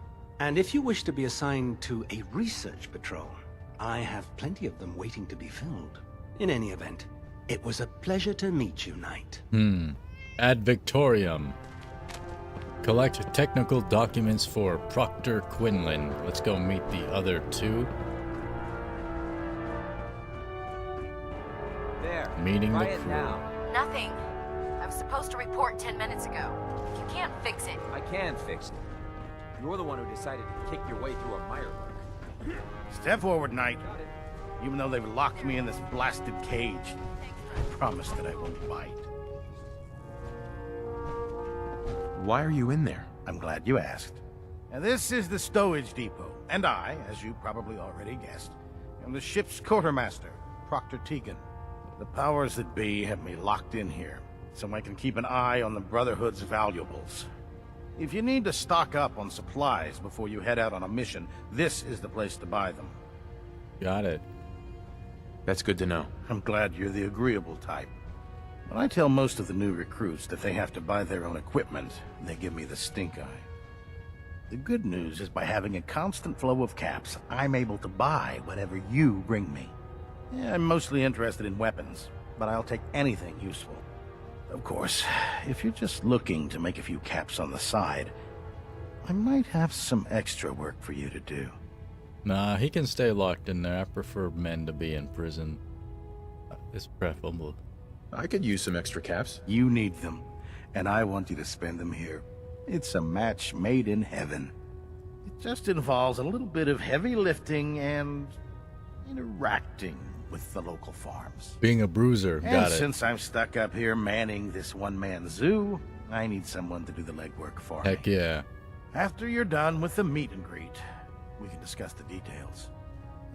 And if you wish to be assigned to a research patrol, I have plenty of them waiting to be filled. In any event, it was a pleasure to meet you, Knight. Ad Victorium. Collect technical documents for Proctor Quinlan. Let's go meet the other two. There. Meeting the Try it crew. now. Nothing. I was supposed to report 10 minutes ago. You can't fix it. I can fix it. You're the one who decided to kick your way through a mire look. Step forward, Knight. Even though they've locked me in this blasted cage, I promise that I won't bite. Why are you in there? I'm glad you asked. Now, this is the stowage depot, and I, as you probably already guessed, am the ship's quartermaster, Proctor Tegan. The powers that be have me locked in here, so I can keep an eye on the Brotherhood's valuables. If you need to stock up on supplies before you head out on a mission, this is the place to buy them. Got it. That's good to know. I'm glad you're the agreeable type. When I tell most of the new recruits that they have to buy their own equipment, they give me the stink eye. The good news is by having a constant flow of caps, I'm able to buy whatever you bring me. Yeah, I'm mostly interested in weapons, but I'll take anything useful. Of course, if you're just looking to make a few caps on the side, I might have some extra work for you to do. Nah, he can stay locked in there. I prefer men to be in prison. It's preferable. I could use some extra caps. You need them, and I want you to spend them here. It's a match made in heaven. It just involves a little bit of heavy lifting and interacting with the local farms. Being a bruiser, got And it. since I'm stuck up here manning this one-man zoo, I need someone to do the legwork for me. Heck yeah. After you're done with the meet and greet, we can discuss the details.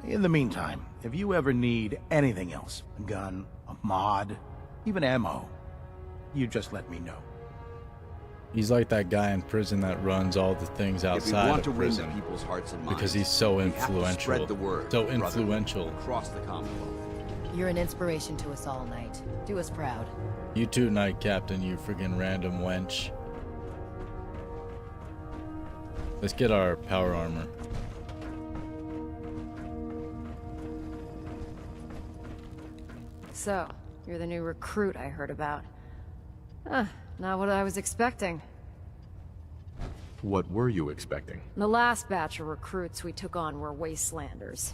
In the meantime, if you ever need anything else, a gun, a mod, even ammo, you just let me know. He's like that guy in prison that runs all the things outside want of to win prison. the people's hearts and Because minds, he's so we have to influential. spread the word, So brother, influential. across the Commonwealth. You're an inspiration to us all, Knight. Do us proud. You too, Knight Captain, you friggin' random wench. Let's get our power armor. So, you're the new recruit I heard about. Not what I was expecting. What were you expecting? The last batch of recruits we took on were wastelanders.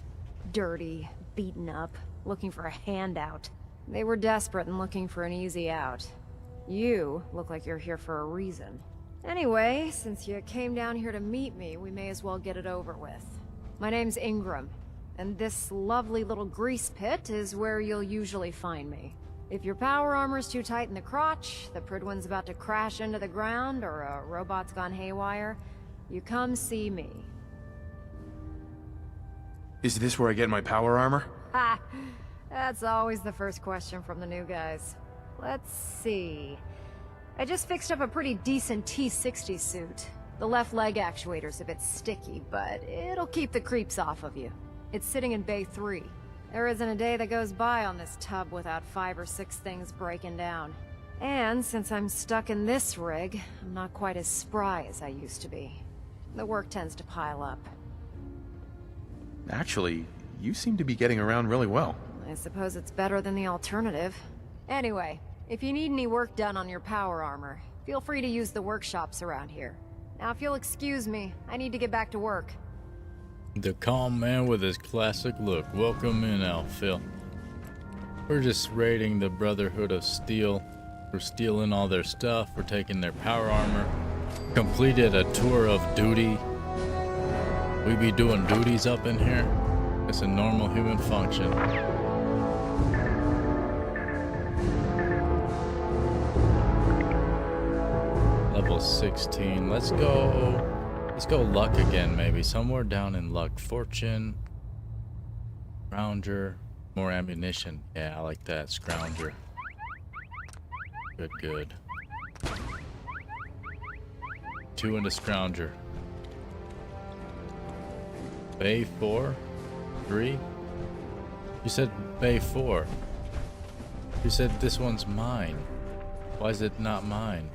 Dirty, beaten up, looking for a handout. They were desperate and looking for an easy out. You look like you're here for a reason. Anyway, since you came down here to meet me, we may as well get it over with. My name's Ingram, and this lovely little grease pit is where you'll usually find me. If your power armor's too tight in the crotch, the Pridwin's about to crash into the ground, or a robot's gone haywire, you come see me. Is this where I get my power armor? Ha! That's always the first question from the new guys. Let's see. I just fixed up a pretty decent T-60 suit. The left leg actuator's a bit sticky, but it'll keep the creeps off of you. It's sitting in Bay 3. There isn't a day that goes by on this tub without 5 or 6 things breaking down. And since I'm stuck in this rig, I'm not quite as spry as I used to be. The work tends to pile up. Actually, you seem to be getting around really well. I suppose it's better than the alternative. Anyway, if you need any work done on your power armor, feel free to use the workshops around here. Now if you'll excuse me, I need to get back to work. The calm man with his classic look. Welcome in, Phil. We're just raiding the Brotherhood of Steel. We're stealing all their stuff. We're taking their power armor. Completed a tour of duty. We be doing duties up in here. It's a normal human function. Level 16. Let's go luck again, maybe. Somewhere down in luck. Fortune. Scrounger. More ammunition. Yeah, I like that. Scrounger. Good. 2 into Scrounger. Bay 4? 3? You said Bay 4. You said this one's mine. Why is it not mine?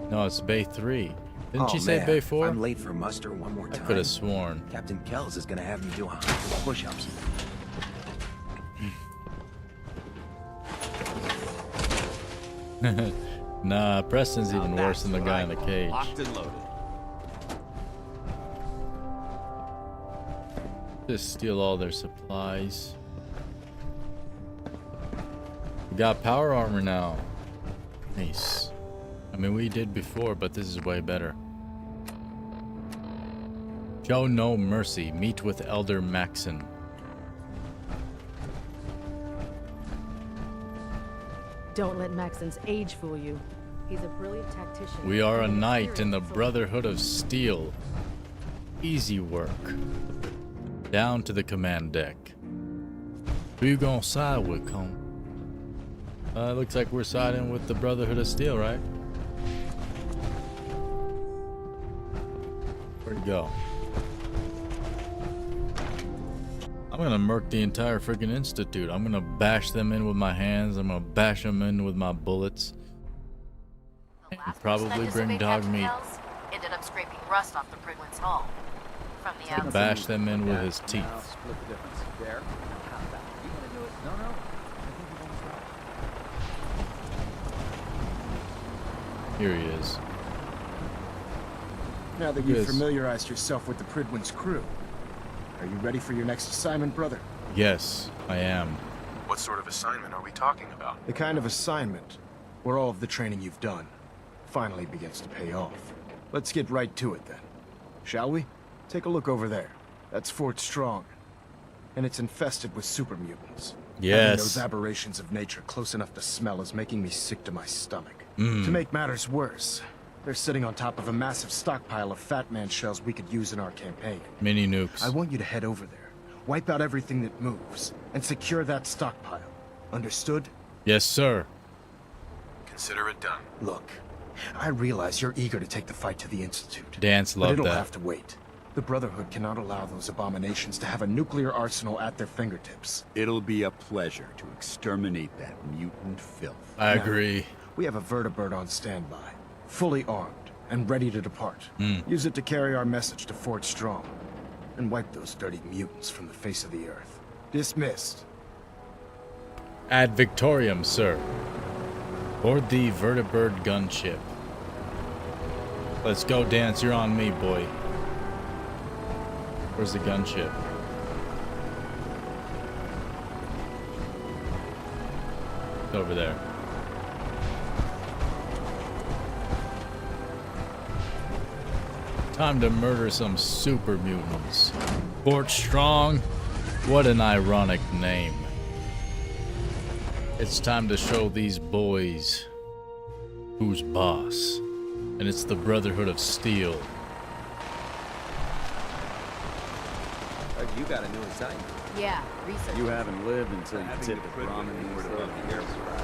No, it's Bay 3. Didn't you say Bay 4? I'm late for muster one more time. I could have sworn. Captain Kells is gonna have me do 100 push-ups. Nah, Preston's even worse than the guy in the cage. Locked and loaded. Just steal all their supplies. We got power armor now. Nice. I mean, we did before, but this is way better. Show no mercy. Meet with Elder Maxon. Don't let Maxon's age fool you. He's a brilliant tactician. We are a knight in the Brotherhood of Steel. Easy work. Down to the command deck. Who you gonna side with, Cone? Looks like we're siding with the Brotherhood of Steel, right? Where'd he go? I'm gonna murk the entire freaking institute. I'm gonna bash them in with my hands. I'm gonna bash them in with my bullets. And probably bring dog meat. Ended up scraping rust off the Pridwin's hull. From the outside. Bash them in with his teeth. Now split the difference. There. How about it? You wanna do it? No, no. I think we're gonna stop. Here he is. Now that Yes. you've familiarized yourself with the Pridwin's crew, are you ready for your next assignment, brother? Yes, I am. What sort of assignment are we talking about? The kind of assignment where all of the training you've done finally begins to pay off. Let's get right to it then. Shall we? Take a look over there. That's Fort Strong. And it's infested with super mutants. Yes. Having those aberrations of nature close enough to smell is making me sick to my stomach. To make matters worse, they're sitting on top of a massive stockpile of Fat Man shells we could use in our campaign. Mini nukes. I want you to head over there, wipe out everything that moves, and secure that stockpile. Understood? Yes, sir. Consider it done. Look, I realize you're eager to take the fight to the Institute. Dance but loved it'll that. have to wait. The Brotherhood cannot allow those abominations to have a nuclear arsenal at their fingertips. It'll be a pleasure to exterminate that mutant filth. I Now, agree. We have a vertibird on standby, fully armed and ready to depart. Mm. Use it to carry our message to Fort Strong and wipe those dirty mutants from the face of the earth. Dismissed. Ad Victorium, sir. Board the vertibird gunship. Let's go, Dance. You're on me, boy. Where's the gunship? It's over there. Time to murder some super mutants. Fort Strong? What an ironic name. It's time to show these boys who's boss. And it's the Brotherhood of Steel. You got a new assignment. Yeah, research. You haven't lived until you tip the prominent word above the air.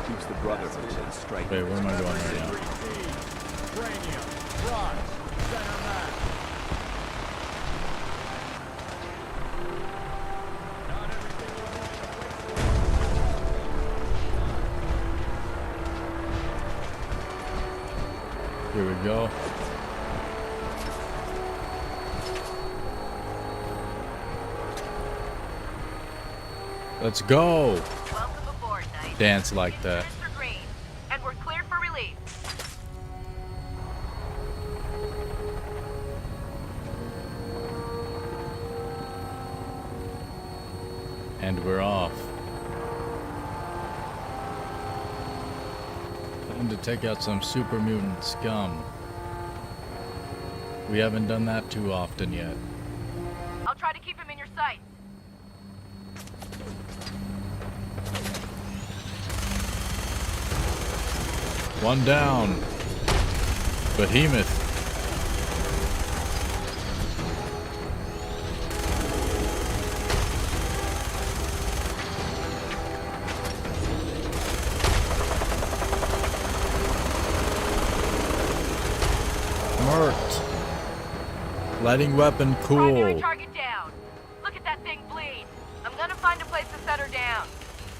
Keeps the Brotherhood in strike. Wait, where am I going right now? Here we go. Let's go. Welcome aboard, Knight. Dance like that. Mr. Green, and we're cleared for release. And we're off. Time to take out some super mutant scum. We haven't done that too often yet. I'll try to keep him in your sight. One down. Behemoth. Murked. Lighting weapon Primary cool. target down. Look at that thing bleed. I'm gonna find a place to set her down,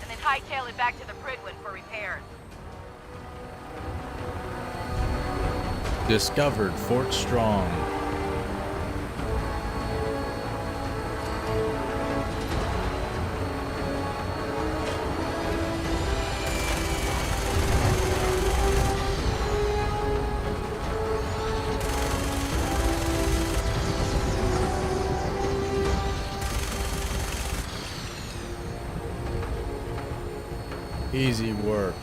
and then hightail it back to the Pridwin for repairs. Discovered Fort Strong. Easy work.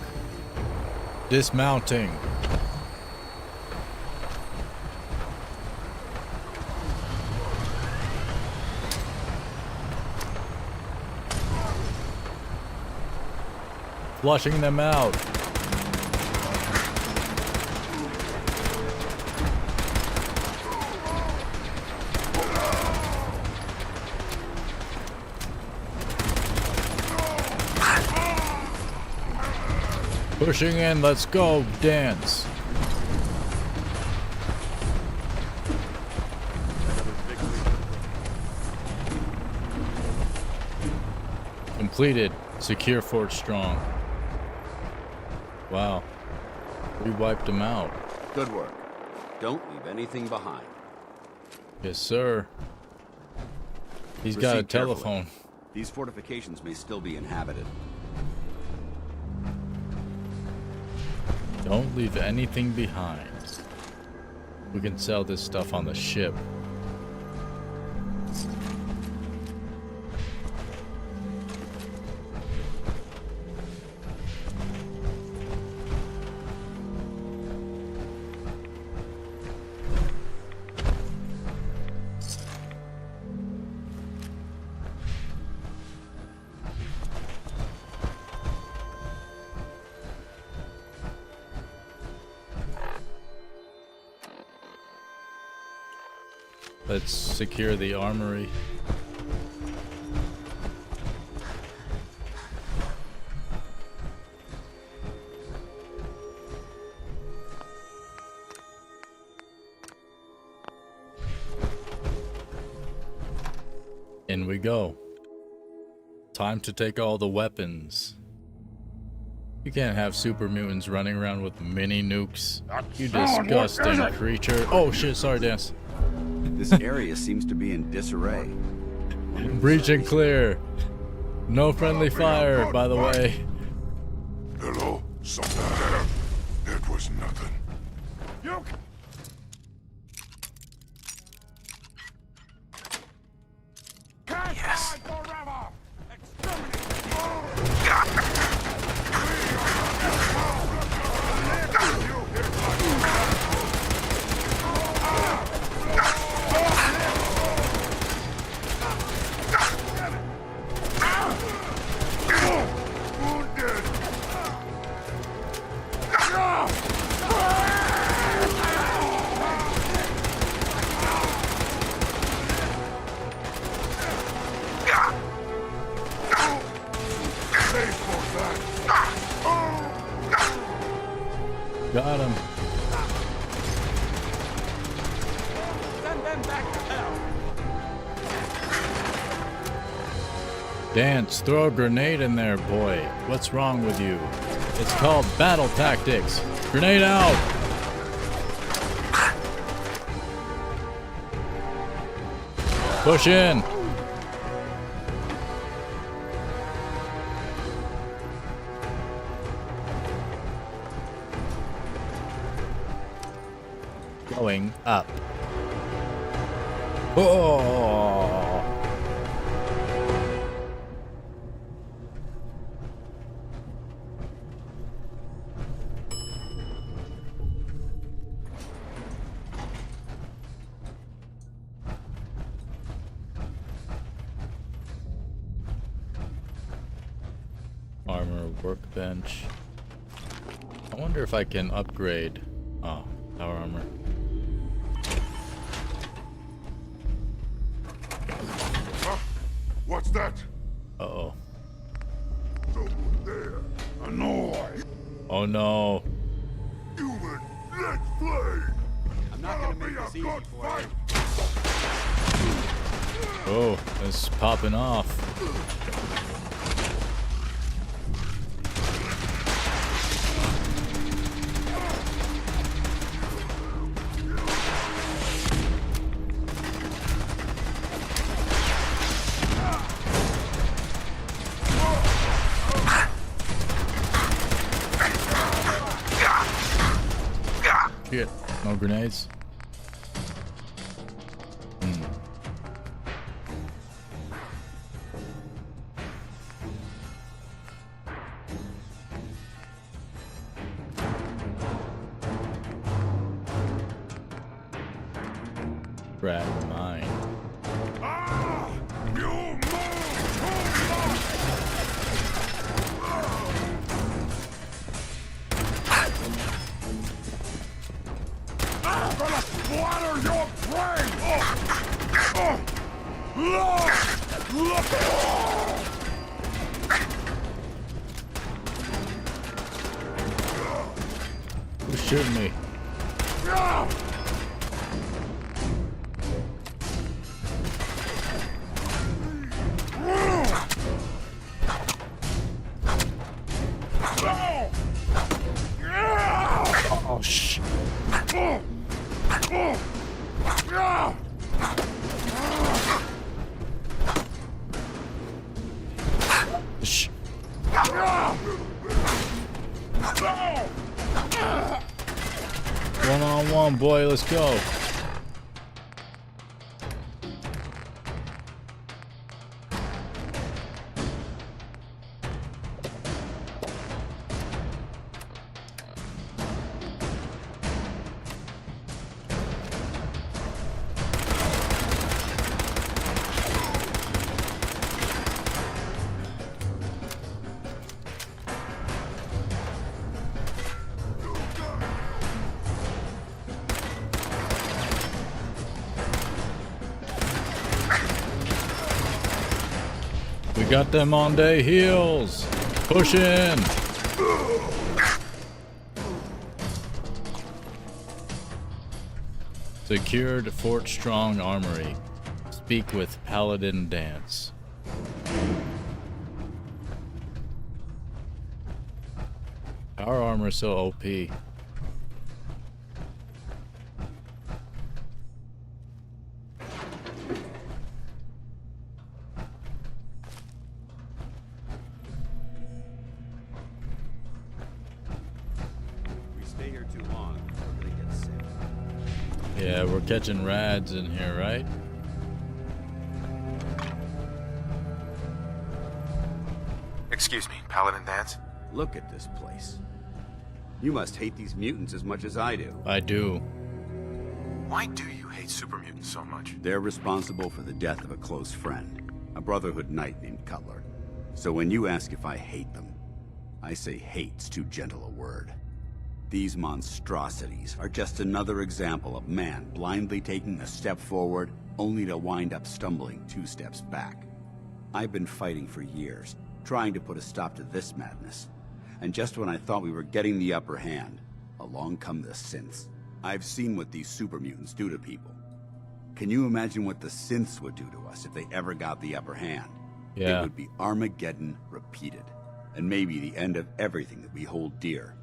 Dismounting. Flushing them out. Pushing in, let's go, Dance. Completed. Secure Fort Strong. Wow. We wiped them out. Good work. Don't leave anything behind. Yes, sir. He's got a Proceed carefully. telephone. These fortifications may still be inhabited. Don't leave anything behind. We can sell this stuff on the ship. Let's secure the armory. In we go. Time to take all the weapons. You can't have super mutants running around with mini nukes. You disgusting creature. Oh shit, sorry, Dance. This area seems to be in disarray. Breach and clear. No friendly fire, by the way. Hello? Something there? It was nothing. You... Yes. Got him. Send them back to hell. Dance, throw a grenade in there, boy. What's wrong with you? It's called battle tactics. Grenade out! Push in! Going up. Oh! Armor workbench. I wonder if I can upgrade. Oh, power armor. What's that? Uh-oh. Someone there. Annoy. Oh no. Human, let's play. I'm not gonna make this easy for you. Oh, it's popping off. Shit, no grenades. Grab mine. Splatter your brain! Look! Who's shooting me? Shh. One-on-one, boy, let's go. We got them on their heels. Push in. Secured Fort Strong Armory. Speak with Paladin Dance. Our armor is so OP. Yeah, we're catching rads in here, right? Excuse me, Paladin Dance? Look at this place. You must hate these mutants as much as I do. I do. Why do you hate super mutants so much? They're responsible for the death of a close friend, a Brotherhood knight named Cutler. So when you ask if I hate them, I say hate's too gentle a word. These monstrosities are just another example of man blindly taking a step forward, only to wind up stumbling 2 steps back. I've been fighting for years, trying to put a stop to this madness. And just when I thought we were getting the upper hand, along come the synths. I've seen what these super mutants do to people. Can you imagine what the synths would do to us if they ever got the upper hand? Yeah. It would be Armageddon repeated, and maybe the end of everything that we hold dear.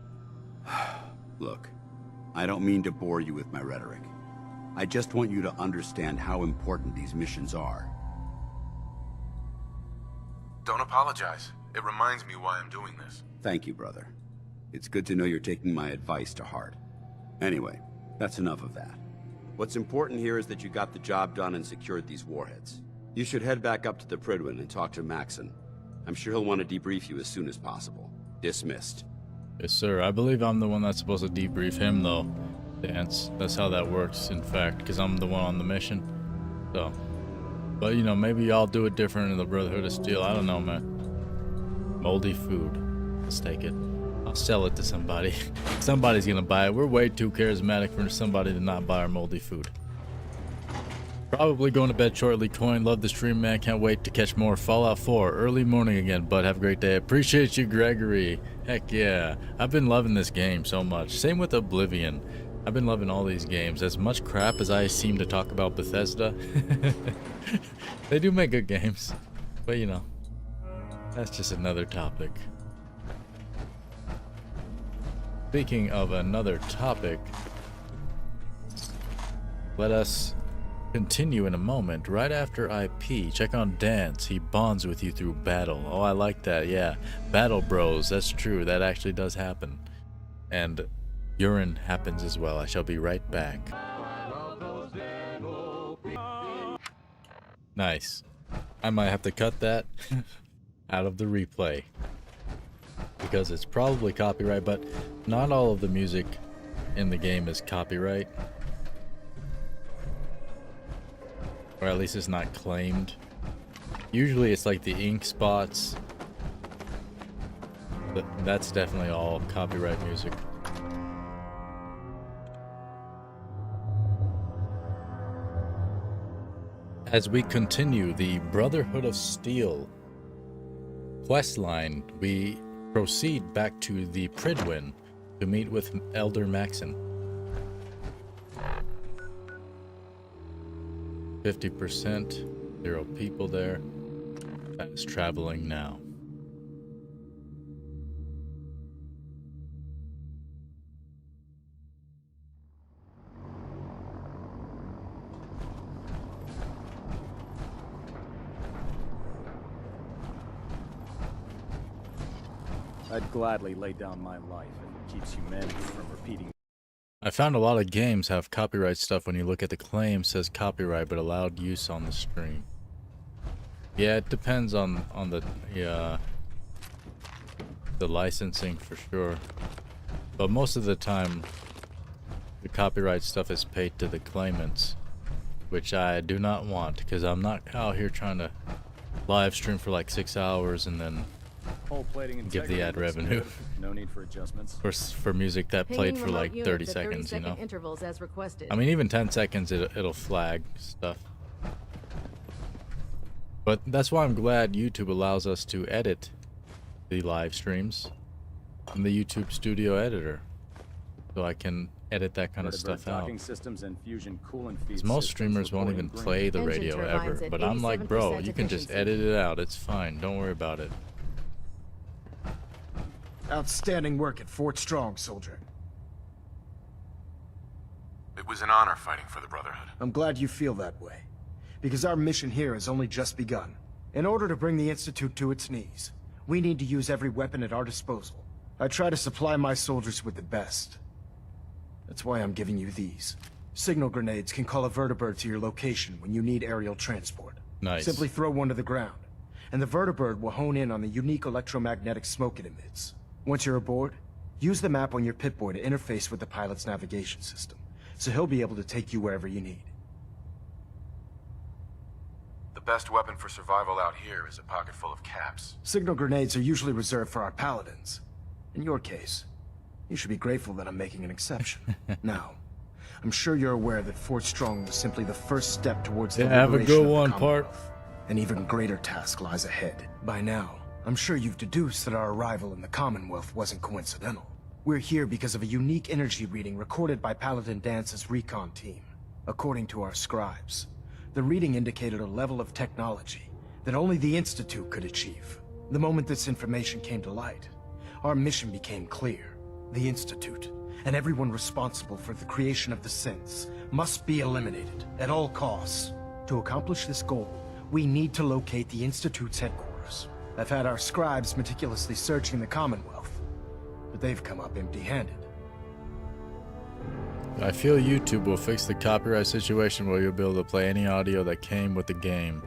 Look, I don't mean to bore you with my rhetoric. I just want you to understand how important these missions are. Don't apologize. It reminds me why I'm doing this. Thank you, brother. It's good to know you're taking my advice to heart. Anyway, that's enough of that. What's important here is that you got the job done and secured these warheads. You should head back up to the Pridwin and talk to Maxon. I'm sure he'll want to debrief you as soon as possible. Dismissed. Yes, sir. I believe I'm the one that's supposed to debrief him, though. Dance. That's how that works, in fact, because I'm the one on the mission. So, but you know, maybe y'all do it different in the Brotherhood of Steel. I don't know, man. Moldy food. Let's take it. I'll sell it to somebody. Somebody's gonna buy it. We're way too charismatic for somebody to not buy our moldy food. Probably going to bed shortly. Coin, love the stream, man. Can't wait to catch more Fallout 4 early morning again. But have a great day. Appreciate you, Gregory. Heck yeah. I've been loving this game so much. Same with Oblivion. I've been loving all these games. As much crap as I seem to talk about Bethesda, they do make good games. But you know, that's just another topic. Speaking of another topic, let us continue in a moment. Right after IP, check on Dance. He bonds with you through battle. Oh, I like that. Yeah, battle bros. That's true. That actually does happen. And urine happens as well. I shall be right back. Nice. I might have to cut that out of the replay because it's probably copyright, but not all of the music in the game is copyright. Or at least it's not claimed. Usually it's like the ink spots. But that's definitely all copyright music. As we continue the Brotherhood of Steel questline, we proceed back to the Pridwin to meet with Elder Maxon. 50%, 0 people there. That is traveling now. I'd gladly lay down my life if it keeps humanity from repeating. I found a lot of games have copyright stuff when you look at the claim, says copyright but allowed use on the stream. Yeah, it depends on the licensing for sure. But most of the time the copyright stuff is paid to the claimants, which I do not want, because I'm not out here trying to live stream for like 6 hours and then Whole plating give the ad revenue. No need for adjustments. For music that played for like 30 seconds, you know. Intervals as requested. I mean, even 10 seconds, it'll flag stuff. But that's why I'm glad YouTube allows us to edit the live streams in the YouTube Studio Editor, so I can edit that kind of stuff out. Systems and fusion coolant feed Because most streamers won't even play the radio ever, but I'm like, bro, you can just edit it out. It's fine. Don't worry about it. Outstanding work at Fort Strong, soldier. It was an honor fighting for the Brotherhood. I'm glad you feel that way, because our mission here has only just begun. In order to bring the Institute to its knees, we need to use every weapon at our disposal. I try to supply my soldiers with the best. That's why I'm giving you these. Signal grenades can call a vertibird to your location when you need aerial transport. Nice. Simply throw one to the ground, and the vertibird will hone in on the unique electromagnetic smoke it emits. Once you're aboard, use the map on your Pip-Boy to interface with the pilot's navigation system, so he'll be able to take you wherever you need. The best weapon for survival out here is a pocket full of caps. Signal grenades are usually reserved for our paladins. In your case, you should be grateful that I'm making an exception. Now, I'm sure you're aware that Fort Strong was simply the first step towards the have a liberation good of the one, Commonwealth. An even greater task lies ahead. By now, I'm sure you've deduced that our arrival in the Commonwealth wasn't coincidental. We're here because of a unique energy reading recorded by Paladin Dance's recon team. According to our scribes, the reading indicated a level of technology that only the Institute could achieve. The moment this information came to light, our mission became clear. The Institute, and everyone responsible for the creation of the synths, must be eliminated at all costs. To accomplish this goal, we need to locate the Institute's headquarters. I've had our scribes meticulously searching the Commonwealth, but they've come up empty-handed. I feel YouTube will fix the copyright situation where you'll be able to play any audio that came with the game.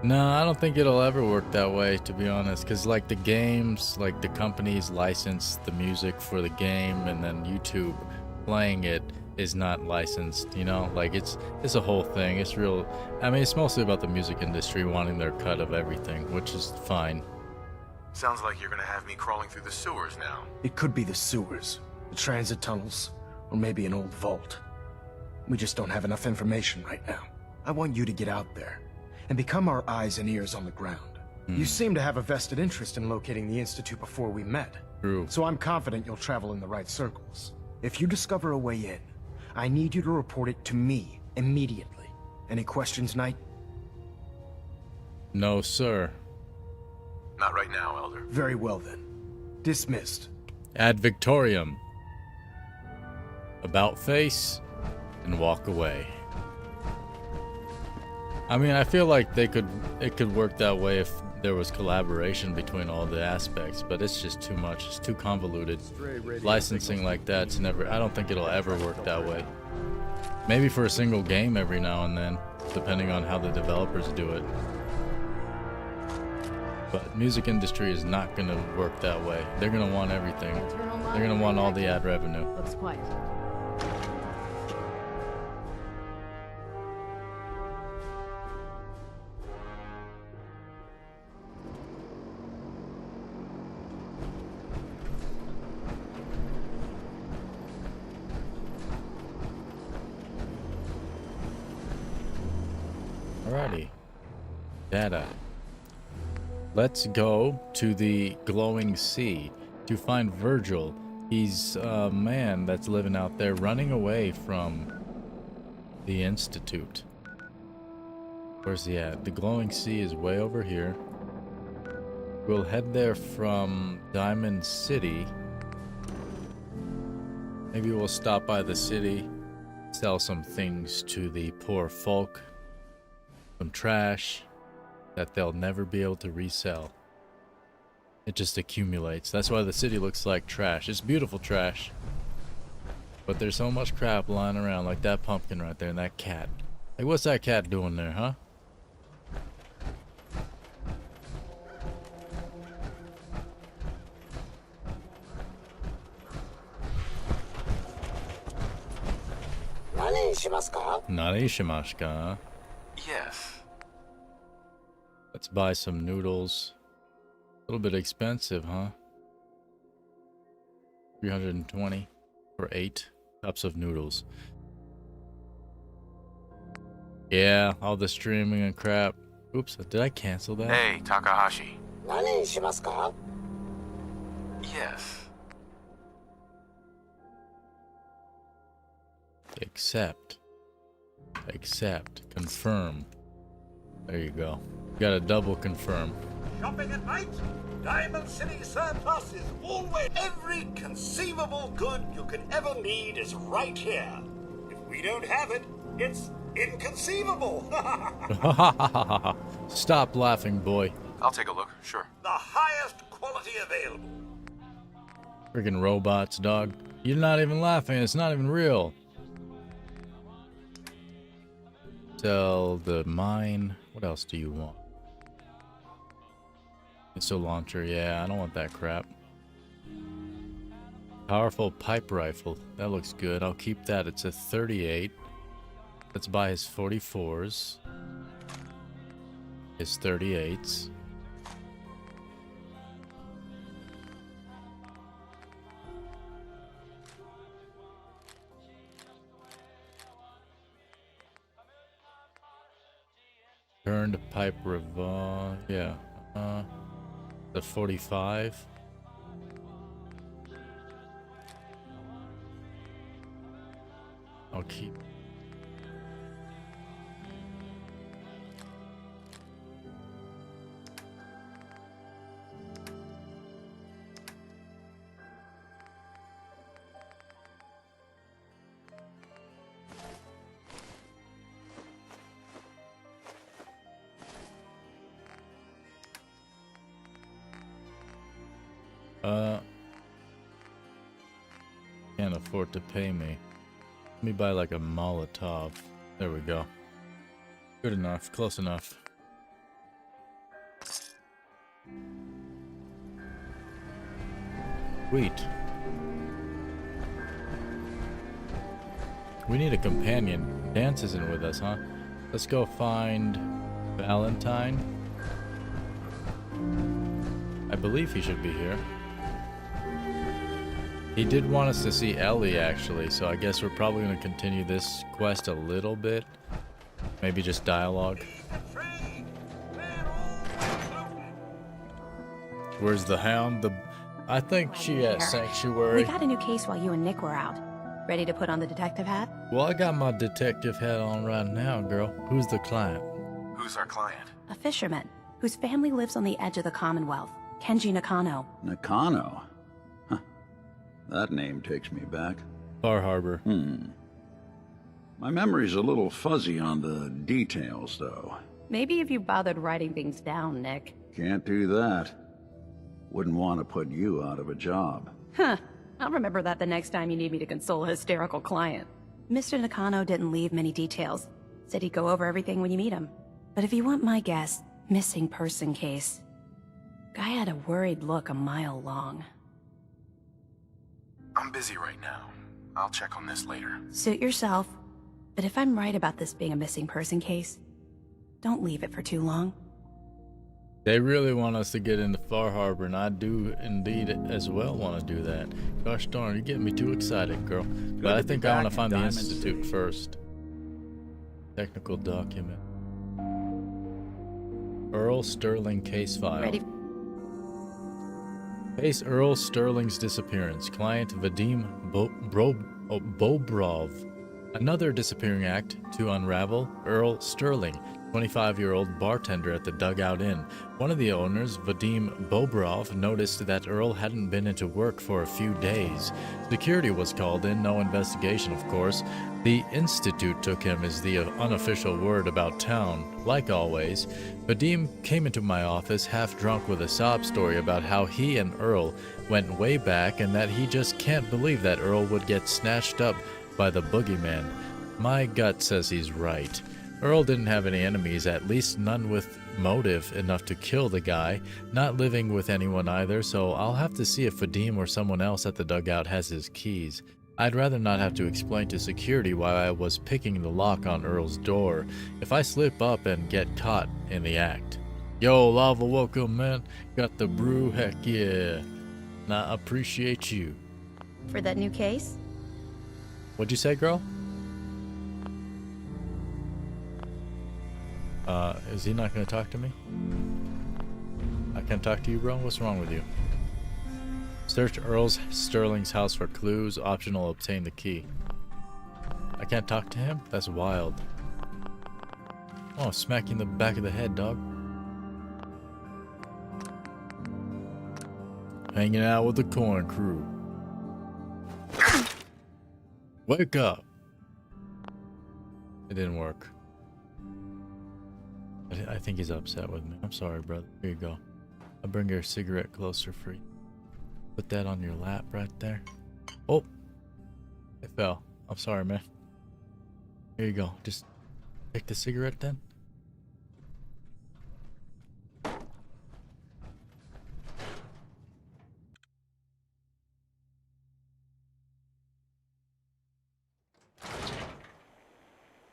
No, I don't think it'll ever work that way, to be honest, because like the games, like the companies license the music for the game, and then YouTube playing it is not licensed, you know? Like it's a whole thing. It's real. I mean, it's mostly about the music industry wanting their cut of everything, which is fine. Sounds like you're gonna have me crawling through the sewers now. It could be the sewers, the transit tunnels, or maybe an old vault. We just don't have enough information right now. I want you to get out there and become our eyes and ears on the ground. You seem to have a vested interest in locating the Institute before we met. True. So I'm confident you'll travel in the right circles. If you discover a way in, I need you to report it to me immediately. Any questions, Knight? No, sir. Not right now, Elder. Very well then. Dismissed. Ad Victorium. About face and walk away. I mean, I feel like it could work that way if there was collaboration between all the aspects, but it's just too much. It's too convoluted. Licensing like that's never. I don't think it'll ever work that way. Maybe for a single game every now and then, depending on how the developers do it. But music industry is not going to work that way. They're going to want everything. They're going to want all the ad revenue. Looks quiet. Alrighty. Data. Let's go to the glowing sea to find Virgil. He's a man that's living out there running away from the Institute. Where's he at? The glowing sea is way over here. We'll head there from Diamond City. Maybe we'll stop by the city, sell some things to the poor folk. Some trash that they'll never be able to resell. It just accumulates. That's why the city looks like trash. It's beautiful trash. But there's so much crap lying around, like that pumpkin right there and that cat. Like, what's that cat doing there, huh? Nani shimashika? Yes. Let's buy some noodles. A little bit expensive, huh? 320 for 8 cups of noodles. Yeah, all the streaming and crap. Oops, did I cancel that? Hey, Takahashi. Yes. Accept, confirm. There you go. Got a double confirm. Shopping at night? Diamond City Surplus is always... Every conceivable good you could ever need is right here. If we don't have it, it's inconceivable. Stop laughing, boy. I'll take a look, sure. The highest quality available. Freaking robots, dog. You're not even laughing. It's not even real. Sell the mine. What else do you want? Missile launcher. Yeah, I don't want that crap. Powerful pipe rifle. That looks good. I'll keep that. It's a 38. Let's buy his 44s. His 38s. Turned pipe revolver. Yeah. The 45. I'll keep. Can't afford to pay me. Let me buy like a Molotov. There we go. Good enough. Close enough. Sweet. We need a companion. Dance isn't with us, huh? Let's go find Valentine. I believe he should be here. He did want us to see Ellie, actually, so I guess we're probably going to continue this quest a little bit. Maybe just dialogue. Where's the hound? I think she at Sanctuary. We got a new case while you and Nick were out. Ready to put on the detective hat? Well, I got my detective hat on right now, girl. Who's the client? Who's our client? A fisherman whose family lives on the edge of the Commonwealth. Kenji Nakano. Nakano? Huh. That name takes me back. Far Harbor. My memory's a little fuzzy on the details, though. Maybe if you bothered writing things down, Nick. Can't do that. Wouldn't want to put you out of a job. Huh. I'll remember that the next time you need me to console a hysterical client. Mr. Nakano didn't leave many details. Said he'd go over everything when you meet him. But if you want my guess, missing person case. Guy had a worried look a mile long. I'm busy right now. I'll check on this later. Suit yourself. But if I'm right about this being a missing person case, don't leave it for too long. They really want us to get into Far Harbor, and I do indeed as well want to do that. Gosh darn, you're getting me too excited, girl. But I think I want to find the Institute first. Technical document. Earl Sterling case file. Ready. Case Earl Sterling's disappearance. Client Vadim Bobrov. Another disappearing act to unravel. Earl Sterling. 25-year-old bartender at the Dugout Inn. One of the owners, Vadim Bobrov, noticed that Earl hadn't been into work for a few days. Security was called in, no investigation, of course. The Institute took him as the unofficial word about town. Like always, Vadim came into my office half drunk with a sob story about how he and Earl went way back and that he just can't believe that Earl would get snatched up by the boogeyman. My gut says he's right. Earl didn't have any enemies, at least none with motive enough to kill the guy, not living with anyone either, so I'll have to see if Vadim or someone else at the dugout has his keys. I'd rather not have to explain to security why I was picking the lock on Earl's door, if I slip up and get caught in the act. Yo, Lava, welcome, man. Got the brew? Heck yeah. Nah, appreciate you. For that new case? What'd you say, girl? Is he not going to talk to me? I can't talk to you, bro? What's wrong with you? Search Earl Sterling's house for clues. Optional, obtain the key. I can't talk to him? That's wild. Oh, smack you in the back of the head, dog. Hanging out with the Coine Crew. Wake up! It didn't work. I think he's upset with me. I'm sorry, brother. Here you go. I'll bring your cigarette closer for you. Put that on your lap right there. Oh! It fell. I'm sorry, man. Here you go. Just take the cigarette then.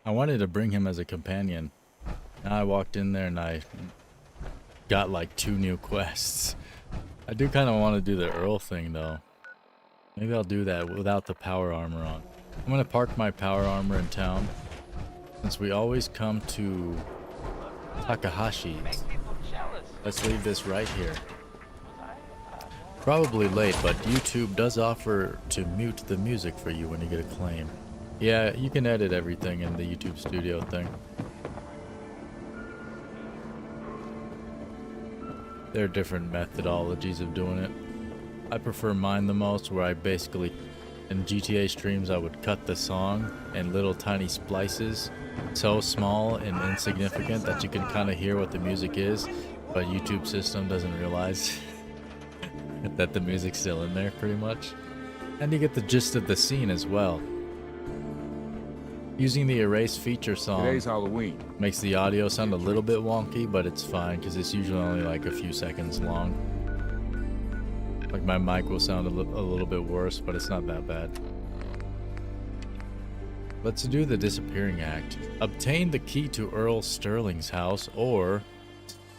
I wanted to bring him as a companion. Now I walked in there and I got like 2 new quests. I do kind of want to do the Earl thing though. Maybe I'll do that without the power armor on. I'm going to park my power armor in town. Since we always come to Takahashi's. Let's leave this right here. Probably late, but YouTube does offer to mute the music for you when you get a claim. Yeah, you can edit everything in the YouTube Studio thing. There are different methodologies of doing it. I prefer mine the most, where I basically, in GTA streams, I would cut the song in little tiny splices, so small and insignificant that you can kind of hear what the music is, but YouTube system doesn't realize that the music's still in there pretty much. And you get the gist of the scene as well. Using the erase feature song Today's Halloween makes the audio sound a little bit wonky, but it's fine because it's usually only like a few seconds long. Like my mic will sound a little bit worse, but it's not that bad. Let's do the disappearing act. Obtain the key to Earl Sterling's house or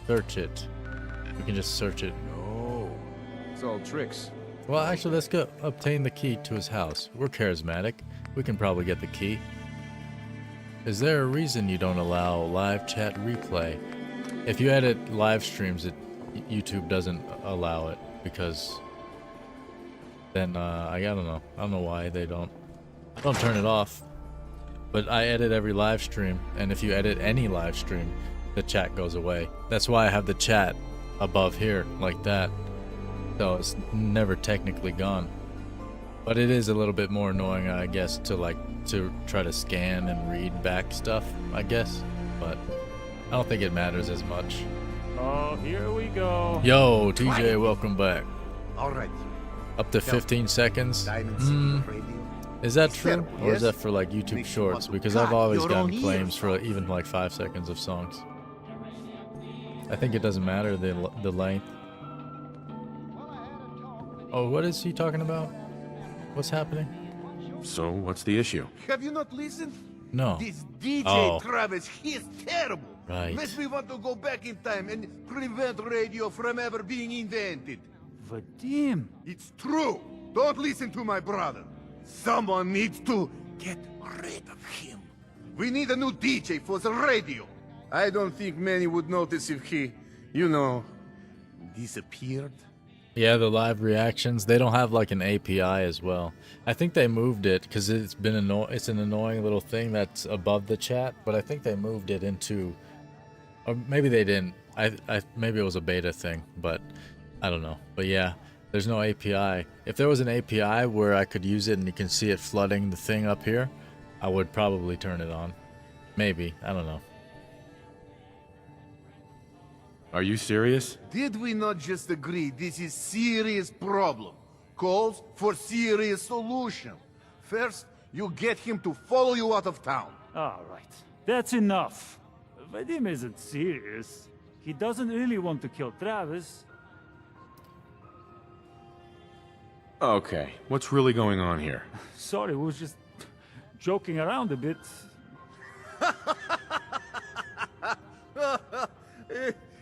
search it. We can just search it. No, it's all tricks. Well, actually, let's go obtain the key to his house. We're charismatic. We can probably get the key. Is there a reason you don't allow live chat replay? If you edit live streams, YouTube doesn't allow it because then I don't know. I don't know why they don't. I don't turn it off, but I edit every live stream, and if you edit any live stream, the chat goes away. That's why I have the chat above here like that, so it's never technically gone. But it is a little bit more annoying, I guess, to try to scan and read back stuff, I guess. But I don't think it matters as much. Oh, here we go. Yo, TJ, welcome back. All right. Up to 15 seconds. Is that true? Or is that for like YouTube Shorts? Because I've always gotten claims for even like 5 seconds of songs. I think it doesn't matter the length. Oh, what is he talking about? What's happening? So, what's the issue? Have you not listened? No. This DJ Oh. Travis, he's terrible. Right. Makes me want to go back in time and prevent radio from ever being invented. Vadim. It's true. Don't listen to my brother. Someone needs to get rid of him. We need a new DJ for the radio. I don't think many would notice if he, disappeared. Yeah, the live reactions, they don't have like an API as well. I think they moved it because it's an annoying little thing that's above the chat, but I think they moved it into Or maybe they didn't. Maybe it was a beta thing, but I don't know. But yeah, there's no API. If there was an API where I could use it and you can see it flooding the thing up here, I would probably turn it on. Maybe. I don't know. Are you serious? Did we not just agree this is serious problem? Calls for serious solution. First, you get him to follow you out of town. All right, that's enough. Vadim isn't serious. He doesn't really want to kill Travis. Okay, what's really going on here? Sorry, we was just joking around a bit.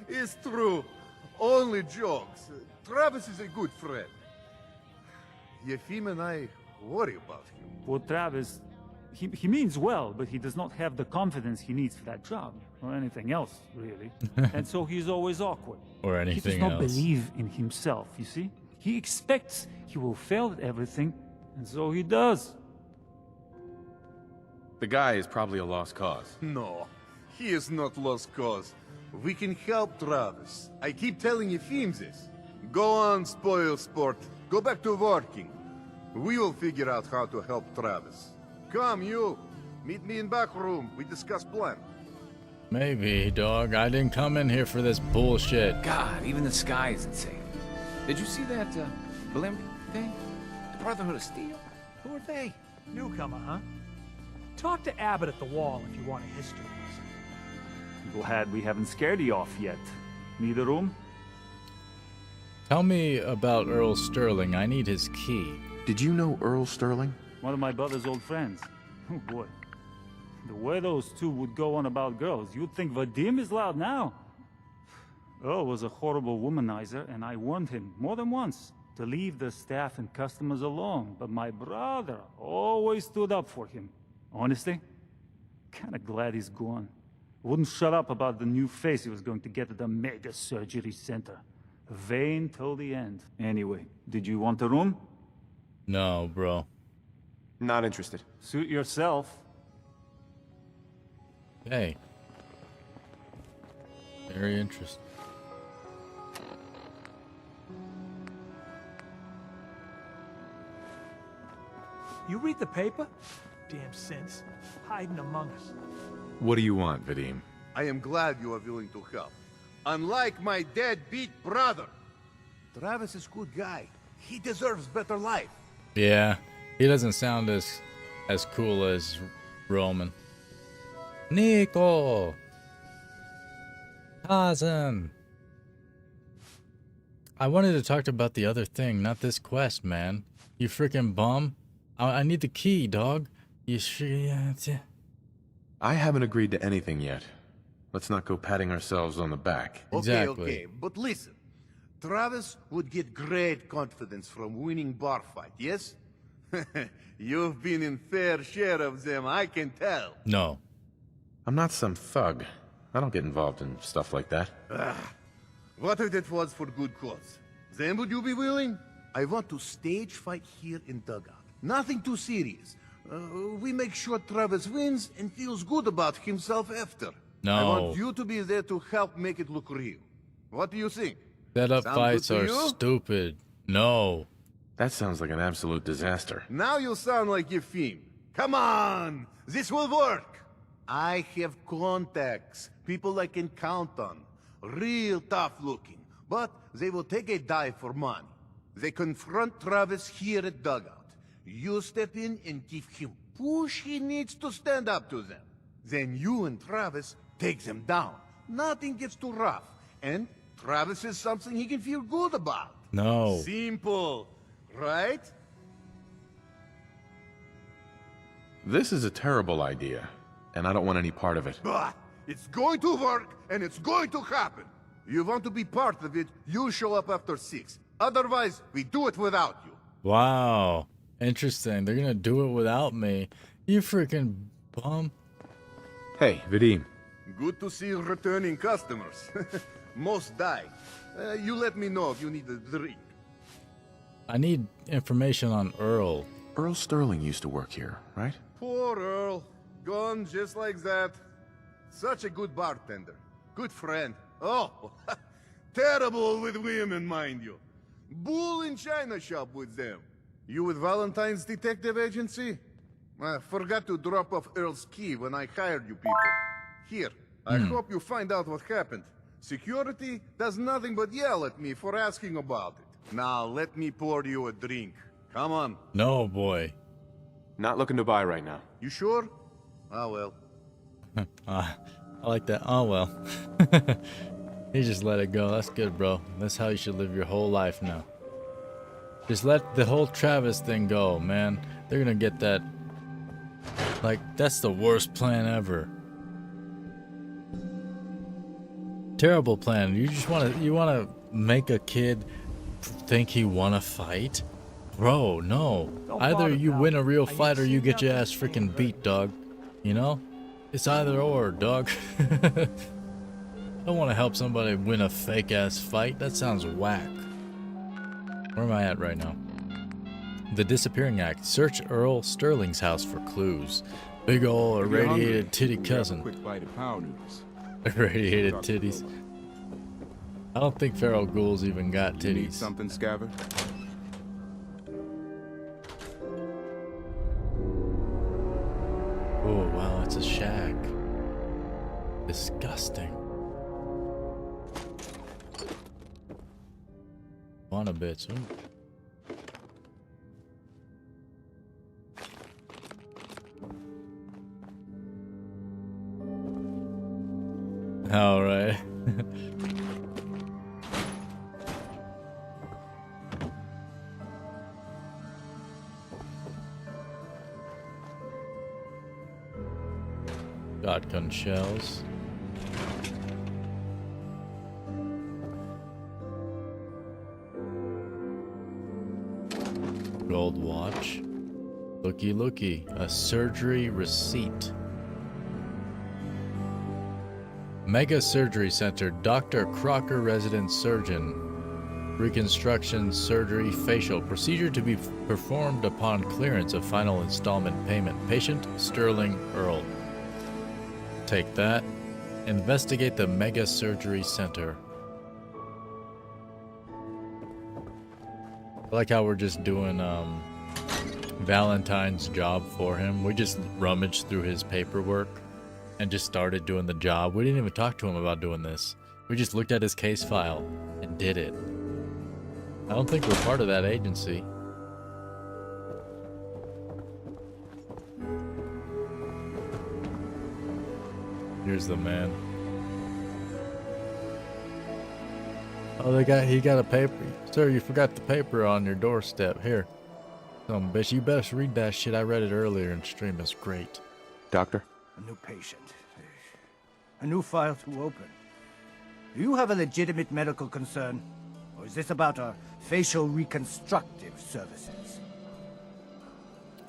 It's true. Only jokes. Travis is a good friend. Yefim and I worry about him. Poor Travis, he means well, but he does not have the confidence he needs for that job, or anything else, really. And so he's always awkward. Or anything He does not else. believe in himself, you see? He expects he will fail at everything, and so he does. The guy is probably a lost cause. No, he is not lost cause. We can help Travis. I keep telling Yefim this. Go on, spoil sport. Go back to working. We will figure out how to help Travis. Come, you. Meet me in back room. We discuss plan. Maybe, dog. I didn't come in here for this bullshit. God, even the sky is insane. Did you see that, blimp thing? The Brotherhood of Steel? Who are they? Newcomer, huh? Talk to Abbott at the wall if you want a history lesson. Glad we haven't scared you off yet. Need a room? Tell me about Earl Sterling. I need his key. Did you know Earl Sterling? One of my brother's old friends. Oh boy. The way those two would go on about girls, you'd think Vadim is loud now. Earl was a horrible womanizer, and I warned him more than once to leave the staff and customers alone, but my brother always stood up for him. Honestly, kinda glad he's gone. Wouldn't shut up about the new face he was going to get at the mega surgery center. Vain till the end. Anyway, did you want a room? No, bro. Not interested. Suit yourself. Hey. Very interesting. You read the paper? Damn sense. Hiding among us. What do you want, Vadim? I am glad you are willing to help. Unlike my deadbeat brother. Travis is a good guy. He deserves better life. Yeah, he doesn't sound as cool as Roman. Nico! Cousin! I wanted to talk about the other thing, not this quest, man. You freaking bum. I need the key, dog. You sure? Yeah. I haven't agreed to anything yet. Let's not go patting ourselves on the back. Okay, but listen. Travis would get great confidence from winning bar fight, yes? You've been in fair share of them, I can tell. No. I'm not some thug. I don't get involved in stuff like that. What if that was for good cause? Then would you be willing? I want to stage fight here in Dugout. Nothing too serious. We make sure Travis wins and feels good about himself after. No. I want you to be there to help make it look real. What do you think? Setup Sound fights good are to you? stupid. No. That sounds like an absolute disaster. Now you sound like Yefim. Come on! This will work! I have contacts, people I can count on. Real tough looking, but they will take a dive for money. They confront Travis here at Dugout. You step in and give him push he needs to stand up to them. Then you and Travis take them down. Nothing gets too rough. And Travis is something he can feel good about. No. Simple, right? This is a terrible idea, and I don't want any part of it. But it's going to work, and it's going to happen. You want to be part of it, you show up after 6. Otherwise, we do it without you. Wow. Interesting. They're gonna do it without me. You freaking bum. Hey, Vadim. Good to see returning customers. Most die. You let me know if you need a drink. I need information on Earl. Earl Sterling used to work here, right? Poor Earl. Gone just like that. Such a good bartender. good friend. Oh, terrible with women, mind you. Bull in china shop with them. You with Valentine's Detective Agency? I forgot to drop off Earl's key when I hired you people. Here, I hope you find out what happened. Security does nothing but yell at me for asking about it. Now, let me pour you a drink. Come on. No, boy. Not looking to buy right now. You sure? Ah, well. I like that. Oh, well. You just let it go. That's good, bro. That's how you should live your whole life now. Just let the whole Travis thing go, man. They're gonna get that. Like, that's the worst plan ever. Terrible plan. You just wanna make a kid think he wanna fight? Bro, no. Either you win a real fight or you get your ass freaking beat, dog. You know? It's either or, dog. I don't want to help somebody win a fake ass fight. That sounds whack. Where am I at right now? The Disappearing Act. Search Earl Sterling's house for clues. Big ol' irradiated titty cousin. Quick bite of power noodles. Irradiated titties. I don't think feral ghouls even got titties. Need something, Scabbard? Oh wow, it's a shack. Disgusting. Wanna bitch. Ooh. All right. Shotgun shells. Gold watch. Looky looky. A surgery receipt. Mega Surgery Center. Dr. Crocker, resident surgeon. Reconstruction, surgery, facial. Procedure to be performed upon clearance of final installment payment. Patient Sterling Earl. Take that. Investigate the Mega Surgery Center. I like how we're just doing Valentine's job for him. We just rummaged through his paperwork and just started doing the job. We didn't even talk to him about doing this. We just looked at his case file and did it. I don't think we're part of that agency. Here's the man. Oh, he got a paper. Sir, you forgot the paper on your doorstep. Here. Some bitch, you best read that shit. I read it earlier in stream. It's great. Doctor? A new patient. A new file to open. Do you have a legitimate medical concern? Or is this about our facial reconstructive services?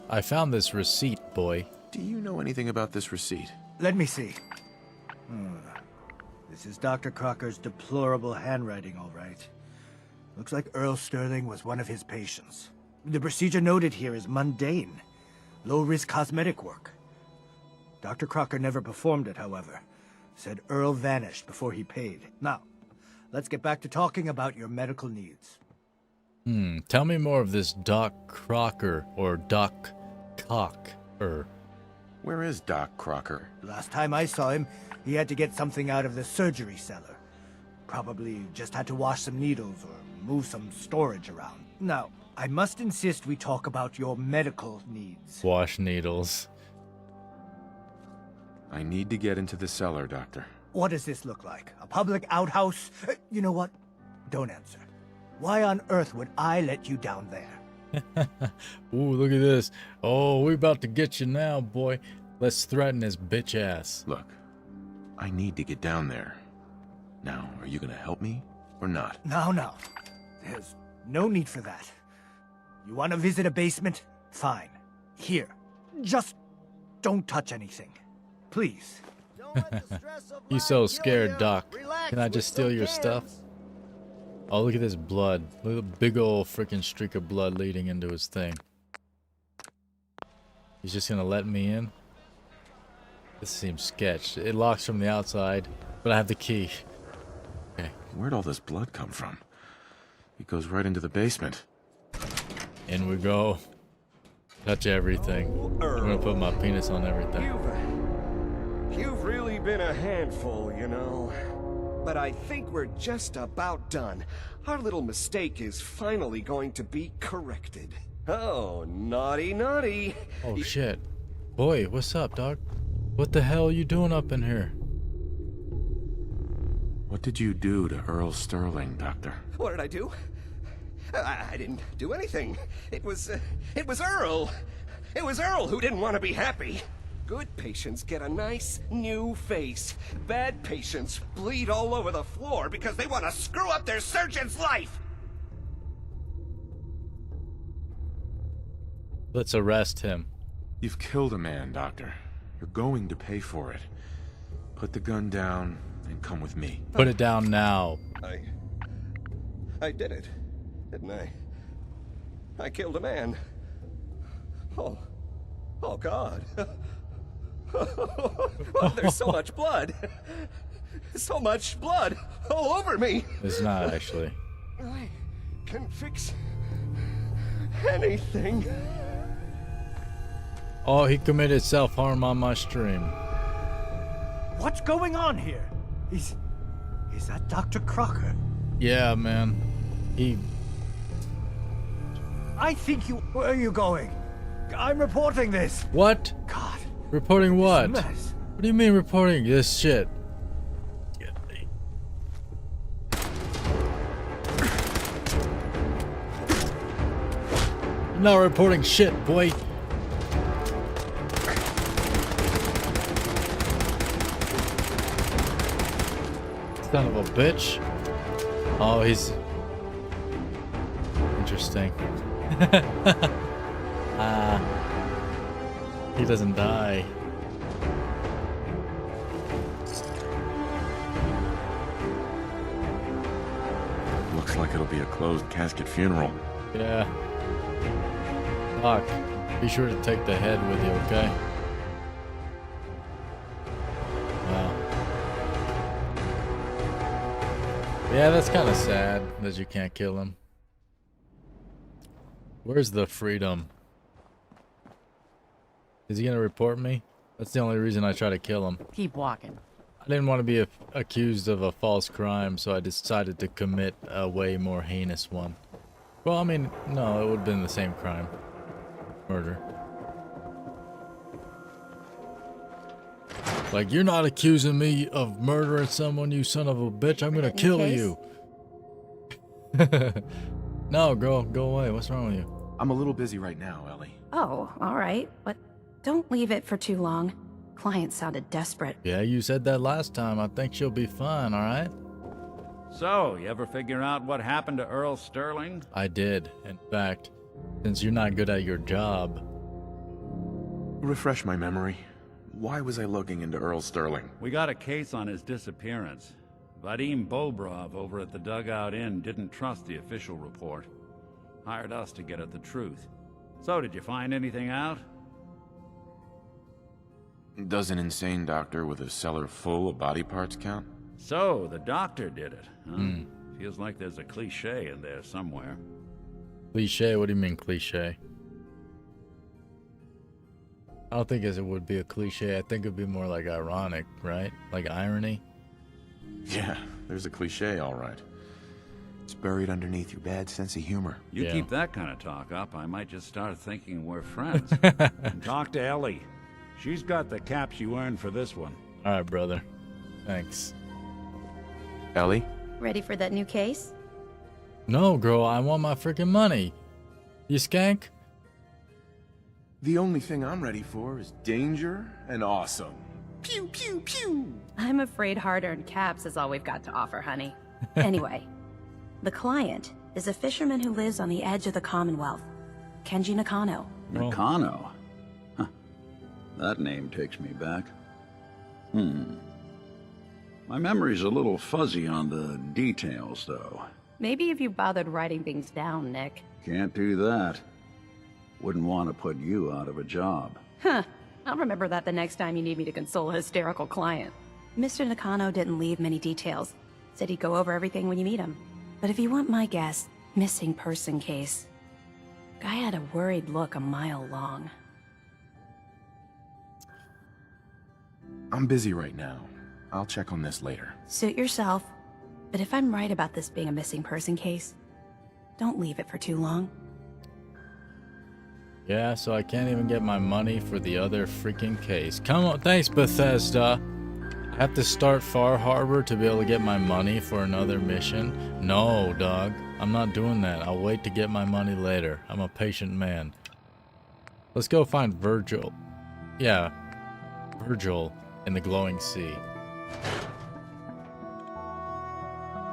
I found this receipt, boy. Do you know anything about this receipt? Let me see. This is Dr. Crocker's deplorable handwriting, all right. Looks like Earl Sterling was one of his patients. The procedure noted here is mundane, low-risk cosmetic work. Dr. Crocker never performed it, however. Said Earl vanished before he paid. Now, let's get back to talking about your medical needs. Tell me more of this Doc Crocker, or Doc Cocker. Where is Doc Crocker? Last time I saw him, he had to get something out of the surgery cellar. Probably just had to wash some needles or move some storage around. Now, I must insist we talk about your medical needs. Wash needles. I need to get into the cellar, Doctor. What does this look like? A public outhouse? You know what? Don't answer. Why on earth would I let you down there? Ooh, look at this. Oh, we about to get you now, boy. Let's threaten his bitch ass. Look, I need to get down there. Now, are you gonna help me or not? No. There's no need for that. You want to visit a basement? Fine. Here. Just don't touch anything. Please. You so scared, Doc. Can I just steal your stuff? Oh, look at this blood. Look at the big old freaking streak of blood leading into his thing. He's just gonna let me in? This seems sketch. It locks from the outside. But I have the key. Okay. Where'd all this blood come from? It goes right into the basement. In we go. Touch everything. I'm gonna put my penis on everything. You've really been a handful, you know. But I think we're just about done. Our little mistake is finally going to be corrected. Oh, naughty, naughty. Oh shit. Boy, what's up, dog? What the hell are you doing up in here? What did you do to Earl Sterling, Doctor? What did I do? I didn't do anything. It was Earl. It was Earl who didn't want to be happy. Good patients get a nice new face. Bad patients bleed all over the floor because they want to screw up their surgeon's life. Let's arrest him. You've killed a man, Doctor. You're going to pay for it. Put the gun down and come with me. Put it down now. I did it, didn't I? I killed a man. Oh God. Oh, there's so much blood. So much blood all over me. It's not actually. I can fix anything. Oh, he committed self-harm on my stream. What's going on here? Is that Dr. Crocker? Yeah, man. I think you... Where are you going? I'm reporting this. What? God. Reporting what? This mess. What do you mean reporting this shit? You're not reporting shit, boy. Son of a bitch. Oh, he's interesting. He doesn't die. Looks like it'll be a closed casket funeral. Yeah. Doc, be sure to take the head with you, okay? Wow. Yeah, that's kind of sad that you can't kill him. Where's the freedom? Is he gonna report me? That's the only reason I try to kill him. Keep walking. I didn't want to be accused of a false crime, so I decided to commit a way more heinous one. Well, I mean, no, it would have been the same crime. Murder. Like, you're not accusing me of murdering someone, you son of a bitch. I'm gonna kill you. No, girl, go away. What's wrong with you? I'm a little busy right now, Ellie. Oh, all right, but don't leave it for too long. Client sounded desperate. Yeah, you said that last time. I think she'll be fine, all right? So, you ever figure out what happened to Earl Sterling? I did. In fact, since you're not good at your job. Refresh my memory. Why was I looking into Earl Sterling? We got a case on his disappearance. Vadim Bobrov over at the Dugout Inn didn't trust the official report. Hired us to get at the truth. So, did you find anything out? Does an insane doctor with a cellar full of body parts count? So, the doctor did it, huh? Feels like there's a cliché in there somewhere. Cliché? What do you mean cliché? I don't think it would be a cliché. I think it'd be more like ironic, right? Like irony? Yeah, there's a cliché, all right. It's buried underneath your bad sense of humor. You keep that kind of talk up, I might just start thinking we're friends. And talk to Ellie. She's got the caps you earned for this one. All right, brother. Thanks. Ellie? Ready for that new case? No, girl, I want my freaking money. You skank? The only thing I'm ready for is danger and awesome. Pew, pew, pew. I'm afraid hard-earned caps is all we've got to offer, honey. Anyway, the client is a fisherman who lives on the edge of the Commonwealth, Kenji Nakano. Nakano? Huh. That name takes me back. My memory's a little fuzzy on the details, though. Maybe if you bothered writing things down, Nick. Can't do that. Wouldn't want to put you out of a job. Huh. I'll remember that the next time you need me to console a hysterical client. Mr. Nakano didn't leave many details. Said he'd go over everything when you meet him. But if you want my guess, missing person case. Guy had a worried look a mile long. I'm busy right now. I'll check on this later. Suit yourself. But if I'm right about this being a missing person case, don't leave it for too long. Yeah, so I can't even get my money for the other freaking case. Come on, thanks Bethesda. I have to start Far Harbor to be able to get my money for another mission? No, dog. I'm not doing that. I'll wait to get my money later. I'm a patient man. Let's go find Virgil. Yeah, Virgil in the glowing sea.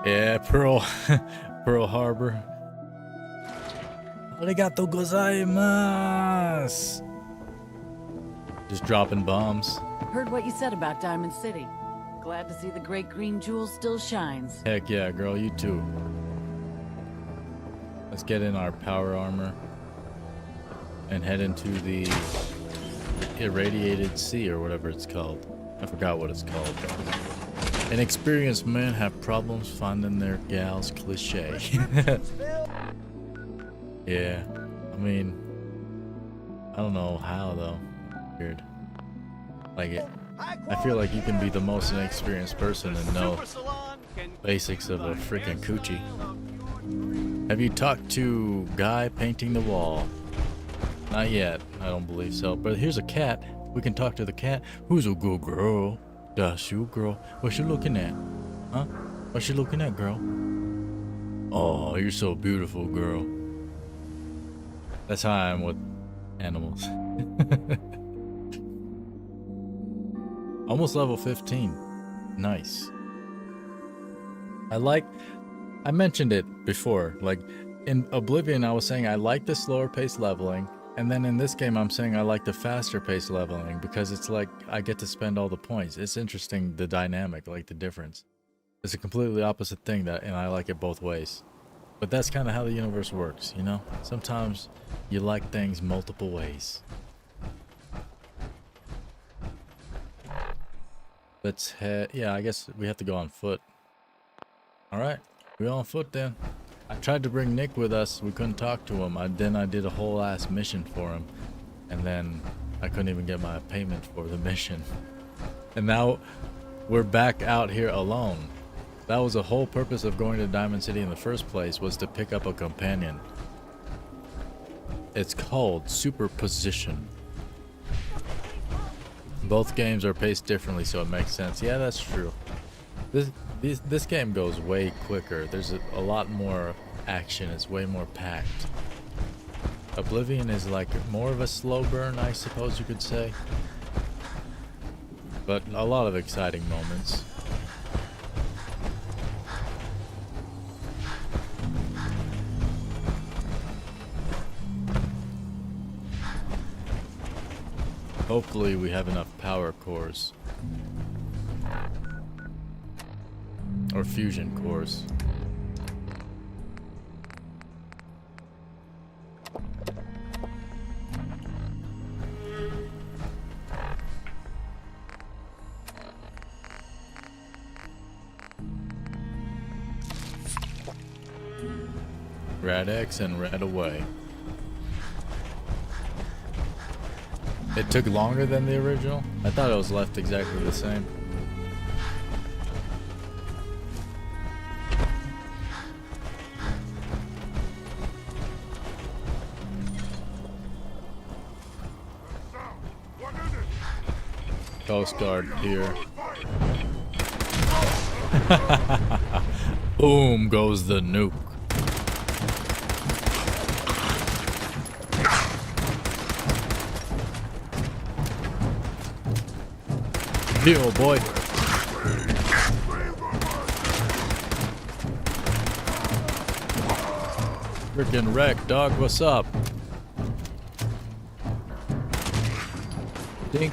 Yeah, Pearl Harbor. Arigato gozaimasu. Just dropping bombs. Heard what you said about Diamond City. Glad to see the great green jewel still shines. Heck yeah, girl, you too. Let's get in our power armor and head into the irradiated sea or whatever it's called. I forgot what it's called. Inexperienced men have problems finding their gals cliche. Yeah, I mean, I don't know how though. Weird. Like it. I feel like you can be the most inexperienced person and know basics of a freaking coochie. Have you talked to guy painting the wall? Not yet. I don't believe so. But here's a cat. We can talk to the cat. Who's a good girl? That's you, girl. What you looking at? Huh? What you looking at, girl? Oh, you're so beautiful, girl. That's how I am with animals. Almost level 15. Nice. I mentioned it before. Like, in Oblivion, I was saying I like the slower pace leveling. And then in this game, I'm saying I like the faster pace leveling because it's like I get to spend all the points. It's interesting, the dynamic, like the difference. It's a completely opposite thing, and I like it both ways. But that's kind of how the universe works, you know? Sometimes you like things multiple ways. Let's head... Yeah, I guess we have to go on foot. Alright, we're on foot then. I tried to bring Nick with us. We couldn't talk to him. Then I did a whole ass mission for him. And then I couldn't even get my payment for the mission. And now we're back out here alone. That was the whole purpose of going to Diamond City in the first place, was to pick up a companion. It's called Superposition. Both games are paced differently, so it makes sense. Yeah, that's true. This game goes way quicker. There's a lot more action. It's way more packed. Oblivion is like more of a slow burn, I suppose you could say. But a lot of exciting moments. Hopefully we have enough power cores. Or fusion cores. Rad X and Rad away. It took longer than the original? I thought it was left exactly the same. Coast Guard here. Boom goes the nuke. Deal, boy. Freaking wreck, dog. What's up? Dink.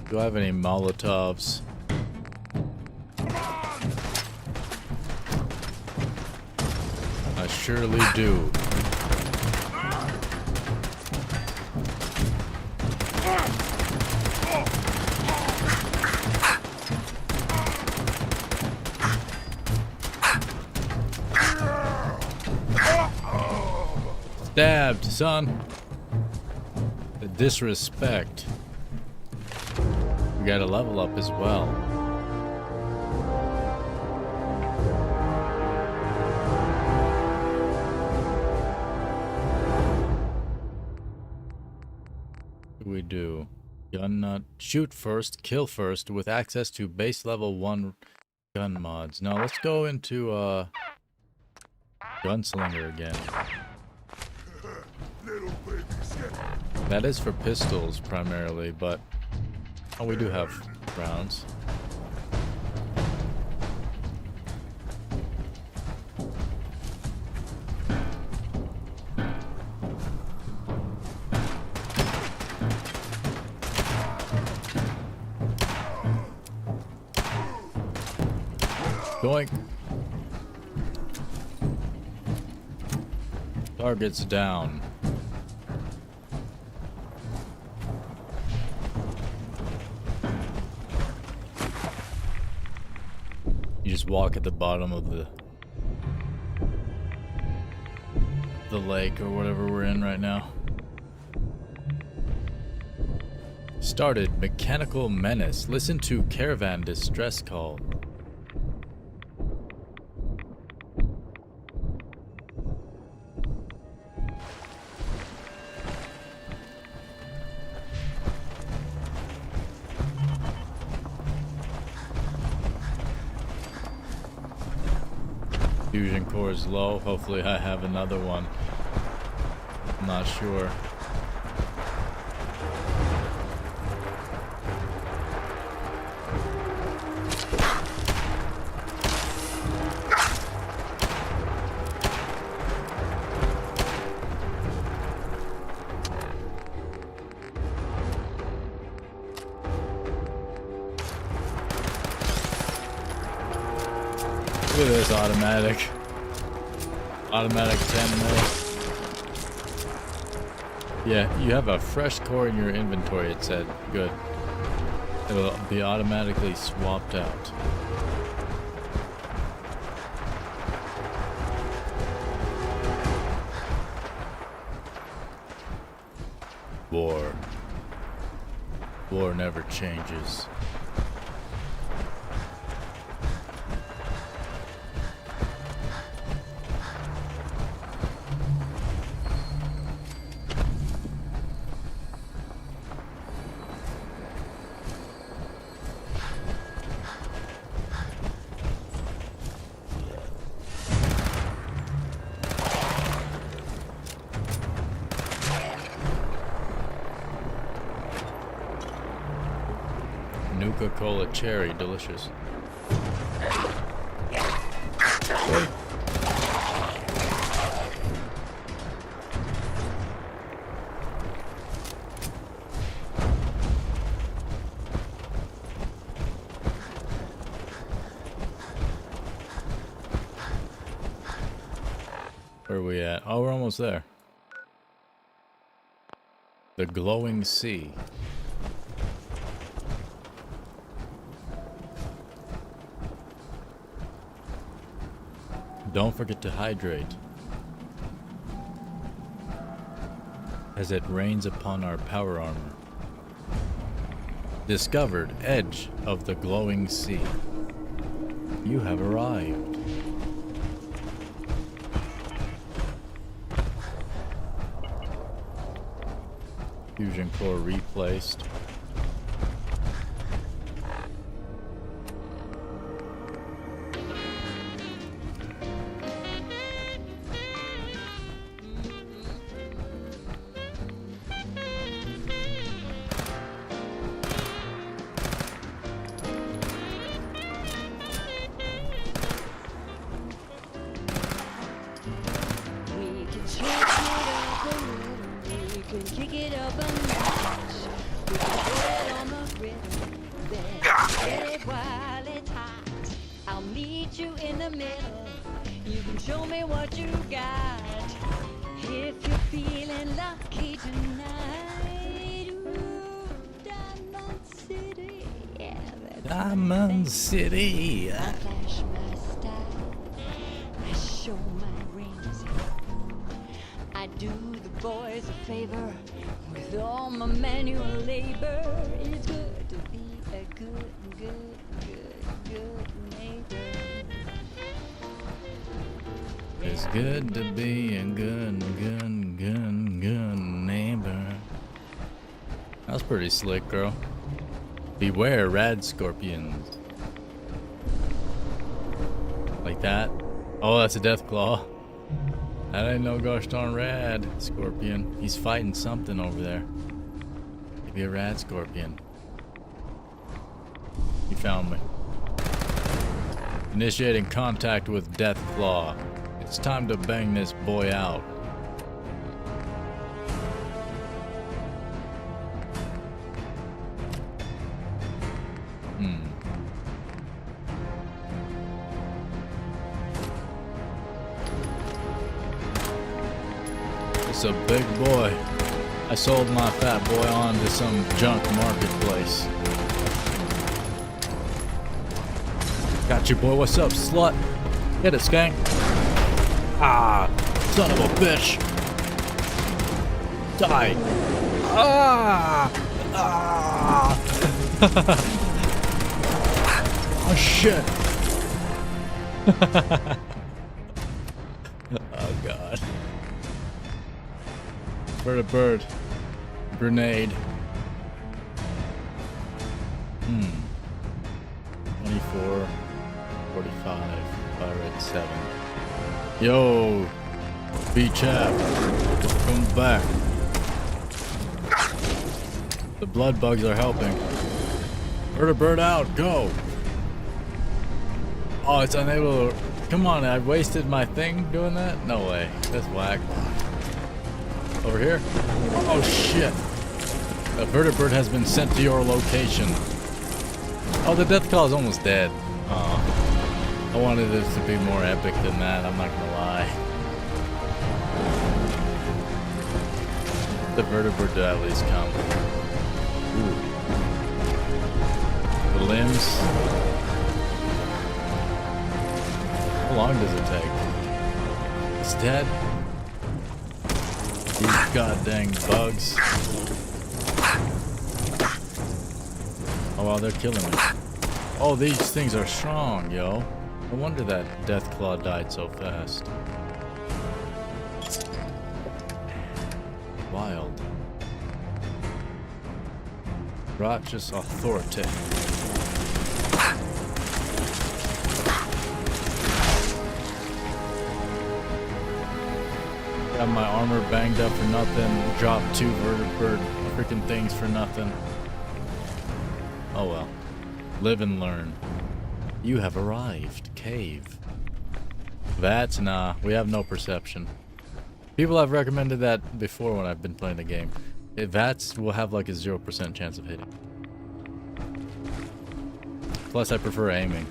Do I have any Molotovs? surely do. Stabbed, son. The disrespect. We gotta level up as well. What do we do? Gun nut. Shoot first, kill first, with access to base level 1 gun mods. Now let's go into Gunslinger again. That is for pistols primarily, but oh, we do have rounds. Going. Targets down. You just walk at the bottom of the lake or whatever we're in right now. Started mechanical menace. Listen to caravan distress call. Fusion core is low. Hopefully I have another one. I'm not sure. Look at this automatic 10 mil. Yeah, you have a fresh core in your inventory, it said. Good. It'll be automatically swapped out. War. War never changes. Nuka-Cola cherry, delicious. Where are we at? Oh, we're almost there. The glowing sea. Don't forget to hydrate, as it rains upon our power armor. Discovered edge of the glowing sea. You have arrived. Fusion core replaced. Show me what you got. If you're feeling lucky tonight, ooh, Diamond City, yeah, that's Diamond City. I flash my style, I show my rings, I do the boys a favor with all my manual labor. It's good to be a good neighbor. It's good to be a good neighbor. That's pretty slick, girl. Beware rad scorpions. Like that. Oh, that's a death claw. That ain't no gosh darn rad scorpion. He's fighting something over there. Maybe a rad scorpion. He found me. Initiating contact with death claw. It's time to bang this boy out. It's a big boy. I sold my fat boy on to some junk marketplace. Got you, boy. What's up, slut? Get it, skank. Ah, son of a bitch. Die. Ah. Ah. Oh, shit. Oh, God. Bird. Grenade. 24. 45. Pirate 7. Yo, B-Chap, welcome back. The blood bugs are helping. Bird out, go. Oh, it's unable to... Come on, I wasted my thing doing that? No way, that's whack. Over here? Oh shit. A vertibird has been sent to your location. Oh, the death claw is almost dead. Aw. I wanted this to be more epic than that, I'm not gonna lie. The vertibird to at least come. Ooh. The limbs. How long does it take? It's dead. These goddamn bugs. Oh wow, they're killing me. Oh, these things are strong, yo. No wonder that Deathclaw died so fast. Wild. Righteous authority. Got my armor banged up for nothing. Dropped 2 vertibird freaking things for nothing. Oh well. Live and learn. You have arrived. Cave. That's nah. We have no perception. People have recommended that before when I've been playing the game. VATS will have like a 0% chance of hitting. Plus I prefer aiming.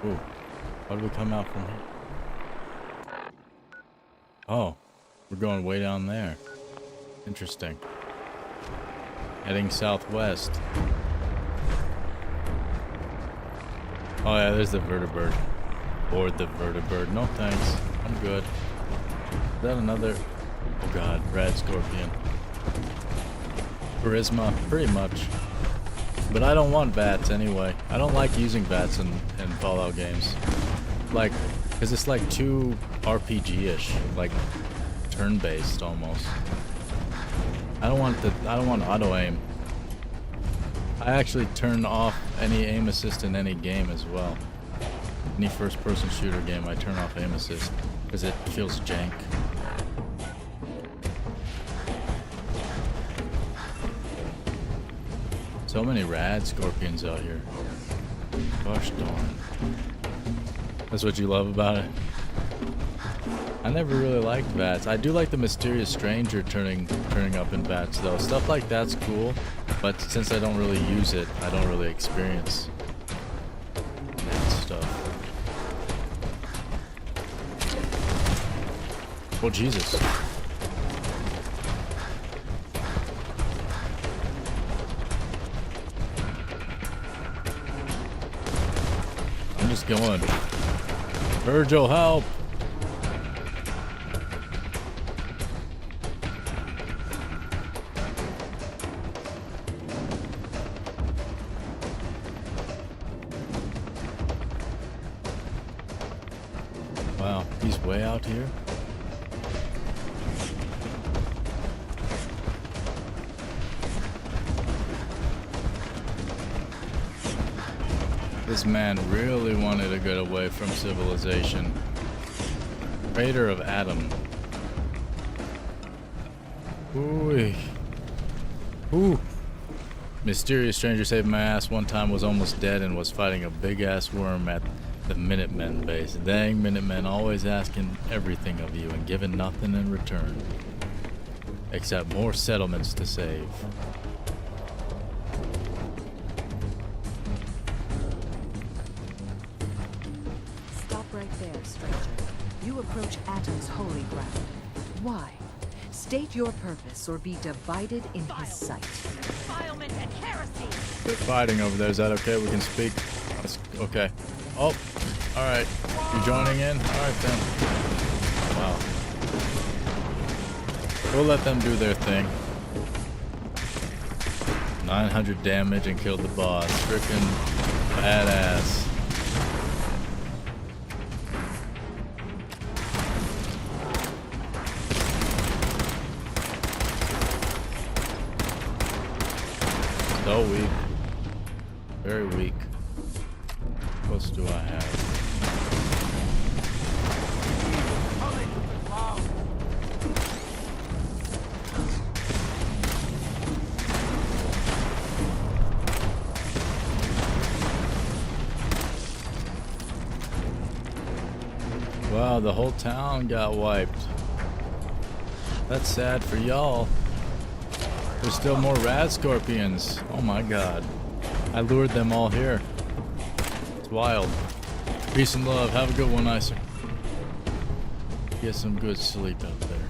Ooh, how do we come out from here? Oh, we're going way down there. Interesting. Heading southwest. Oh yeah, there's the vertibird. Board the vertibird. No thanks. I'm good. Is that another? Oh god, rad scorpion. Charisma, pretty much. But I don't want VATS anyway. I don't like using VATS in Fallout games. Like, cause it's like too RPG-ish, like turn-based almost. I don't want auto aim. I actually turn off any aim assist in any game as well. Any first-person shooter game, I turn off aim assist because it feels jank. So many rad scorpions out here. Gosh darn. That's what you love about it. I never really liked VATS. I do like the mysterious stranger turning up in VATS though. Stuff like that's cool, but since I don't really use it, I don't really experience that stuff. Oh Jesus. I'm just going. Virgil, help! Wow, he's way out here. This man really wanted to get away from civilization. Crater of Adam. Ooh. Ooh. Mysterious stranger saved my ass. One time was almost dead and was fighting a big ass worm at the Minutemen base. Dang Minutemen, always asking everything of you and giving nothing in return. Except more settlements to save. Stop right there, stranger. You approach Atom's holy ground. Why? State your purpose or be divided in his sight. Defilement and heresy! Good fighting over there. Is that okay? We can speak. Okay. Oh, alright. You joining in? Alright then. Wow. We'll let them do their thing. 900 damage and killed the boss. Frickin' badass. So weak. Very weak. What else do I have? Wow, the whole town got wiped. That's sad for y'all. There's still more rad scorpions. Oh my god. I lured them all here. It's wild. Peace and love. Have a good one, Icer. Get some good sleep out there.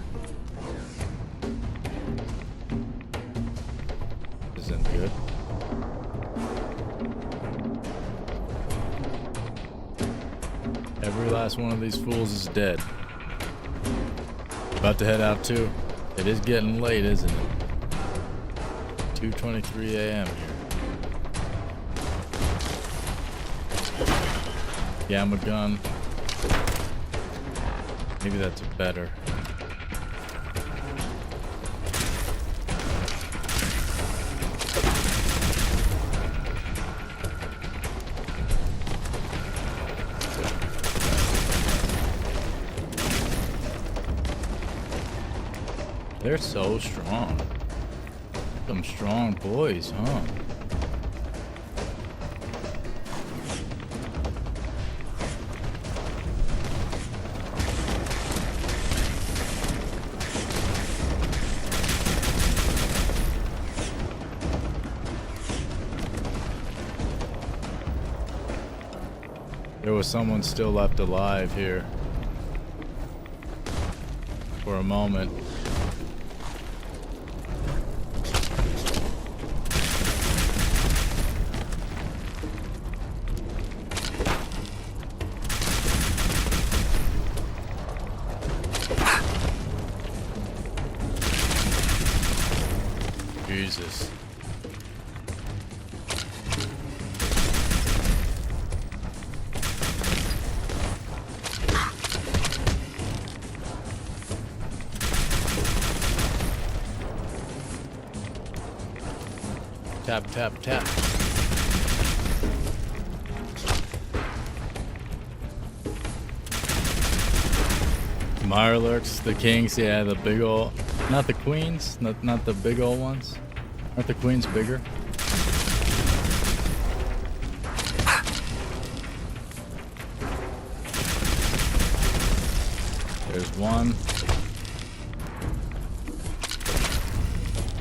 Isn't good. Every last one of these fools is dead. About to head out too. It is getting late, isn't it? 2:23 a.m. here. Gamma gun. Maybe that's better. They're so strong. Some strong boys, huh? There was someone still left alive here for a moment. Jesus. Tap, tap, tap. Mirelurks, the kings, yeah, the big ol', not the queens, not the big old ones. Aren't the queens bigger? one.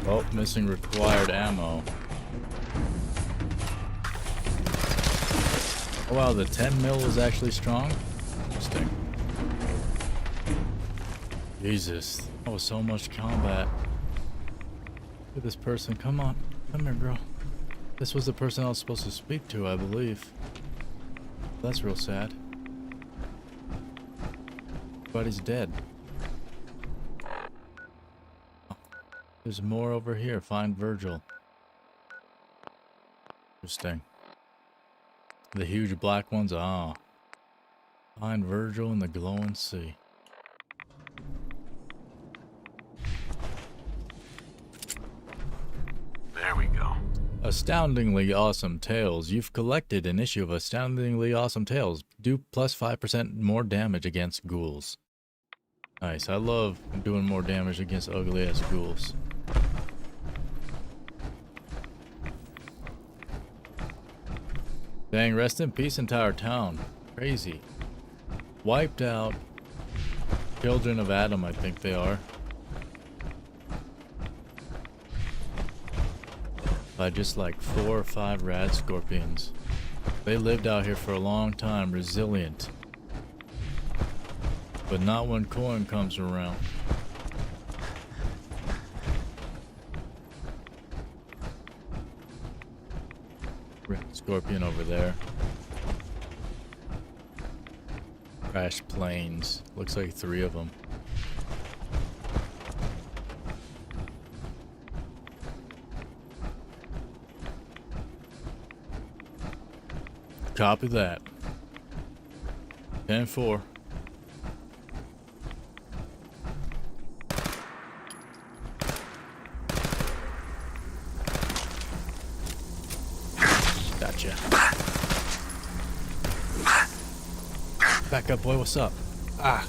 Oh, missing required ammo. Oh wow, the 10 mil was actually strong? Interesting. Jesus, that was so much combat. Look at this person, come on. Come here, girl. This was the person I was supposed to speak to, I believe. That's real sad. But he's dead. There's more over here. Find Virgil. Interesting. The huge black ones? Ah. Find Virgil in the glowing sea. There we go. Astoundingly Awesome Tales. You've collected an issue of Astoundingly Awesome Tales. Do plus 5% more damage against ghouls. Nice. I love doing more damage against ugly ass ghouls. Dang, rest in peace, entire town. Crazy. Wiped out. Children of Adam, I think they are. By just like 4 or 5 rad scorpions. They lived out here for a long time, resilient. But not when Coin comes around. Red scorpion over there. Crashed planes. Looks like 3 of them. Copy that. 10-4. Gotcha. Back up, boy. What's up? Ah.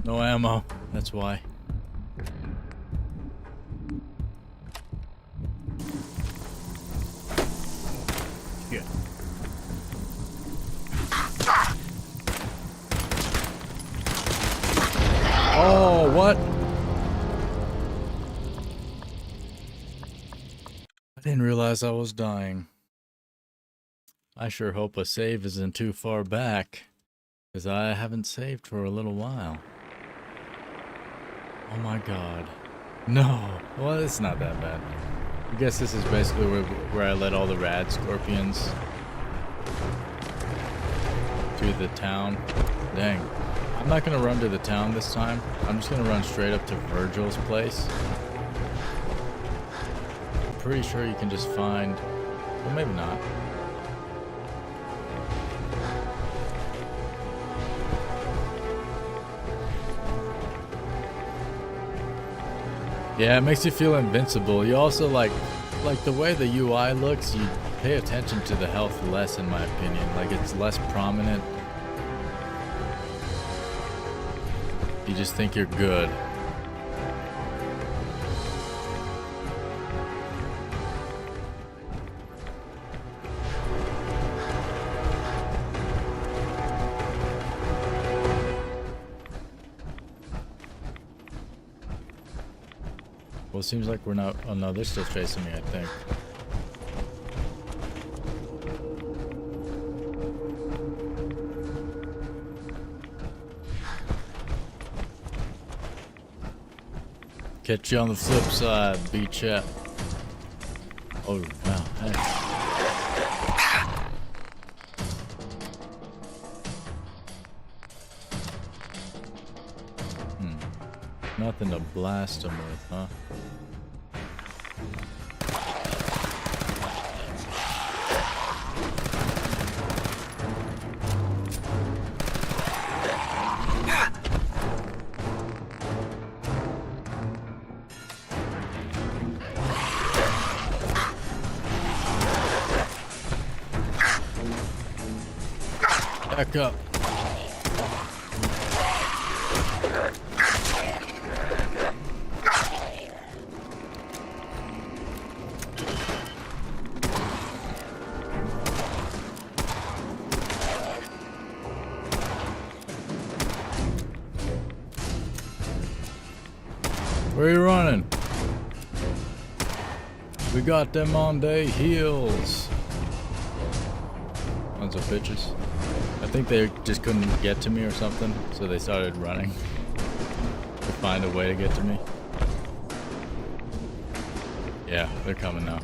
No ammo. That's why. Yeah. Oh, what? I didn't realize I was dying. I sure hope a save isn't too far back, because I haven't saved for a little while. Oh my god. No. Well, it's not that bad. I guess this is basically where I let all the rad scorpions to the town. Dang. I'm not going to run to the town this time. I'm just going to run straight up to Virgil's place. I'm pretty sure you can just find... Well, maybe not. Yeah, it makes you feel invincible. You also like the way the UI looks, you pay attention to the health less, in my opinion. Like, it's less prominent. You just think you're good. Well, it seems like we're not... Oh no, they're still chasing me, I think. Catch you on the flip side, B-chat. Oh, wow, hey. Nothing to blast them with, huh? Back up. We got them on their heels. Sons of bitches. I think they just couldn't get to me or something, so they started running to find a way to get to me. Yeah, they're coming now.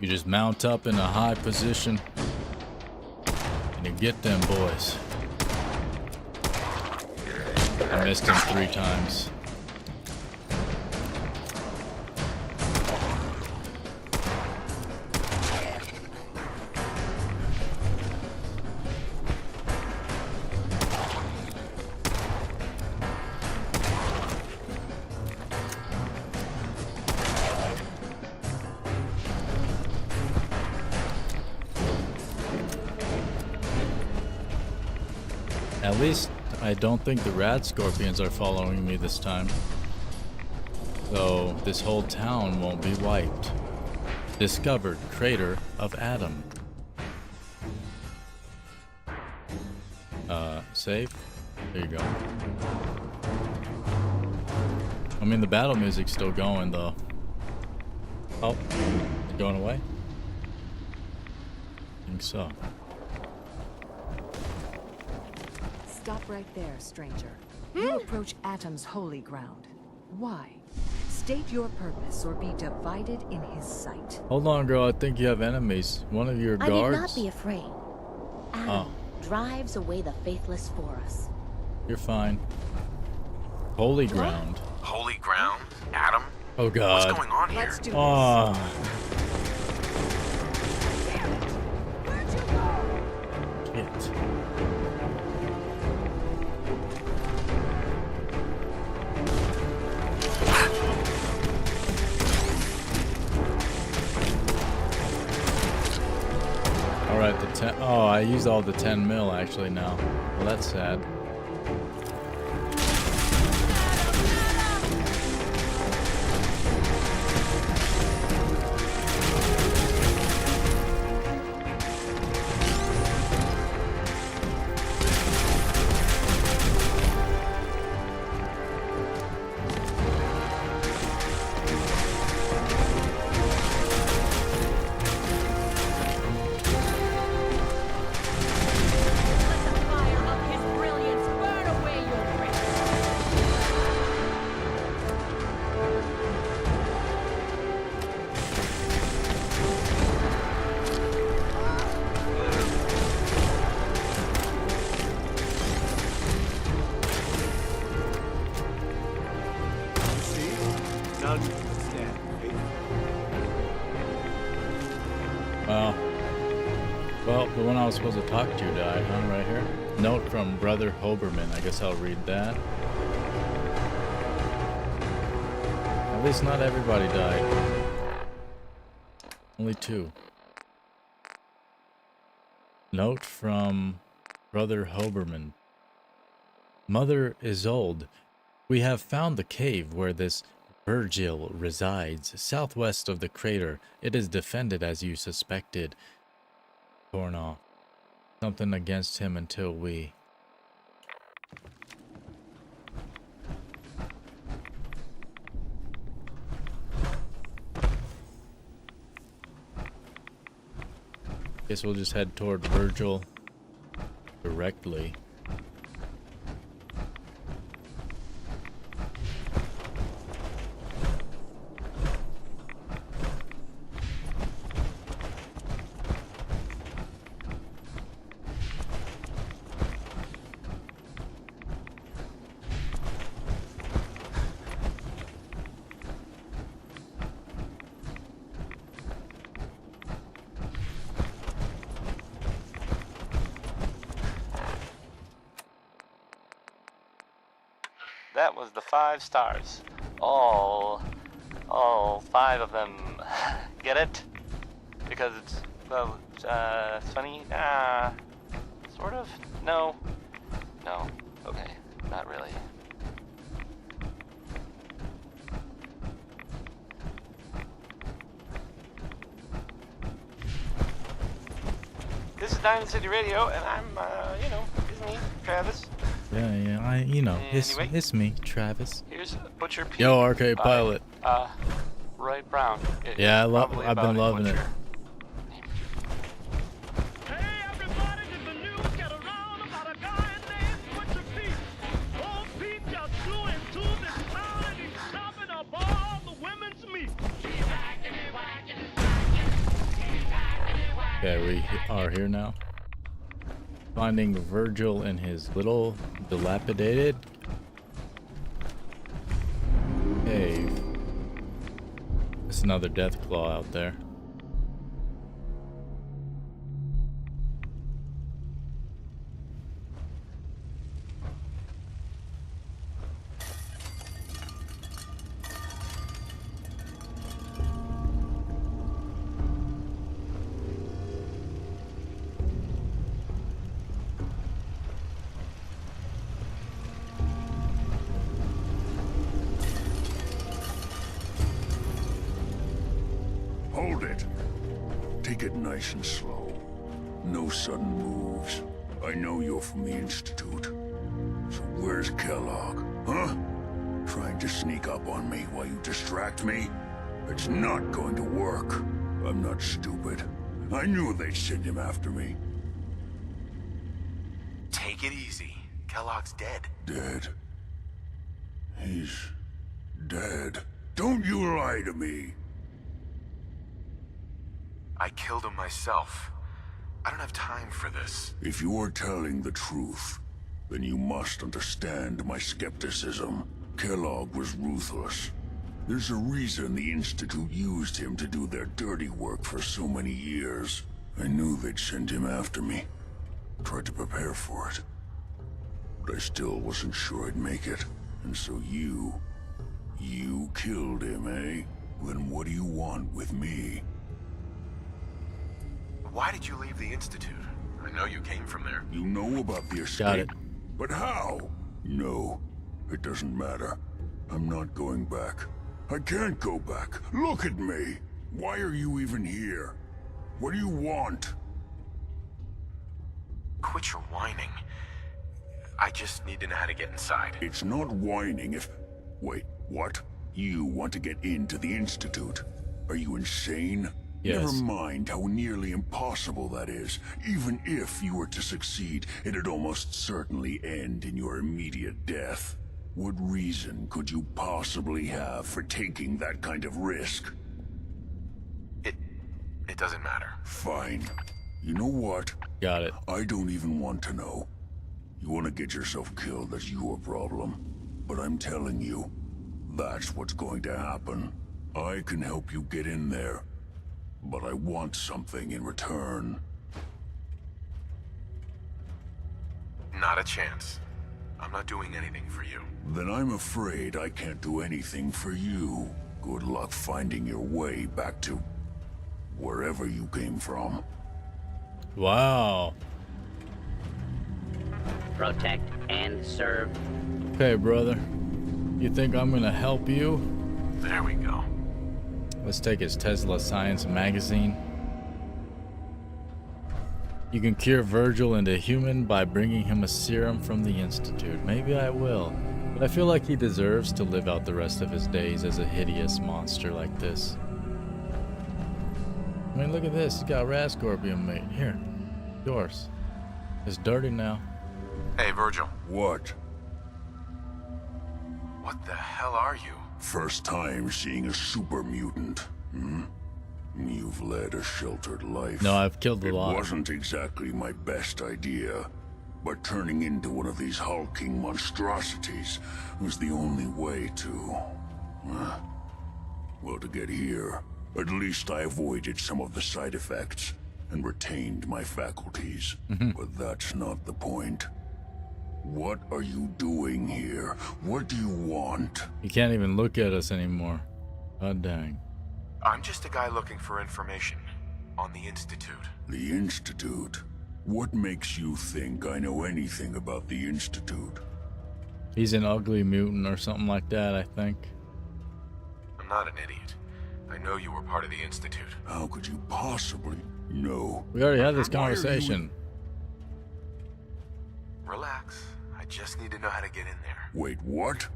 You just mount up in a high position and you get them boys. I missed him 3 times. At least I don't think the rad scorpions are following me this time. So this whole town won't be wiped. Discovered crater of Adam. Save? There you go. I mean, the battle music's still going though. Oh, it's going away? I think so. Stop right there, stranger. You approach Atom's holy ground. Why? State your purpose or be divided in his sight. Hold on, girl. I think you have enemies. One of your I need guards. not be afraid. Adam drives away the faithless for us. You're fine. Holy ground. Holy ground? Adam? Oh god. What's going on here? Let's do this. Oh. Shit. Alright, the 10. Oh, I used all the 10 mil actually now. Well, that's sad. Well, the one I was supposed to talk to died, huh? Right here. Note from Brother Hoberman. I guess I'll read that. At least not everybody died. Only 2. Note from Brother Hoberman. Mother is old. We have found the cave where this Virgil resides, southwest of the crater. It is defended as you suspected. Torn off. Something against him until we... Guess we'll just head toward Virgil directly. That was the 5 stars. All 5 of them. Get it? Because it's, well, funny? Sort of? No. No. Okay. Not really. this is Diamond City Radio, and I'm, you know, it's me, Travis. Yeah, it's me, Travis. Here's Butcher Pete. Yo, Arcade Pilot. Roy Brown. Yeah, I've been loving it. Okay, we are here now. Finding Virgil in his little dilapidated cave. There's another death claw out there. Hold it. Take it nice and slow. No sudden moves. I know you're from the Institute. So where's Kellogg, huh? Trying to sneak up on me while you distract me? It's not going to work. I'm not stupid. I knew they'd send him after me. Take it easy. Kellogg's dead. Dead? He's dead. Don't you lie to me. I killed him myself. I don't have time for this. If you're telling the truth, then you must understand my skepticism. Kellogg was ruthless. There's a reason the Institute used him to do their dirty work for so many years. I knew they'd send him after me. Tried to prepare for it. But I still wasn't sure I'd make it. And so you killed him, eh? Then what do you want with me? Why did you leave the Institute? I know you came from there. You know about the escape. Got it. But how? No, it doesn't matter. I'm not going back. I can't go back. Look at me. Why are you even here? What do you want? Quit your whining. I just need to know how to get inside. It's not whining if... Wait, what? You want to get into the Institute? Are you insane? Yes. Never mind how nearly impossible that is. Even if you were to succeed, it'd almost certainly end in your immediate death. What reason could you possibly have for taking that kind of risk? It doesn't matter. Fine. You know what? Got it. I don't even want to know. You want to get yourself killed, that's your problem. But I'm telling you, that's what's going to happen. I can help you get in there. But I want something in return. Not a chance. I'm not doing anything for you. Then I'm afraid I can't do anything for you. Good luck finding your way back to wherever you came from. Wow. Protect and serve. Okay, brother. You think I'm gonna help you? There we go. Let's take his Tesla Science magazine. You can cure Virgil into human by bringing him a serum from the Institute. Maybe I will. But I feel like he deserves to live out the rest of his days as a hideous monster like this. I mean, look at this. He's got a rat scorpion mate. Here. Yours. It's dirty now. Hey, Virgil. What? What the hell are you? First time seeing a super mutant, hmm? You've led a sheltered life. No, I've killed a lot. It wasn't exactly my best idea, but turning into one of these hulking monstrosities was the only way to... well, to get here, at least I avoided some of the side effects and retained my faculties. But that's not the point. What are you doing here? What do you want? You can't even look at us anymore. God dang. I'm just a guy looking for information on the Institute. The Institute? What makes you think I know anything about the Institute? He's an ugly mutant or something like that, I think. I'm not an idiot. I know you were part of the Institute. How could you possibly? No. We already had this Why are you- conversation. Relax. I just need to know how to get in there. Wait, what?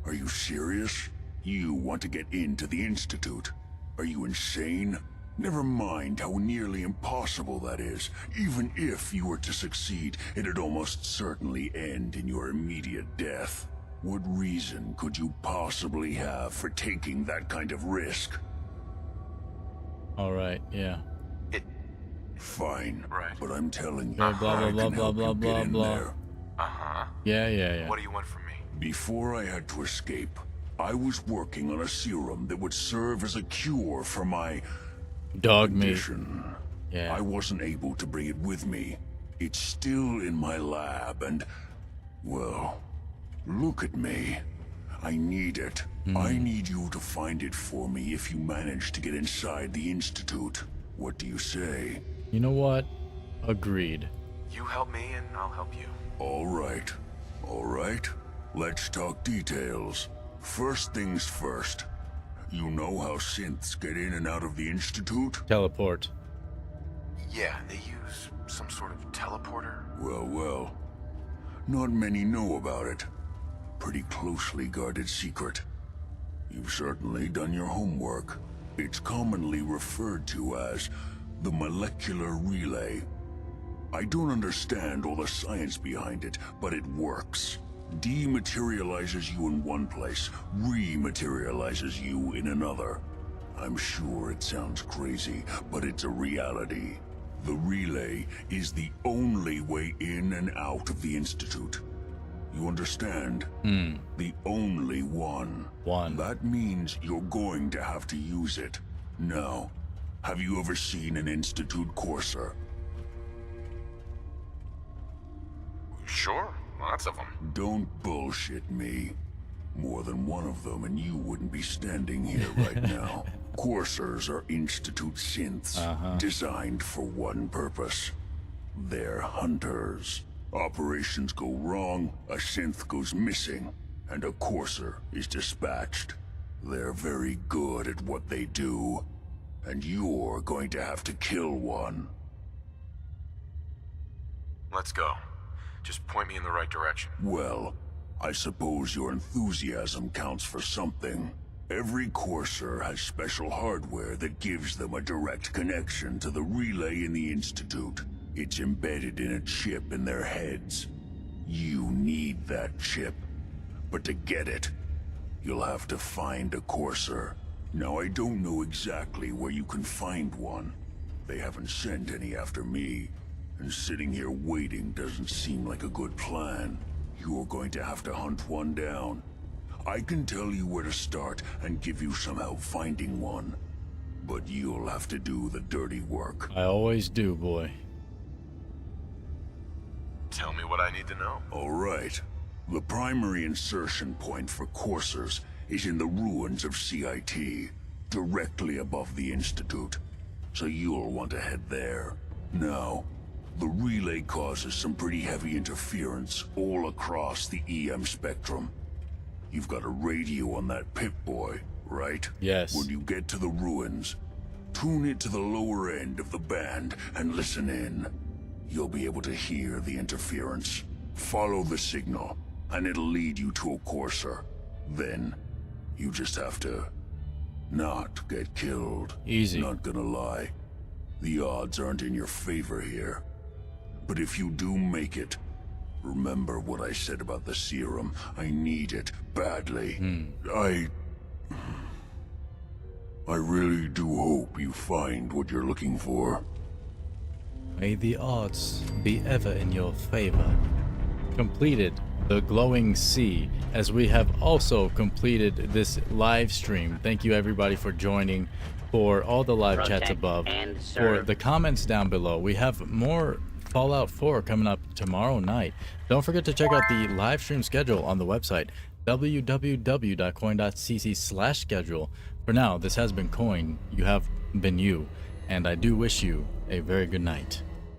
Are you serious? You want to get into the Institute? Are you insane? Never mind how nearly impossible that is. Even if you were to succeed, it'd almost certainly end in your immediate death. What reason could you possibly have for taking that kind of risk? All right, yeah. Fine, right. But I'm telling you, Blah, blah, I blah, can blah, help blah, you blah, get in blah. there. Uh-huh. Yeah. What do you want from me? Before I had to escape, I was working on a serum that would serve as a cure for my dog meat. condition. Yeah. I wasn't able to bring it with me. It's still in my lab and, well, look at me. I need it. I need you to find it for me if you manage to get inside the Institute. What do you say? You know what? Agreed. You help me and I'll help you. All right. All right. Let's talk details. First things first. You know how synths get in and out of the Institute? Teleport. Yeah, they use some sort of teleporter. Well. Not many know about it. Pretty closely guarded secret. You've certainly done your homework. It's commonly referred to as the molecular relay. I don't understand all the science behind it, but it works. Dematerializes you in one place, rematerializes you in another. I'm sure it sounds crazy, but it's a reality. The relay is the only way in and out of the Institute. You understand? The only one. That means you're going to have to use it. Now, have you ever seen an Institute courser? Sure, lots of them. Don't bullshit me. More than one of them and you wouldn't be standing here right now. Coursers are Institute synths, designed for one purpose. They're hunters. Operations go wrong, a synth goes missing, and a courser is dispatched. They're very good at what they do, and you're going to have to kill one. Let's go. Just point me in the right direction. Well, I suppose your enthusiasm counts for something. Every courser has special hardware that gives them a direct connection to the relay in the Institute. It's embedded in a chip in their heads. You need that chip. But to get it, you'll have to find a courser. Now, I don't know exactly where you can find one. They haven't sent any after me. And sitting here waiting doesn't seem like a good plan. You're going to have to hunt one down. I can tell you where to start and give you some help finding one. But you'll have to do the dirty work. I always do, boy. Tell me what I need to know. All right. The primary insertion point for coursers is in the ruins of CIT, directly above the Institute. So you'll want to head there. Now, the relay causes some pretty heavy interference all across the EM spectrum. You've got a radio on that Pip-Boy, right? Yes. When you get to the ruins, tune it to the lower end of the band and listen in. You'll be able to hear the interference. Follow the signal, and it'll lead you to a courser. Then, you just have to not get killed. Easy. Not gonna lie. The odds aren't in your favor here. But if you do make it, remember what I said about the serum. I need it badly. I really do hope you find what you're looking for. May the odds be ever in your favor. Completed the glowing sea, as we have also completed this live stream. Thank you everybody for joining, for all the live chats above, for the comments down below. We have more Fallout 4 coming up tomorrow night. Don't forget to check out the live stream schedule on the website www.coin.cc/schedule. For now, this has been Coin. You have been you, and I do wish you a very good night.